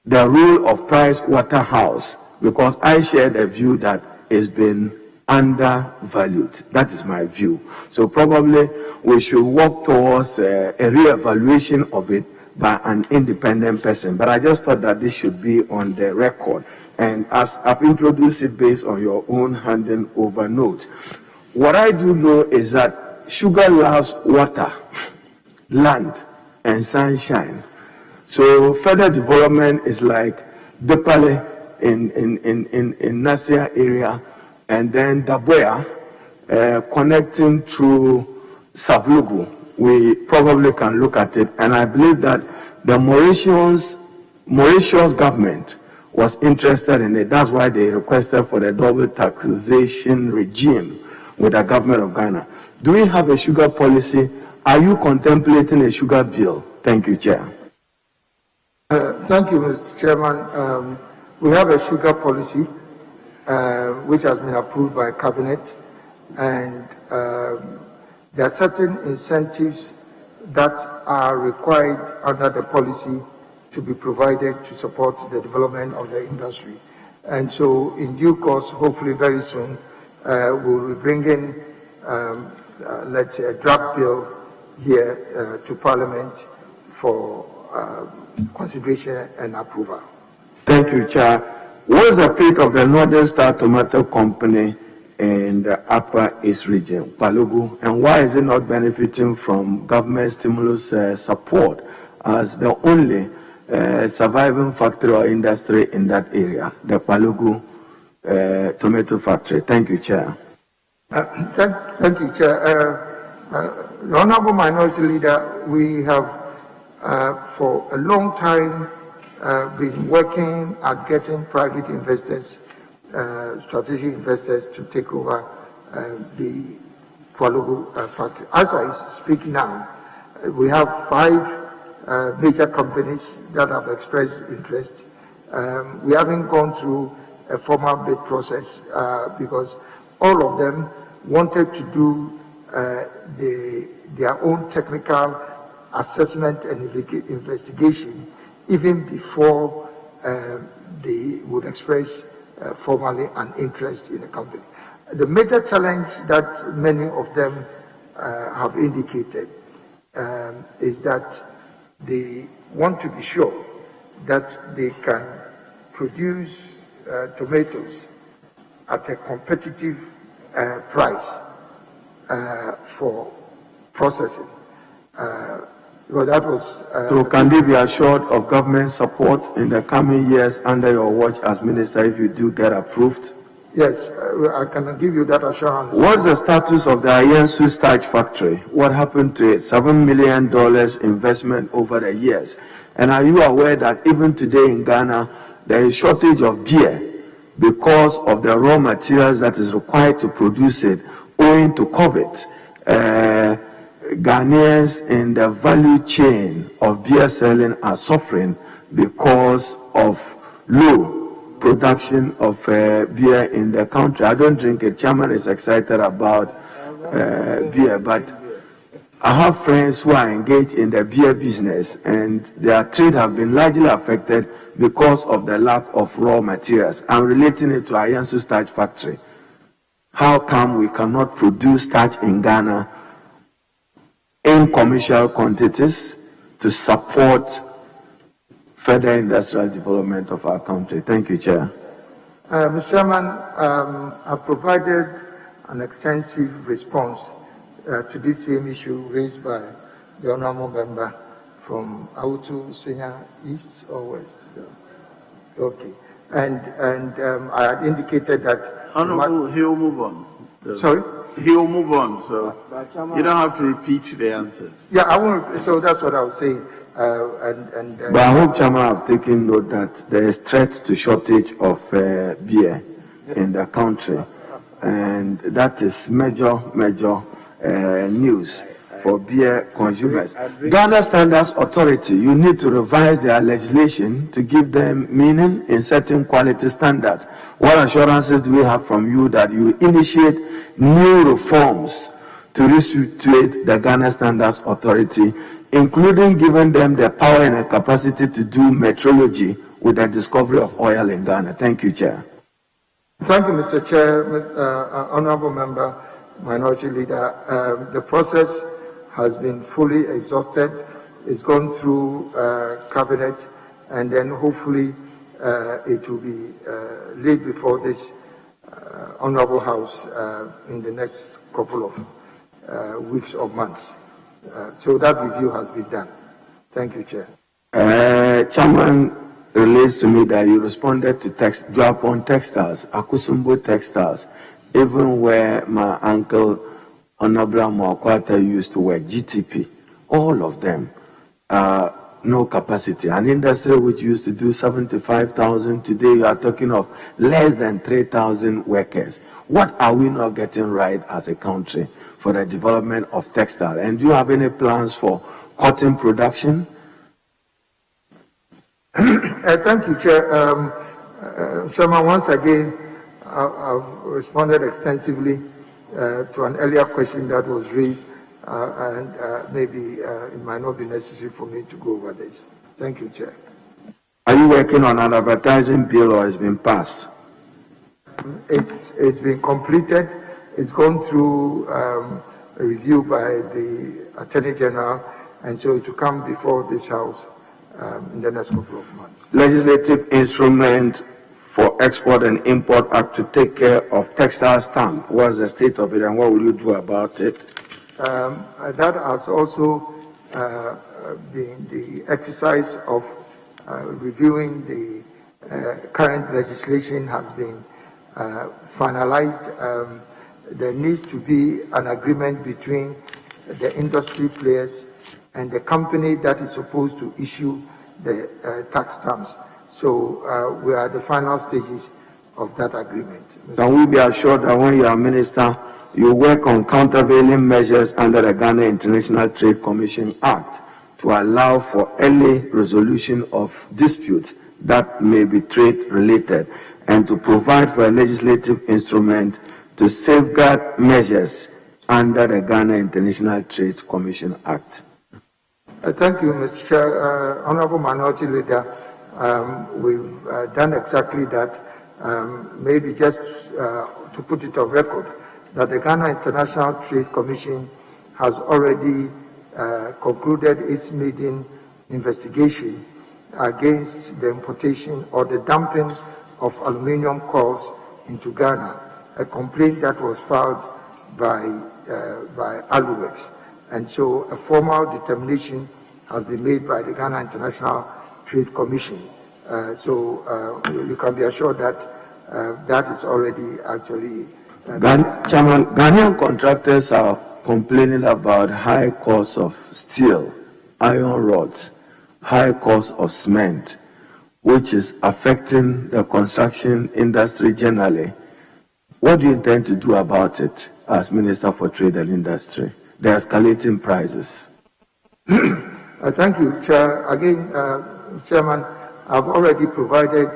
the role of Price Waterhouse, because I share the view that it's been undervalued. That is my view. So probably we should work towards a re-evaluation of it by an independent person. But I just thought that this should be on the record. And as I've introduced it based on your own handing over note, what I do know is that sugar loves water, land, and sunshine. So further development is like Depale in Nasia area, and then Daboya connecting through Savlugu. We probably can look at it, and I believe that the Mauritius government was interested in it. That's why they requested for the double taxation regime with the government of Ghana. Do we have a sugar policy? Are you contemplating a sugar bill? Thank you, Chair. Thank you, Mr. Chairman. We have a sugar policy which has been approved by Cabinet, and there are certain incentives that are required under the policy to be provided to support the development of the industry. And so in due course, hopefully very soon, we'll be bringing, let's say, a draft bill here to Parliament for consideration and approval. Thank you, Chair. What is the fate of the Northern Star Tomato Company in the Upper East region, Palugu, and why is it not benefiting from government stimulus support as the only surviving factory or industry in that area, the Palugu tomato factory? Thank you, Chair. Thank you, Chair. The Honorable Minority Leader, we have for a long time been working at getting private investors, strategic investors to take over the Pualogo factory. As I speak now, we have 5 major companies that have expressed interest. We haven't gone through a formal bid process because all of them wanted to do their own technical assessment and investigation even before they would express formally an interest in the company. The major challenge that many of them have indicated is that they want to be sure that they can produce tomatoes at a competitive price for processing. Well, that was. So, can they be assured of government support in the coming years under your watch as minister if you do get approved? Yes, I can give you that assurance. What's the status of the Ayensu starch factory? What happened to it? $7 million investment over the years. And are you aware that even today in Ghana, there is shortage of beer because of the raw materials that is required to produce it owing to COVID? Ghanaians in the value chain of beer selling are suffering because of low production of beer in the country. I don't drink it. Chairman is excited about beer, but I have friends who are engaged in the beer business and their trade have been largely affected because of the lack of raw materials. I'm relating it to Ayensu starch factory. How come we cannot produce starch in Ghana in commercial quantities to support further industrial development of our country? Thank you, Chair. Mr. Chairman, I've provided an extensive response to this same issue raised by the honorable member from Autu Senya East or West. Okay, and I had indicated that. Honorable, he'll move on. Sorry. He'll move on, so you don't have to repeat the answers. Yeah, I won't. So that's what I was saying. But I hope Chairman have taken note that there is threat to shortage of beer in the country, and that is major news for beer consumers. Ghana Standards Authority, you need to revise their legislation to give them meaning in setting quality standards. What assurances do we have from you that you initiate new reforms to restitute the Ghana Standards Authority, including giving them the power and the capacity to do metrology with the discovery of oil in Ghana? Thank you, Chair. Thank you, Mr. Chair. Honorable Member, Minority Leader. The process has been fully exhausted. It's gone through Cabinet, and then hopefully it will be laid before this Honorable House in the next couple of weeks or months. So that review has been done. Thank you, Chair. Chairman relates to me that you responded to Japan Textiles, Akusumbo Textiles, even where my uncle Honorable Mwakwata used to work, GTP, all of them, no capacity. An industry which used to do 75,000, today you are talking of less than 3,000 workers. What are we not getting right as a country for the development of textile? And do you have any plans for cotton production? Thank you, Chair. Chairman, once again, I've responded extensively to an earlier question that was raised, and maybe it might not be necessary for me to go over this. Thank you, Chair. Are you working on an advertising bill or has been passed? It's been completed. It's gone through a review by the Attorney General, and so it will come before this House in the next couple of months. Legislative instrument for Export and Import Act to take care of textile stamp. What's the state of it and what will you do about it? That has also been the exercise of reviewing the current legislation has been finalized. There needs to be an agreement between the industry players and the company that is supposed to issue the tax terms. So we are at the final stages of that agreement. Can we be assured that when you are minister, you work on countervailing measures under the Ghana International Trade Commission Act to allow for early resolution of disputes that may be trade related, and to provide for a legislative instrument to safeguard measures under the Ghana International Trade Commission Act? Thank you, Mr. Chair. Honorable Minority Leader, we've done exactly that. Maybe just to put it on record, that the Ghana International Trade Commission has already concluded its maiden investigation against the importation or the dumping of aluminium cores into Ghana, a complaint that was filed by Aluwex. And so a formal determination has been made by the Ghana International Trade Commission. So you can be assured that that is already actually... Chairman, Ghanaian contractors are complaining about high cost of steel, iron rods, high cost of cement, which is affecting the construction industry generally. What do you intend to do about it as Minister for Trade and Industry, the escalating prices? Thank you, Chair. Again, Chairman, I've already provided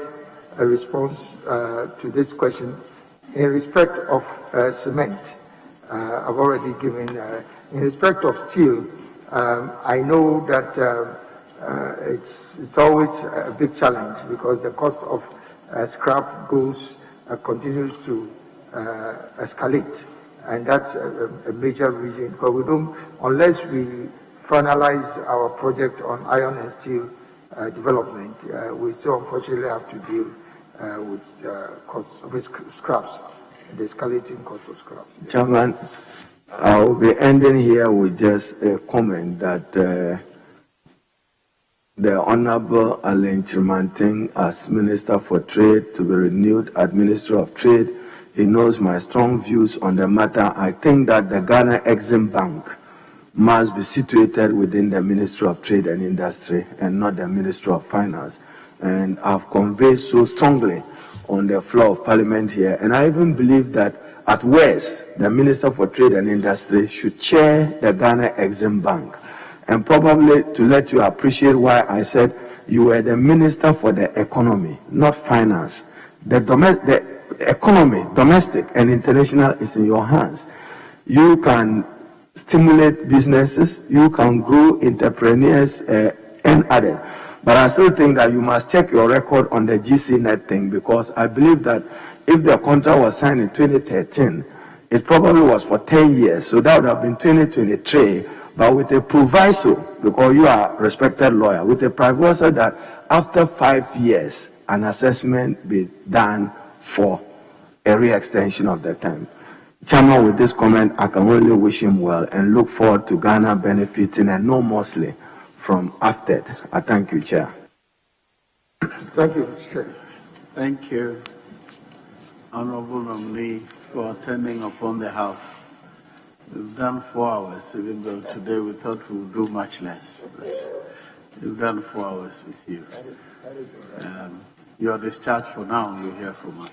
a response to this question. In respect of cement, I've already given. In respect of steel, I know that it's always a big challenge because the cost of scrap continues to escalate, and that's a major reason, because we don't, unless we finalize our project on iron and steel development, we still unfortunately have to deal with cost of scraps, the escalating cost of scraps. Chairman, I will be ending here with just a comment that the Honorable Alain Kyerematen, as Minister for Trade, to be renewed as Minister of Trade. He knows my strong views on the matter. I think that the Ghana Exim Bank must be situated within the Ministry of Trade and Industry and not the Ministry of Finance. And I've conveyed so strongly on the floor of Parliament here. And I even believe that at worst, the Minister for Trade and Industry should chair the Ghana Exim Bank. And probably to let you appreciate why I said you were the Minister for the Economy, not Finance. The economy, domestic and international, is in your hands. You can stimulate businesses, you can grow entrepreneurs and others. But I still think that you must check your record on the GC net thing, because I believe that if the contract was signed in 2013, it probably was for 10 years. So that would have been 2023, but with a proviso, because you are a respected lawyer, with a proviso that after 5 years, an assessment be done for a re-extension of the time. Chairman, with this comment, I can only wish him well and look forward to Ghana benefiting enormously from AFTED. I thank you, Chair. Thank you, Mr. Chair. Thank you, Honorable Nominee, for attending upon the House. We've done 4 hours, even though today we thought we would do much less. We've done 4 hours with you. You are discharged for now. You hear from us.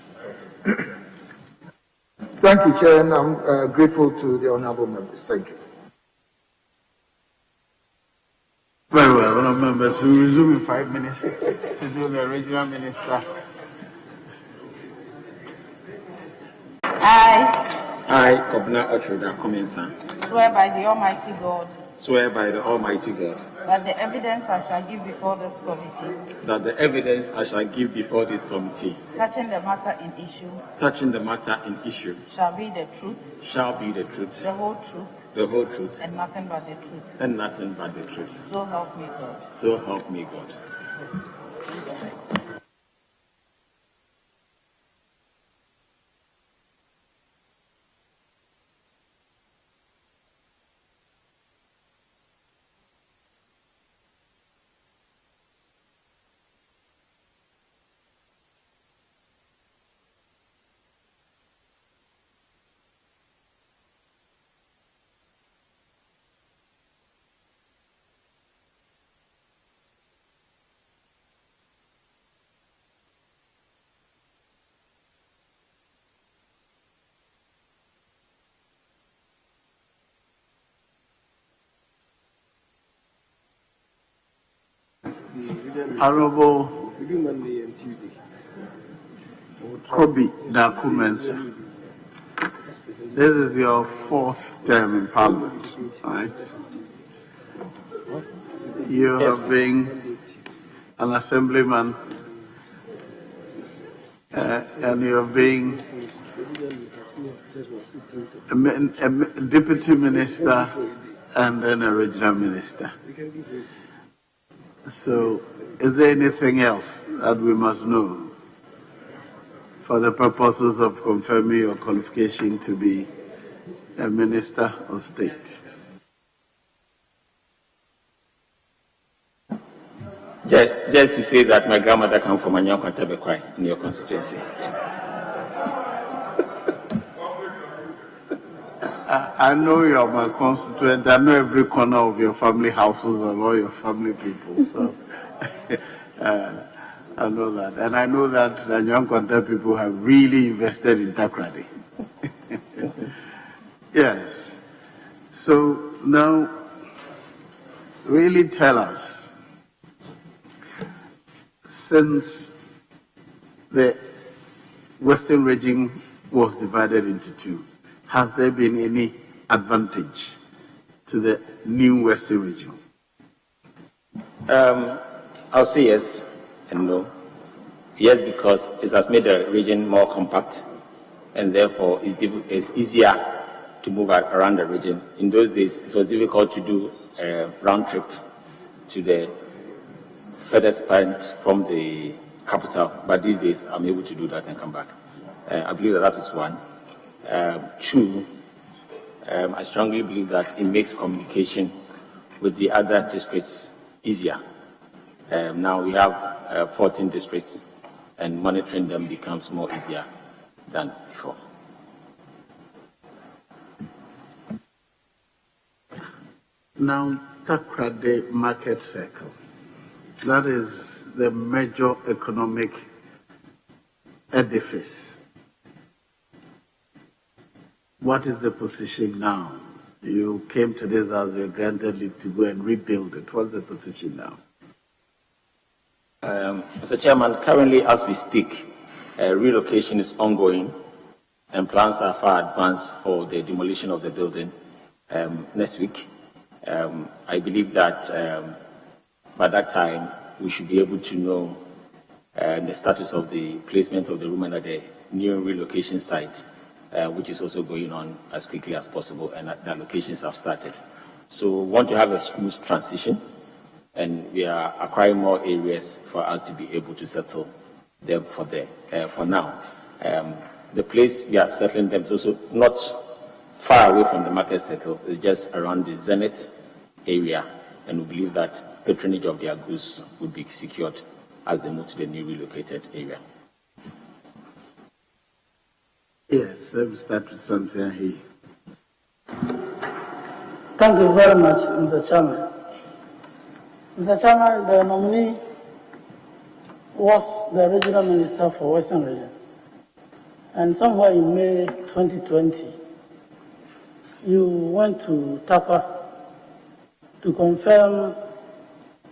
Thank you, Chair, and I'm grateful to the honorable members. Thank you. Very well, honorable members. We resume in 5 minutes to do the regional minister. I, Kojo Okyere Darko Mensah, swear by the Almighty God swear by the Almighty God that the evidence I shall give before this committee that the evidence I shall give before this committee touching the matter in issue shall be the truth, the whole truth, and nothing but the truth. So help me God. Honorable Okyere Darko Mensah, this is your 4th term in Parliament, right? You have been an assemblyman and you have been a deputy minister and then a regional minister. So, is there anything else that we must know for the purposes of confirming your qualification to be a minister of state? Just to say that my grandmother comes from Anyankwanta in your constituency. I know you are my constituent. I know every corner of your family houses and all your family people. So I know that. And I know that the Anyankwanta people have really invested in Takrade. Yes. So now, really tell us, since the Western region was divided into two, has there been any advantage to the new Western region? I'll say yes and no. Yes, because it has made the region more compact, and therefore it's easier to move around the region. In those days, it was difficult to do a round trip to the furthest point from the capital, but these days I'm able to do that and come back. I believe that is one. Two, I strongly believe that it makes communication with the other districts easier. Now we have 14 districts, and monitoring them becomes more easier than before. Now, Takrade Market Circle, that is the major economic edifice. What is the position now? You came to this house, you were granted leave to go and rebuild it. What's the position now? Mr. Chairman, currently as we speak, relocation is ongoing and plans are far advanced for the demolition of the building next week. I believe that by that time we should be able to know the status of the placement of the room under the new relocation site, which is also going on as quickly as possible, and the allocations have started. So we want to have a smooth transition, and we are acquiring more areas for us to be able to settle them for now. The place we are settling them is also not far away from the market circle. It's just around the Zenith area, and we believe that patronage of their goods would be secured as they move to the new relocated area. Yes, let me start with something here. Thank you very much, Mr. Chairman. Mr. Chairman, the nominee was the regional minister for Western Region. And somewhere in May 2020, you went to Tapa to confirm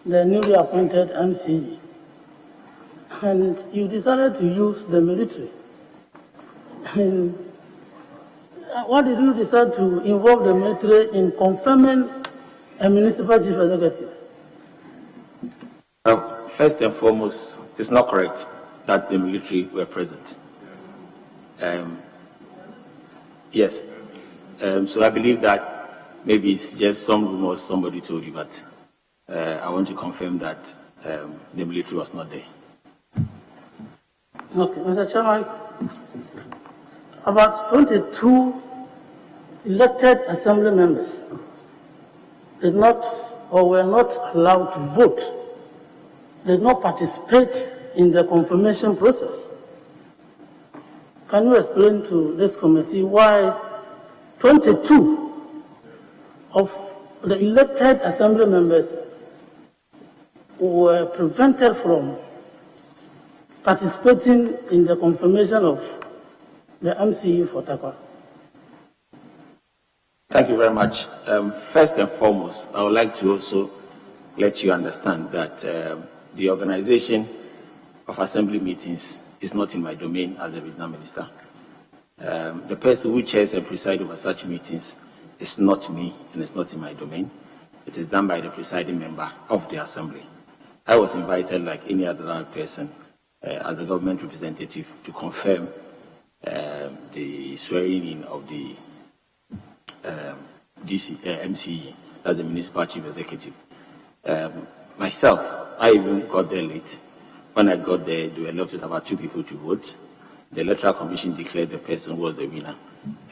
the newly appointed MCE. And you decided to use the military. And why did you decide to involve the military in confirming a municipal chief executive? First and foremost, it's not correct that the military were present. Yes. So I believe that maybe it's just some rumors somebody told you, but I want to confirm that the military was not there. Okay, Mr. Chairman, about 22 elected assembly members did not or were not allowed to vote, did not participate in the confirmation process. Can you explain to this committee why 22 of the elected assembly members were prevented from participating in the confirmation of the MCE for Takwa? Thank you very much. First and foremost, I would like to also let you understand that the organization of assembly meetings is not in my domain as a regional minister. The person who chairs and presides over such meetings is not me, and it's not in my domain. It is done by the presiding member of the assembly. I was invited, like any other person, as the government representative to confirm the swearing in of the MCE, that's the Municipal Chief Executive. Myself, I even got there late. When I got there, they were left with about 2 people to vote. The Electoral Commission declared the person was the winner,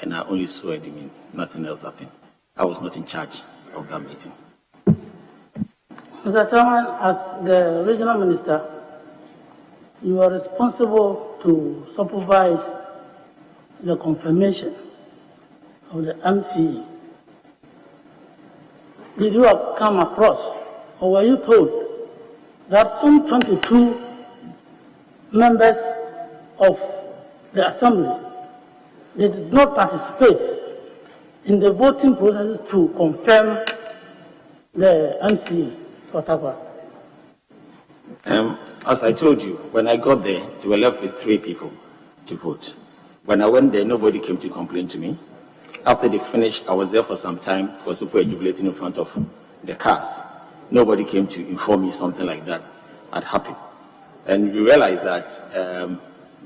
and I only swear him in. Nothing else happened. I was not in charge of that meeting. Mr. Chairman, as the regional minister, you are responsible to supervise the confirmation of the MCE. Did you come across, or were you told, that some 22 members of the assembly did not participate in the voting processes to confirm the MCE for Takwa? As I told you, when I got there, they were left with 3 people to vote. When I went there, nobody came to complain to me. After they finished, I was there for some time because people were jubilating in front of the cars. Nobody came to inform me something like that had happened. And we realized that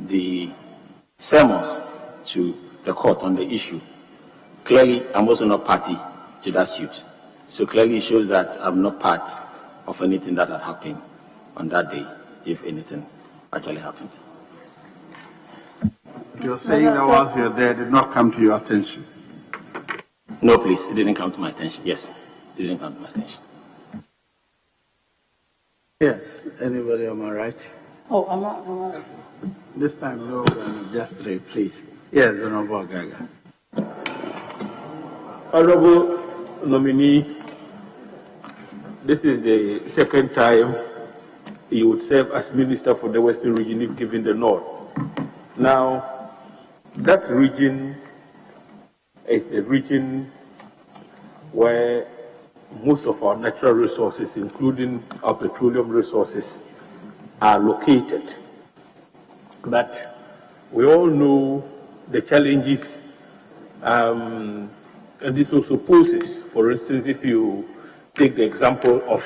the sermons to the court on the issue, clearly I'm also not party to that suit. So clearly it shows that I'm not part of anything that had happened on that day, if anything actually happened. You're saying that whilst you're there, it did not come to your attention? No, please, it didn't come to my attention. Yes, it didn't come to my attention. Yes, anybody on my right? Oh, I'm not. This time, no, just 3, please. Yes, Honorable Gaga. Honorable nominee, this is the 2nd time you would serve as minister for the Western region if given the nod. Now, that region is the region where most of our natural resources, including our petroleum resources, are located. But we all know the challenges and this also poses. For instance, if you take the example of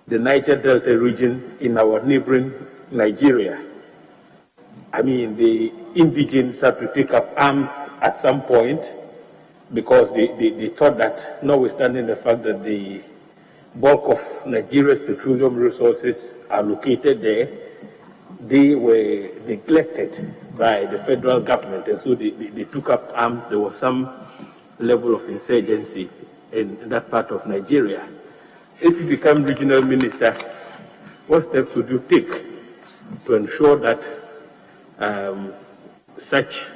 the Niger Delta region in our neighboring Nigeria, I mean, the indigents had to take up arms at some point because they thought that, notwithstanding the fact that the bulk of Nigeria's petroleum resources are located there, they were neglected by the federal government, and so they took up arms. There was some level of insurgency in that part of Nigeria. If you become regional minister, what steps would you take to ensure that such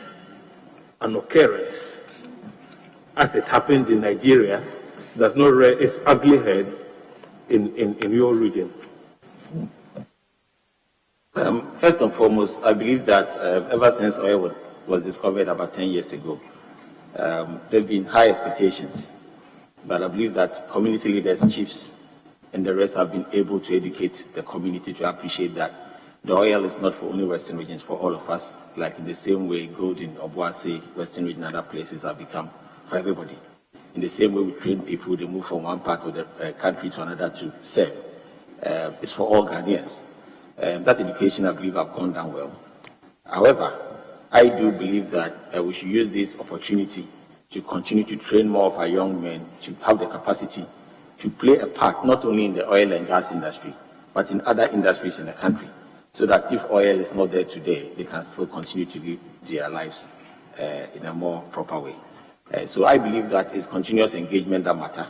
an occurrence, as it happened in Nigeria, does not rear its ugly head in your region? First and foremost, I believe that ever since oil was discovered about 10 years ago, there have been high expectations. But I believe that community leaders, chiefs, and the rest have been able to educate the community to appreciate that the oil is not for only Western regions, for all of us, like in the same way gold in Obuasi, Western region, and other places have become for everybody. In the same way we train people, they move from one part of the country to another to serve. It's for all Ghanaians. That education, I believe, have gone down well. However, I do believe that we should use this opportunity to continue to train more of our young men to have the capacity to play a part not only in the oil and gas industry, but in other industries in the country, so that if oil is not there today, they can still continue to live their lives in a more proper way. So I believe that it's continuous engagement that matters,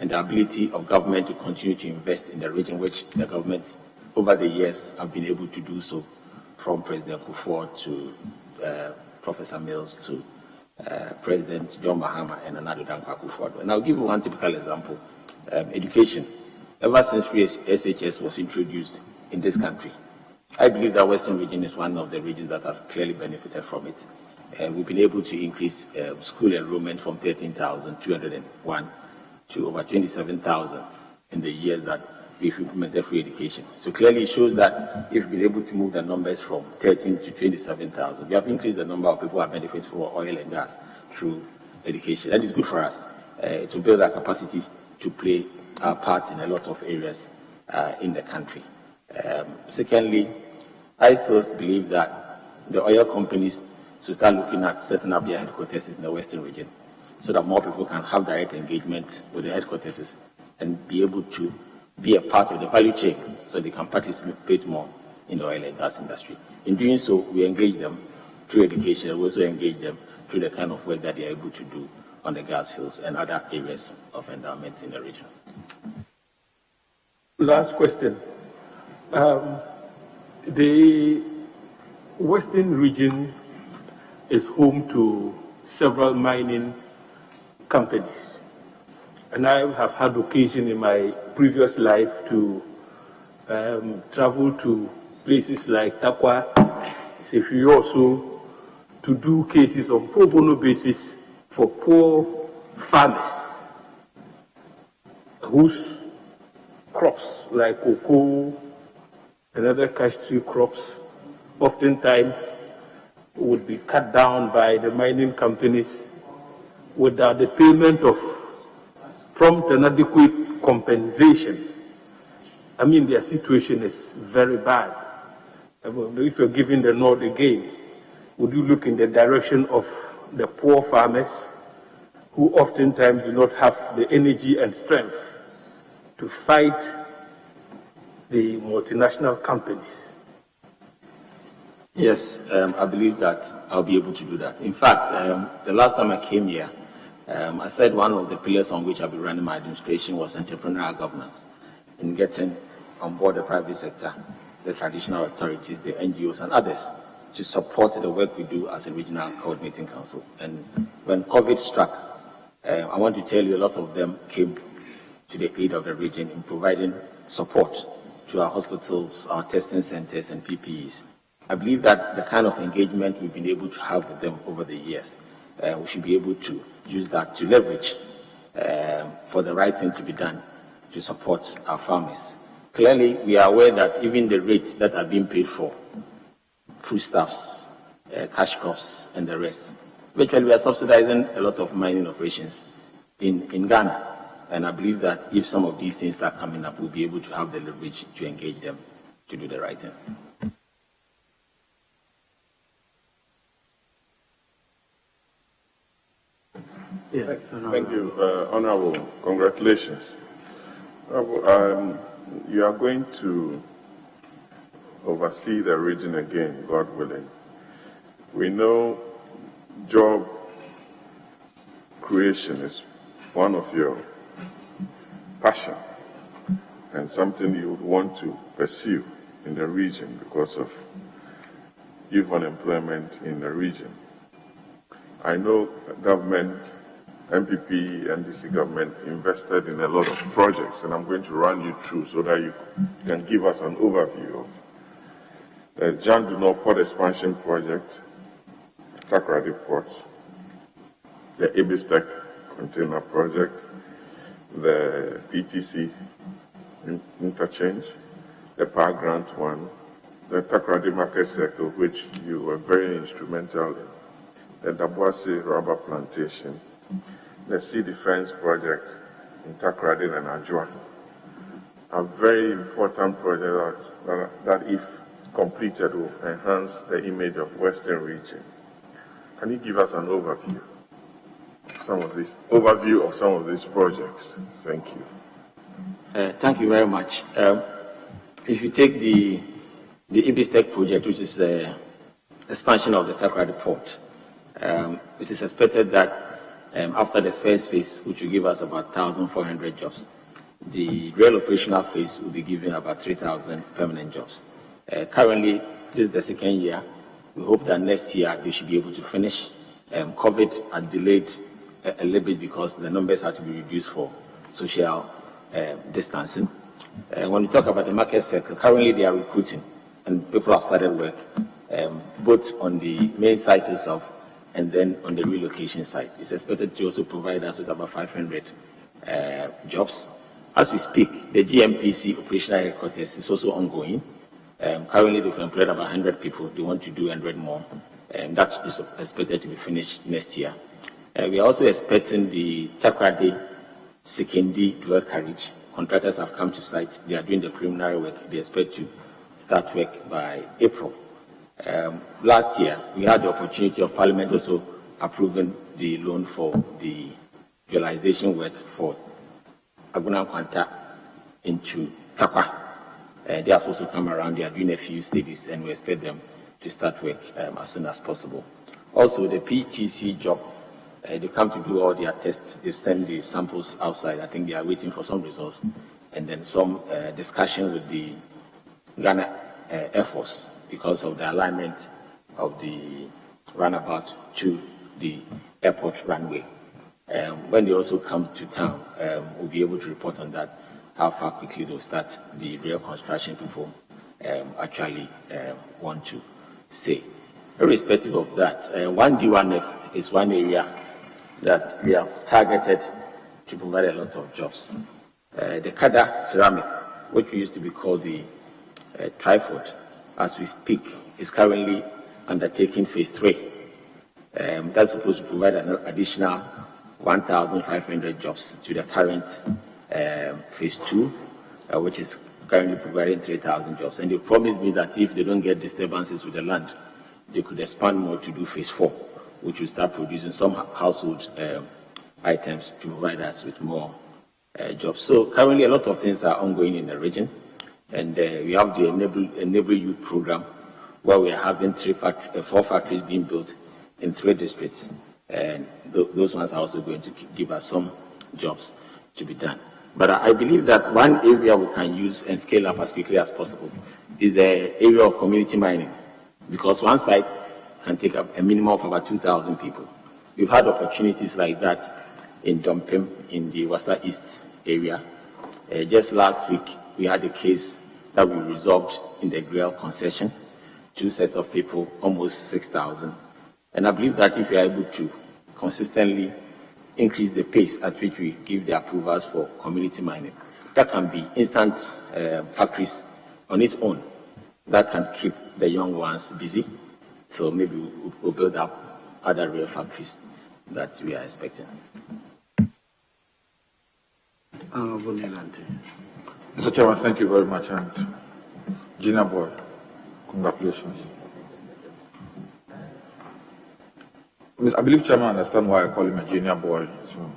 and the ability of government to continue to invest in the region, which the government over the years have been able to do so, from President Kufuor to Professor Mills to President John Mahama and Nana Dankwa Akufo-Addo. And I'll give you one typical example. Education. Ever since SHS was introduced in this country, I believe that Western region is one of the regions that have clearly benefited from it. We've been able to increase school enrollment from 13,201 to over 27,000 in the years that we've implemented free education. So clearly it shows that if we've been able to move the numbers from 13 to 27,000, we have increased the number of people who are benefiting from oil and gas through education. And it's good for us to build our capacity to play our part in a lot of areas in the country. Secondly, I still believe that the oil companies should start looking at setting up their headquarters in the Western region so that more people can have direct engagement with the headquarters and be able to be a part of the value chain so they can participate more in the oil and gas industry. In doing so, we engage them through education. We also engage them through the kind of work that they are able to do on the gas fields and other areas of endowment in the region. Last question. The Western region is home to several mining companies. And I have had occasion in my previous life to travel to places like Takwa, Sefiyo also, to do cases on pro bono basis for poor farmers whose crops like cocoa and other cashew crops oftentimes would be cut down by the mining companies without the payment of prompt and adequate compensation. I mean, their situation is very bad. If you're giving the nod again, would you look in the direction of the poor farmers who oftentimes do not have the energy and strength to fight the multinational companies? Yes, I believe that I'll be able to do that. In fact, the last time I came here, I said one of the pillars on which I'll be running my administration was entrepreneurial governance, in getting on board the private sector, the traditional authorities, the NGOs, and others to support the work we do as a regional coordinating council. And when COVID struck, I want to tell you a lot of them came to the aid of the region in providing support to our hospitals, our testing centers, and PPEs. I believe that the kind of engagement we've been able to have with them over the years, we should be able to use that to leverage for the right thing to be done to support our farmers. Clearly, we are aware that even the rates that are being paid for foodstuffs, cash crops, and the rest, virtually we are subsidizing a lot of mining operations in Ghana. And I believe that if some of these things start coming up, we'll be able to have the leverage to engage them to do the right thing. Yes, thank you, Honorable. Congratulations. You are going to oversee the region again, God willing. We know job creation is one of your passion and something you would want to pursue in the region because of youth unemployment in the region. I know government, MPP, NDC government invested in a lot of projects, and I'm going to run you through so that you can give us an overview of the John Duno Port Expansion Project, Takrady Port, the Ebeneezer Container Project, the PTC interchange, the Power Grant one, the Takrady Market Circle, which you were very instrumental in, the Dabuasi Rubber Plantation, the Sea Defense Project in Takrady and Ajua, a very important project that if completed will enhance the image of Western region. Can you give us an overview of some of these projects? Thank you. Thank you very much. If you take the Ebeneezer project, which is the expansion of the Takrady port, it is expected that after the first phase, which will give us about 1,400 jobs, the rail operational phase will be giving about 3,000 permanent jobs. Currently, this is the second year. We hope that next year they should be able to finish. COVID had delayed a little bit because the numbers had to be reduced for social distancing. When we talk about the market circle, currently they are recruiting and people have started work, both on the main site itself and then on the relocation site. It's expected to also provide us with about 500 jobs. As we speak, the GMPC operational headquarters is also ongoing. Currently, they've employed about 100 people. They want to do 100 more, and that is expected to be finished next year. We are also expecting the Takrade Sekendi dual carriage. Contractors have come to site. They are doing the preliminary work. They expect to start work by April. Last year, we had the opportunity of Parliament also approving the loan for the visualization work for Aguna Kwanta into Takwa. They have also come around. They are doing a few studies, and we expect them to start work as soon as possible. Also, the PTC job, they come to do all their tests. They've sent the samples outside. I think they are waiting for some results, and then some discussion with the Ghana Air Force because of the alignment of the runabout to the airport runway. When they also come to town, we'll be able to report on that, how far quickly they'll start the rail construction people actually want to say. Irrespective of that, 1D1F is one area that we have targeted to provide a lot of jobs. The Kada ceramic, which used to be called the Triford, as we speak, is currently undertaking phase 3. That's supposed to provide an additional 1,500 jobs to the current phase 2, which is currently providing 3,000 jobs. And they promised me that if they don't get disturbances with the land, they could expand more to do phase 4, which will start producing some household items to provide us with more jobs. So currently a lot of things are ongoing in the region, and we have the Enable Youth program, where we are having 4 factories being built in 3 districts, and those ones are also going to give us some jobs to be done. But I believe that one area we can use and scale up as quickly as possible is the area of community mining, because one site can take up a minimum of about 2,000 people. We've had opportunities like that in Dompem, in the Wasa East area. Just last week, we had a case that we resolved in the Grail concession, 2 sets of people, almost 6,000. And I believe that if we are able to consistently increase the pace at which we give the approvals for community mining, that can be instant factories on its own that can keep the young ones busy. So maybe we'll build up other real factories that we are expecting. Mr. Chairman, thank you very much. And Gina Boy, congratulations. I believe Chairman understands why I call him a junior boy. So,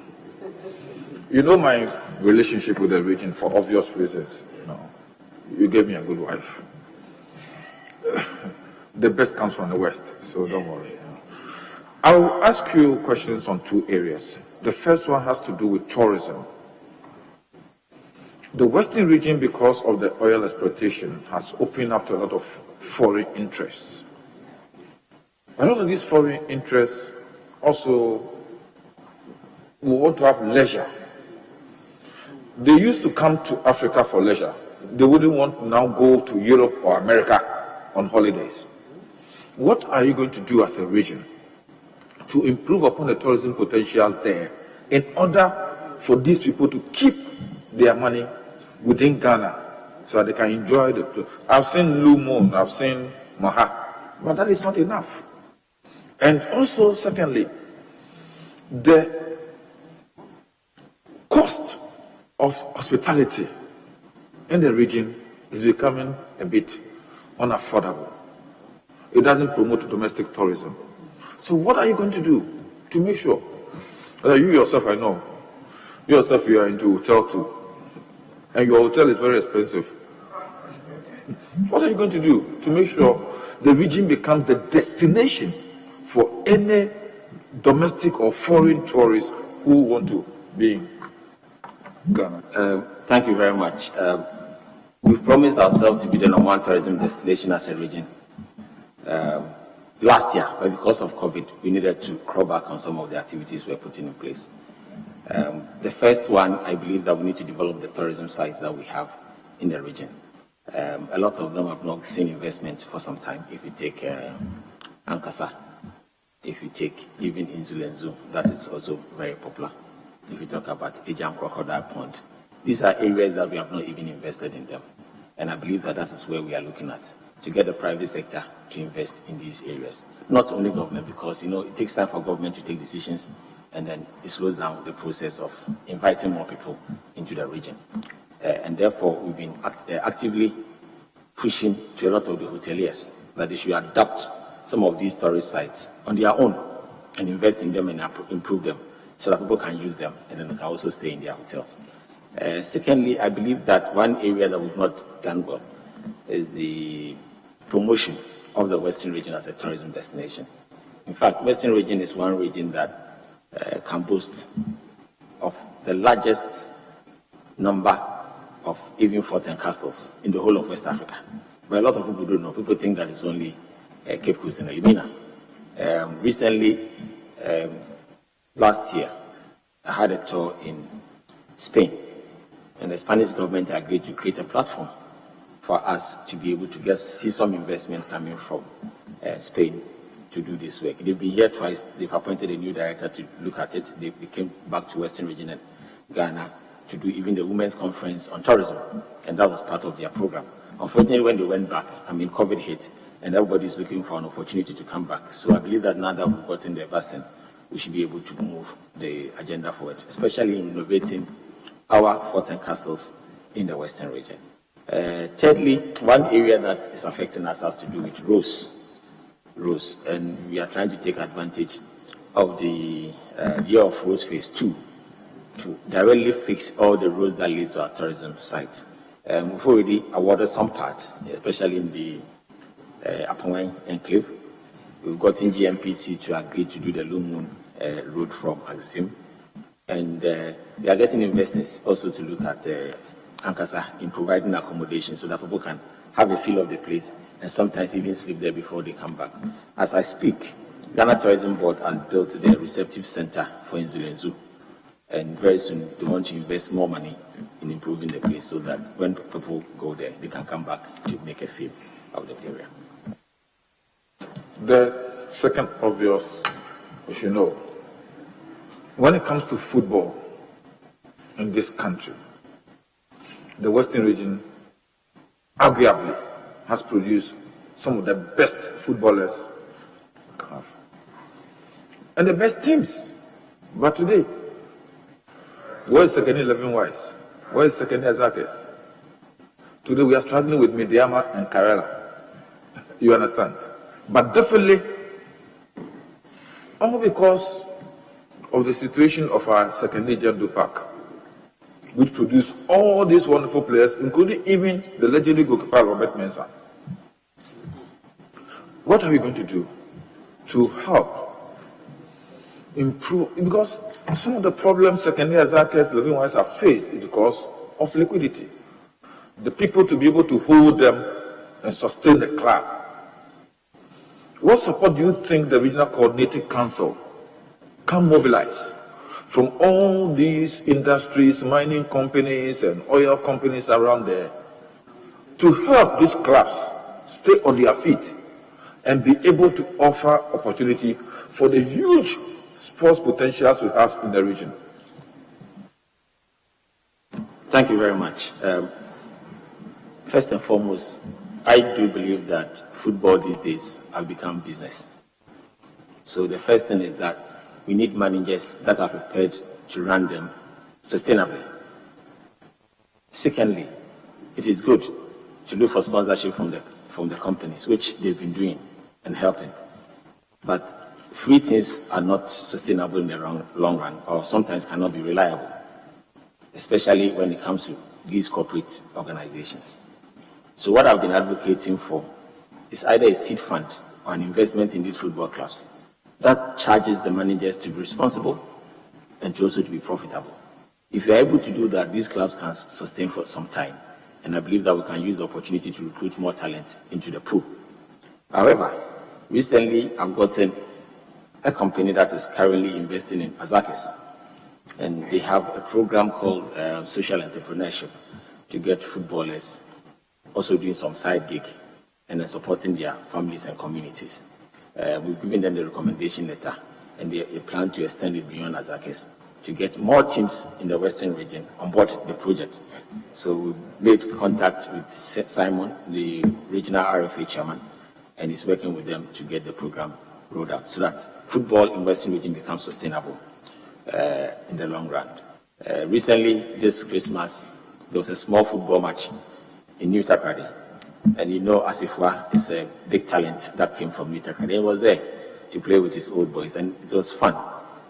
you know my relationship with the region for obvious reasons. You gave me a good wife. The best comes from the West, so don't worry. I'll ask you questions on 2 areas. The first one has to do with tourism. The Western region, because of the oil exploitation, has opened up to a lot of foreign interests. A lot of these foreign interests also will want to have leisure. They used to come to Africa for leisure. They wouldn't want to now go to Europe or America on holidays. What are you going to do as a region to improve upon the tourism potentials there in order for these people to keep their money within Ghana so that they can enjoy the... I've seen Blue Moon, I've seen Maha, but that is not enough. And also, secondly, the cost of hospitality in the region is becoming a bit unaffordable. It doesn't promote domestic tourism. So what are you going to do to make sure that you yourself, I know, you yourself, you are into hotel too, and your hotel is very expensive. What are you going to do to make sure the region becomes the destination for any domestic or foreign tourists who want to be in Ghana? Thank you very much. We've promised ourselves to be the #1 tourism destination as a region. Last year, but because of COVID, we needed to crawl back on some of the activities we're putting in place. The first one, I believe that we need to develop the tourism sites that we have in the region. A lot of them have not seen investment for some time. If you take Ankasa, if you take even Inzulenzu, that is also very popular. If you talk about Ejam Crocodile Pond, These are areas that we have not even invested in them. And I believe that is where we are looking at, to get the private sector to invest in these areas. Not only government, because it takes time for government to take decisions, and then it slows down the process of inviting more people into the region. And therefore, we've been actively pushing to a lot of the hoteliers that they should adopt some of these tourist sites on their own and invest in them and improve them so that people can use them and then they can also stay in their hotels. Secondly, I believe that one area that we've not done well is the promotion of the Western region as a tourism destination. In fact, Western region is one region that can boast of the largest number of even forts and castles in the whole of West Africa. But a lot of people don't know. People think that it's only Cape Coast and Ebeneezer. Recently, last year, I had a tour in Spain, and the Spanish government agreed to create a platform for us to be able to see some investment coming from Spain to do this work. They've been here twice. They've appointed a new director to look at it. They came back to Western region and Ghana to do even the Women's Conference on Tourism, and that was part of their program. Unfortunately, when they went back, COVID hit, and everybody's looking for an opportunity to come back. So I believe that now that we've gotten the vaccine, we should be able to move the agenda forward, especially in innovating our forts and castles in the Western region. Thirdly, one area that is affecting us has to do with roads, and we are trying to take advantage of the Year of Roads Phase 2 to directly fix all the roads that lead to our tourism sites. We've already awarded some parts, especially in the Apongwen enclave. We've gotten GMPC to agree to do the Blue Moon road from Axim, and we are getting investors also to look at Ankasa in providing accommodation so that people can have a feel of the place and sometimes even sleep there before they come back. As I speak, Ghana Tourism Board has built the receptive center for Nzulenzu, and very soon they want to invest more money in improving the place so that when people go there, they can come back to make a feel of the area. The second obvious, you should know, when it comes to football in this country, the Western region arguably has produced some of the best footballers and the best teams. But today, where is second 11 wise? Where is second Azakis? Today we are struggling with Mediama and Karela. You understand? But definitely, all because of the situation of our second Jando Park, which produced all these wonderful players, including even the legendary goalkeeper Robert Mensah. What are we going to do to help improve? Because some of the problems secondary Azakis, living wise have faced is because of liquidity. The people to be able to hold them and sustain the club. What support do you think the Regional Coordinating Council can mobilize from all these industries, mining companies and oil companies around there, to help these clubs stay on their feet and be able to offer opportunity for the huge sports potentials we have in the region? Thank you very much. First and foremost, I do believe that football these days have become business. So the first thing is that we need managers that are prepared to run them sustainably. Secondly, it is good to look for sponsorship from the companies, which they've been doing and helping. But free things are not sustainable in the long run, or sometimes cannot be reliable, especially when it comes to these corporate organizations. So what I've been advocating for is either a seed fund or an investment in these football clubs that charges the managers to be responsible and to also to be profitable. If you're able to do that, these clubs can sustain for some time, and I believe that we can use the opportunity to recruit more talent into the pool. However, recently I've gotten a company that is currently investing in Azakis, and they have a program called social entrepreneurship to get footballers also doing some side gig and then supporting their families and communities. We've given them the recommendation letter, and they plan to extend it beyond Azakis to get more teams in the Western region on board the project. So we made contact with Simon, the regional RFA chairman, and he's working with them to get the program rolled out so that football in Western region becomes sustainable in the long run. Recently, this Christmas, there was a small football match in New Takrady. And you know, Asifwa is a big talent that came from New Takrady. He was there to play with his old boys, and it was fun.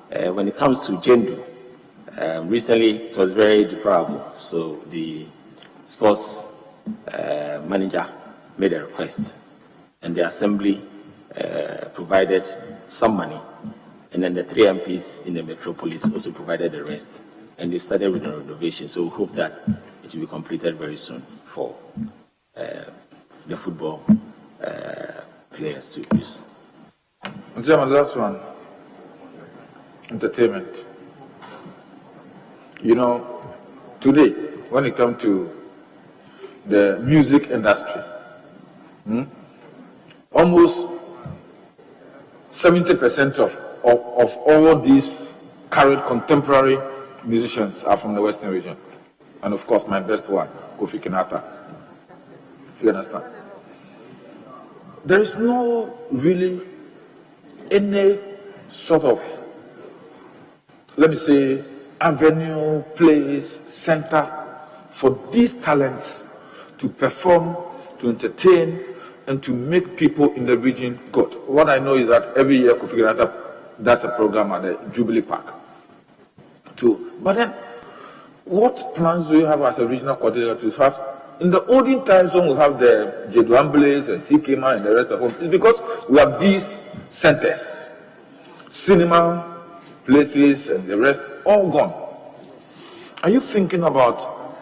When it comes to Jendu, recently it was very deplorable. So the sports manager made a request, and the assembly provided some money, and then the 3 MPs in the metropolis also provided the rest, and they started with the renovation. So we hope that it will be completed very soon for the football players to use. Chairman, last one, entertainment. You know, today, when it comes to the music industry, almost 70% of all these current contemporary musicians are from the Western region. And of course, my best one, Kofi Kinata. You understand? There is no really any sort of, let me say, avenue, place, center for these talents to perform, to entertain, and to make people in the region good. What I know is that every year Kofi Kinata does a program at the Jubilee Park. But then, what plans do you have as a regional coordinator to have? In the olden times, when we have the Jeduambles and Sikima and the rest of them, it's because we have these centers, cinema places and the rest, all gone. Are you thinking about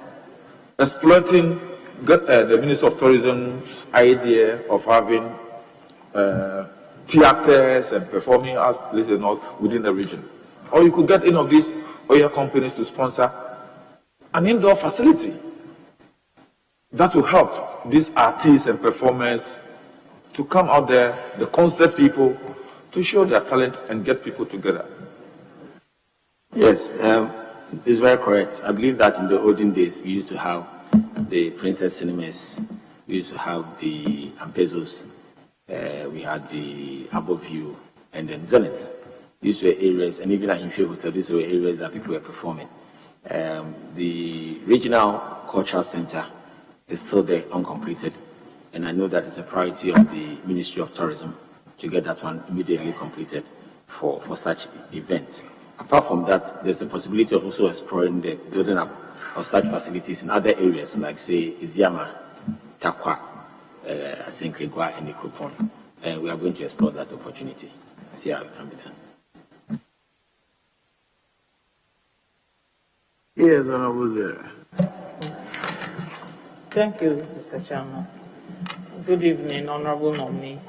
exploiting the Minister of Tourism's idea of having theaters and performing arts places and all within the region? Or you could get any of these oil companies to sponsor an indoor facility that will help these artists and performers to come out there, the concert people, to show their talent and get people together. Yes, it's very correct. I believe that in the olden days, we used to have the Princess Cinemas, we used to have the Ampezos, we had the Above View, and then Zenith. These were areas, and even at Infield Hotel, these were areas that people were performing. The regional cultural center is still there, uncompleted, and I know that it's a priority of the Ministry of Tourism to get that one immediately completed for such events. Apart from that, there's a possibility of also exploring the building up of such facilities in other areas, like say Iziama, Takwa, Asenkregwa, and Nikopon. And we are going to explore that opportunity and see how it can be done. Yes, Honorable Zera. Thank you, Mr. Chairman. Good evening, Honorable nominees.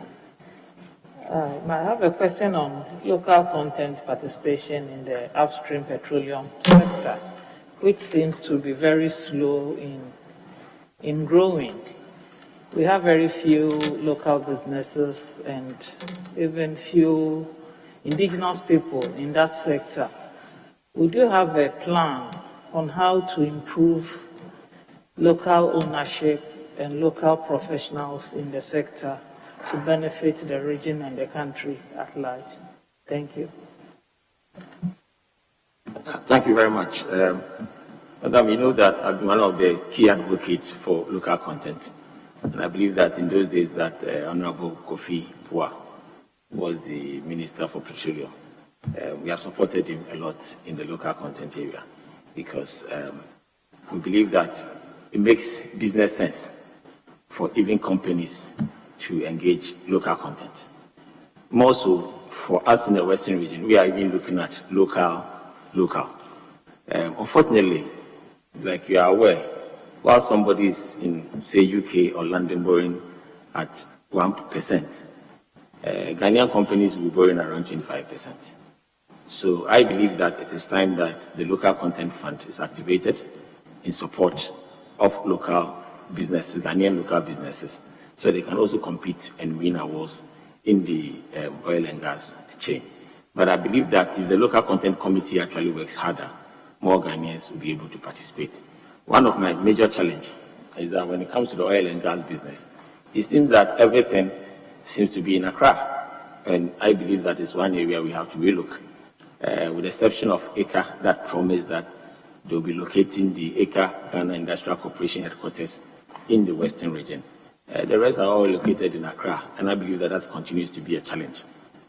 I have a question on local content participation in the upstream petroleum sector, which seems to be very slow in growing. We have very few local businesses and even few indigenous people in that sector. Would you have a plan on how to improve local ownership and local professionals in the sector to benefit the region and the country at large? Thank you. Thank you very much. Madam, you know that I've been one of the key advocates for local content. And I believe that in those days that Honorable Kofi Pua was the Minister for Petroleum, we have supported him a lot in the local content area because we believe that it makes business sense for even companies to engage local content. More so for us in the Western region, we are even looking at local. Unfortunately, like you are aware, while somebody is in, say, UK or London borrowing at 1%, Ghanaian companies will be borrowing around 25%. So I believe that it is time that the local content fund is activated in support of local businesses, Ghanaian local businesses, so they can also compete and win awards in the oil and gas chain. But I believe that if the local content committee actually works harder, more Ghanaians will be able to participate. One of my major challenges is that when it comes to the oil and gas business, it seems that everything seems to be in Accra. And I believe that is one area we have to relook. With the exception of Accra, that promised that they will be locating the Accra Ghana Industrial Corporation headquarters in the Western region. The rest are all located in Accra, and I believe that that continues to be a challenge.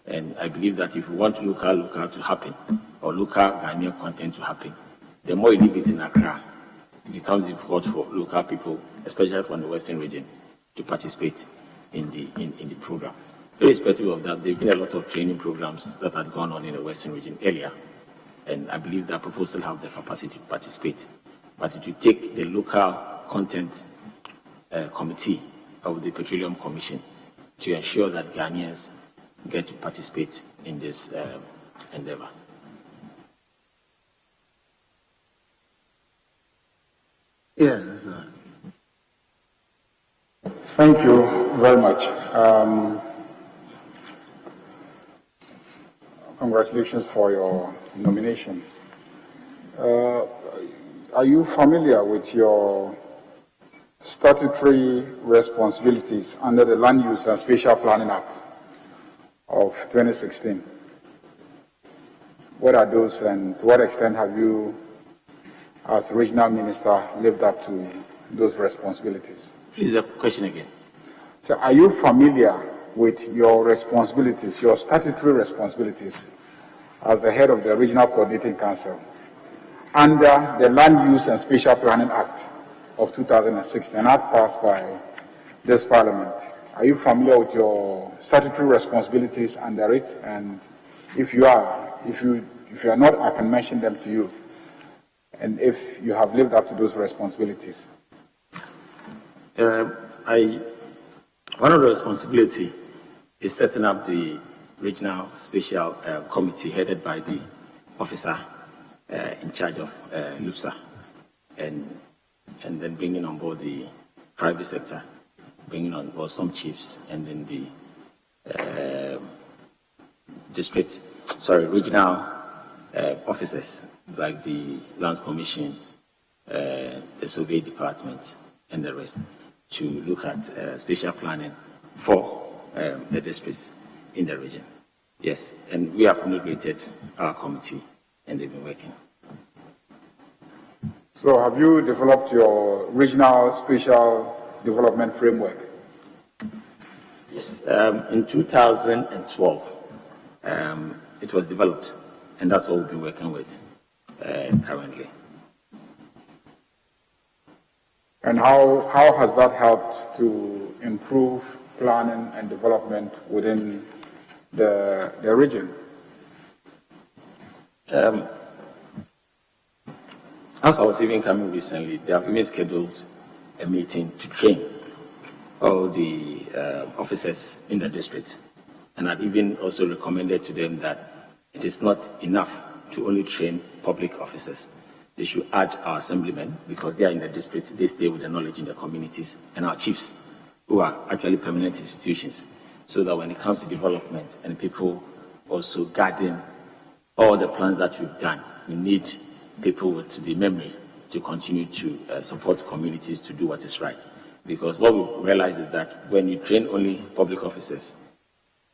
And I believe that if we want local to happen, or local Ghanaian content to happen, the more you leave it in Accra, it becomes difficult for local people, especially from the Western region, to participate in the program. Irrespective of that, there have been a lot of training programs that had gone on in the Western region earlier, and I believe that people still have the capacity to participate. But if you take the local content committee of the Petroleum Commission to ensure that Ghanaians get to participate in this endeavor. Yes. Thank you very much. Congratulations for your nomination. Are you familiar with your statutory responsibilities under the Land Use and Spatial Planning Act of 2016? What are those, and to what extent have you, as regional minister, lived up to those responsibilities? Please, the question again. So are you familiar with your responsibilities, your statutory responsibilities as the head of the Regional Coordinating Council under the Land Use and Spatial Planning Act of 2016, an act passed by this Parliament? Are you familiar with your statutory responsibilities under it? And if you are, if you are not, I can mention them to you. And if you have lived up to those responsibilities. One of the responsibilities is setting up the Regional Special Committee headed by the officer in charge of LUPSA, and then bringing on board the private sector, bringing on board some chiefs, and then the regional officers like the Lands Commission, the Survey Department, and the rest, to look at spatial planning for the districts in the region. Yes, and we have inaugurated our committee, and they've been working. So have you developed your regional spatial development framework? Yes, in 2012, it was developed, and that's what we've been working with currently. And how has that helped to improve planning and development within the region? As I was even coming recently, they have even scheduled a meeting to train all the officers in the district. And I've even also recommended to them that it is not enough to only train public officers. They should add our assemblymen, because they are in the district, they stay with the knowledge in the communities, and our chiefs, who are actually permanent institutions, so that when it comes to development and people also guarding all the plans that we've done, we need people with the memory to continue to support communities to do what is right. Because what we've realized is that when you train only public officers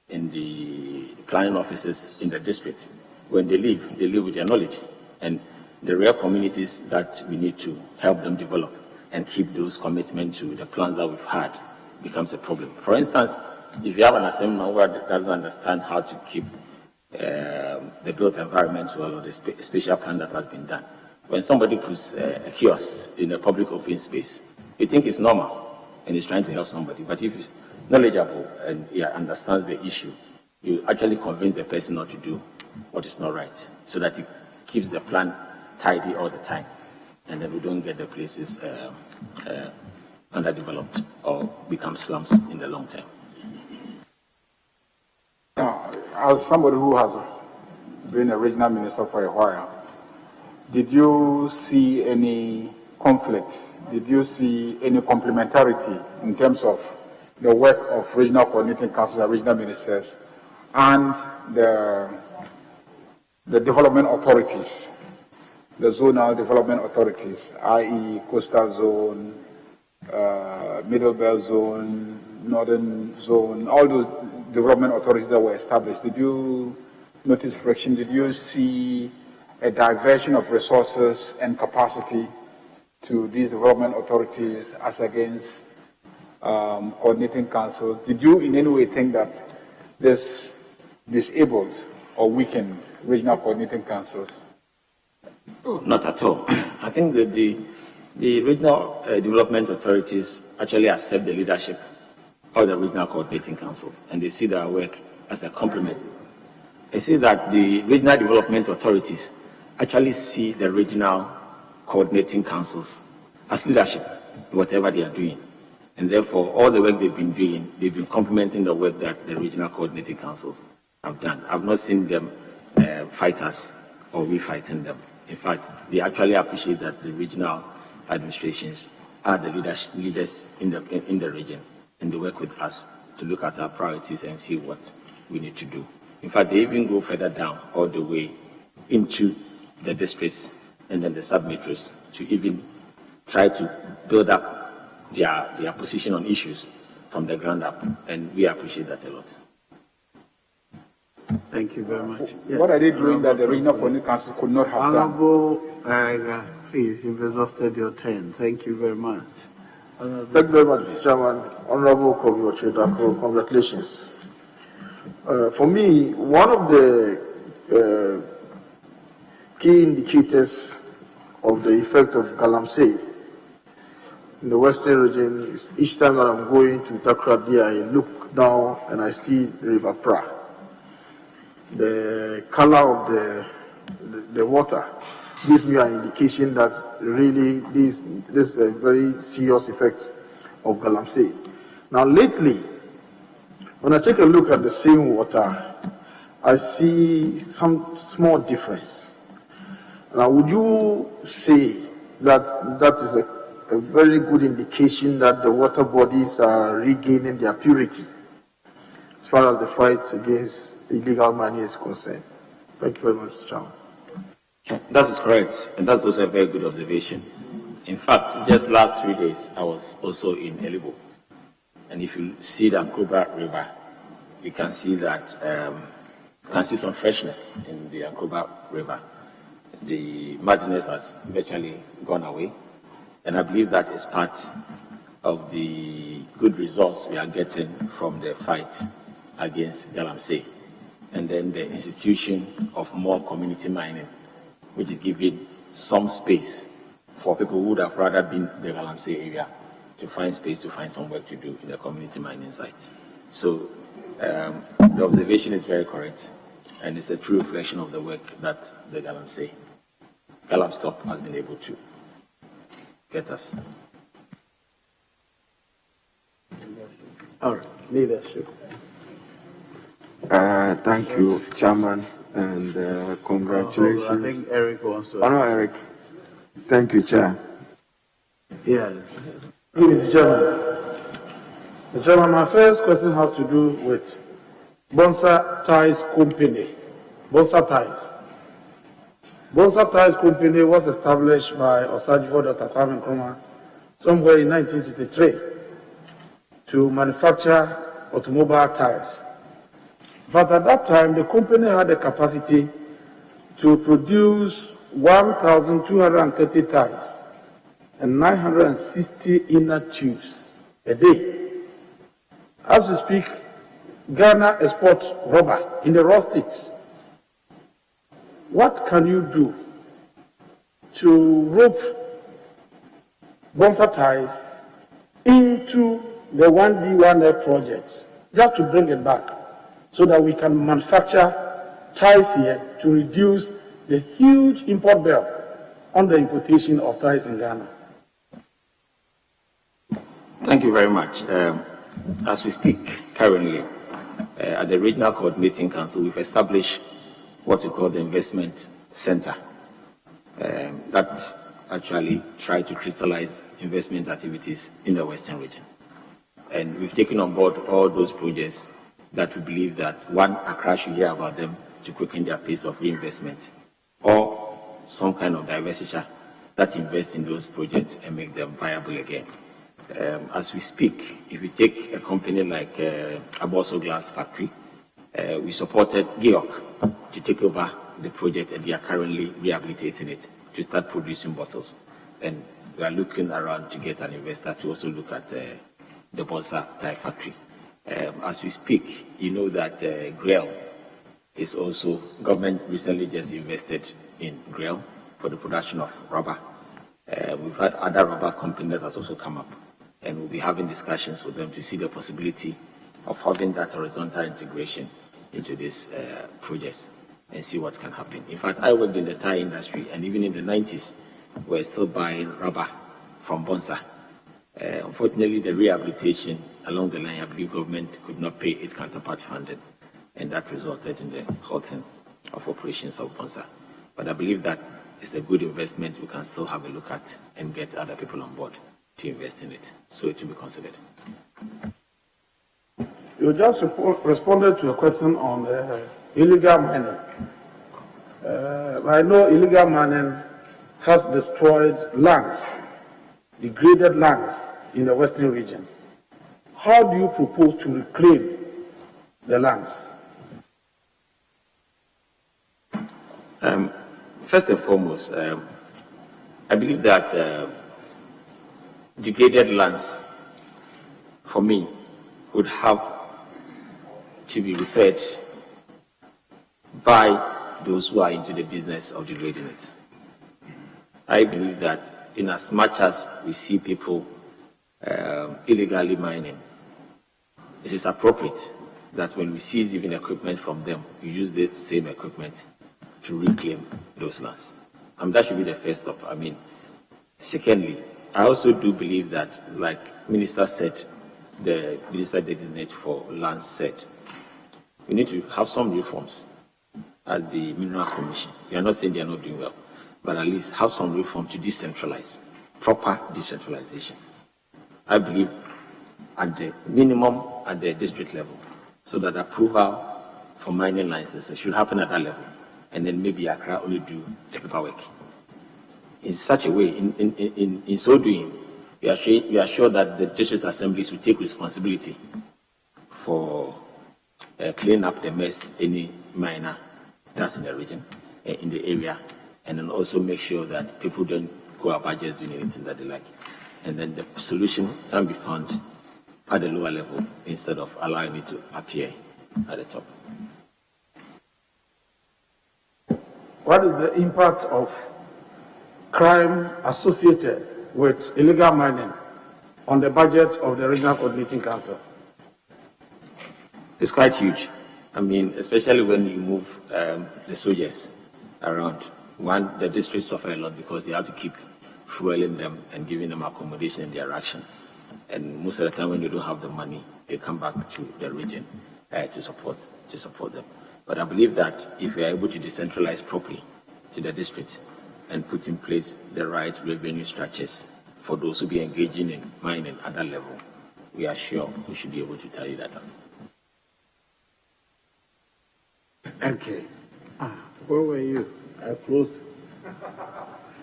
in the planning officers in the district, when they leave with their knowledge. And the real communities that we need to help them develop and keep those commitments to the plans that we've had becomes a problem. For instance, if you have an assemblyman who doesn't understand how to keep the built environment well, or the spatial plan that has been done, when somebody puts a kiosk in a public open space, you think it's normal and is trying to help somebody. But if it's knowledgeable and he understands the issue, you actually convince the person not to do what is not right, so that it keeps the plan tidy all the time, and then we don't get the places underdeveloped or become slums in the long term. As somebody who has been a regional minister for a while, did you see any conflicts? Did you see any complementarity in terms of the work of regional coordinating councils and regional ministers and the the development authorities, the zonal development authorities, i.e. coastal zone, middle belt zone, northern zone, all those development authorities that were established, did you notice friction? Did you see a diversion of resources and capacity to these development authorities as against coordinating councils? Did you in any way think that this disabled or weakened regional coordinating councils? Not at all. I think that the regional development authorities actually accept the leadership of the regional coordinating council, and they see their work as a complement. They see that the regional development authorities actually see the regional coordinating councils as leadership in whatever they are doing. And therefore, all the work they've been doing, they've been complementing the work that the regional coordinating councils have done. I've not seen them fight us or we fighting them. In fact, they actually appreciate that the regional administrations are the leaders in the region, and they work with us to look at our priorities and see what we need to do. In fact, they even go further down all the way into the districts and then the sub-metros to even try to build up their position on issues from the ground up, and we appreciate that a lot. Thank you very much. What are they doing that the regional coordinating council could not have done? Honorable, please, you've exhausted your turn. Thank you very much. Thank you very much, Mr. Chairman. Honorable Kojo Okyere Darko, congratulations. For me, one of the key indicators of the effect of galamsey in the Western region is each time that I'm going to Accra, I look down and I see the River Pra. The color of the water gives me an indication that really this is a very serious effect of galamsey. Now lately, when I take a look at the same water, I see some small difference. Now, would you say that that is a very good indication that the water bodies are regaining their purity as far as the fight against illegal mining is concerned? Thank you very much, Mr. Chairman. That is correct, and that's also a very good observation. In fact, just last 3 days, I was also in Elibo. And if you see the Accra River, you can see that, you can see some freshness in the Accra River. The mudiness has virtually gone away. And I believe that is part of the good results we are getting from the fight against galamsey. And then the institution of more community mining, which is giving some space for people who would have rather been in the galamsey area to find space to find some work to do in the community mining site. So the observation is very correct, and it's a true reflection of the work that the Galam Stop has been able to get us. All right, leadership. Thank you, Chairman, and congratulations. I think Eric wants to. Oh, no, Eric. Thank you, Chair. Yes. Mr. Chairman. Mr. Chairman, my first question has to do with Bonsa Ties Company. Bonsa Ties. Bonsa Ties Company was established by Osajifo Dr. Kwame Nkrumah somewhere in 1963 to manufacture automobile tires. But at that time, the company had the capacity to produce 1,230 tires and 960 inner tubes a day. As we speak, Ghana exports rubber in the raw states. What can you do to rope Bonsa ties into the 1B1F project, just to bring it back, so that we can manufacture ties here to reduce the huge import bill on the importation of ties in Ghana? Thank you very much. As we speak currently, at the Regional Coordinating Council, we've established what we call the Investment Center that actually try to crystallize investment activities in the Western region. And we've taken on board all those projects that we believe that, one, Accra should hear about them, to quicken their pace of reinvestment, or some kind of divestiture that invests in those projects and make them viable again. As we speak, if we take a company like Aboso Glass Factory, we supported Georg to take over the project, and they are currently rehabilitating it to start producing bottles. And we are looking around to get an investor to also look at the Bonsa Thai factory. As we speak, you know that Grell is also, government recently just invested in Grell for the production of rubber. We've had other rubber companies that has also come up, and we'll be having discussions with them to see the possibility of having that horizontal integration into these projects and see what can happen. In fact, I worked in the Thai industry, and even in the 90s, we're still buying rubber from Bonsa. Unfortunately, the rehabilitation along the line, I believe government could not pay its counterpart funding, and that resulted in the halting of operations of Bonsa. But I believe that is a good investment we can still have a look at and get other people on board to invest in it. So it will be considered. You just responded to a question on illegal mining. I know illegal mining has destroyed lands, degraded lands in the western region. How do you propose to reclaim the lands? First and foremost, I believe that degraded lands, for me, would have to be repaired by those who are into the business of degrading it. I believe that in as much as we see people illegally mining, it is appropriate that when we seize even equipment from them, we use the same equipment to reclaim those lands. That should be the first step. Secondly, I also do believe that, like Minister said, the Minister designate for land said, we need to have some reforms at the Minerals Commission. We are not saying they are not doing well, but at least have some reform to decentralize, proper decentralization. I believe at the minimum at the district level, so that approval for mining licenses should happen at that level, and then maybe Accra only do the paperwork. In such a way, in so doing, we are sure that the district assemblies will take responsibility for cleaning up the mess any miner that's in the region, in the area, and then also make sure that people don't go about just doing anything that they like. And then the solution can be found at the lower level instead of allowing it to appear at the top. What is the impact of crime associated with illegal mining on the budget of the Regional Coordinating Council? It's quite huge. Especially when you move the soldiers around. One, the districts suffer a lot because they have to keep fueling them and giving them accommodation in their action. And most of the time when they don't have the money, they come back to the region to support them. But I believe that if we are able to decentralize properly to the district and put in place the right revenue structures for those who be engaging in mining at that level, we are sure we should be able to tally that up. Okay. Where were you? I closed.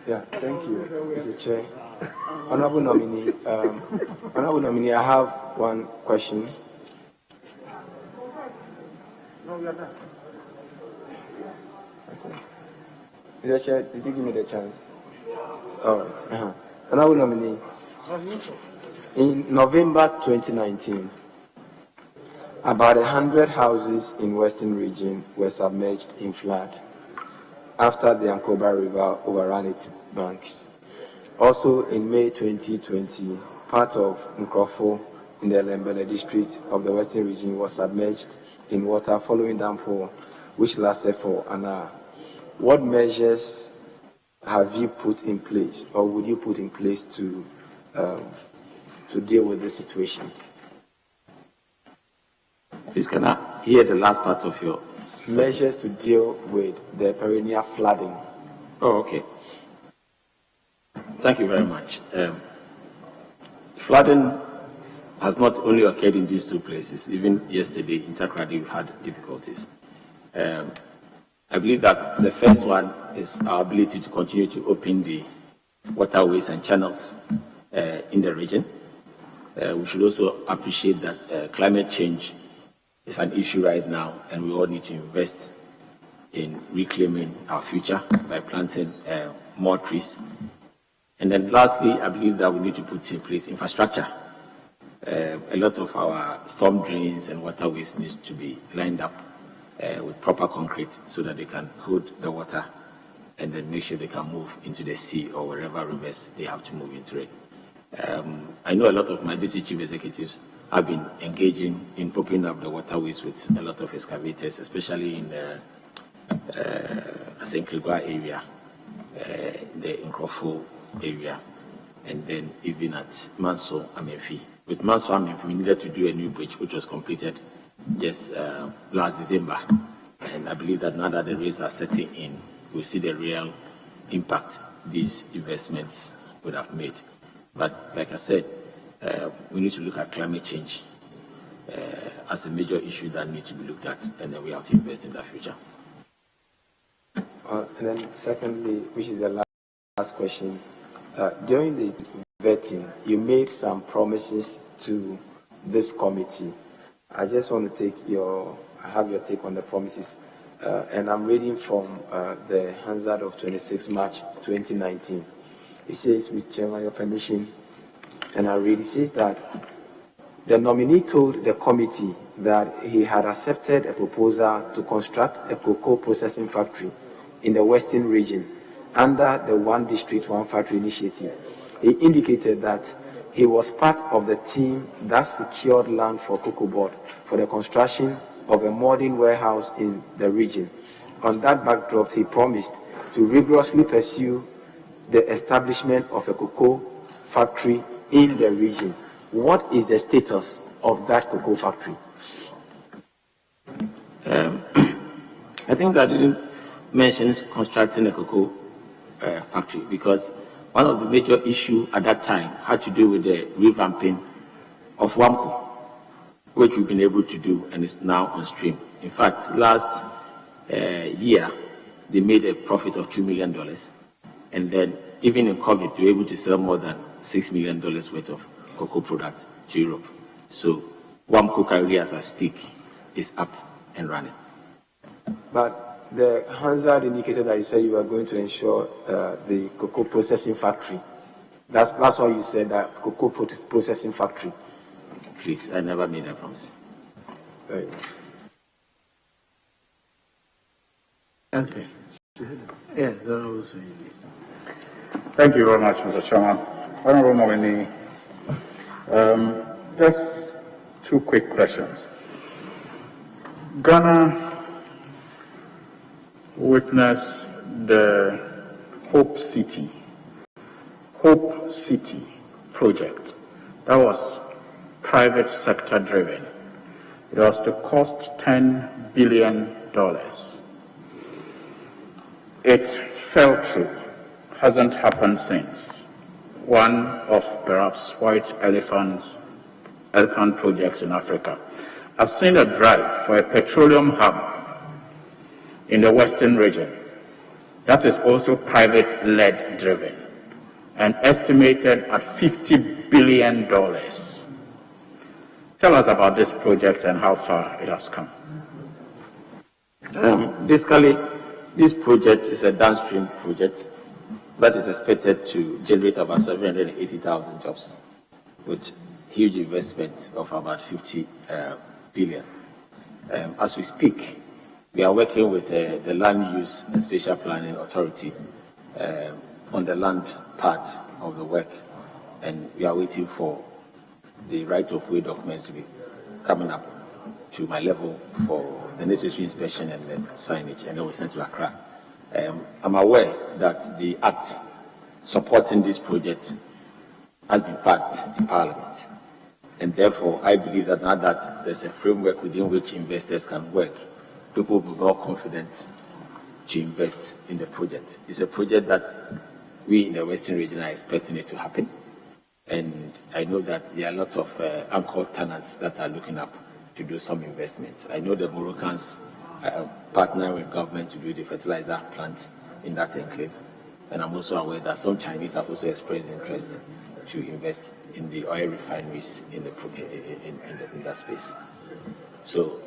Yeah, thank you, Mr. Chair. Honorable nominee, I have one question. No, we are done. Mr. Chair, did you give me the chance? All right. Honorable nominee, in November 2019, about 100 houses in Western Region were submerged in flood after the Ankoba River overran its banks. Also, in May 2020, part of Nkrofo in the Lembele district of the Western Region was submerged in water following downpour, which lasted for an hour. What measures have you put in place, or would you put in place to deal with this situation? Please, can I hear the last part of your measures to deal with the perennial flooding? Oh, okay. Thank you very much. Flooding has not only occurred in these two places. Even yesterday in Accra, we had difficulties. I believe that the first one is our ability to continue to open the waterways and channels in the region. We should also appreciate that climate change is an issue right now, and we all need to invest in reclaiming our future by planting more trees. And then lastly, I believe that we need to put in place infrastructure. A lot of our storm drains and waterways need to be lined up with proper concrete so that they can hold the water and then make sure they can move into the sea or wherever rivers they have to move into it. I know a lot of my district chief executives have been engaging in opening up the waterways with a lot of excavators, especially in the Asenkrigwa area, the Nkrofo area, and then even at Manso Amenfi. With Manso Amenfi, we needed to do a new bridge, which was completed just last December. And I believe that now that the rains are setting in, we'll see the real impact these investments would have made. But like I said, we need to look at climate change as a major issue that needs to be looked at, and then we have to invest in that future. And then secondly, which is the last question, during the vetting, you made some promises to this committee. I just want to have your take on the promises. And I'm reading from the Hansard of 26 March 2019. It says, with Chairman, your permission, and I read, it says that the nominee told the committee that he had accepted a proposal to construct a cocoa processing factory in the Western region under the One District, One Factory initiative. He indicated that he was part of the team that secured land for cocoa board for the construction of a modern warehouse in the region. On that backdrop, he promised to rigorously pursue the establishment of a cocoa factory in the region. What is the status of that cocoa factory? I think I didn't mention constructing a cocoa factory because one of the major issues at that time had to do with the revamping of WAMCO, which we've been able to do and is now on stream. In fact, last year, they made a profit of $2 million. And then, even in COVID, they were able to sell more than $6 million worth of cocoa products to Europe. So, WAMCO currently, as I speak, is up and running. But the Hansard indicated that you said you were going to ensure the cocoa processing factory. That's why you said that cocoa processing factory. Please, I never made that promise. Very well. Okay. Yes, Thank you very much, Mr. Chairman. Honorable nominee, just two quick questions. Ghana witnessed the Hope City project. That was private sector driven. It was to cost $10 billion. It fell through, hasn't happened since. One of perhaps white elephant projects in Africa. I've seen a drive for a petroleum hub in the Western region. That is also private-led driven and estimated at $50 billion. Tell us about this project and how far it has come. Basically, this project is a downstream project that is expected to generate about 780,000 jobs with huge investment of about 50 billion. As we speak, we are working with the Land Use and Spatial Planning Authority on the land part of the work, and we are waiting for the right-of-way documents to be coming up to my level for the necessary inspection and the signage, and then we sent to Accra. I'm aware that the act supporting this project has been passed in Parliament, and therefore I believe that now that there's a framework within which investors can work, people will be more confident to invest in the project. It's a project that we in the Western region are expecting it to happen, and I know that there are a lot of anchor tenants that are looking up to do some investments. I know the Moroccans partner with government to do the fertilizer plant in that enclave. And I'm also aware that some Chinese have also expressed interest to invest in the oil refineries in that space. So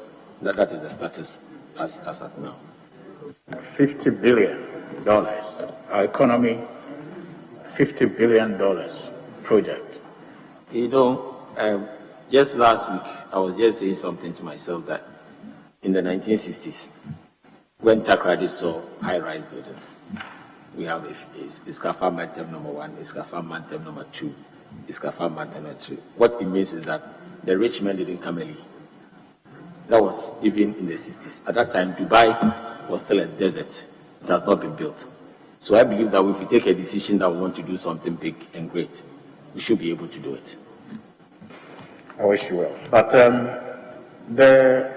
that is the status as at now. $50 billion. Our economy, $50 billion project. You know, just last week, I was just saying something to myself that in the 1960s, when Accra saw high-rise buildings, we have Iskafa Mantem number 1, Iskafa Mantem number 2, Iskafa Mantem number 2. What it means is that the rich men didn't come early. That was even in the 60s. At that time, Dubai was still a desert. It has not been built. So I believe that if we take a decision that we want to do something big and great, we should be able to do it. I wish you well. But there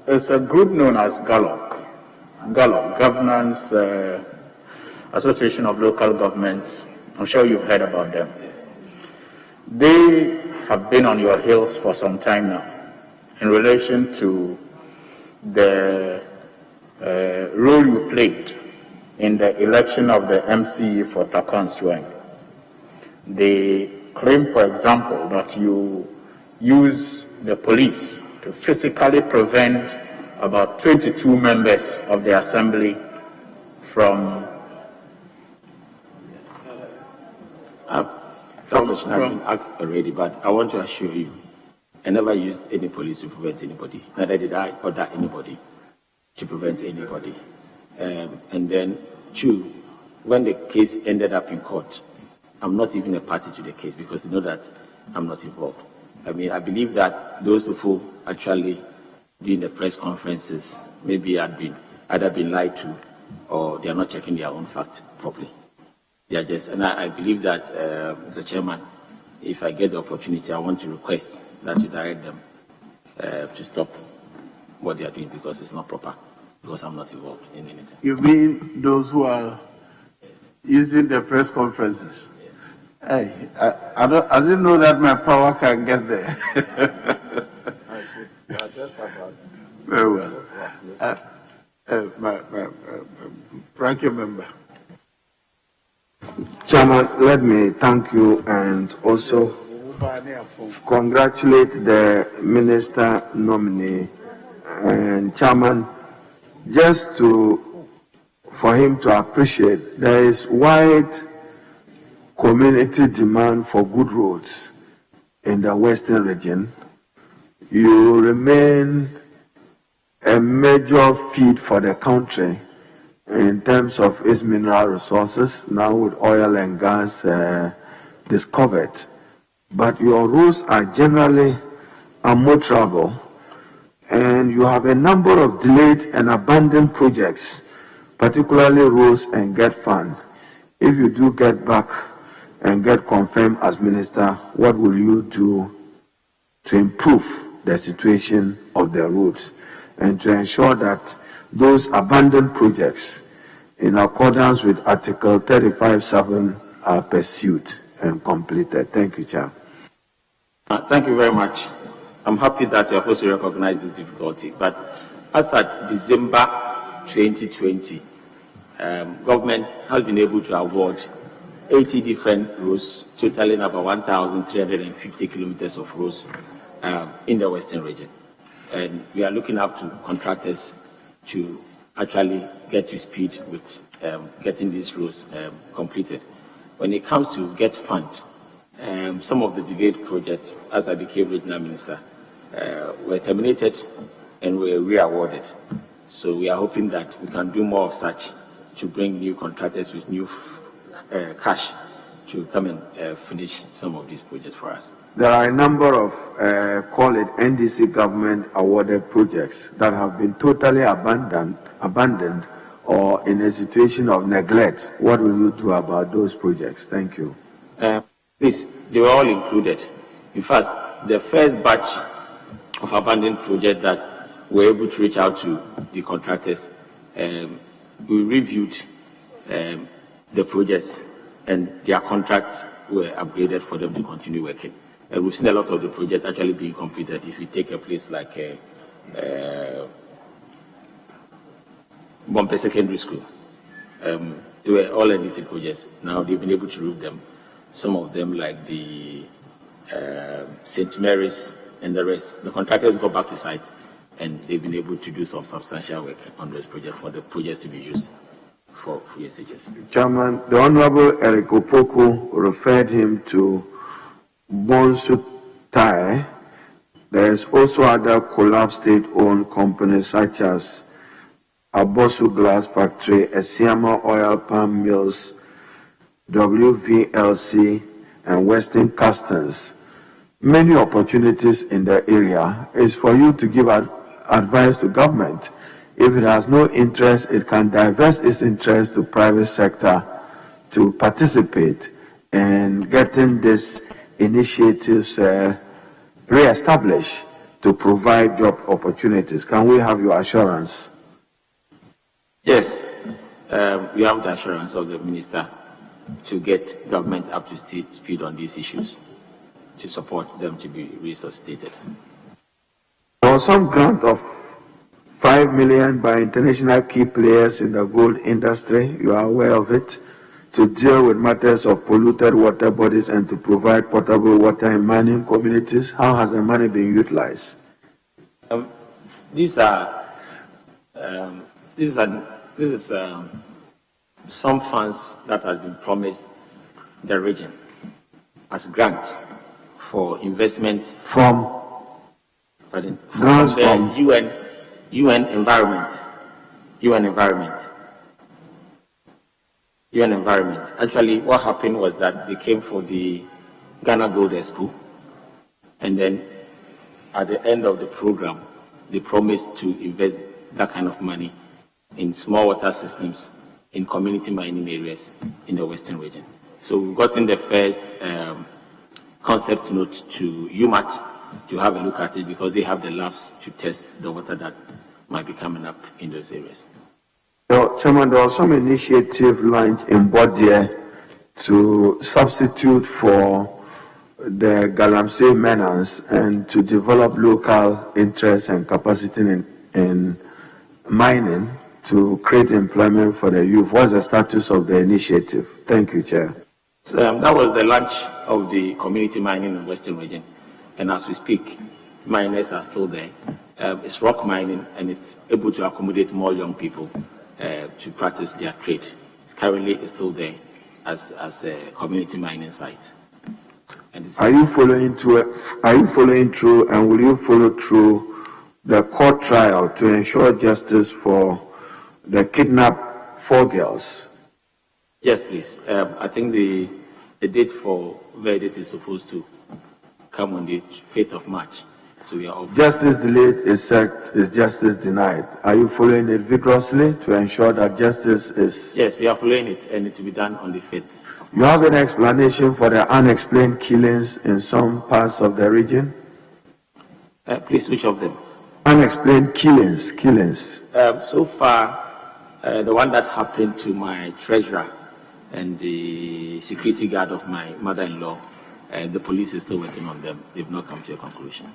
is a group known as GALOC, Governance Association of Local Governments. I'm sure you've heard about them. They have been on your heels for some time now in relation to the role you played in the election of the MCE for Takwan Swang. They claim, for example, that you use the police to physically prevent about 22 members of the assembly from That question has been asked already, but I want to assure you, I never used any police to prevent anybody. Neither did I order anybody to prevent anybody. And then, two, when the case ended up in court, I'm not even a party to the case because they know that I'm not involved. I mean, I believe that those people actually doing the press conferences maybe had been either been lied to or they are not checking their own facts properly. They are just, and I believe that, Mr. Chairman, if I get the opportunity, I want to request that you direct them to stop what they are doing because it's not proper, because I'm not involved in anything. You mean those who are using the press conferences? Hey, I didn't know that my power can get there. Very well. My ranking member. Chairman, let me thank you and also congratulate the minister nominee and chairman, just for him to appreciate there is wide community demand for good roads in the western region. You remain a major feed for the country in terms of its mineral resources, now with oil and gas discovered. But your roads are generally unmotorable, and you have a number of delayed and abandoned projects, particularly roads and get fund. If you do get back and get confirmed as minister, what will you do to improve the situation of the roads and to ensure that those abandoned projects, in accordance with Article 35(7), are pursued and completed? Thank you, Chair. Thank you very much. I'm happy that you have also recognized this difficulty. But as at December 2020, government has been able to award 80 different roads, totaling about 1,350 kilometers of roads in the western region. And we are looking up to contractors to actually get to speed with getting these roads completed. When it comes to get fund, some of the delayed projects, as I became regional minister, were terminated and were re-awarded. So we are hoping that we can do more of such to bring new contractors with new cash to come and finish some of these projects for us. There are a number of, call it NDC government awarded projects that have been totally abandoned or in a situation of neglect. What will you do about those projects? Thank you. Please, they were all included. In fact, the first batch of abandoned projects that we were able to reach out to the contractors, we reviewed the projects and their contracts were upgraded for them to continue working. We've seen a lot of the projects actually being completed. If you take a place like Bompe Secondary School. They were all NDC projects. Now they've been able to root them. Some of them, like the St. Mary's and the rest, the contractors got back to site and they've been able to do some substantial work on those projects for the projects to be used for SHS. Chairman, the Honorable Eric Opoku referred him to Bonsu Tai. There is also other collapsed state-owned companies such as Abosu Glass Factory, Esiama Oil Palm Mills, WVLC, and Western Customs. Many opportunities in the area. Is for you to give advice to government. If it has no interest, it can divest its interest to private sector to participate in getting these initiatives re-established to provide job opportunities. Can we have your assurance? Yes, we have the assurance of the minister to get government up to speed on these issues, to support them to be resuscitated. There was some grant of 5 million by international key players in the gold industry, you are aware of it, to deal with matters of polluted water bodies and to provide potable water in mining communities. How has the money been utilized? These are some funds that has been promised the region as grant for investment from the UN environment. Actually, what happened was that they came for the Ghana Gold Expo, and then at the end of the program, they promised to invest that kind of money in small water systems in community mining areas in the Western region. So we've gotten the first concept note to UMAT to have a look at it because they have the labs to test the water that might be coming up in those areas. So, Chairman, there was some initiative launched in Bodia to substitute for the Galamsey menace and to develop local interest and capacity in mining to create employment for the youth. What's the status of the initiative? Thank you, Chair. That was the launch of the community mining in the Western region. And as we speak, miners are still there. It's rock mining and it's able to accommodate more young people to practice their trade. Currently, it's still there as a community mining site. Are you following through, and will you follow through the court trial to ensure justice for the kidnapped 4 girls? Yes, please. I think the date for verdict is supposed to come on the 5th of March. So we are off. Justice delayed is justice denied. Are you following it vigorously to ensure that justice is... Yes, we are following it, and it will be done on the 5th. You have an explanation for the unexplained killings in some parts of the region? Please, which of them? Unexplained killings. So far, the one that happened to my treasurer and the security guard of my mother-in-law, the police is still working on them. They've not come to a conclusion.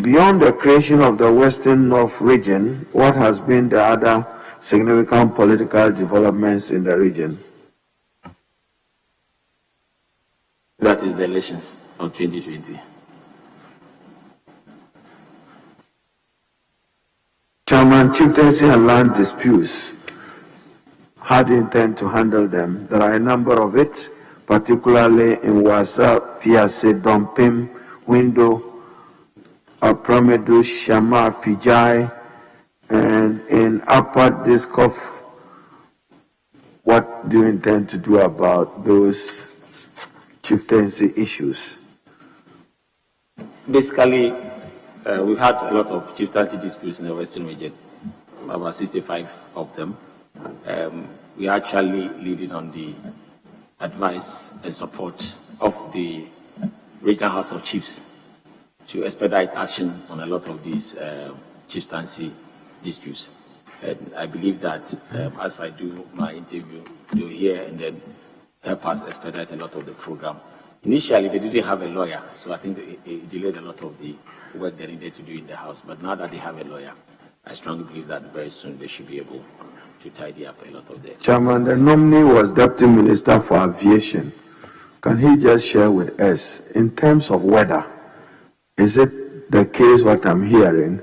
Beyond the creation of the Western North region, what has been the other significant political developments in the region? That is the elections of 2020. Chairman, chieftaincy and land disputes. How do you intend to handle them? There are a number of it, particularly in Wasa, Fiase, Dompim, Window, Apramedu, Shama, Fijai, and in Upper Diskoff. What do you intend to do about those chieftaincy issues? Basically, we've had a lot of chieftaincy disputes in the Western region, about 65 of them. We are actually leading on the advice and support of the Regional House of Chiefs to expedite action on a lot of these chieftaincy disputes. And I believe that as I do my interview, you'll hear and then help us expedite a lot of the program Initially, they didn't have a lawyer, so I think it delayed a lot of the work they needed to do in the House. But now that they have a lawyer, I strongly believe that very soon they should be able to tidy up a lot of the... Chairman, the nominee was Deputy Minister for Aviation. Can he just share with us, in terms of weather, is it the case, what I'm hearing,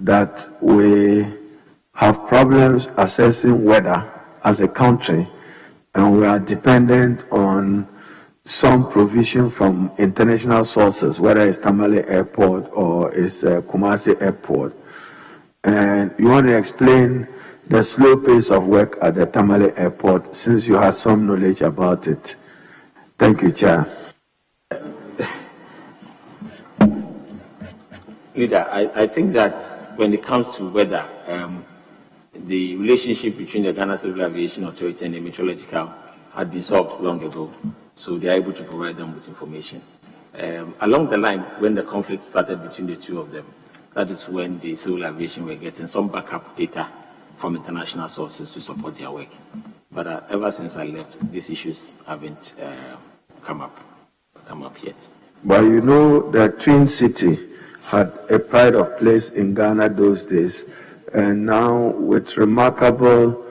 that we have problems assessing weather as a country, and we are dependent on some provision from international sources, whether it's Tamale Airport or it's Kumasi Airport? And you want to explain the slow pace of work at the Tamale Airport, since you have some knowledge about it. Thank you, Chair. Leader, I think that when it comes to weather, the relationship between the Ghana Civil Aviation Authority and the Meteorological had been solved long ago, so they are able to provide them with information. Along the line, when the conflict started between the two of them, that is when the civil aviation were getting some backup data from international sources to support their work. But ever since I left, these issues haven't come up yet. But you know, the Twin City had a pride of place in Ghana those days, and now with remarkable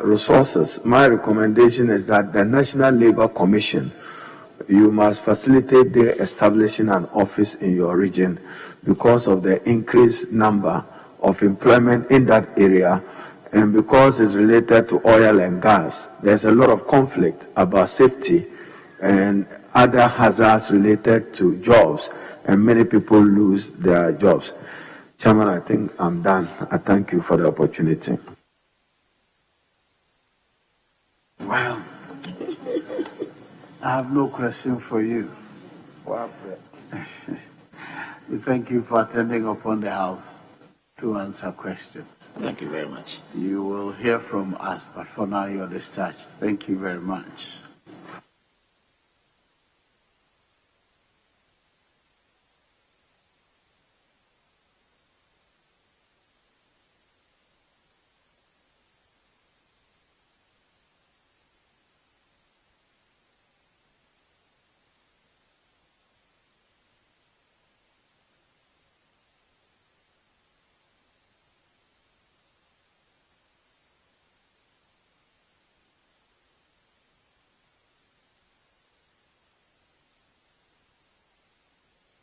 resources, my recommendation is that the National Labour Commission, you must facilitate their establishing an office in your region because of the increased number of employment in that area, and because it's related to oil and gas. There's a lot of conflict about safety and other hazards related to jobs, and many people lose their jobs. Chairman, I think I'm done. I thank you for the opportunity. Well, I have no question for you. We thank you for attending upon the House to answer questions. Thank you very much. You will hear from us, but for now you're discharged. Thank you very much.